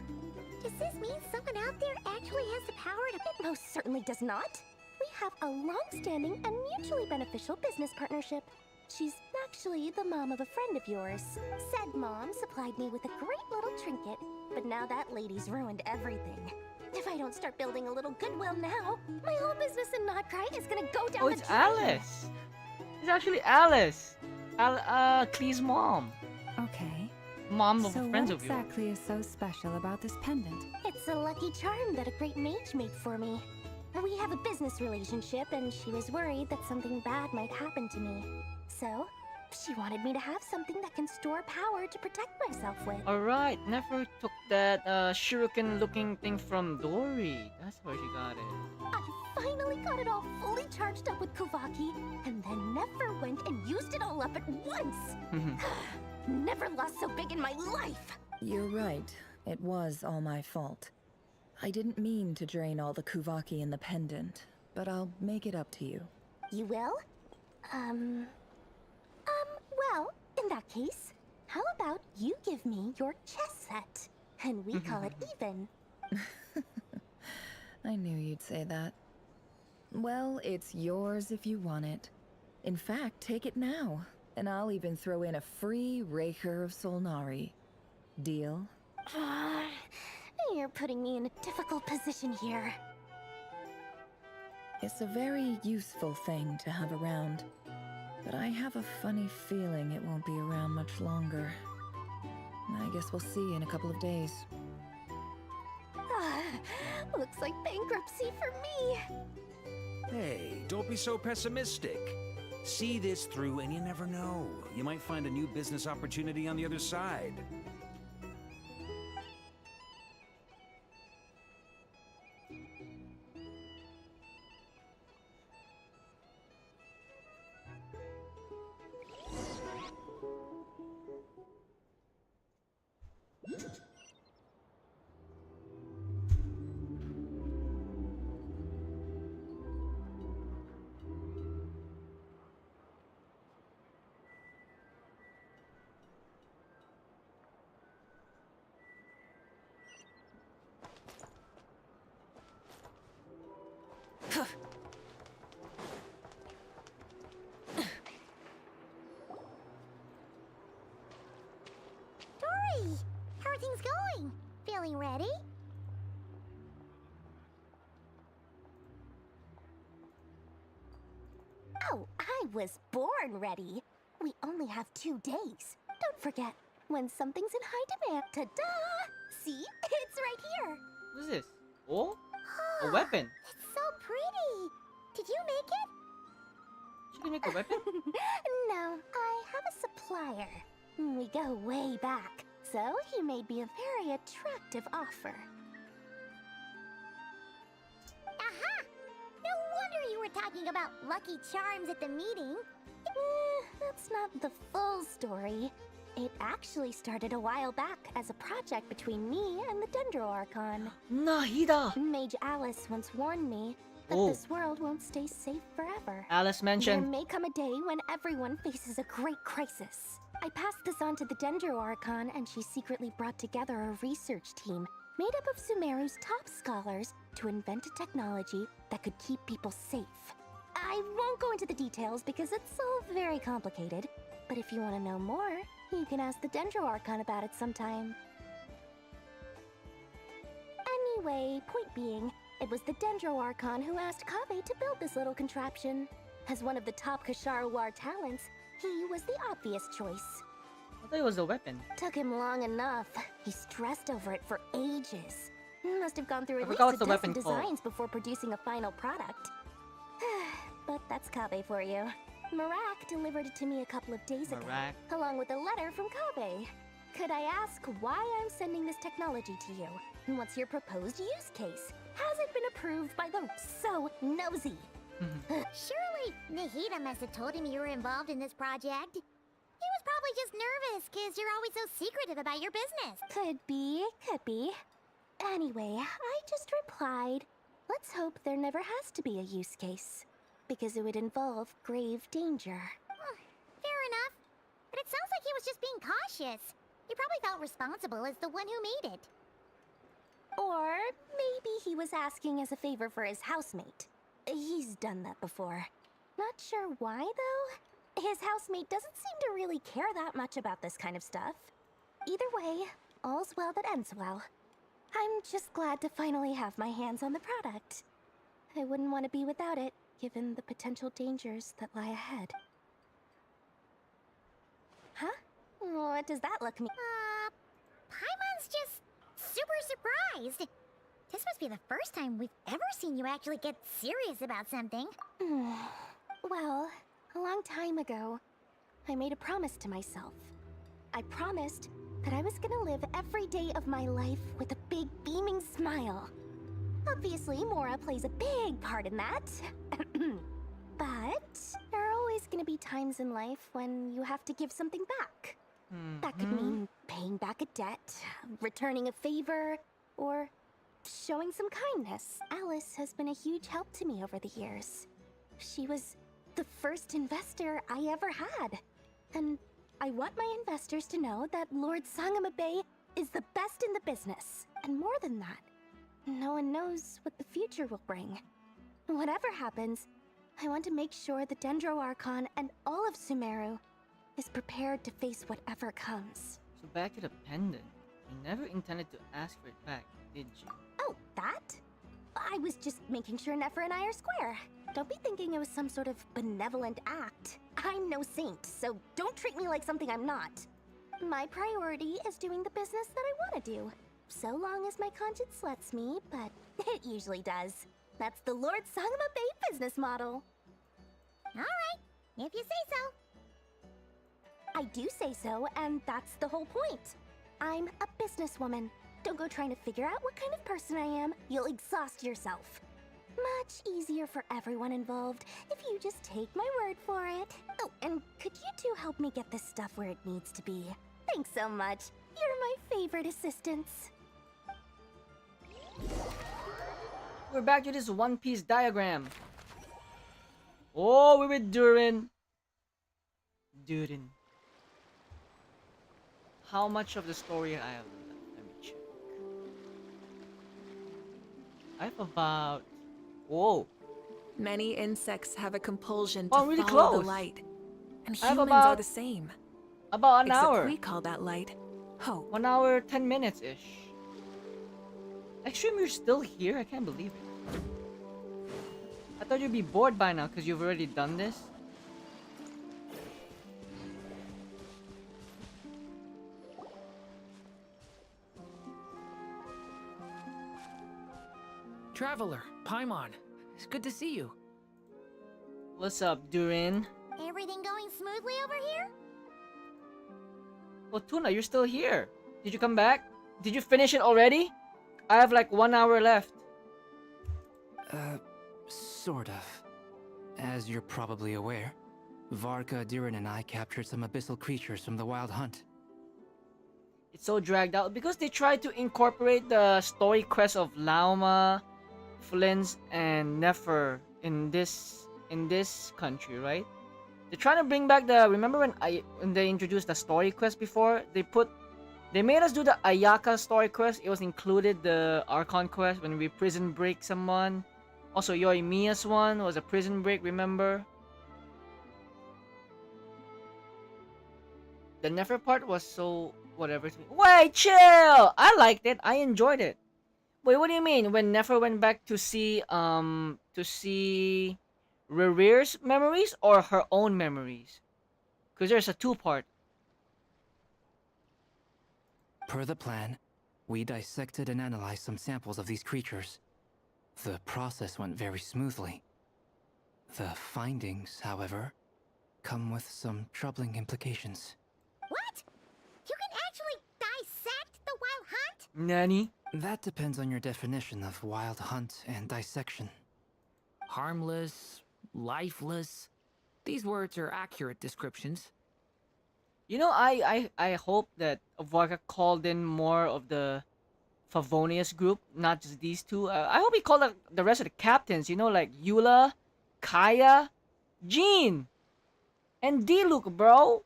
does this mean someone out there actually has the power to... It most certainly does not. We have a long-standing and mutually beneficial business partnership. She's actually the mom of a friend of yours. Said mom supplied me with a great little trinket, but now that lady's ruined everything. If I don't start building a little goodwill now, my whole business in Nodkrai is gonna go down Oh, the it's drain. Alice. It's actually Alice. Klee's mom. Okay. Mom of So friends what of yours. exactly is so special about this pendant? It's a lucky charm that a great mage made for me. We have a business relationship, and she was worried that something bad might happen to me. So, she wanted me to have something that can store power to protect myself with. Alright, Nefer took that shuriken-looking thing from Dory. That's where she got it. I finally got it all fully charged up with Kuvaki, and then Nefer went and used it all up at once. Never lost so big in my life. You're right. It was all my fault. I didn't mean to drain all the Kuvaki in the pendant, but I'll make it up to you. You will? Well, in that case, how about you give me your chess set, and we call it even. I knew you'd say that. Well, it's yours if you want it. In fact, take it now, and I'll even throw in a free Raker of Solnari. Deal? You're putting me in a difficult position here. It's a very useful thing to have around, but I have a funny feeling it won't be around much longer. I guess we'll see in a couple of days. Looks like bankruptcy for me. Hey, don't be so pessimistic. See this through and you never know. You might find a new business opportunity on the other side. Dory, how are things going? Feeling ready? Oh, I was born ready. We only have 2 days. Don't forget, when something's in high demand, ta-da! See? It's right here. What's this? Oh? A weapon. It's so pretty. Did you make it? She can make a weapon? No, I have a supplier. We go way back, so he made me a very attractive offer. Aha! No wonder you were talking about lucky charms at the meeting. That's not the full story. It actually started a while back as a project between me and the Dendro Archon. Nahida! Mage Alice once warned me that Oh. this world won't stay safe forever. Alice mentioned. There may come a day when everyone faces a great crisis. I passed this on to the Dendro Archon, and she secretly brought together a research team made up of Sumeru's top scholars to invent a technology that could keep people safe. I won't go into the details because it's all very complicated, but if you want to know more, you can ask the Dendro Archon about it sometime. Anyway, point being, it was the Dendro Archon who asked Kaveh to build this little contraption. As one of the top Kashara War talents, he was the obvious choice. I thought it was a weapon. Took him long enough. He stressed over it for ages. Must have gone through I at least forgot a what's the dozen weapon called. designs before producing a final product. But that's Kaveh for you. Marak delivered it to me a couple of days ago, Marak. along with a letter from Kaveh. Could I ask why I'm sending this technology to you? And what's your proposed use case? Has it been approved by the so nosy? Surely Nahida must have told him you were involved in this project. He was probably just nervous because you're always so secretive about your business. Could be, could be. Anyway, I just replied, let's hope there never has to be a use case, because it would involve grave danger. Fair enough. But it sounds like he was just being cautious. He probably felt responsible as the one who made it. Or maybe he was asking as a favor for his housemate. He's done that before. Not sure why, though. His housemate doesn't seem to really care that much about this kind of stuff. Either way, all's well that ends well. I'm just glad to finally have my hands on the product. I wouldn't want to be without it, given the potential dangers that lie ahead. Huh? What does that look mean? Paimon's just super surprised. This must be the first time we've ever seen you actually get serious about something. Well, a long time ago, I made a promise to myself. I promised that I was gonna live every day of my life with a big beaming smile. Obviously, Mora plays a big part in that. But there are always gonna be times in life when you have to give something back. That could mean paying back a debt, returning a favor, or showing some kindness. Alice has been a huge help to me over the years. She was the first investor I ever had. And I want my investors to know that Lord Sangama Bay is the best in the business. And more than that, no one knows what the future will bring. Whatever happens, I want to make sure the Dendro Archon and all of Sumeru is prepared to face whatever comes. So back to the pendant. You never intended to ask for it back, did you? Oh, that? I was just making sure Nefer and I are square. Don't be thinking it was some sort of benevolent act. I'm no saint, so don't treat me like something I'm not. My priority is doing the business that I want to do. So long as my conscience lets me, but it usually does. That's the Lord Sangama Bay business model. Alright, if you say so. I do say so, and that's the whole point. I'm a businesswoman. Don't go trying to figure out what kind of person I am. You'll exhaust yourself. Much easier for everyone involved if you just take my word for it. Oh, and could you two help me get this stuff where it needs to be? Thanks so much. You're my favorite assistants. We're back to this One Piece diagram. Oh, we're with Durin. How much of the story I have left? Let me check. I have about... Whoa. Many insects have a compulsion Oh, to really follow close. the light. And I have humans are about- the same. About an Except hour. we call that light hope. 1 hour, 10 minutes-ish. Actually, you're still here? I can't believe it. I thought you'd be bored by now because you've already done this. Traveler, Paimon, it's good to see you. What's up, Durin? Everything going smoothly over here? Well, Tuna, you're still here. Did you come back? Did you finish it already? I have like 1 hour left. Sort of. As you're probably aware, Varka, Diren, and I captured some abyssal creatures from the Wild Hunt. It's so dragged out because they tried to incorporate the story quest of Lauma, Flins, and Nefer in this country, right? They're trying to bring back the... Remember when they introduced the story quest before? They made us do the Ayaka story quest. It was included the Archon quest when we prison break someone. Also, Yoimiya's one was a prison break, remember? The Nefer part was so... whatever. Wait, chill! I liked it. I enjoyed it. Wait, what do you mean? When Nefer went back to see Rerear's memories or her own memories? Because there's a two-part. Per the plan, we dissected and analyzed some samples of these creatures. The process went very smoothly. The findings, however, come with some troubling implications. What? You can actually Nanny? That depends on your definition of wild hunt and dissection. Harmless, lifeless. These words are accurate descriptions. You know, I hope that Varka called in more of the Favonius group, not just these two. I hope he called the rest of the captains, you know, like Eula, Kaya, Jean, and D-Luke, bro.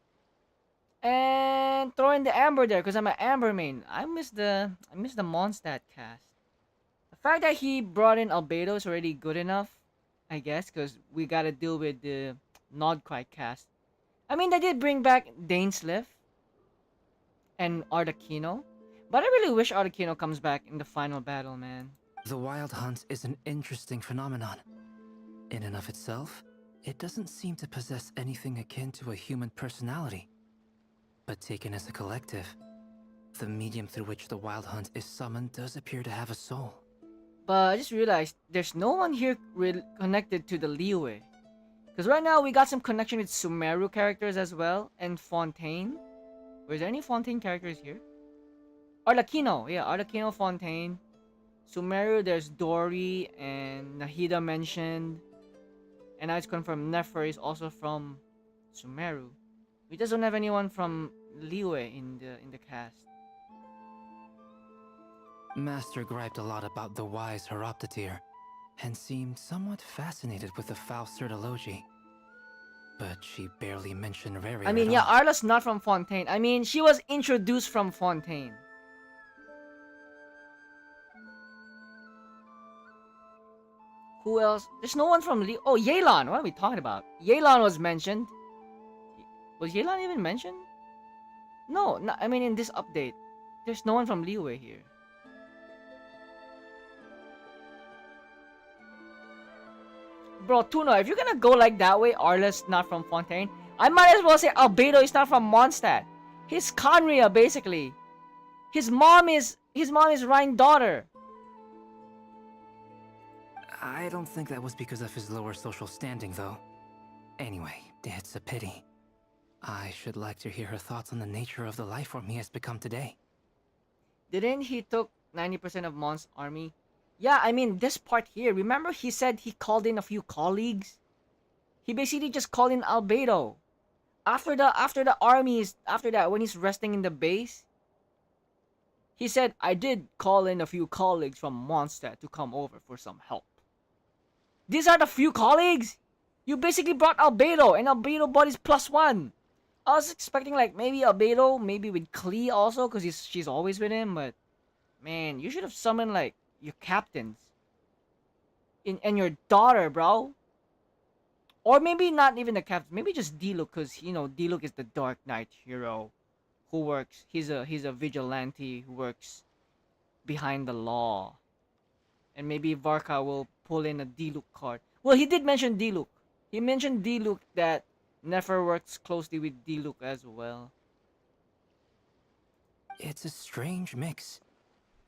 And throw in the Amber there, because I'm an Amber main. I miss the Mondstadt cast. The fact that he brought in Albedo is already good enough, I guess, because we gotta deal with the Nodkrai cast. I mean, they did bring back dainsleif and arlecchino, but I really wish arlecchino comes back in the final battle, man. The wild hunt is an interesting phenomenon. In and of itself, it doesn't seem to possess anything akin to a human personality. But taken as a collective, the medium through which the wild hunt is summoned does appear to have a soul. But I just realized there's no one here connected to the Liyue. Because right now we got some connection with Sumeru characters as well, and Fontaine. Was there any Fontaine characters here? Arlecchino, yeah, Arlecchino, Fontaine. Sumeru, there's Dory and Nahida mentioned. And now it's confirmed Nefer is also from Sumeru. We just don't have anyone from Liyue in the cast. Master griped a lot about the wise Horoptetyr, and seemed somewhat fascinated with the Faust Certology. But she barely mentioned Rary. I mean, yeah, Arla's not from Fontaine. I mean, she was introduced from Fontaine. Who else? There's no one from Oh, Yelan. What are we talking about? Yelan was mentioned. Was Yelan even mentioned? No, I mean in this update. There's no one from Liyue here. Bro, Tuna, if you're gonna go like that way, Arla's not from Fontaine, I might as well say Albedo is not from Mondstadt. He's Conria, basically. His mom is Ryan's daughter. I don't think that was because of his lower social standing, though. Anyway, it's a pity. I should like to hear her thoughts on the nature of the life form he has become today. Didn't he took 90% of Mon's army? Yeah, I mean, this part here, remember he said he called in a few colleagues? He basically just called in Albedo. After that, when he's resting in the base, he said, I did call in a few colleagues from Mondstadt to come over for some help. These are the few colleagues? You basically brought Albedo, and Albedo bought his +1. I was expecting like maybe Albedo, maybe with Klee also, because she's always with him, but man, you should have summoned like your captains. And your daughter, bro. Or maybe not even the captain, maybe just D-Luke, because you know, D-Luke is the Dark Knight hero who works, he's a vigilante who works behind the law. And maybe Varka will pull in a D-Luke card. Well, he did mention D-Luke. He mentioned D-Luke that Nefer works closely with D-Luke as well. It's a strange mix.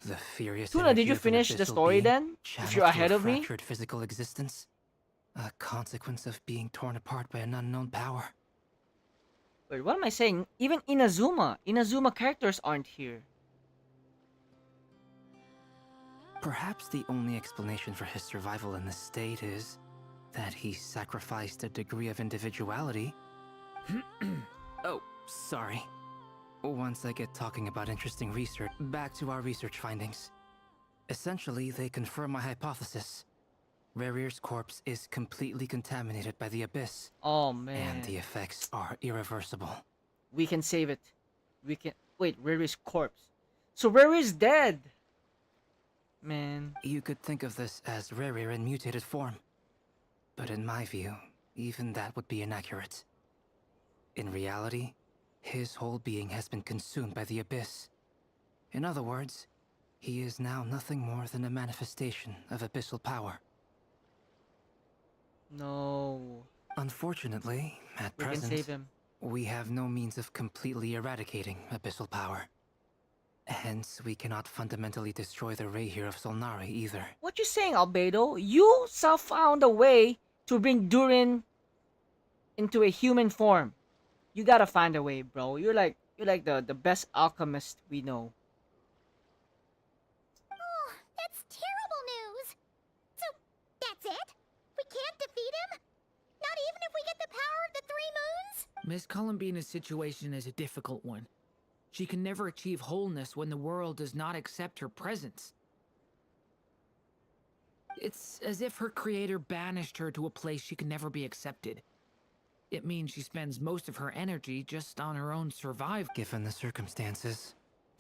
The furious Tuna, did energy you of an finish the abyssal story being then? If channeled you're through ahead a of me? fractured physical existence, a consequence of being torn apart by an unknown power. Wait, what am I saying? Even Inazuma characters aren't here. Perhaps the only explanation for his survival in this state is that he sacrificed a degree of individuality. Oh, sorry. Once I get talking about interesting research, back to our research findings. Essentially, they confirm my hypothesis. Rarir's corpse is completely contaminated by the abyss. Oh man. And the effects are irreversible. We can save it. We can... Wait, Rarir's corpse. So Rarir's dead! Man. You could think of this as Rarir in mutated form. But in my view, even that would be inaccurate. In reality, his whole being has been consumed by the abyss. In other words, he is now nothing more than a manifestation of abyssal power. No. Unfortunately, at We can present, save him. we have no means of completely eradicating abyssal power. Hence, we cannot fundamentally destroy the Rayhir of Solnari either. What you saying, Albedo? You found a way to bring Durin into a human form. You gotta find a way, bro. You're like the best alchemist we know. Miss Columbina's situation is a difficult one. She can never achieve wholeness when the world does not accept her presence. It's as if her creator banished her to a place she can never be accepted. It means she spends most of her energy just on her own survival. Given the circumstances,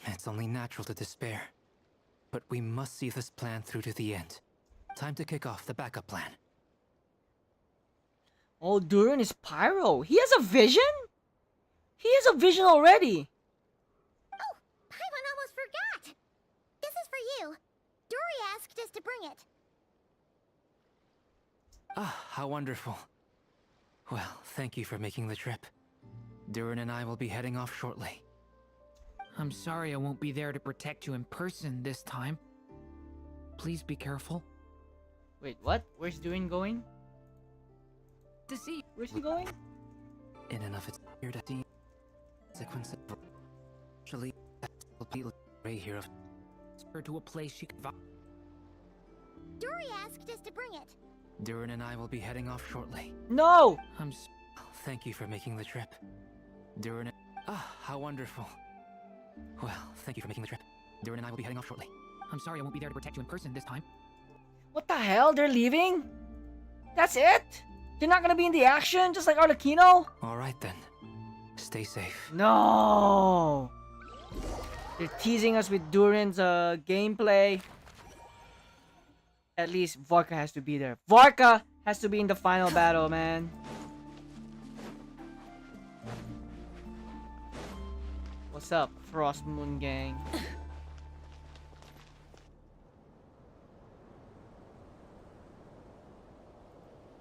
it's only natural to despair. But we must see this plan through to the end. Time to kick off the backup plan. Oh, Durin is pyro. He has a vision? He has a vision already. Oh, Paimon almost forgot. This is for you. Dory asked us to bring it. Ah, how wonderful. Well, thank you for making the trip. Durin and I will be heading off shortly. I'm sorry I won't be there to protect you in person this time. Please be careful. Wait, what? Where's Durin going? To see. Where's he going? In and of its weird sequence of actually right here of her to a place she could. Dory asked us to bring it. Durin and I will be heading off shortly. No! Thank you for making the trip. Durin. Ah, how wonderful. Well, thank you for making the trip. Durin and I will be heading off shortly. I'm sorry I won't be there to protect you in person this time. What the hell? They're leaving? That's it? They're not gonna be in the action, just like Arlecchino? Alright then. Stay safe. No! They're teasing us with Durin's gameplay. At least Varka has to be there. Varka has to be in the final battle, man. What's up, Frost Moon Gang?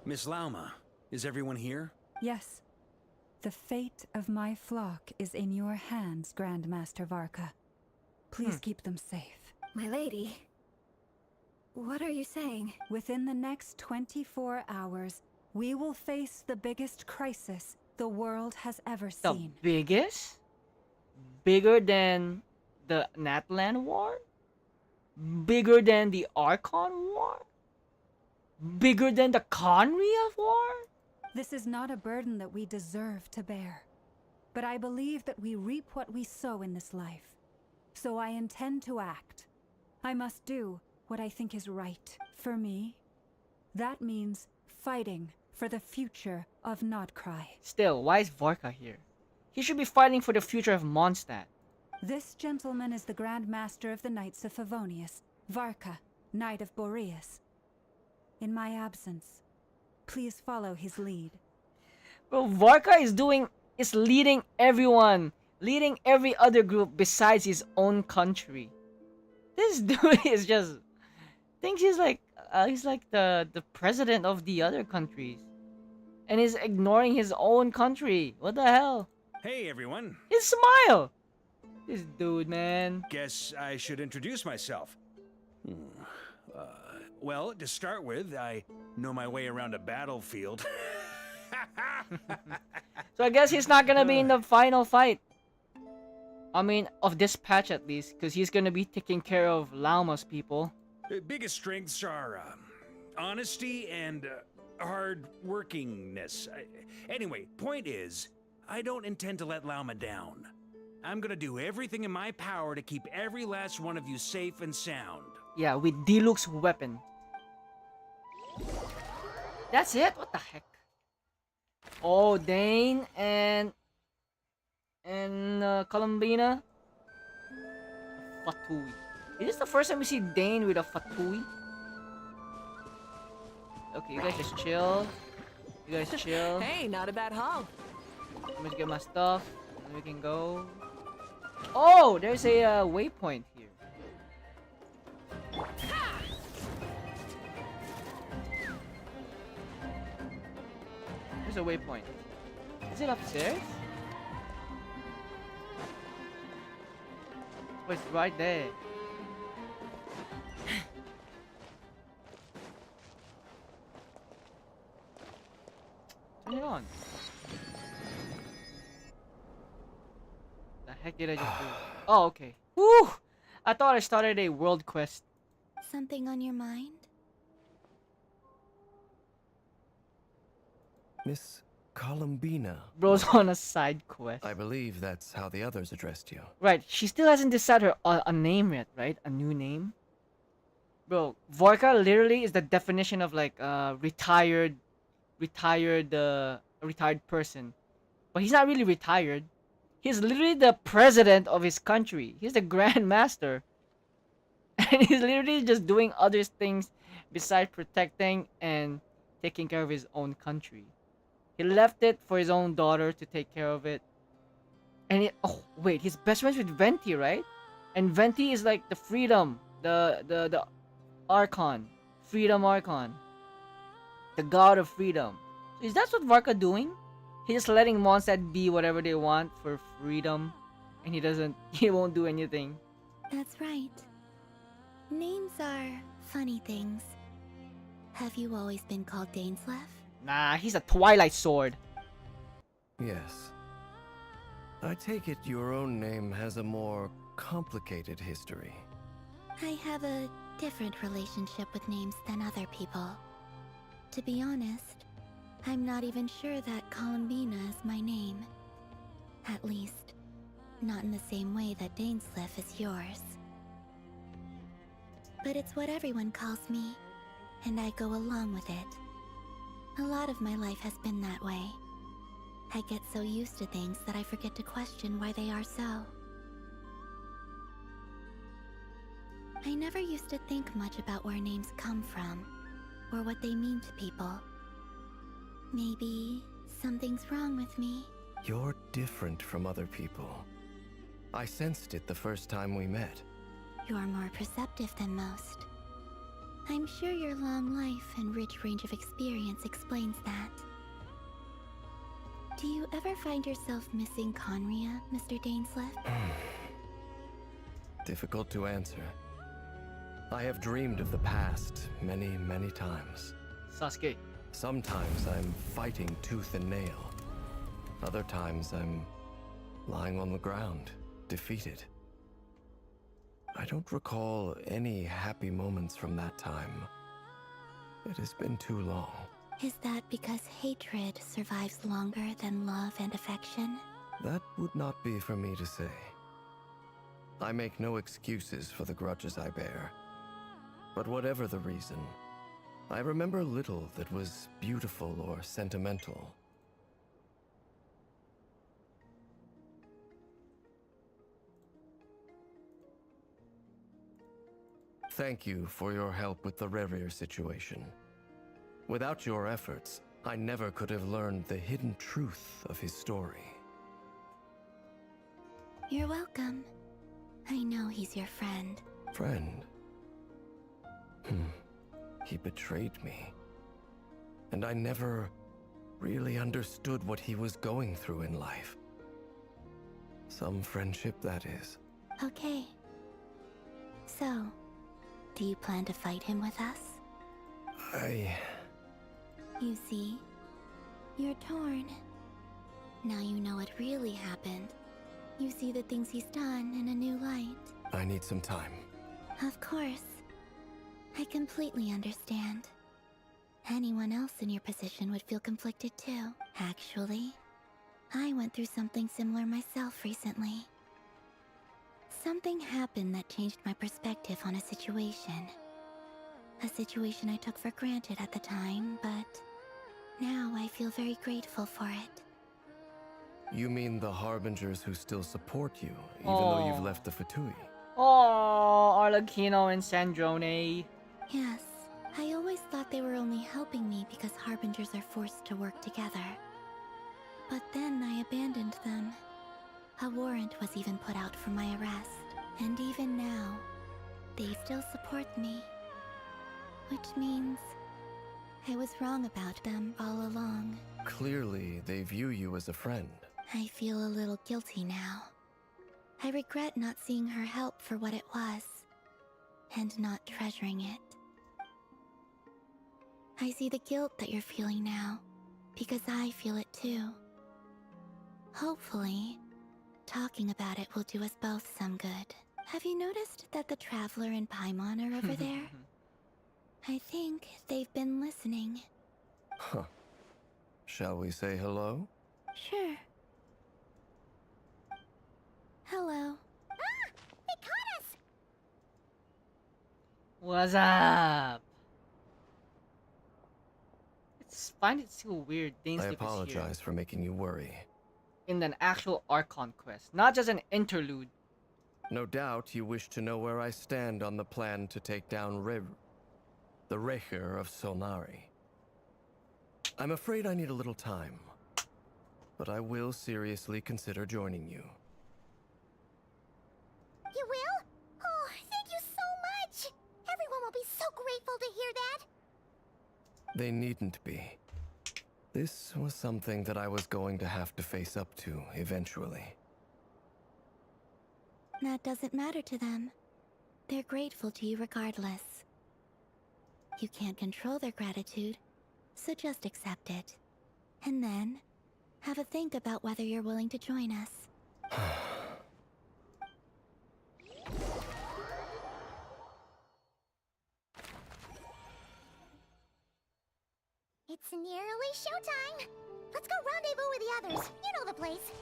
Miss Lauma, is everyone here? Yes. The fate of my flock is in your hands, Grandmaster Varka. Please keep them safe. My lady. What are you saying? Within the next 24 hours, we will face the biggest crisis the world has ever seen. The biggest? Bigger than the Natlan War? Bigger than the Archon War? Bigger than the Conria War? This is not a burden that we deserve to bear. But I believe that we reap what we sow in this life. So I intend to act. I must do what I think is right. For me, that means fighting for the future of Nodkrai. Still, why is Varka here? He should be fighting for the future of Mondstadt. This gentleman is the Grand Master of the Knights of Favonius, Varka, Knight of Boreas. In my absence, please follow his lead. Bro, Varka is leading everyone. Leading every other group besides his own country. This dude is just... thinks he's like the president of the other countries. And he's ignoring his own country. What the hell? Hey, everyone. His smile! This dude, man. Guess I should introduce myself. Well, to start with, I know my way around a battlefield. So I guess he's not gonna be in the final fight. I mean, of this patch at least, because he's gonna be taking care of Lauma's people. Biggest strengths are honesty and hard workingness. Anyway, point is, I don't intend to let Lauma down. I'm gonna do everything in my power to keep every last one of you safe and sound. Yeah, with Diluc's weapon. That's it? What the heck? Oh, Dane and Columbina. Fatui. Is this the first time we see Dane with a Fatui? Okay, you guys just chill. You guys chill. Hey, not a bad haul. Let me get my stuff, and we can go. Oh, there's a waypoint here. There's a waypoint. Is it upstairs? Oh, it's right there. Turn it on. The heck did I just do? Oh, okay. Woo! I thought I started a world quest. Something on your mind? Miss Columbina. Bro's on a side quest. I believe that's how the others addressed you. Right, she still hasn't decided a name yet, right? A new name. Bro, Vorka literally is the definition of like retired person. But he's not really retired. He's literally the president of his country. He's the Grand Master. And he's literally just doing other things besides protecting and taking care of his own country. He left it for his own daughter to take care of it. And oh wait, he's best friends with Venti, right? And Venti is like the freedom, the Archon, freedom Archon, the god of freedom. So is that what Varka doing? He's just letting Mondstadt be whatever they want for freedom, and he won't do anything. That's right. Names are funny things. Have you always been called Dainsleif? Nah, he's a Twilight Sword. Yes. I take it your own name has a more complicated history. I have a different relationship with names than other people. To be honest, I'm not even sure that Columbina is my name. At least, not in the same way that Dainsleif is yours. But it's what everyone calls me, and I go along with it. A lot of my life has been that way. I get so used to things that I forget to question why they are so. I never used to think much about where names come from, or what they mean to people. Maybe something's wrong with me. You're different from other people. I sensed it the first time we met. You're more perceptive than most. I'm sure your long life and rich range of experience explains that. Do you ever find yourself missing Conria, Mr. Dainsleif? Difficult to answer. I have dreamed of the past many, many times. Sasuke. Sometimes I'm fighting tooth and nail. Other times I'm lying on the ground, defeated. I don't recall any happy moments from that time. It has been too long. Is that because hatred survives longer than love and affection? That would not be for me to say. I make no excuses for the grudges I bear. But whatever the reason, I remember little that was beautiful or sentimental. Thank you for your help with the Rerir situation. Without your efforts, I never could have learned the hidden truth of his story. You're welcome. I know he's your friend. Friend? He betrayed me. And I never really understood what he was going through in life. Some friendship, that is. Okay. So, do you plan to fight him with us? You see, you're torn. Now you know what really happened. You see the things he's done in a new light. I need some time. Of course. I completely understand. Anyone else in your position would feel conflicted too. Actually, I went through something similar myself recently. Something happened that changed my perspective on a situation. A situation I took for granted at the time, but now I feel very grateful for it. You mean the Harbingers who still support you, even though you've left the Fatui? Oh, Arlecchino and Sandrone. Yes, I always thought they were only helping me because Harbingers are forced to work together. But then I abandoned them. A warrant was even put out for my arrest, and even now, they still support me. Which means I was wrong about them all along. Clearly, they view you as a friend. I feel a little guilty now. I regret not seeing her help for what it was, and not treasuring it. I see the guilt that you're feeling now, because I feel it too. Hopefully, talking about it will do us both some good. Have you noticed that the Traveler and Paimon are over there? I think they've been listening. Huh. Shall we say hello? Sure. Hello. Ah! They caught us! What's up? It's find it so weird. I Dainsleif is here apologize for making you worry. in an actual Archon quest, not just an interlude. No doubt you wish to know where I stand on the plan to take down the Recher of Solnari. I'm afraid I need a little time, but I will seriously consider joining you. You will? Oh, thank you so much! Everyone will be so grateful to hear that! They needn't be. This was something that I was going to have to face up to eventually. That doesn't matter to them. They're grateful to you regardless. You can't control their gratitude, so just accept it. And then, have a think about whether you're willing to join us. It's nearly showtime! Let's go rendezvous with the others. You know the place.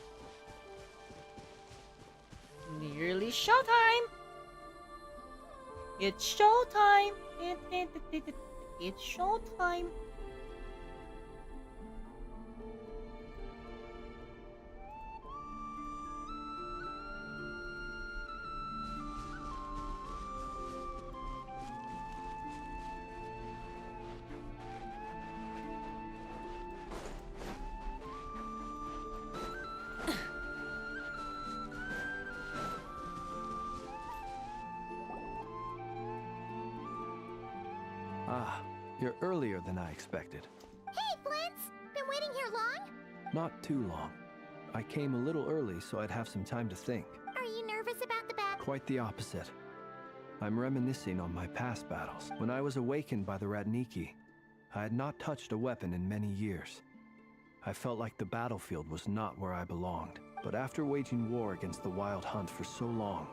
Nearly showtime! It's showtime! It's showtime! Ah, you're earlier than I expected. Hey, Flins! Been waiting here long? Not too long. I came a little early so I'd have some time to think. Are you nervous about the battle? Quite the opposite. I'm reminiscing on my past battles. When I was awakened by the Radniki, I had not touched a weapon in many years. I felt like the battlefield was not where I belonged. But after waging war against the Wild Hunt for so long,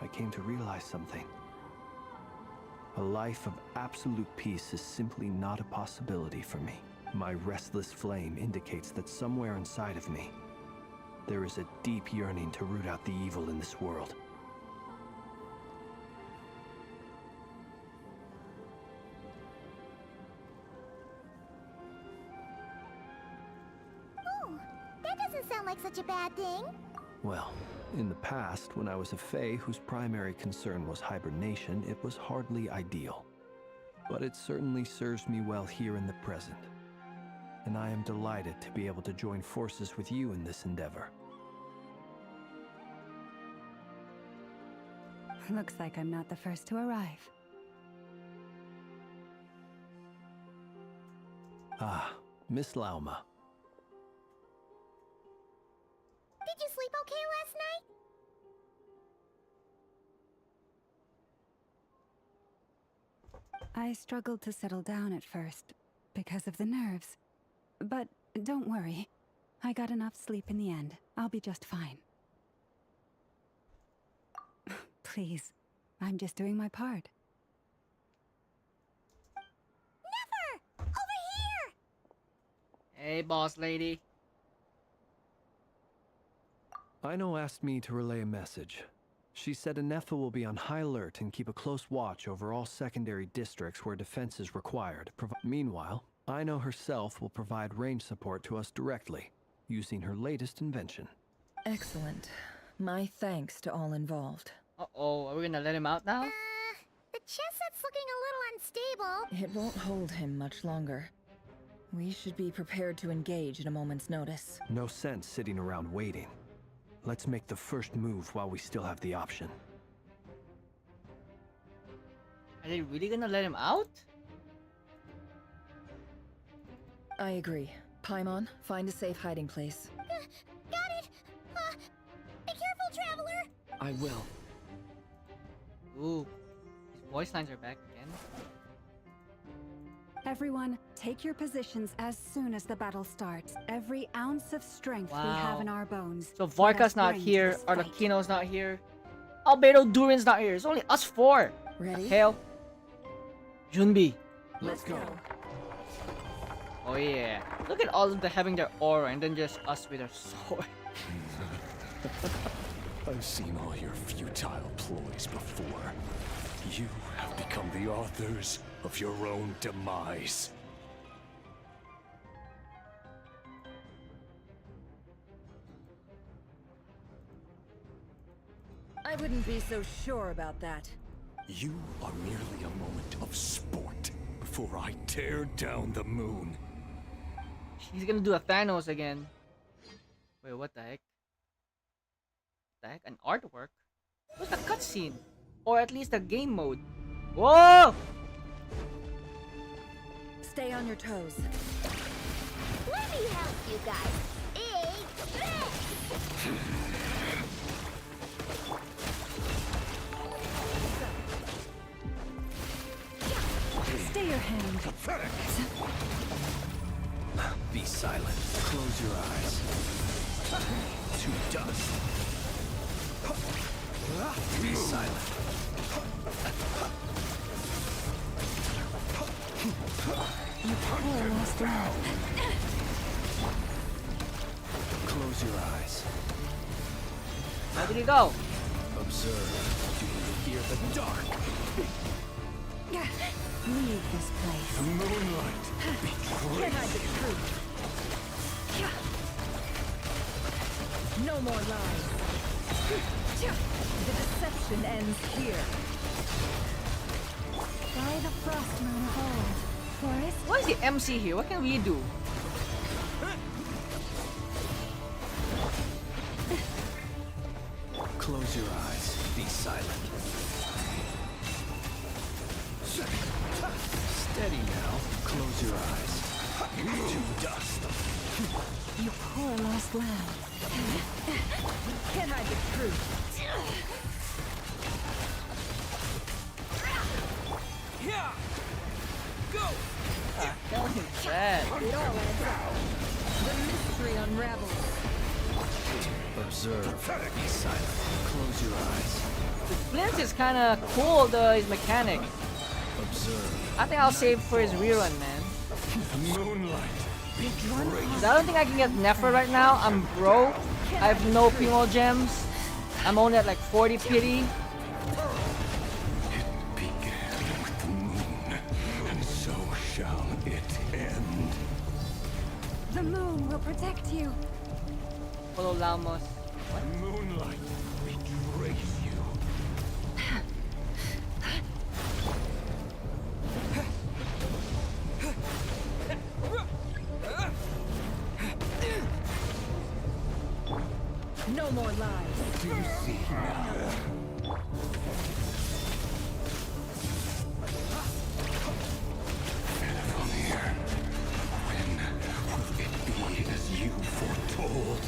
I came to realize something. A life of absolute peace is simply not a possibility for me. My restless flame indicates that somewhere inside of me, there is a deep yearning to root out the evil in this world. Oh, that doesn't sound like such a bad thing. Well, in the past, when I was a Fae whose primary concern was hibernation, it was hardly ideal. But it certainly serves me well here in the present. And I am delighted to be able to join forces with you in this endeavor. Looks like I'm not the first to arrive. Ah, Miss Lauma. Did you sleep okay last night? I struggled to settle down at first because of the nerves. But don't worry. I got enough sleep in the end. I'll be just fine. Please, I'm just doing my part. Nefer! Over here! Hey, boss lady. Aino asked me to relay a message. She said Ineffa will be on high alert and keep a close watch over all secondary districts where defense is required. Meanwhile, Aino herself will provide range support to us directly, using her latest invention. Excellent. My thanks to all involved. Uh-oh, are we gonna let him out now? The chest set's looking a little unstable. It won't hold him much longer. We should be prepared to engage at a moment's notice. No sense sitting around waiting. Let's make the first move while we still have the option. Are they really gonna let him out? I agree. Paimon, find a safe hiding place. Got it! Be careful, traveler! I will. Ooh, his voice lines are back again. Everyone, take your positions as soon as the battle starts. Every ounce of strength we have Wow. in our bones. So Let Varka's us not bring here, this fight. Arlecchino's not here, Albedo Durin's not here. It's only us four. Ready? Hell. Junbi. Let's go. Oh yeah. Look at all of them having their aura and then just us with our sword. I've seen all your futile ploys before. You have become the authors of your own demise. I wouldn't be so sure about that. You are merely a moment of sport before I tear down the moon. He's gonna do a Thanos again. Wait, what the heck? The heck? An artwork? What's the cutscene? Or at least a game mode? Whoa! Stay on your toes. Let me help you guys. Eat this! Stay your hand. Be silent. Close your eyes. To dust. Be silent. You poor lost love. Close your eyes. How did he go? Observe. Do you fear the dark? Leave this place. The moonlight betrays Can't hide the truth. No more lies. The deception ends here. By the frost moon of old, forest. What is the MC here? What can we do? Close your eyes. Be silent. Steady now. Close your eyes. To dust. You poor lost lamb. Can't hide the truth. Yeah! Go! That was sad. It all adds up. The mystery unravels. Observe. Be silent. Close your eyes. The flint is kind of cool, his mechanic. Observe. I think I'll save for his rerun, man. the moonlight. I don't think I can get Nefer right now. I'm broke. I have no Primo gems. I'm only at like 40 pity. It began with the moon, and so shall it end. The moon will protect you. Follow Laumos. Moonlight betrays you. No more lies. Do you see now? Furina, when will it be as you foretold?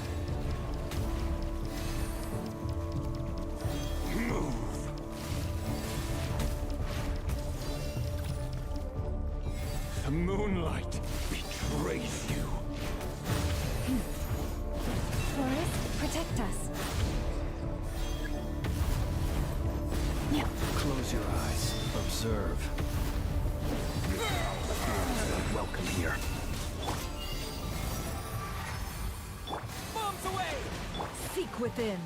Move. The moonlight betrays you. Forest, protect us. Close your eyes. Observe. Your fear is not welcome here. Bombs away! Seek within.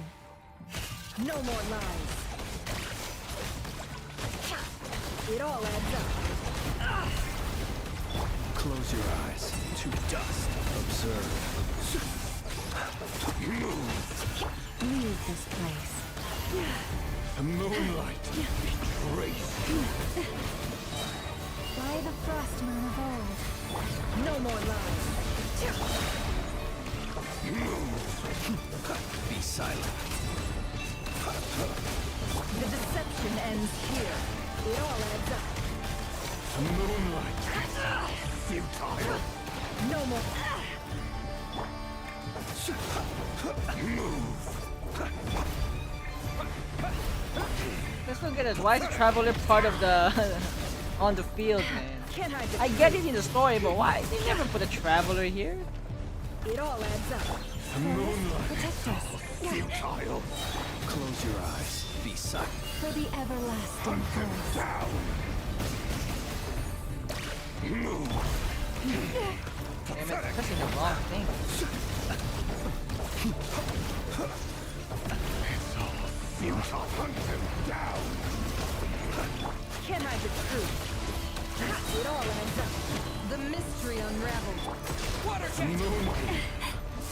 No more lies. It all adds up. Close your eyes. To dust. Observe. Move. Leave this place. The moonlight betrays you. By the frost moon of old. No more lies. Move. Be silent. The deception ends here. It all adds up. The moonlight is futile. No more. Move. Let's look at this. Why is the traveler part of the on the field, man? Can't hide the I get it in the story, but why? They never put a traveler here. It all adds up. The moonlight Protect us. futile. Close your eyes. Be silent. For the everlasting forest. Down. Move. Damn it, pressing the wrong thing. It's all futile. Hunt them down. Can't hide the truth. It all ends up. The mystery unraveled. Water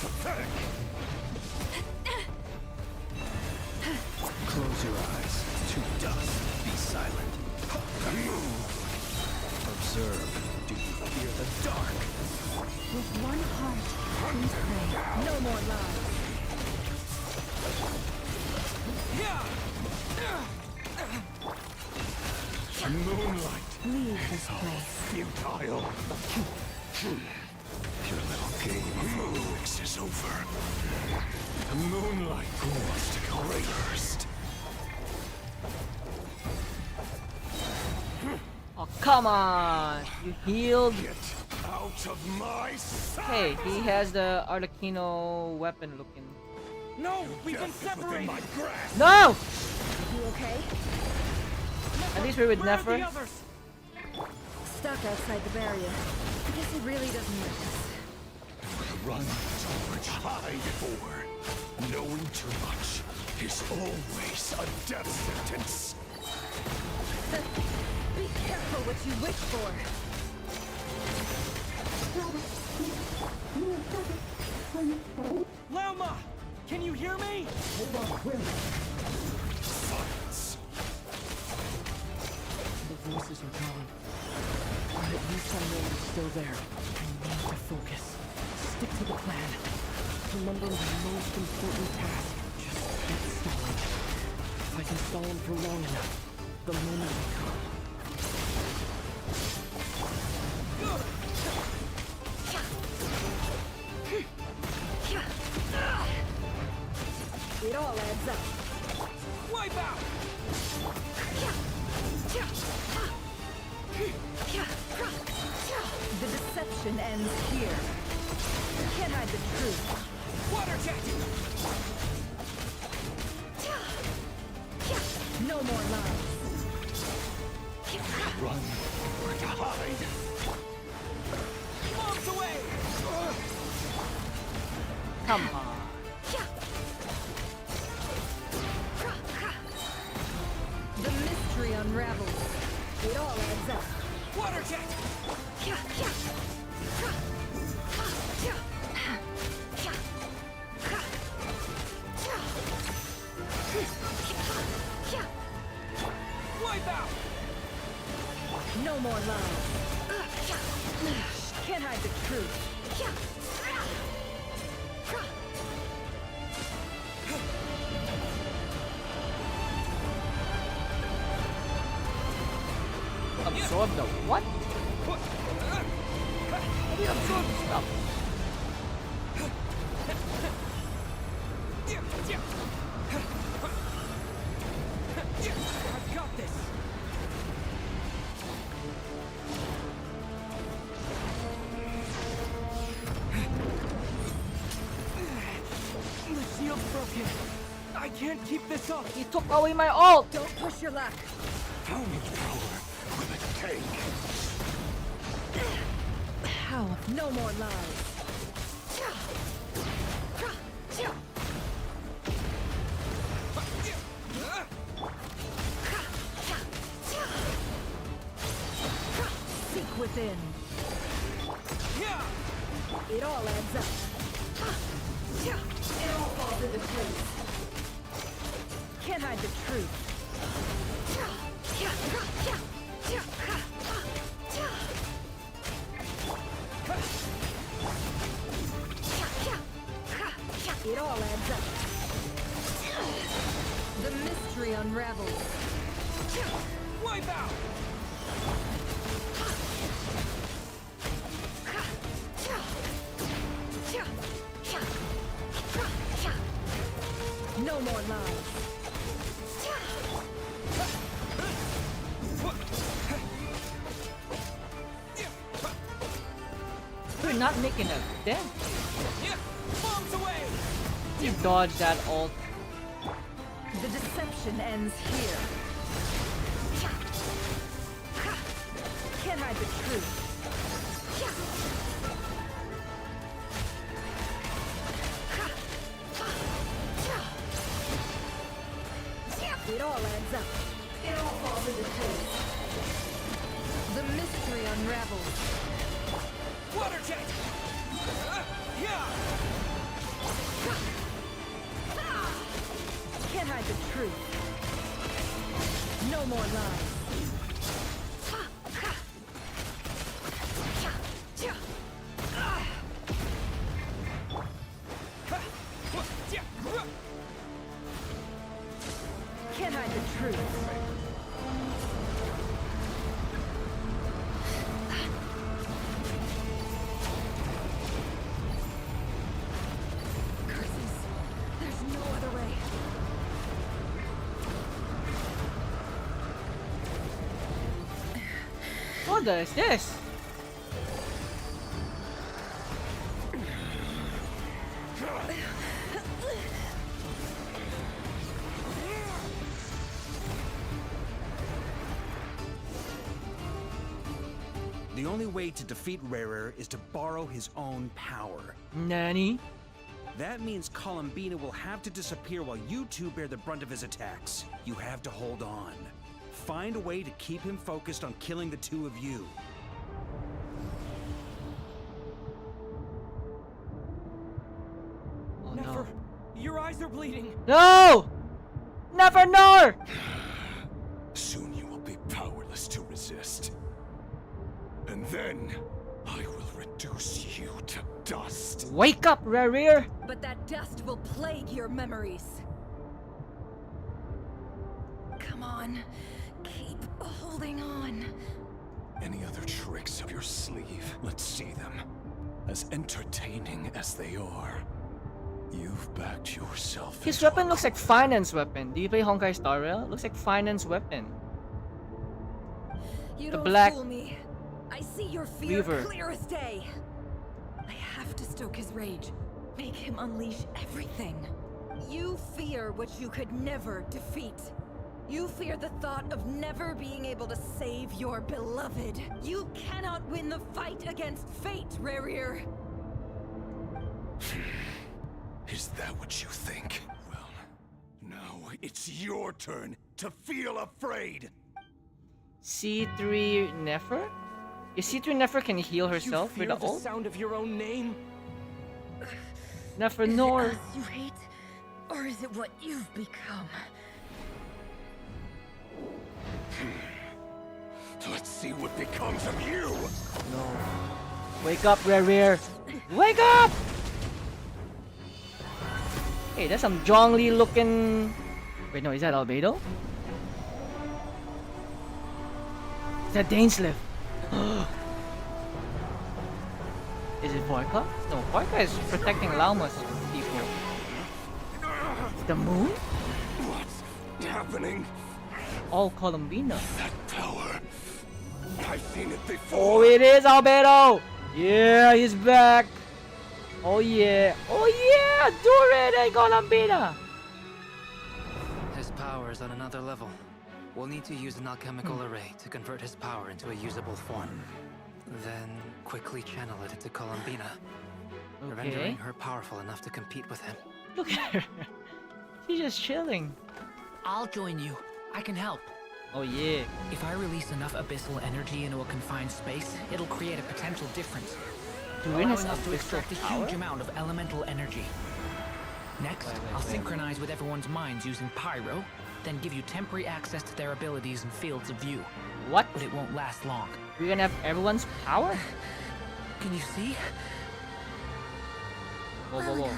Pathetic. Close your eyes. To dust. Be silent. Observe. Do you fear the dark? With one heart, we pray. No more lies. Moonlight. Leave this All place. futile. Your little game of heroics is over. The moonlight wants to go first. Oh, come on! You healed. Get out of my sight. Okay, he has the arlecchino weapon looking. No, we've been separated. No! You okay? At least we're with Where are Nefer. the others? Stuck outside the barrier. I guess he really doesn't like us. Run towards hide for. Knowing too much is always a death sentence. Be careful what you wish for. Lauma! Can you hear me? Silence. The voices are gone. But at least I know you're still there. I need to focus. Stick to the plan. Remember my most important task. Just keep stalling. If I can stall him for long enough, the moment will come. It all adds up. Wipe out! The deception ends here. Can't hide the truth. Water jet! No more lies. Run or to hide. Bombs away! Come on. The mystery unravels. It all adds up. Water jet! Wipe out! No more lies. Can't hide the truth. Absorb the what? How do you absorb stuff? I've got this! The shield's broken. I can't keep this up. He took away my ult. Don't push your luck. Flamethrower with a tank. How? No more lies. Seek within. It all adds up. It all falls into place. Can't hide the truth. It all adds up. The mystery unravels. Wipe out! No more lies. We're not making a dent. Bombs away! You dodged that ult. The deception ends here. Can't hide the truth. It all adds up. It all falls into place. The mystery unravels. Water jet! Can't hide the truth. No more lies. Can't hide the truth. Curses. There's no other way. What is this? The only way to defeat Rarer is to borrow his own power. Nanny? That means Columbina will have to disappear while you two bear the brunt of his attacks. You have to hold on. Find a way to keep him focused on killing the two of you. Oh, Nefer, your eyes are bleeding. No! Never know! Soon you will be powerless to resist. And then I will reduce you to dust. Wake up, Rarir! But that dust will plague your memories. Come on. Keep holding on. Any other tricks up your sleeve? Let's see them. As entertaining as they are, you've backed yourself. His weapon looks like finance weapon. Do you play Honkai Star Rail? Looks like finance weapon. You The don't black fool me. I see your fear Weaver. clear as day. I have to stoke his rage. Make him unleash everything. You fear what you could never defeat. You fear the thought of never being able to save your beloved. You cannot win the fight against fate, Rarir. Is that what you think? Well, now it's your turn to feel afraid. C3 Nefer? Is C3 Nefer can heal herself You with fear the the ult? sound of your own name? Nefer Nor. Is it us you hate, or is it what you've become? Let's see what becomes of you. No. Wake up, Rarir! Wake up! Hey, that's some zhongli looking. Wait, no, is that Albedo? Is that dainsleif? Is it Vorka? No, Vorka is protecting Lauma's people. The moon? What's happening? All Columbina. That power. I've seen it before. Oh, it is Albedo! Yeah, he's back! Oh yeah! Oh yeah! Do it, Columbina! His power is on another level. We'll need to use an alchemical array to convert his power into a usable form. Then quickly channel it into Columbina, rendering her powerful enough to compete with him. Look at her. She's just chilling. I'll join you. I can help. Oh yeah. If I release enough abyssal energy into a confined space, it'll create a potential difference. Durin has allowing us to abyssal extract a power? huge amount of elemental energy. Next, I'll synchronize with everyone's minds using pyro, then give you temporary access to their abilities and fields of view. What? But it won't last long. We're gonna have everyone's power? Can you see? Whoa, whoa, whoa.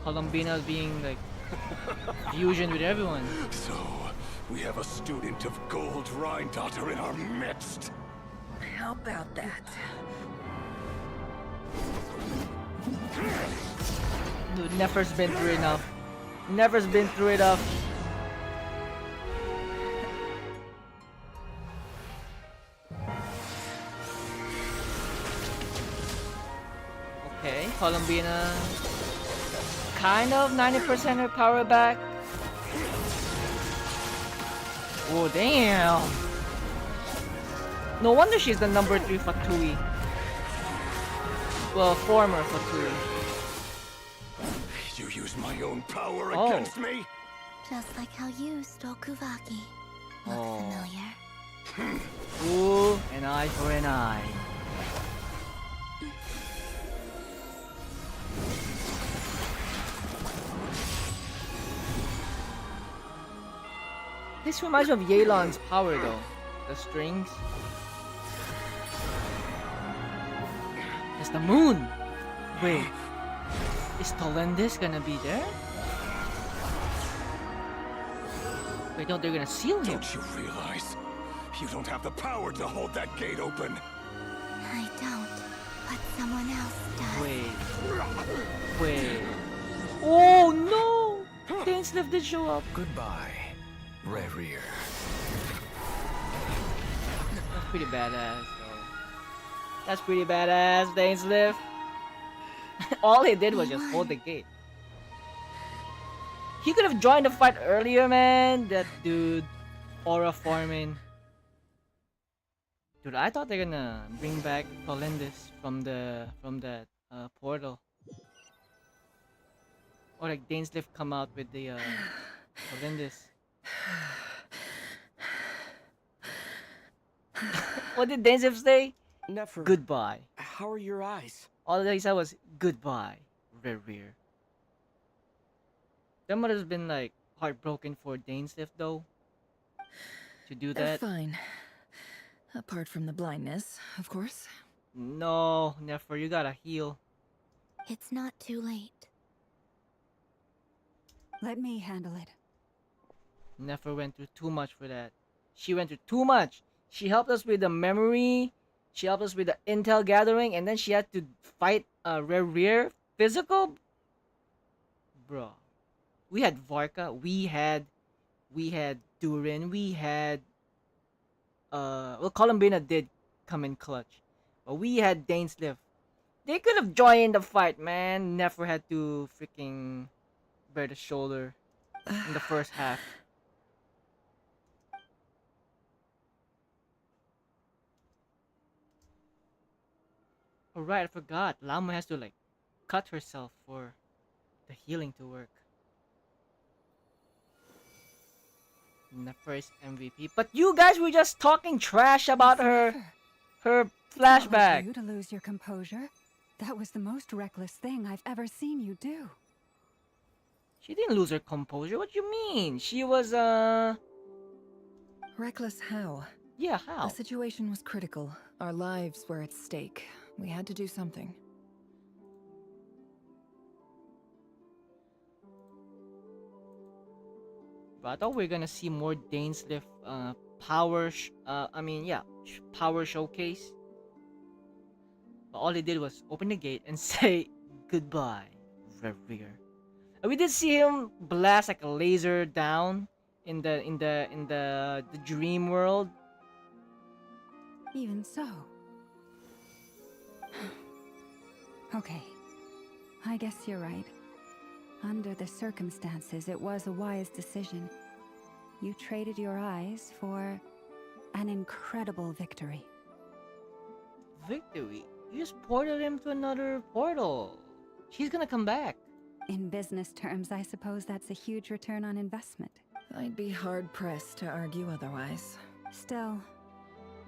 Columbina's being like fusion with everyone. So, we have a student of Gold Rhine-Daughter in our midst. How about that? Dude, Nefer's been through enough. Nefer's been through enough. Okay, Columbina. Kind of 90% her power back. Oh, damn. No wonder she's the number 3 Fatui. Well, former Fatui. You use my own power Oh. against me? Just like how you stole Kuvaki. Look Oh. familiar. Ooh, an eye for an eye. This reminds me of Yelan's power though. The strings. It's the moon! Wait. Is Tolendis gonna be there? Wait, no, they're gonna seal him. Don't you realize you don't have the power to hold that gate open? I don't, but someone else does. Wait. Oh no! Dainsleif did show up. Goodbye, Rerir. That's pretty badass, though. That's pretty badass, Dainsleif. All he did was just hold the gate. He could have joined the fight earlier, man. That dude, aura farming. Dude, I thought they're gonna bring back Tolendis from that portal. Or like Dainsleif come out with the Tolendis. What did Dainsleif say? Nefer. Goodbye. How are your eyes? All that he said was goodbye, Rerir. That must have been like heartbroken for Dainsleif though. To do They're that. fine. Apart from the blindness, of course. No, Nefer, you gotta heal. It's not too late. Let me handle it. Nefer went through too much for that. She went through too much. She helped us with the memory. She helped us with the intel gathering, and then she had to fight Rerir physical. Bro, we had Varka. We had Durin. We had well, Columbina did come in clutch, but we had Dainsleif. They could have joined the fight, man. Nefer had to freaking bear the shoulder in the first half. Oh right, I forgot. Lauma has to like cut herself for the healing to work. In the first MVP. But you guys were just talking trash about her flashback. You to lose your composure. That was the most reckless thing I've ever seen you do. She didn't lose her composure. What do you mean? She was Reckless how? Yeah, how? The situation was critical. Our lives were at stake. We had to do something. But I thought we were gonna see more Dainsleif power power showcase. But all he did was open the gate and say goodbye, Rerir. And we did see him blast like a laser down in the dream world. Even so. Okay. I guess you're right. Under the circumstances, it was a wise decision. You traded your eyes for an incredible victory. Victory? You just ported him to another portal. She's gonna come back. In business terms, I suppose that's a huge return on investment. I'd be hard-pressed to argue otherwise. Still,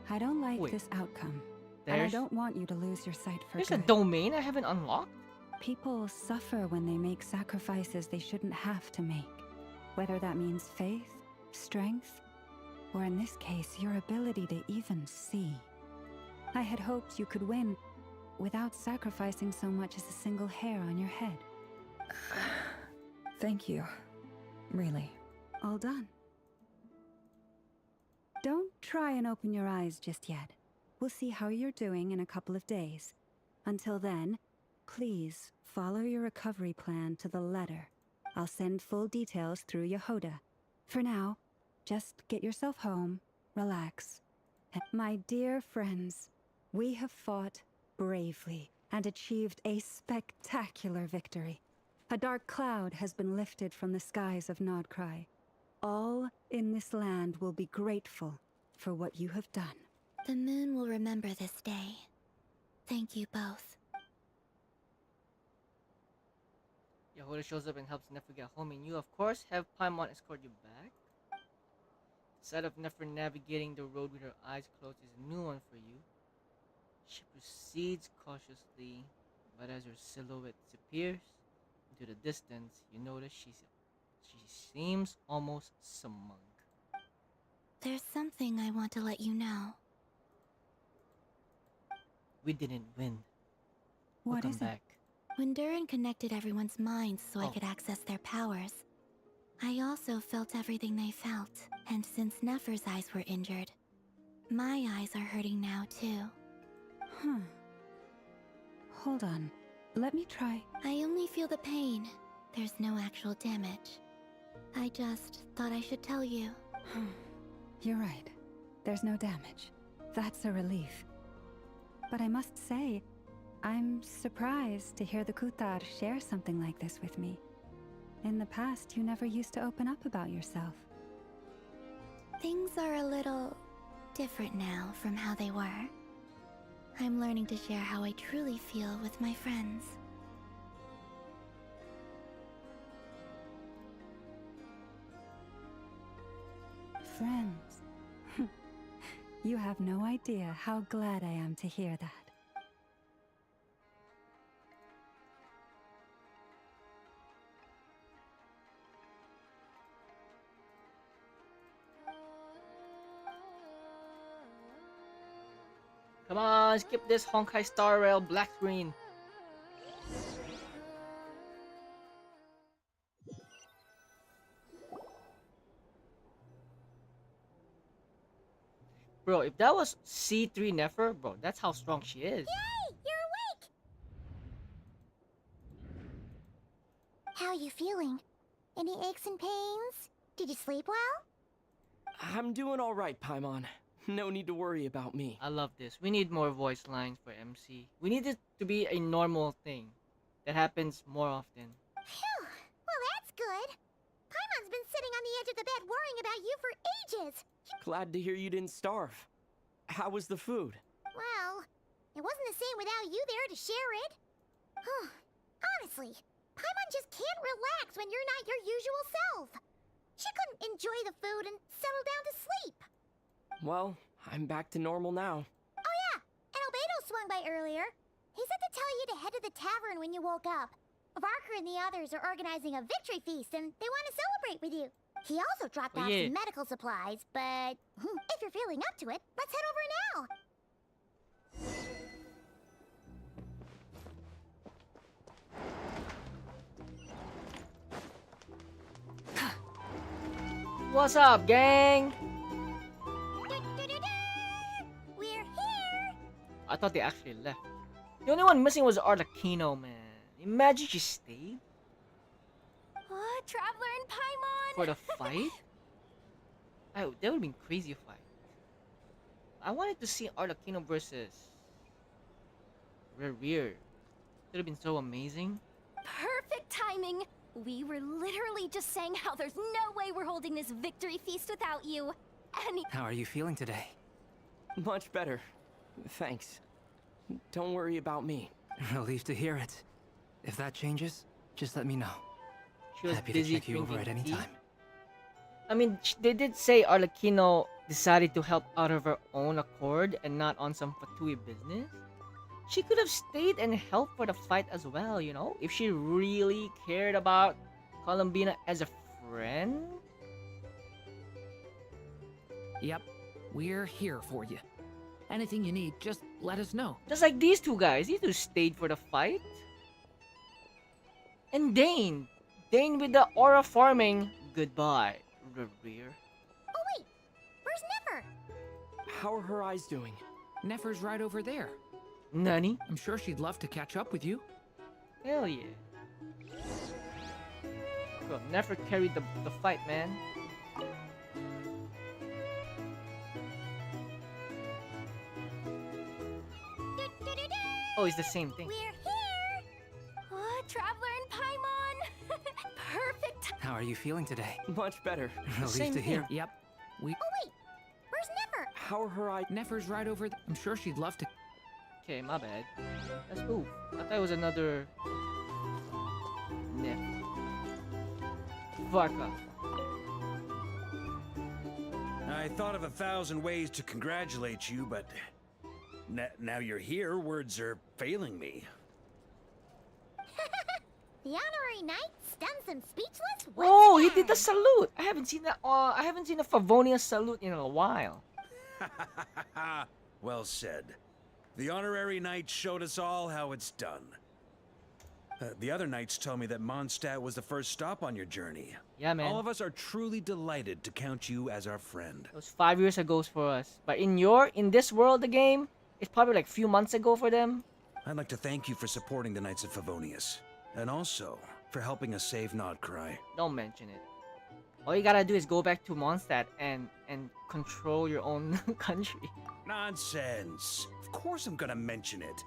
I don't like Wait. this outcome. And I There's- don't want you to lose your sight for There's a good. domain I haven't unlocked. People suffer when they make sacrifices they shouldn't have to make. Whether that means faith, strength, or in this case, your ability to even see. I had hoped you could win without sacrificing so much as a single hair on your head. Thank you. Really. All done. Don't try and open your eyes just yet. We'll see how you're doing in a couple of days. Until then, please follow your recovery plan to the letter. I'll send full details through Yehoda. For now, just get yourself home, relax. My dear friends, we have fought bravely and achieved a spectacular victory. A dark cloud has been lifted from the skies of Nodkrai. All in this land will be grateful for what you have done. The moon will remember this day. Thank you both. Yehuda shows up and helps Nefer get home, and you, of course, have Paimon escort you back. The sight of Nefer navigating the road with her eyes closed is a new one for you. She proceeds cautiously, but as her silhouette disappears into the distance, you notice she seems almost smug. There's something I want to let you know. We didn't win. What Welcome is back. When Durin connected everyone's minds so I Oh. could access their powers, I also felt everything they felt. And since Nefer's eyes were injured, my eyes are hurting now too. Huh. Hold on. Let me try. I only feel the pain. There's no actual damage. I just thought I should tell you. You're right. There's no damage. That's a relief. But I must say, I'm surprised to hear the Kutar share something like this with me. In the past, you never used to open up about yourself. Things are a little different now from how they were. I'm learning to share how I truly feel with my friends. Friends. You have no idea how glad I am to hear that. Come on, skip this Honkai Star Rail black screen. Bro, if that was C3 Nefer, bro, that's how strong she is. Yay! You're awake! How are you feeling? Any aches and pains? Did you sleep well? I'm doing all right, Paimon. No need to worry about me. I love this. We need more voice lines for MC. We need it to be a normal thing that happens more often. Phew! Well, that's good. Paimon's been sitting on the edge of the bed worrying about you for ages. Glad to hear you didn't starve. How was the food? Well, it wasn't the same without you there to share it. Honestly, Paimon just can't relax when you're not your usual self. She couldn't enjoy the food and settle down to sleep. Well, I'm back to normal now. Oh yeah, and Albedo swung by earlier. He said to tell you to head to the tavern when you woke up. Varker and the others are organizing a victory feast and they want to celebrate with you. He also dropped off some medical supplies, but if you're feeling up to it, let's head over now. What's up, gang? We're here! I thought they actually left. The only one missing was Arlecchino, man. Imagine she stayed What? Traveler and Paimon? for the fight? That would have been crazy fight. I wanted to see Arlecchino versus Rear. It would have been so amazing. Perfect timing! We were literally just saying how there's no way we're holding this victory feast without you. How are you feeling today? Much better. Thanks. Don't worry about me. Relieved to hear it. If that changes, just let me know. She was Happy to busy check you over at drinking any tea. time. I mean, they did say Arlecchino decided to help out of her own accord and not on some fatui business. She could have stayed and helped for the fight as well, you know? If she really cared about Columbina as a friend. Yep, we're here for you. Anything you need, just let us know. Just like these two guys. These two stayed for the fight. And Dane. Dane with the aura farming. Goodbye, Rear. Oh wait, where's Nefer? How are her eyes doing? Nefer's right over there. Nani? I'm sure she'd love to catch up with you. Hell yeah. Bro, Nefer carried the fight, man. Oh, it's the same thing. We're here! What? Traveler and Paimon? Perfect! How are you feeling today? Much better. Relieved to hear. Yep. Oh wait, where's Nefer? How are her eyes? Nefer's right over there. I'm sure she'd love to. Okay, my bad. Let's move. I thought it was another Nef. Vodka. I thought of 1,000 ways to congratulate you, but now you're here, words are failing me. The honorary knight stuns them speechless. Oh, he did the salute. I haven't seen that. I haven't seen a Favonius salute in a while. Well said. The honorary knight showed us all how it's done. The other knights tell me that Mondstadt was the first stop on your journey. Yeah, man. All of us are truly delighted to count you as our friend. It was 5 years ago for us. But in this world, the game, it's probably like a few months ago for them. I'd like to thank you for supporting the Knights of Favonius. And also, for helping us save Nodkrai. Don't mention it. All you gotta do is go back to Mondstadt and control your own country. Nonsense. Of course I'm gonna mention it.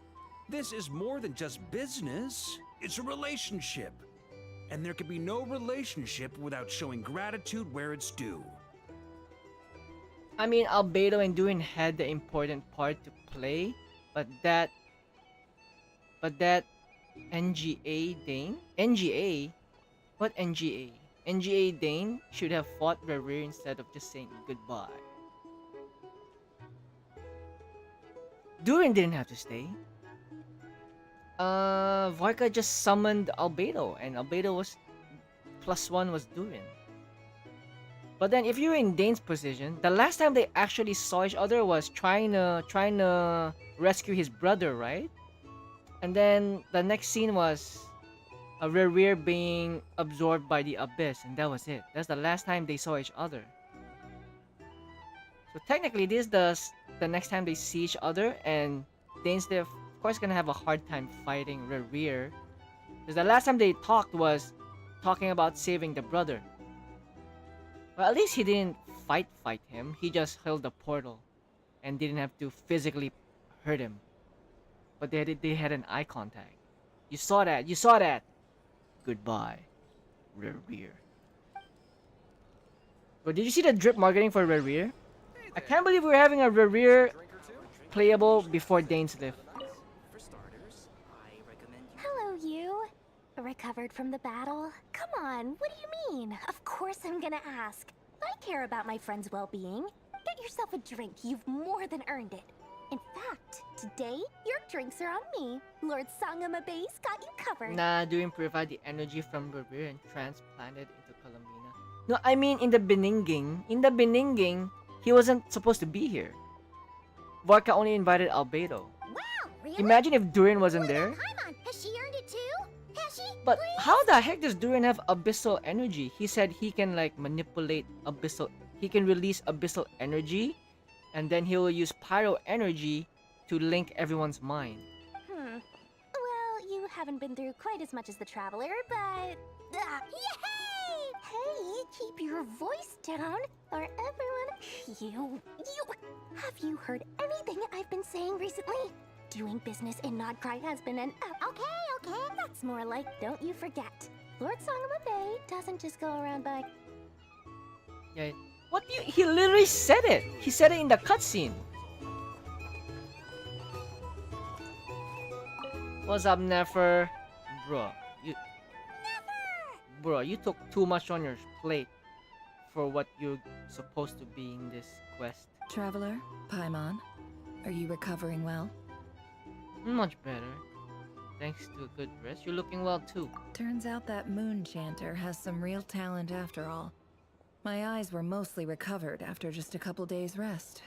This is more than just business. It's a relationship. And there can be no relationship without showing gratitude where it's due. I mean, Albedo and Durin had the important part to play, but that NGA Dane? NGA? What NGA? NGA Dane should have fought Rerir instead of just saying goodbye. Durin didn't have to stay. Varka just summoned Albedo, and Albedo was +1 was Durin. But then, if you're in Dane's position, the last time they actually saw each other was trying to rescue his brother, right? And then the next scene was a Rerir being absorbed by the abyss, and that was it. That's the last time they saw each other. So technically, this is the next time they see each other, and dainsleif, of course, gonna have a hard time fighting Rerir, because the last time they talked was talking about saving the brother. Well, at least he didn't fight him. He just held the portal, and didn't have to physically hurt him. But they had an eye contact. You saw that. You saw that. Goodbye, Rerir. But did you see the drip marketing for Rerir? I can't believe we're having a Rerir playable before Dainsleif. Hello, you. Recovered from the battle? Come on, what do you mean? Of course I'm gonna ask. I care about my friend's well-being. Get yourself a drink. You've more than earned it. In fact, today, your drinks are on me. Lord Sangama Base got you covered. Nah, doing provide the energy from Rerir and transplant it into Columbina. No, I mean in the Beninging. In the Beninging, he wasn't supposed to be here. Varka only invited Albedo. Wow, really? Imagine if Durin wasn't there. Come on, has she earned it too? Has she? But how the heck does Durin have abyssal energy? He said he can like manipulate abyssal. He can release abyssal energy, and then he will use pyro energy to link everyone's mind. Well, you haven't been through quite as much as the Traveler, but... Yay! Hey, keep your voice down, or everyone... You... Have you heard anything I've been saying recently? Doing business in Nodkrai has been an... Okay. That's more like, don't you forget. Lord Sangama Bay doesn't just go around by... Yeah. What do you... He literally said it. He said it in the cutscene. What's up, Nefer? Bro, you took too much on your plate for what you're supposed to be in this quest. Traveler, Paimon, are you recovering well? Much better. Thanks to a good rest, you're looking well too. Turns out that moon chanter has some real talent after all. My eyes were mostly recovered after just a couple days rest.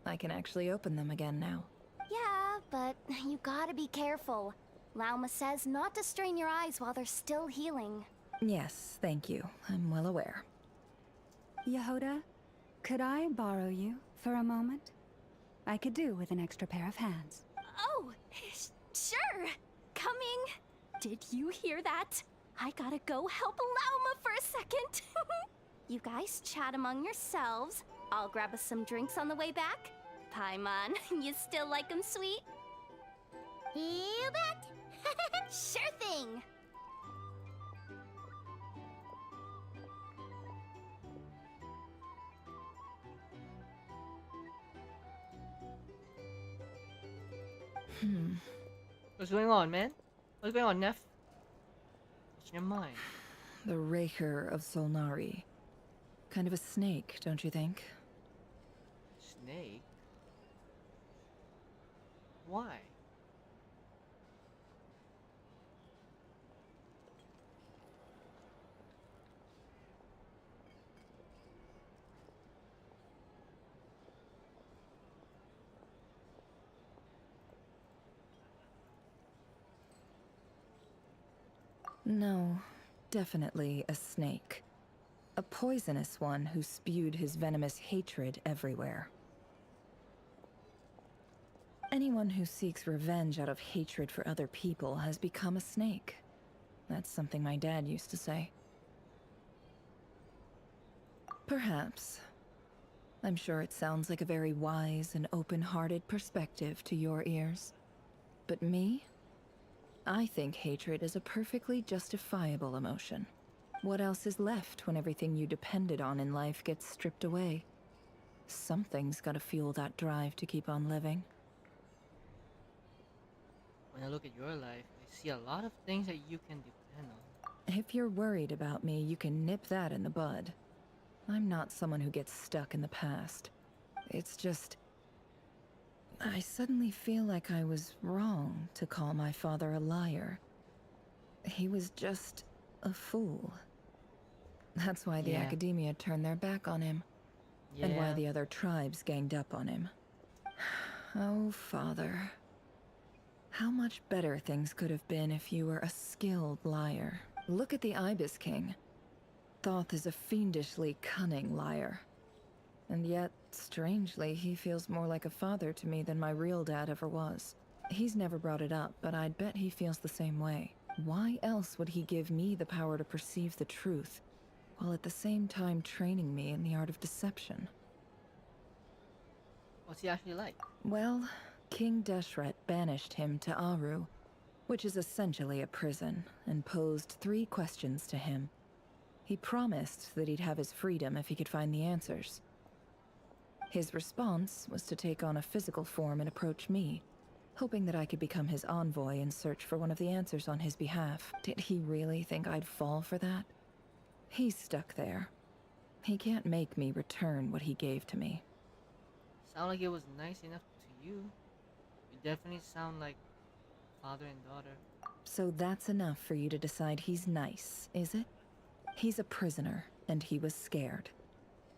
I can actually open them again now. Yeah, but you gotta be careful. Lauma says not to strain your eyes while they're still healing. Yes, thank you. I'm well aware. Yehoda, could I borrow you for a moment? I could do with an extra pair of hands. Oh, sure. Coming. Did you hear that? I gotta go help Lauma for a second. You guys chat among yourselves. I'll grab us some drinks on the way back. Paimon, you still like 'em sweet? You bet. Sure thing. What's going on, man? What's going on, Neff? What's in your mind? The Raker of Solnari. Kind of a snake, don't you think? Snake? Why? No, definitely a snake. A poisonous one who spewed his venomous hatred everywhere. Anyone who seeks revenge out of hatred for other people has become a snake. That's something my dad used to say. Perhaps. I'm sure it sounds like a very wise and open-hearted perspective to your ears. But me? I think hatred is a perfectly justifiable emotion. What else is left when everything you depended on in life gets stripped away? Something's gotta fuel that drive to keep on living. When I look at your life, I see a lot of things that you can depend on. If you're worried about me, you can nip that in the bud. I'm not someone who gets stuck in the past. It's just... I suddenly feel like I was wrong to call my father a liar. He was just a fool. That's why the academia turned their back on him. And why the other tribes ganged up on him. Oh, father. How much better things could have been if you were a skilled liar. Look at the Ibis King. Thoth is a fiendishly cunning liar. And yet, strangely, he feels more like a father to me than my real dad ever was. He's never brought it up, but I'd bet he feels the same way. Why else would he give me the power to perceive the truth, while at the same time training me in the art of deception? What's he actually like? Well, King Deshret banished him to Aru, which is essentially a prison, and posed 3 questions to him. He promised that he'd have his freedom if he could find the answers. His response was to take on a physical form and approach me, hoping that I could become his envoy and search for one of the answers on his behalf. Did he really think I'd fall for that? He's stuck there. He can't make me return what he gave to me. Sound like it was nice enough to you. You definitely sound like father and daughter. So that's enough for you to decide he's nice, is it? He's a prisoner, and he was scared.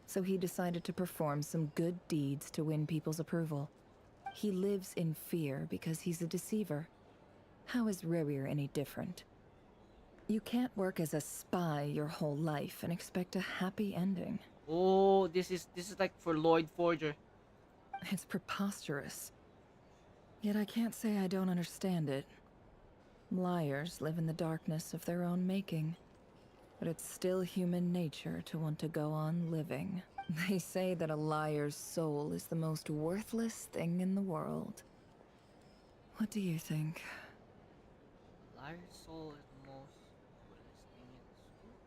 So he decided to perform some good deeds to win people's approval. He lives in fear because he's a deceiver. How is Rerir any different? You can't work as a spy your whole life and expect a happy ending. Oh, this is like for Lloyd Forger. It's preposterous. Yet I can't say I don't understand it. Liars live in the darkness of their own making. But it's still human nature to want to go on living. They say that a liar's soul is the most worthless thing in the world. What do you think? Liar's soul is the most worthless thing in this world.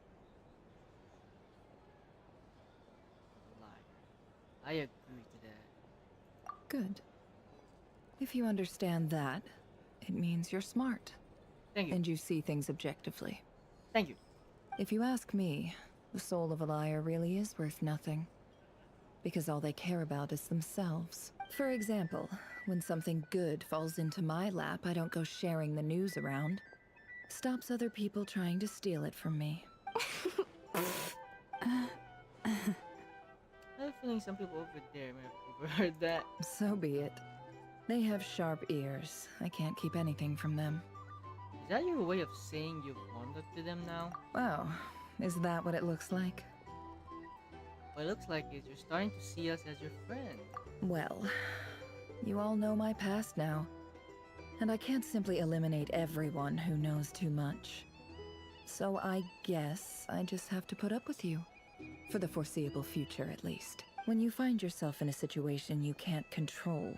Liar. I agree to that. Good. If you understand that, it means you're smart. Thank you. And you see things objectively. Thank you. If you ask me, the soul of a liar really is worth nothing. Because all they care about is themselves. For example, when something good falls into my lap, I don't go sharing the news around. Stops other people trying to steal it from me. I have a feeling some people over there may have overheard that. So be it. They have sharp ears. I can't keep anything from them. Is that your way of saying you've warmed up to them now? Wow, is that what it looks like? What it looks like is you're starting to see us as your friend. Well, you all know my past now. And I can't simply eliminate everyone who knows too much. So I guess I just have to put up with you. For the foreseeable future, at least. When you find yourself in a situation you can't control,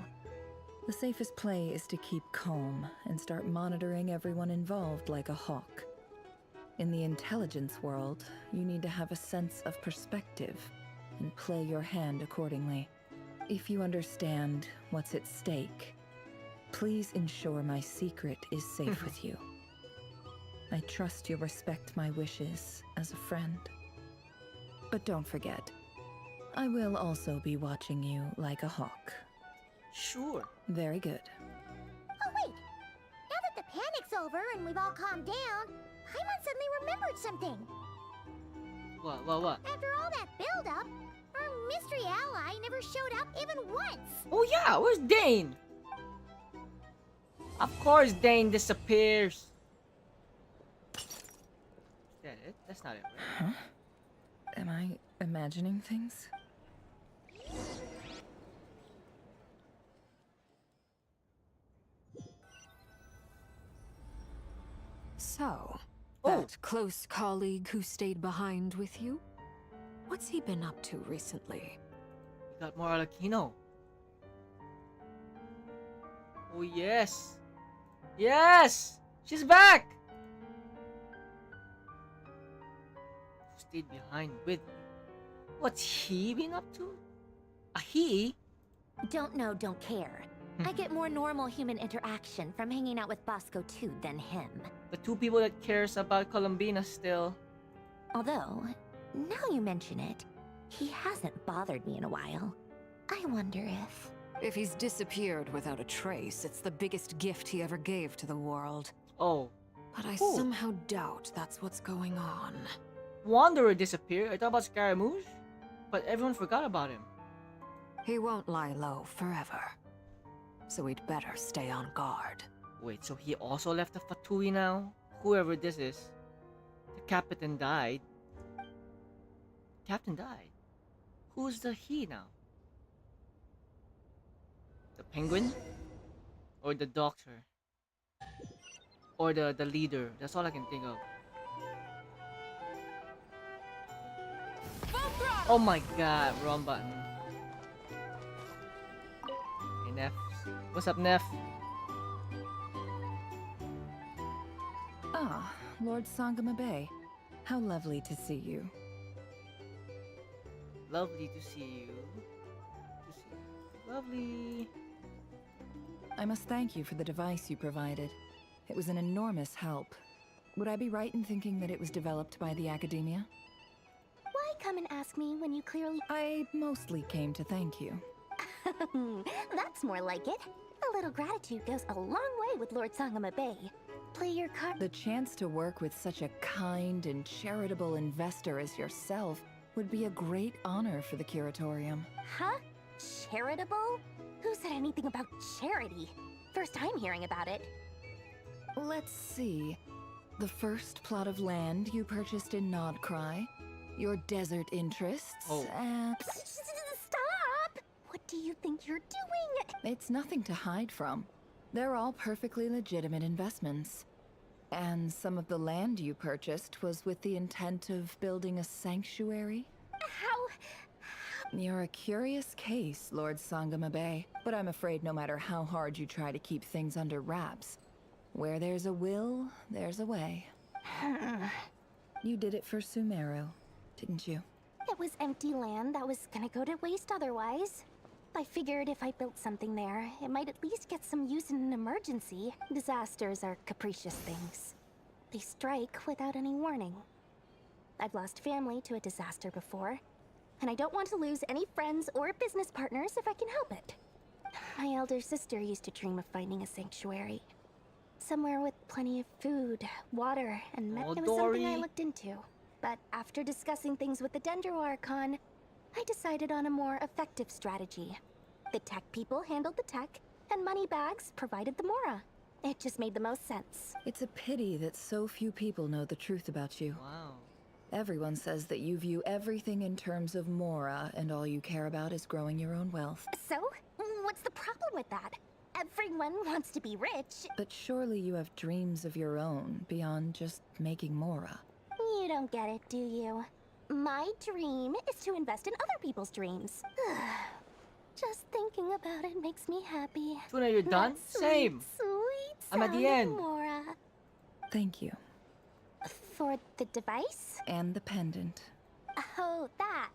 the safest play is to keep calm and start monitoring everyone involved like a hawk. In the intelligence world, you need to have a sense of perspective and play your hand accordingly. If you understand what's at stake, please ensure my secret is safe with you. I trust you'll respect my wishes as a friend. But don't forget, I will also be watching you like a hawk. Sure. Very good. Oh wait! Now that the panic's over and we've all calmed down, Paimon suddenly remembered something. What? After all that build-up, our mystery ally never showed up even once. Oh yeah, where's Dane? Of course Dane disappears. Is that it? That's not it, right? Huh? Am I imagining things? So, that close colleague who stayed behind with you? What's he been up to recently? We got more arlecchino. Oh yes! Yes! She's back! Who stayed behind with you? What's he been up to? A he? Don't know, don't care. I get more normal human interaction from hanging out with Bosco too than him. The two people that cares about Columbina still. Although, now you mention it, he hasn't bothered me in a while. I wonder if... If he's disappeared without a trace, it's the biggest gift he ever gave to the world. Oh. But I Ooh. somehow doubt that's what's going on. Wanderer disappeared. I thought about Scaramouche, but everyone forgot about him. He won't lie low forever. So we'd better stay on guard. Wait, so he also left the Fatui now? Whoever this is. The captain died. Captain died? Who's the he now? The penguin? Or the doctor? Or the leader? That's all I can think of. Oh my god, wrong button. Hey, Nef. What's up, Nef? Ah, Lord Sangama Bay. How lovely to see you. Lovely to see you. Lovely. I must thank you for the device you provided. It was an enormous help. Would I be right in thinking that it was developed by the Academia? Why come and ask me when you clearly... I mostly came to thank you. That's more like it. A little gratitude goes a long way with Lord Sangama Bay. Play your card... The chance to work with such a kind and charitable investor as yourself would be a great honor for the Curatorium. Huh? Charitable? Who said anything about charity? First time hearing about it. Let's see. The first plot of land you purchased in Nodkrai, your desert interests, and... Stop! What do you think you're doing? It's nothing to hide from. They're all perfectly legitimate investments. And some of the land you purchased was with the intent of building a sanctuary? How? You're a curious case, Lord Sangama Bay, but I'm afraid no matter how hard you try to keep things under wraps, where there's a will, there's a way. You did it for Sumeru, didn't you? It was empty land that was gonna go to waste otherwise. I figured if I built something there, it might at least get some use in an emergency. Disasters are capricious things. They strike without any warning. I've lost family to a disaster before, and I don't want to lose any friends or business partners if I can help it. My elder sister used to dream of finding a sanctuary. Somewhere with plenty of food, water, and it was something I looked into. But after discussing things with the Dendro Archon, I decided on a more effective strategy. The tech people handled the tech, and Moneybags provided the Mora. It just made the most sense. It's a pity that so few people know the truth about you. Wow. Everyone says that you view everything in terms of Mora, and all you care about is growing your own wealth. So, what's the problem with that? Everyone wants to be rich. But surely you have dreams of your own, beyond just making Mora. You don't get it, do you? My dream is to invest in other people's dreams. Just thinking about it makes me happy. Tuna, you're done? That Same. Sweet I'm at the sound of end. Mora. Thank you. For the device? And the pendant. Oh, that.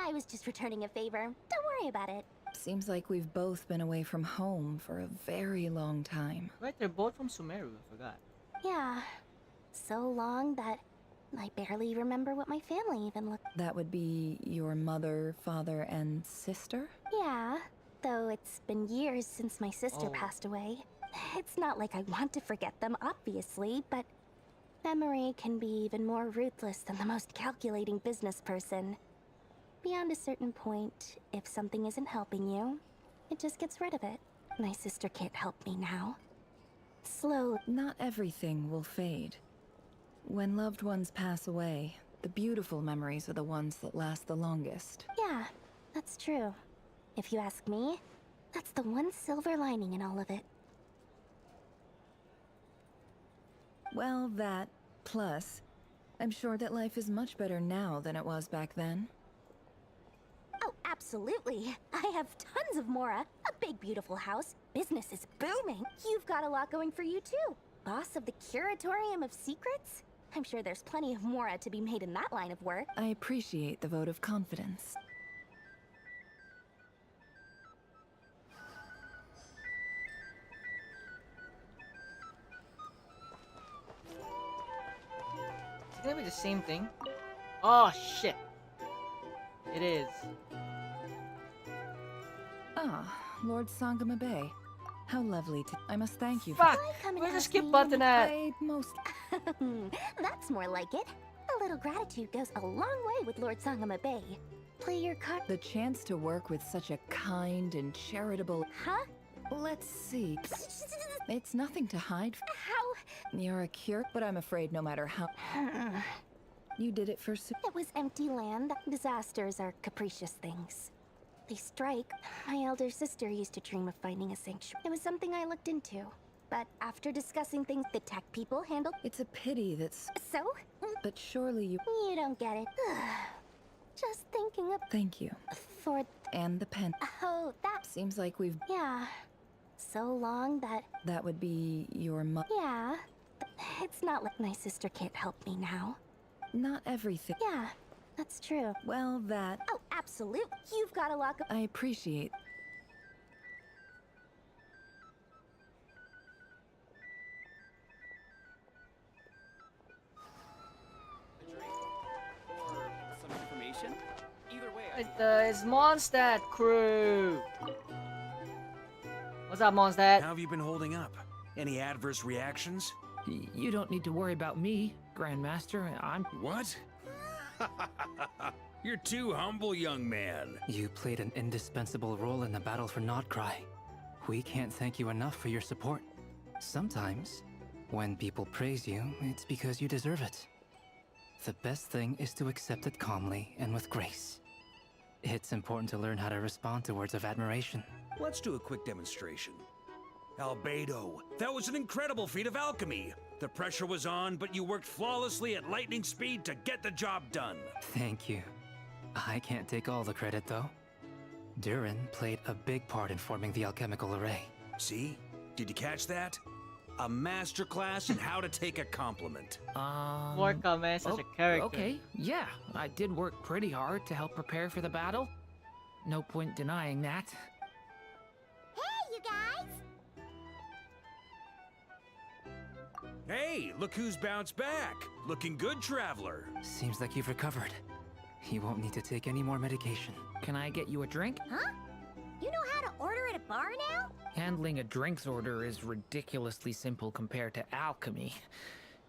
I was just returning a favor. Don't worry about it. Seems like we've both been away from home for a very long time. Right, they're both from Sumeru, I forgot. Yeah. So long that I barely remember what my family even looked. That would be your mother, father, and sister? Yeah, though it's been years since my sister Oh. passed away. It's not like I want to forget them, obviously, but memory can be even more ruthless than the most calculating business person. Beyond a certain point, if something isn't helping you, it just gets rid of it. My sister can't help me now. Slowly. Not everything will fade. When loved ones pass away, the beautiful memories are the ones that last the longest. Yeah, that's true. If you ask me, that's the one silver lining in all of it. Well, that, plus, I'm sure that life is much better now than it was back then. Oh, absolutely. I have tons of Mora, a big beautiful house. Business is booming. You've got a lot going for you too. Boss of the Curatorium of Secrets? I'm sure there's plenty of Mora to be made in that line of work. I appreciate the vote of confidence. It's gonna be the same thing. Oh shit! It is. Ah, Lord Sangama Bay. How lovely to— I must thank you. Fuck! Come and Where's the ask skip me button at? I most— That's more like it. A little gratitude goes a long way with Lord Sangama Bay. Play your card. The chance to work with such a kind and charitable— Huh? Let's see. It's nothing to hide. How? You're a cure, but I'm afraid no matter how— You did it for— It was empty land. Disasters are capricious things. They strike. My elder sister used to dream of finding a sanctuary. It was something I looked into. But after discussing things the tech people handled— It's a pity that's— So? But surely you— You don't get it. Just thinking of— Thank you. For— And the pen. Oh, that— Seems like we've— Yeah. So long that— That would be your Yeah. It's not like my sister can't help me now. Not everything. Yeah, that's true. Well, that— Oh, absolute. You've got a lot of— I appreciate— Some information? Either way, It's Mondstadt crew. What's up, Mondstadt? How have you been holding up? Any adverse reactions? You don't need to worry about me, Grandmaster. I'm— What? You're too humble, young man. You played an indispensable role in the battle for Nodkrai. We can't thank you enough for your support. Sometimes, when people praise you, it's because you deserve it. The best thing is to accept it calmly and with grace. It's important to learn how to respond to words of admiration. Let's do a quick demonstration. Albedo, that was an incredible feat of alchemy. The pressure was on, but you worked flawlessly at lightning speed to get the job done. Thank you. I can't take all the credit, though. Durin played a big part in forming the alchemical array. See? Did you catch that? A masterclass in how to take a compliment. Lorca, man, such a character. Okay, yeah, I did work pretty hard to help prepare for the battle. No point denying that. Hey, you guys! Hey, look who's bounced back. Looking good, traveler. Seems like you've recovered. You won't need to take any more medication. Can I get you a drink? Huh? You know how to order at a bar now? Handling a drinks order is ridiculously simple compared to alchemy.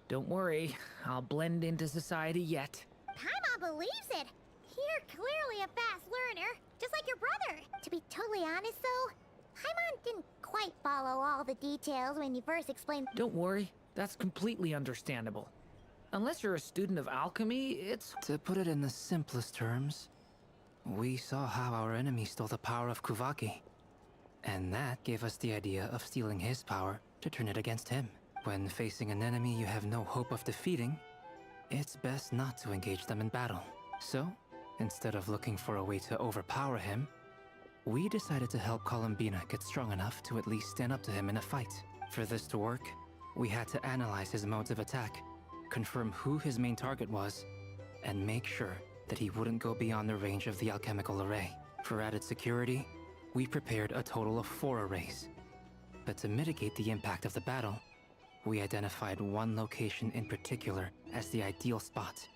Don't worry, I'll blend into society yet. Paimon believes it. You're clearly a fast learner, just like your brother. To be totally honest, though, Paimon didn't quite follow all the details when you first explained— Don't worry, that's completely understandable. Unless you're a student of alchemy, it's— To put it in the simplest terms, we saw how our enemy stole the power of Kuvaki. And that gave us the idea of stealing his power to turn it against him. When facing an enemy you have no hope of defeating, it's best not to engage them in battle. So, instead of looking for a way to overpower him, we decided to help Columbina get strong enough to at least stand up to him in a fight. For this to work, we had to analyze his modes of attack, confirm who his main target was, and make sure that he wouldn't go beyond the range of the alchemical array. For added security, we prepared a total of 4 arrays. But to mitigate the impact of the battle, We identified one location in particular as the ideal spot,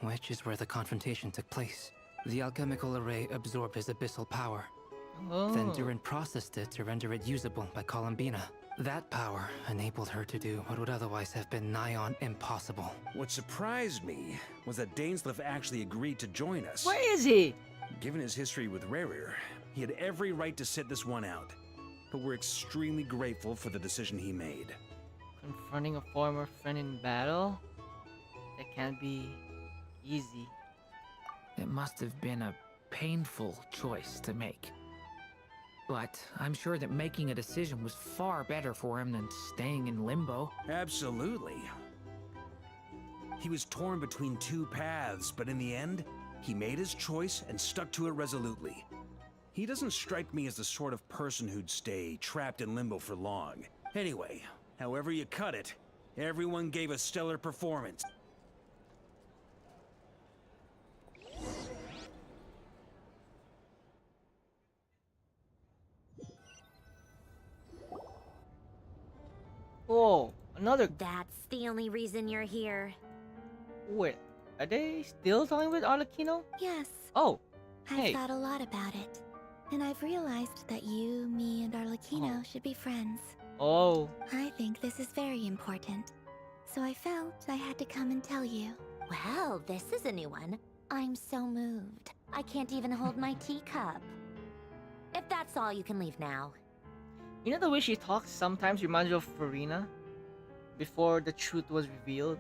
which is where the confrontation took place. The alchemical array absorbed his abyssal power. Then Durin processed it to render it usable by Columbina. That power enabled her to do what would otherwise have been nigh on impossible. What surprised me was that Dainsleif actually agreed to join us. Where is he? Given his history with Rerir, he had every right to sit this one out. But we're extremely grateful for the decision he made. Confronting a former friend in battle? That can't be easy. It must have been a painful choice to make. But I'm sure that making a decision was far better for him than staying in limbo. Absolutely. He was torn between two paths, but in the end, he made his choice and stuck to it resolutely. He doesn't strike me as the sort of person who'd stay trapped in limbo for long. Anyway, however you cut it, everyone gave a stellar performance. Oh, another. That's the only reason you're here. Wait, are they still talking with Arlecchino? Yes. Oh, I've hey. thought a lot about it. And I've realized that you, me, and Arlecchino should be friends. Oh. I think this is very important. So I felt I had to come and tell you. Well, this is a new one. I'm so moved. I can't even hold my teacup. If that's all, you can leave now. You know the way she talks sometimes reminds you of Furina? Before the truth was revealed?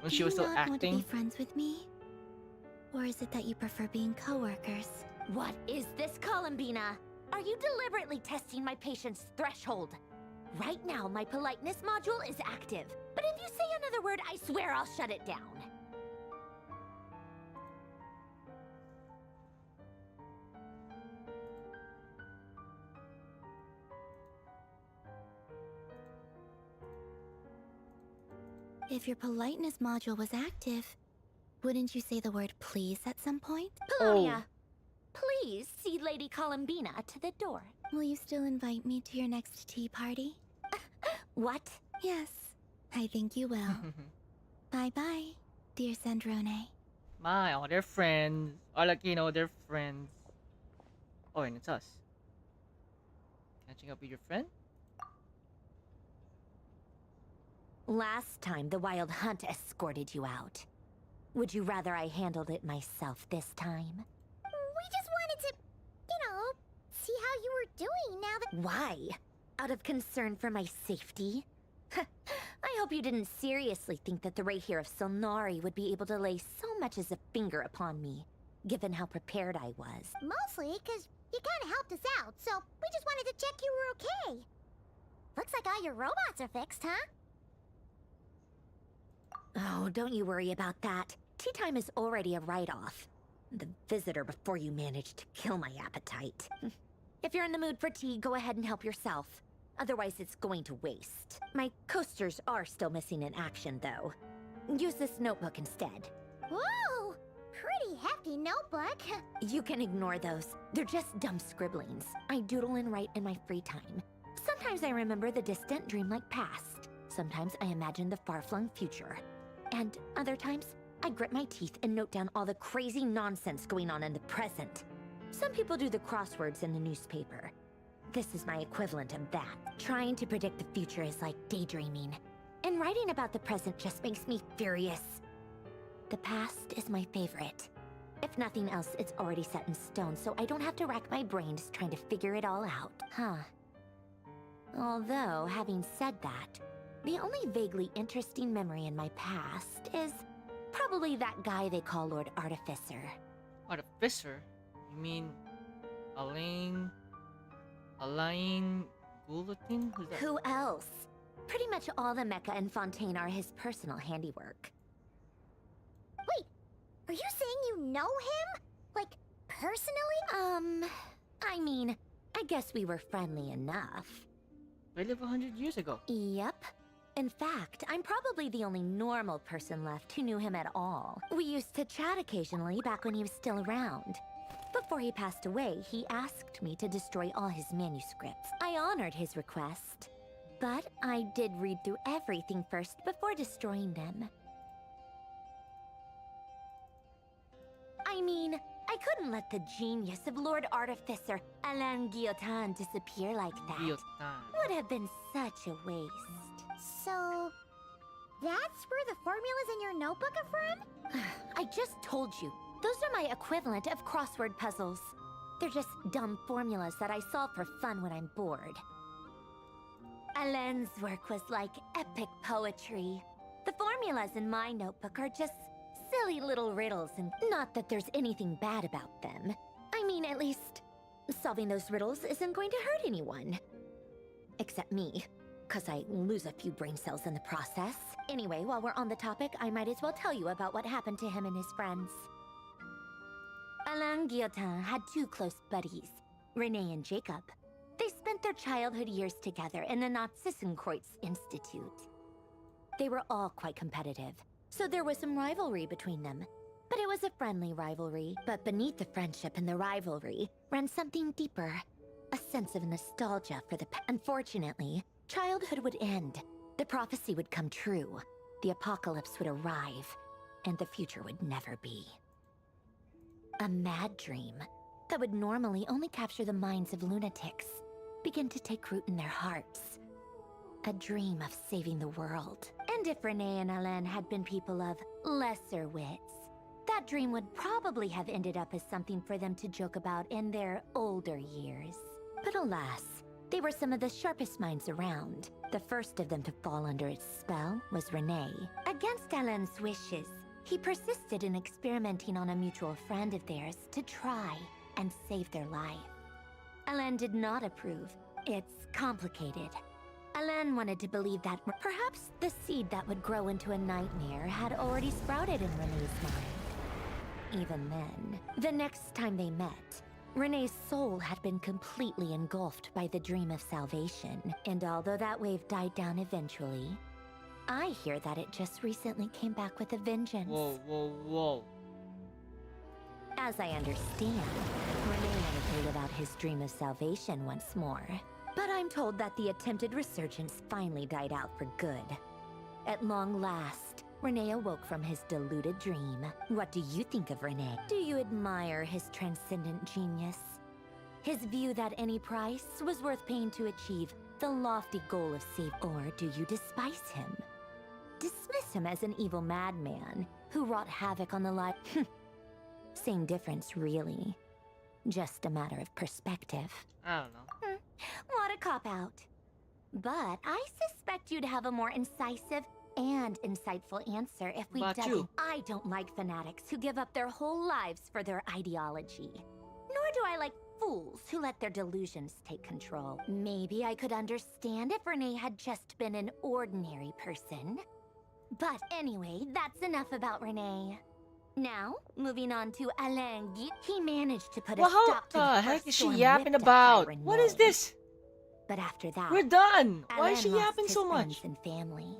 When she was still Do you not want to acting? be friends with me? Or is it that you prefer being co-workers? What is this, Columbina? Are you deliberately testing my patience threshold? Right now, my politeness module is active. But if you say another word, I swear I'll shut it down. If your politeness module was active, wouldn't you say the word please at some point? Polonia, please see Lady Columbina to the door. Will you still invite me to your next tea party? What? Yes, I think you will. Bye-bye, dear Sandrone. My, oh, they're friends. Arlecchino, they're friends. Oh, and it's us. Catching up with your friend? Last time, the Wild Hunt escorted you out. Would you rather I handled it myself this time? We just wanted to, see how you were doing now that— Why? Out of concern for my safety? I hope you didn't seriously think that the Rahier of Solnari would be able to lay so much as a finger upon me, given how prepared I was. Mostly because you kind of helped us out, so we just wanted to check you were okay. Looks like all your robots are fixed, huh? Oh, don't you worry about that. Tea time is already a write-off. The visitor before you managed to kill my appetite. If you're in the mood for tea, go ahead and help yourself. Otherwise, it's going to waste. My coasters are still missing in action, though. Use this notebook instead. Whoa! Pretty hefty notebook. You can ignore those. They're just dumb scribblings. I doodle and write in my free time. Sometimes I remember the distant dreamlike past. Sometimes I imagine the far-flung future. And other times, I grit my teeth and note down all the crazy nonsense going on in the present. Some people do the crosswords in the newspaper. This is my equivalent of that. Trying to predict the future is like daydreaming. And writing about the present just makes me furious. The past is my favorite. If nothing else, it's already set in stone, so I don't have to rack my brains trying to figure it all out. Huh. Although, having said that, the only vaguely interesting memory in my past is probably that guy they call Lord Artificer. Artificer? You mean Alain Guillotine? Who's that? Who else? Pretty much all the Mecha and Fontaine are his personal handiwork. Wait, are you saying you know him? Like, personally? I mean, I guess we were friendly enough. They lived 100 years ago. Yep. In fact, I'm probably the only normal person left who knew him at all. We used to chat occasionally back when he was still around. Before he passed away, he asked me to destroy all his manuscripts. I honored his request. But I did read through everything first before destroying them. I mean, I couldn't let the genius of Lord Artificer Alain Guillotin disappear like that. Would have been such a waste. So, that's where the formulas in your notebook are from? I just told you. Those are my equivalent of crossword puzzles. They're just dumb formulas that I solve for fun when I'm bored. Alain's work was like epic poetry. The formulas in my notebook are just silly little riddles, and not that there's anything bad about them. I mean, at least, solving those riddles isn't going to hurt anyone. Except me, because I lose a few brain cells in the process. Anyway, while we're on the topic, I might as well tell you about what happened to him and his friends. Alain Guillotin had two close buddies, Renee and Jacob. They spent their childhood years together in the Narzissenkreuz Institute. They were all quite competitive, so there was some rivalry between them. But it was a friendly rivalry. But beneath the friendship and the rivalry ran something deeper, a sense of nostalgia for the past. Unfortunately, childhood would end. The prophecy would come true. The apocalypse would arrive, and the future would never be. A mad dream that would normally only capture the minds of lunatics began to take root in their hearts. A dream of saving the world. And if Renee and Alain had been people of lesser wits, that dream would probably have ended up as something for them to joke about in their older years. But alas, they were some of the sharpest minds around. The first of them to fall under its spell was Renee. Against Alain's wishes, he persisted in experimenting on a mutual friend of theirs to try and save their life. Alain did not approve. It's complicated. Alain wanted to believe that perhaps the seed that would grow into a nightmare had already sprouted in Renee's mind. Even then, the next time they met, Renee's soul had been completely engulfed by the dream of salvation. And although that wave died down eventually, I hear that it just recently came back with a vengeance. Whoa, whoa, whoa. As I understand, Renee wanted to live out his dream of salvation once more. But I'm told that the attempted resurgence finally died out for good. At long last, Renee awoke from his deluded dream. What do you think of Renee? Do you admire his transcendent genius? His view that any price was worth paying to achieve the lofty goal of save? Or do you despise him? Dismiss him as an evil madman who wrought havoc on the life? Same difference, really. Just a matter of perspective. I don't know. What a cop-out. But I suspect you'd have a more incisive and insightful answer if we dug in. I don't like fanatics who give up their whole lives for their ideology. Nor do I like fools who let their delusions take control. Maybe I could understand if Renee had just been an ordinary person. But anyway, that's enough about Renee. Now, moving on to Alain Guy. He managed to put a stop to the what the heck first is she storm yapping whipped up by about? Renee. What is this? But after that, We're done. Why is Alain she lost yapping his so friends much? and family.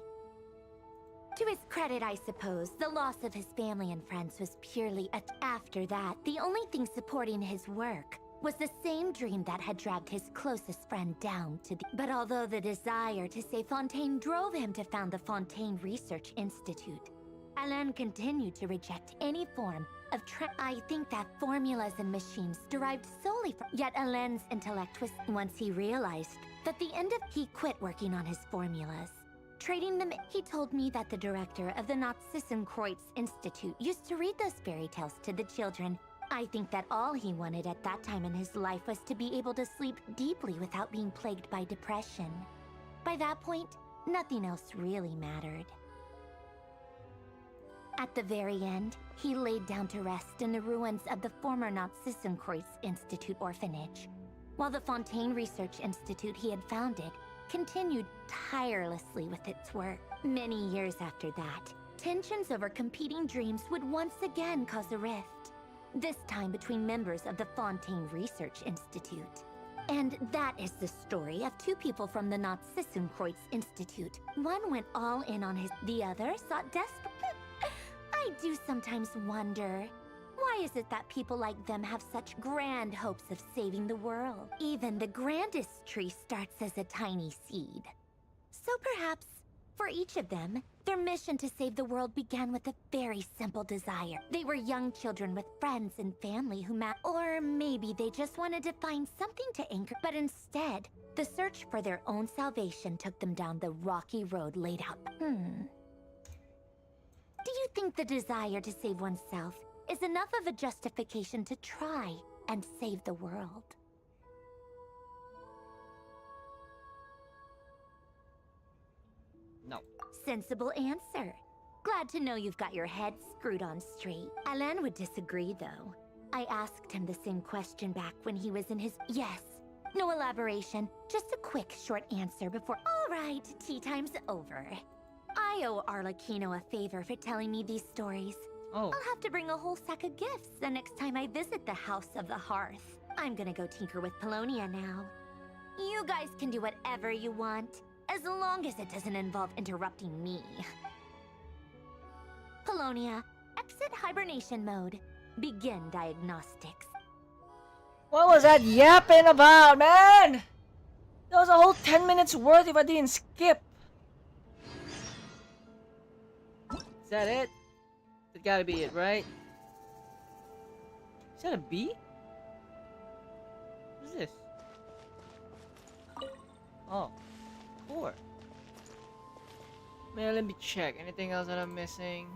To his credit, I suppose, the loss of his family and friends was purely after that. The only thing supporting his work was the same dream that had dragged his closest friend down to the... But although the desire to save Fontaine drove him to found the Fontaine Research Institute, Alain continued to reject any form of I think that formulas and machines derived solely from... Yet Alain's intellect was... Once he realized that the end of... He quit working on his formulas. Trading them, he told me that the director of the Narzissenkreuz Institute used to read those fairy tales to the children. I think that all he wanted at that time in his life was to be able to sleep deeply without being plagued by depression. By that point, nothing else really mattered. At the very end, he laid down to rest in the ruins of the former Narzissenkreuz Institute orphanage, while the Fontaine Research Institute he had founded continued tirelessly with its work. Many years after that, tensions over competing dreams would once again cause a rift, this time between members of the Fontaine Research Institute. And that is the story of two people from the Narzissenkreuz Institute. One went all in on the other sought desperately. I do sometimes wonder, why is it that people like them have such grand hopes of saving the world? Even the grandest tree starts as a tiny seed. So perhaps, for each of them, their mission to save the world began with a very simple desire. They were young children with friends and family who or maybe they just wanted to find something to anchor. But instead, the search for their own salvation took them down the rocky road laid out. Do you think the desire to save oneself is enough of a justification to try and save the world? No. Sensible answer. Glad to know you've got your head screwed on straight. Alain would disagree, though. I asked him the same question back when he was in his... Yes. No elaboration. Just a quick, short answer before... All right, tea time's over. I owe Arlecchino a favor for telling me these stories. Oh. I'll have to bring a whole sack of gifts the next time I visit the House of the Hearth. I'm gonna go tinker with Polonia now. You guys can do whatever you want, as long as it doesn't involve interrupting me. Polonia, exit hibernation mode. Begin diagnostics. What was that yapping about, man? That was a whole 10 minutes worth if I didn't skip. Is that it? That gotta be it, right? Is that a bee? What is this? Oh, 4. Man, let me check. Anything else that I'm missing?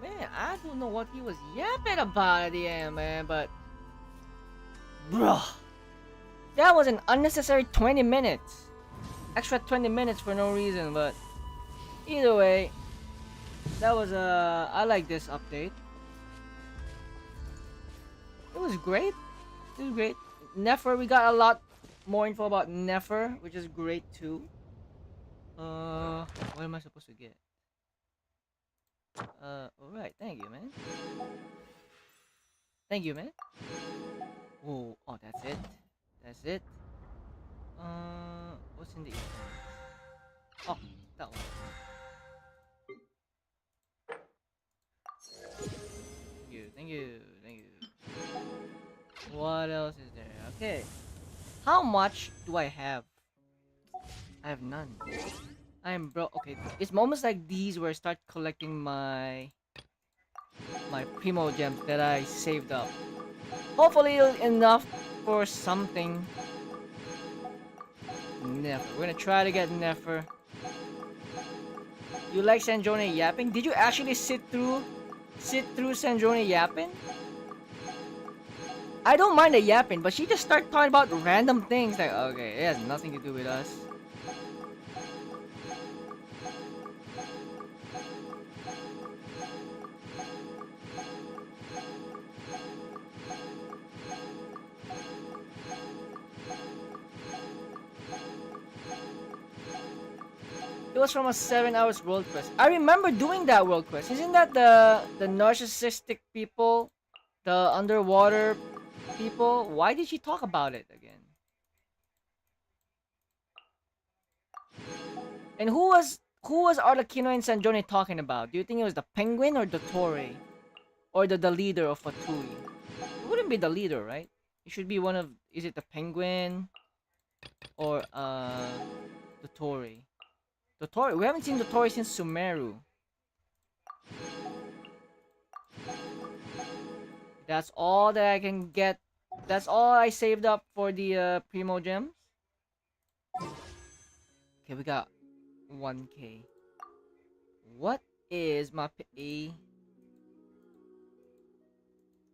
Man, I don't know what he was yapping about at the end, man, but... Bruh. That was an unnecessary 20 minutes. Extra 20 minutes for no reason, but... Either way, that was I like this update. It was great. It was great. Nefer, we got a lot more info about Nefer, which is great too. What am I supposed to get? Alright, thank you, man. Thank you, man. Oh, that's it. That's it. What's in the evening? Oh, that one. Thank you, thank you. What else is there? Okay. How much do I have? I have none. I am broke. Okay, it's moments like these where I start collecting my primo gems that I saved up. Hopefully enough for something. Nefer. We're gonna try to get Nefer. You like Sanjoni yapping? Did you actually sit through Sanjoni yapping? I don't mind the yapping, but she just started talking about random things like, okay, it has nothing to do with us. It was from a 7 hours world quest. I remember doing that world quest. Isn't that the narcissistic people? The underwater people? Why did she talk about it again? And who was Arlecchino and Sanjoni talking about? Do you think it was the penguin or the Tory? Or the leader of Fatui? It wouldn't be the leader, right? It should be one of... Is it the penguin? Or the Tory? The Tory. We haven't seen the Tory since Sumeru. That's all that I can get. That's all I saved up for the primo gems. Okay, we got 1k. What is my A?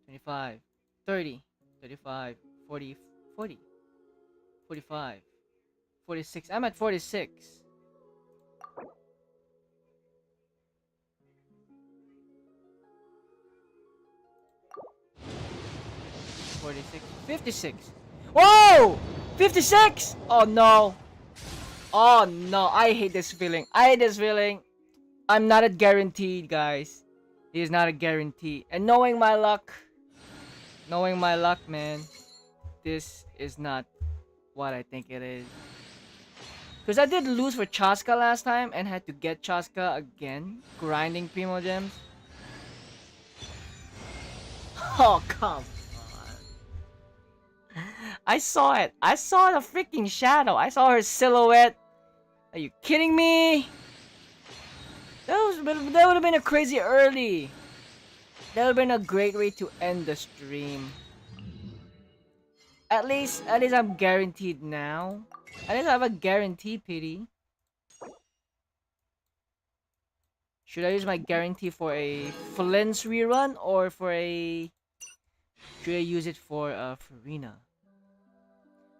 25, 30, 35, 40, 40, 45, 46. I'm at 46. 46, 56. Whoa! 56! Oh no. Oh no, I hate this feeling. I hate this feeling. I'm not a guaranteed, guys. It is not a guarantee. And knowing my luck, man, this is not what I think it is. Because I did lose for Chasca last time and had to get Chasca again, grinding primo gems. Oh, come on. I saw it. I saw the freaking shadow. I saw her silhouette. Are you kidding me? That would have been a crazy early. That would have been a great way to end the stream. At least I'm guaranteed now. At least I have a guarantee, pity. Should I use my guarantee for a flins rerun or for a... Should I use it for furina?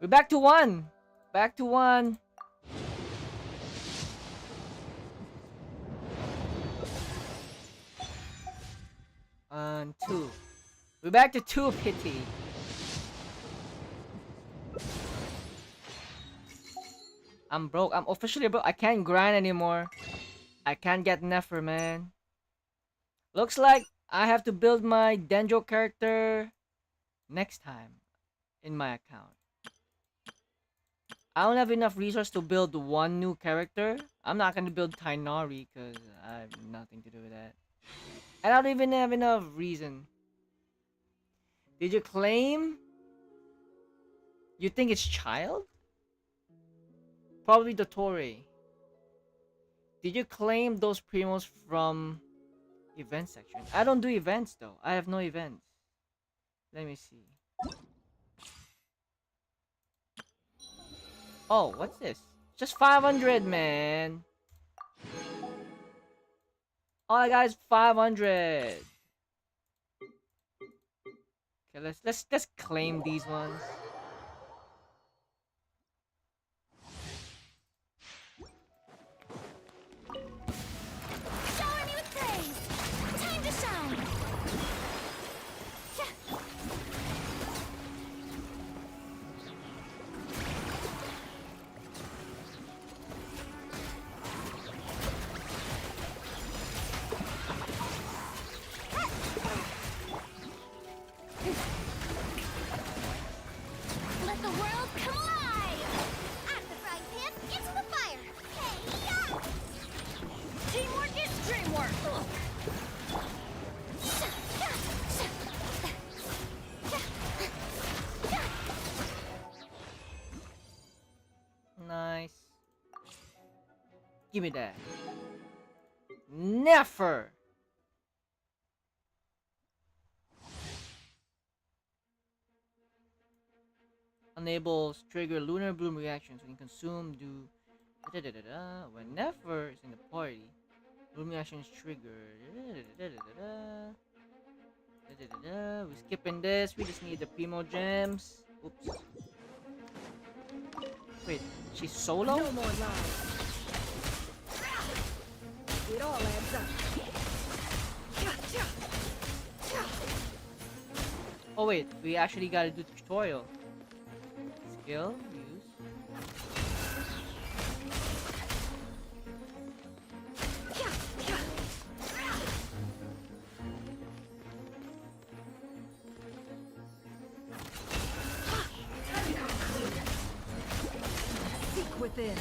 We're back to 1. Back to 1. And 2. We're back to 2, pity. I'm broke. I'm officially broke. I can't grind anymore. I can't get nefer, man. Looks like I have to build my Denjo character next time in my account. I don't have enough resource to build one new character. I'm not gonna build Tainari because I have nothing to do with that. And I don't even have enough reason. Did you claim? You think it's child? Probably the Torre. Did you claim those primos from event section? I don't do events though. I have no events. Let me see. Oh, what's this? Just 500, man. All I got is 500. Okay, let's claim these ones. Shower me with praise. Time to shine. Let the world come alive! Out of the frying pan, into the fire! Hey-ya! Teamwork is dreamwork! Nice. Give me that. Nefer. Enables trigger lunar bloom reactions when consumed. Do when nefer is in the party. Bloom reactions trigger. We're skipping this. We just need the primo gems. Oops. Wait, she's solo? No more lies. It all adds up. Oh wait, we actually gotta do the tutorial. Skill, use. Seek within.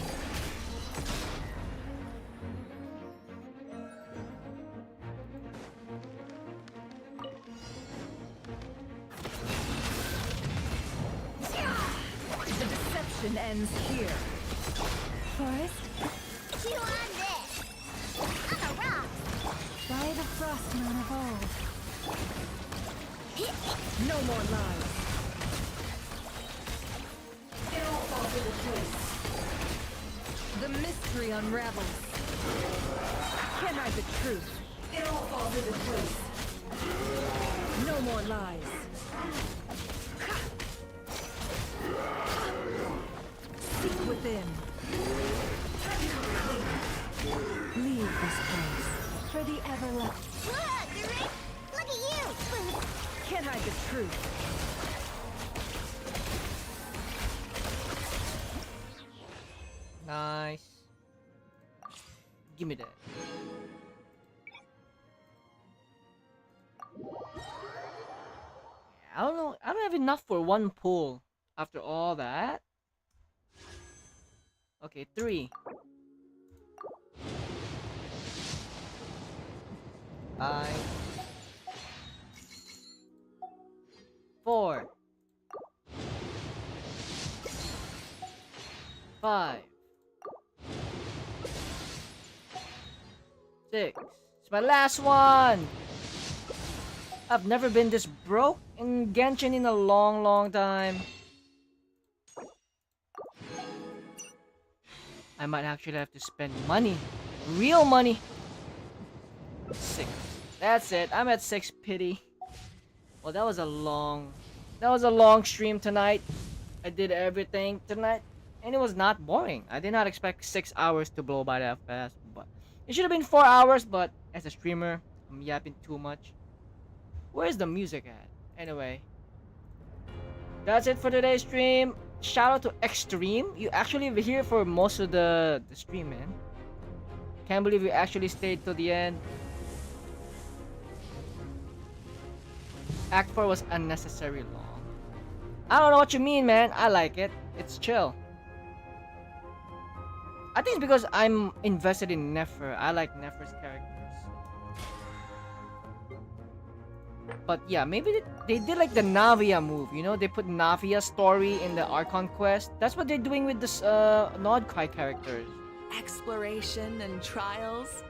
The deception ends here. Forest, Chew on this. On the rocks. by the frostmoon of old. No more lies. It all falls into place. The mystery unravels. Can't hide the truth. It all falls into place. No more lies. Seek within. Leave this place for the everlasting. Look at you! Can't hide the truth. Nice. Give me that. I don't know. I don't have enough for one pull after all that. Okay, 3. 5. 4. 5, 6. It's my last one. I've never been this broke in Genshin in a long time. I might actually have to spend money. Real money. 6. That's it. I'm at 6 pity. Well, that was a long stream tonight. I did everything tonight, and it was not boring. I did not expect 6 hours to blow by that fast, but it should have been 4 hours, but as a streamer, I'm yapping too much. Where's the music at? Anyway, that's it for today's stream. Shout out to Extreme. You actually were here for most of the stream, man. Can't believe you actually stayed till the end. Act 4 was unnecessary long. I don't know what you mean, man. I like it. It's chill. I think it's because I'm invested in Nefer. I like Nefer's characters. But yeah, maybe they did like the Navia move, you know? They put Navia's story in the Archon quest. That's what they're doing with this nodkrai characters. Exploration and trials.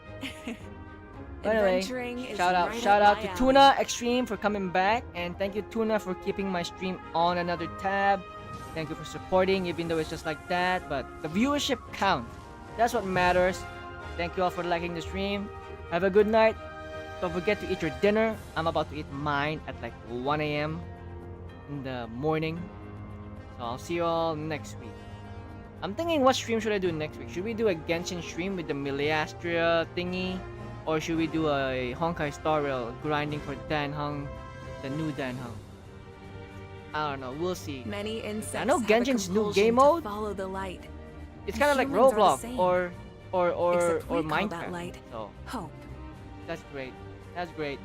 Anyway, Adventuring is shout out right to up my Tuna Extreme for coming back, and thank you Tuna for keeping my stream on another tab. Thank you for supporting, even though it's just like that, but the viewership count. That's what matters. Thank you all for liking the stream. Have a good night. Don't forget to eat your dinner. I'm about to eat mine at like 1 a.m. in the morning. So I'll see you all next week. I'm thinking, what stream should I do next week? Should we do a Genshin stream with the Miliastria thingy? Or should we do a Honkai Star Rail grinding for Danheng, the new Danheng? I don't know. We'll see. Many insects I know have a Genshin's new compulsion game to mode. Follow the light. It's kind of like Humans are the Roblox same. or Except we call Minecraft. that light So hope. that's great. That's great.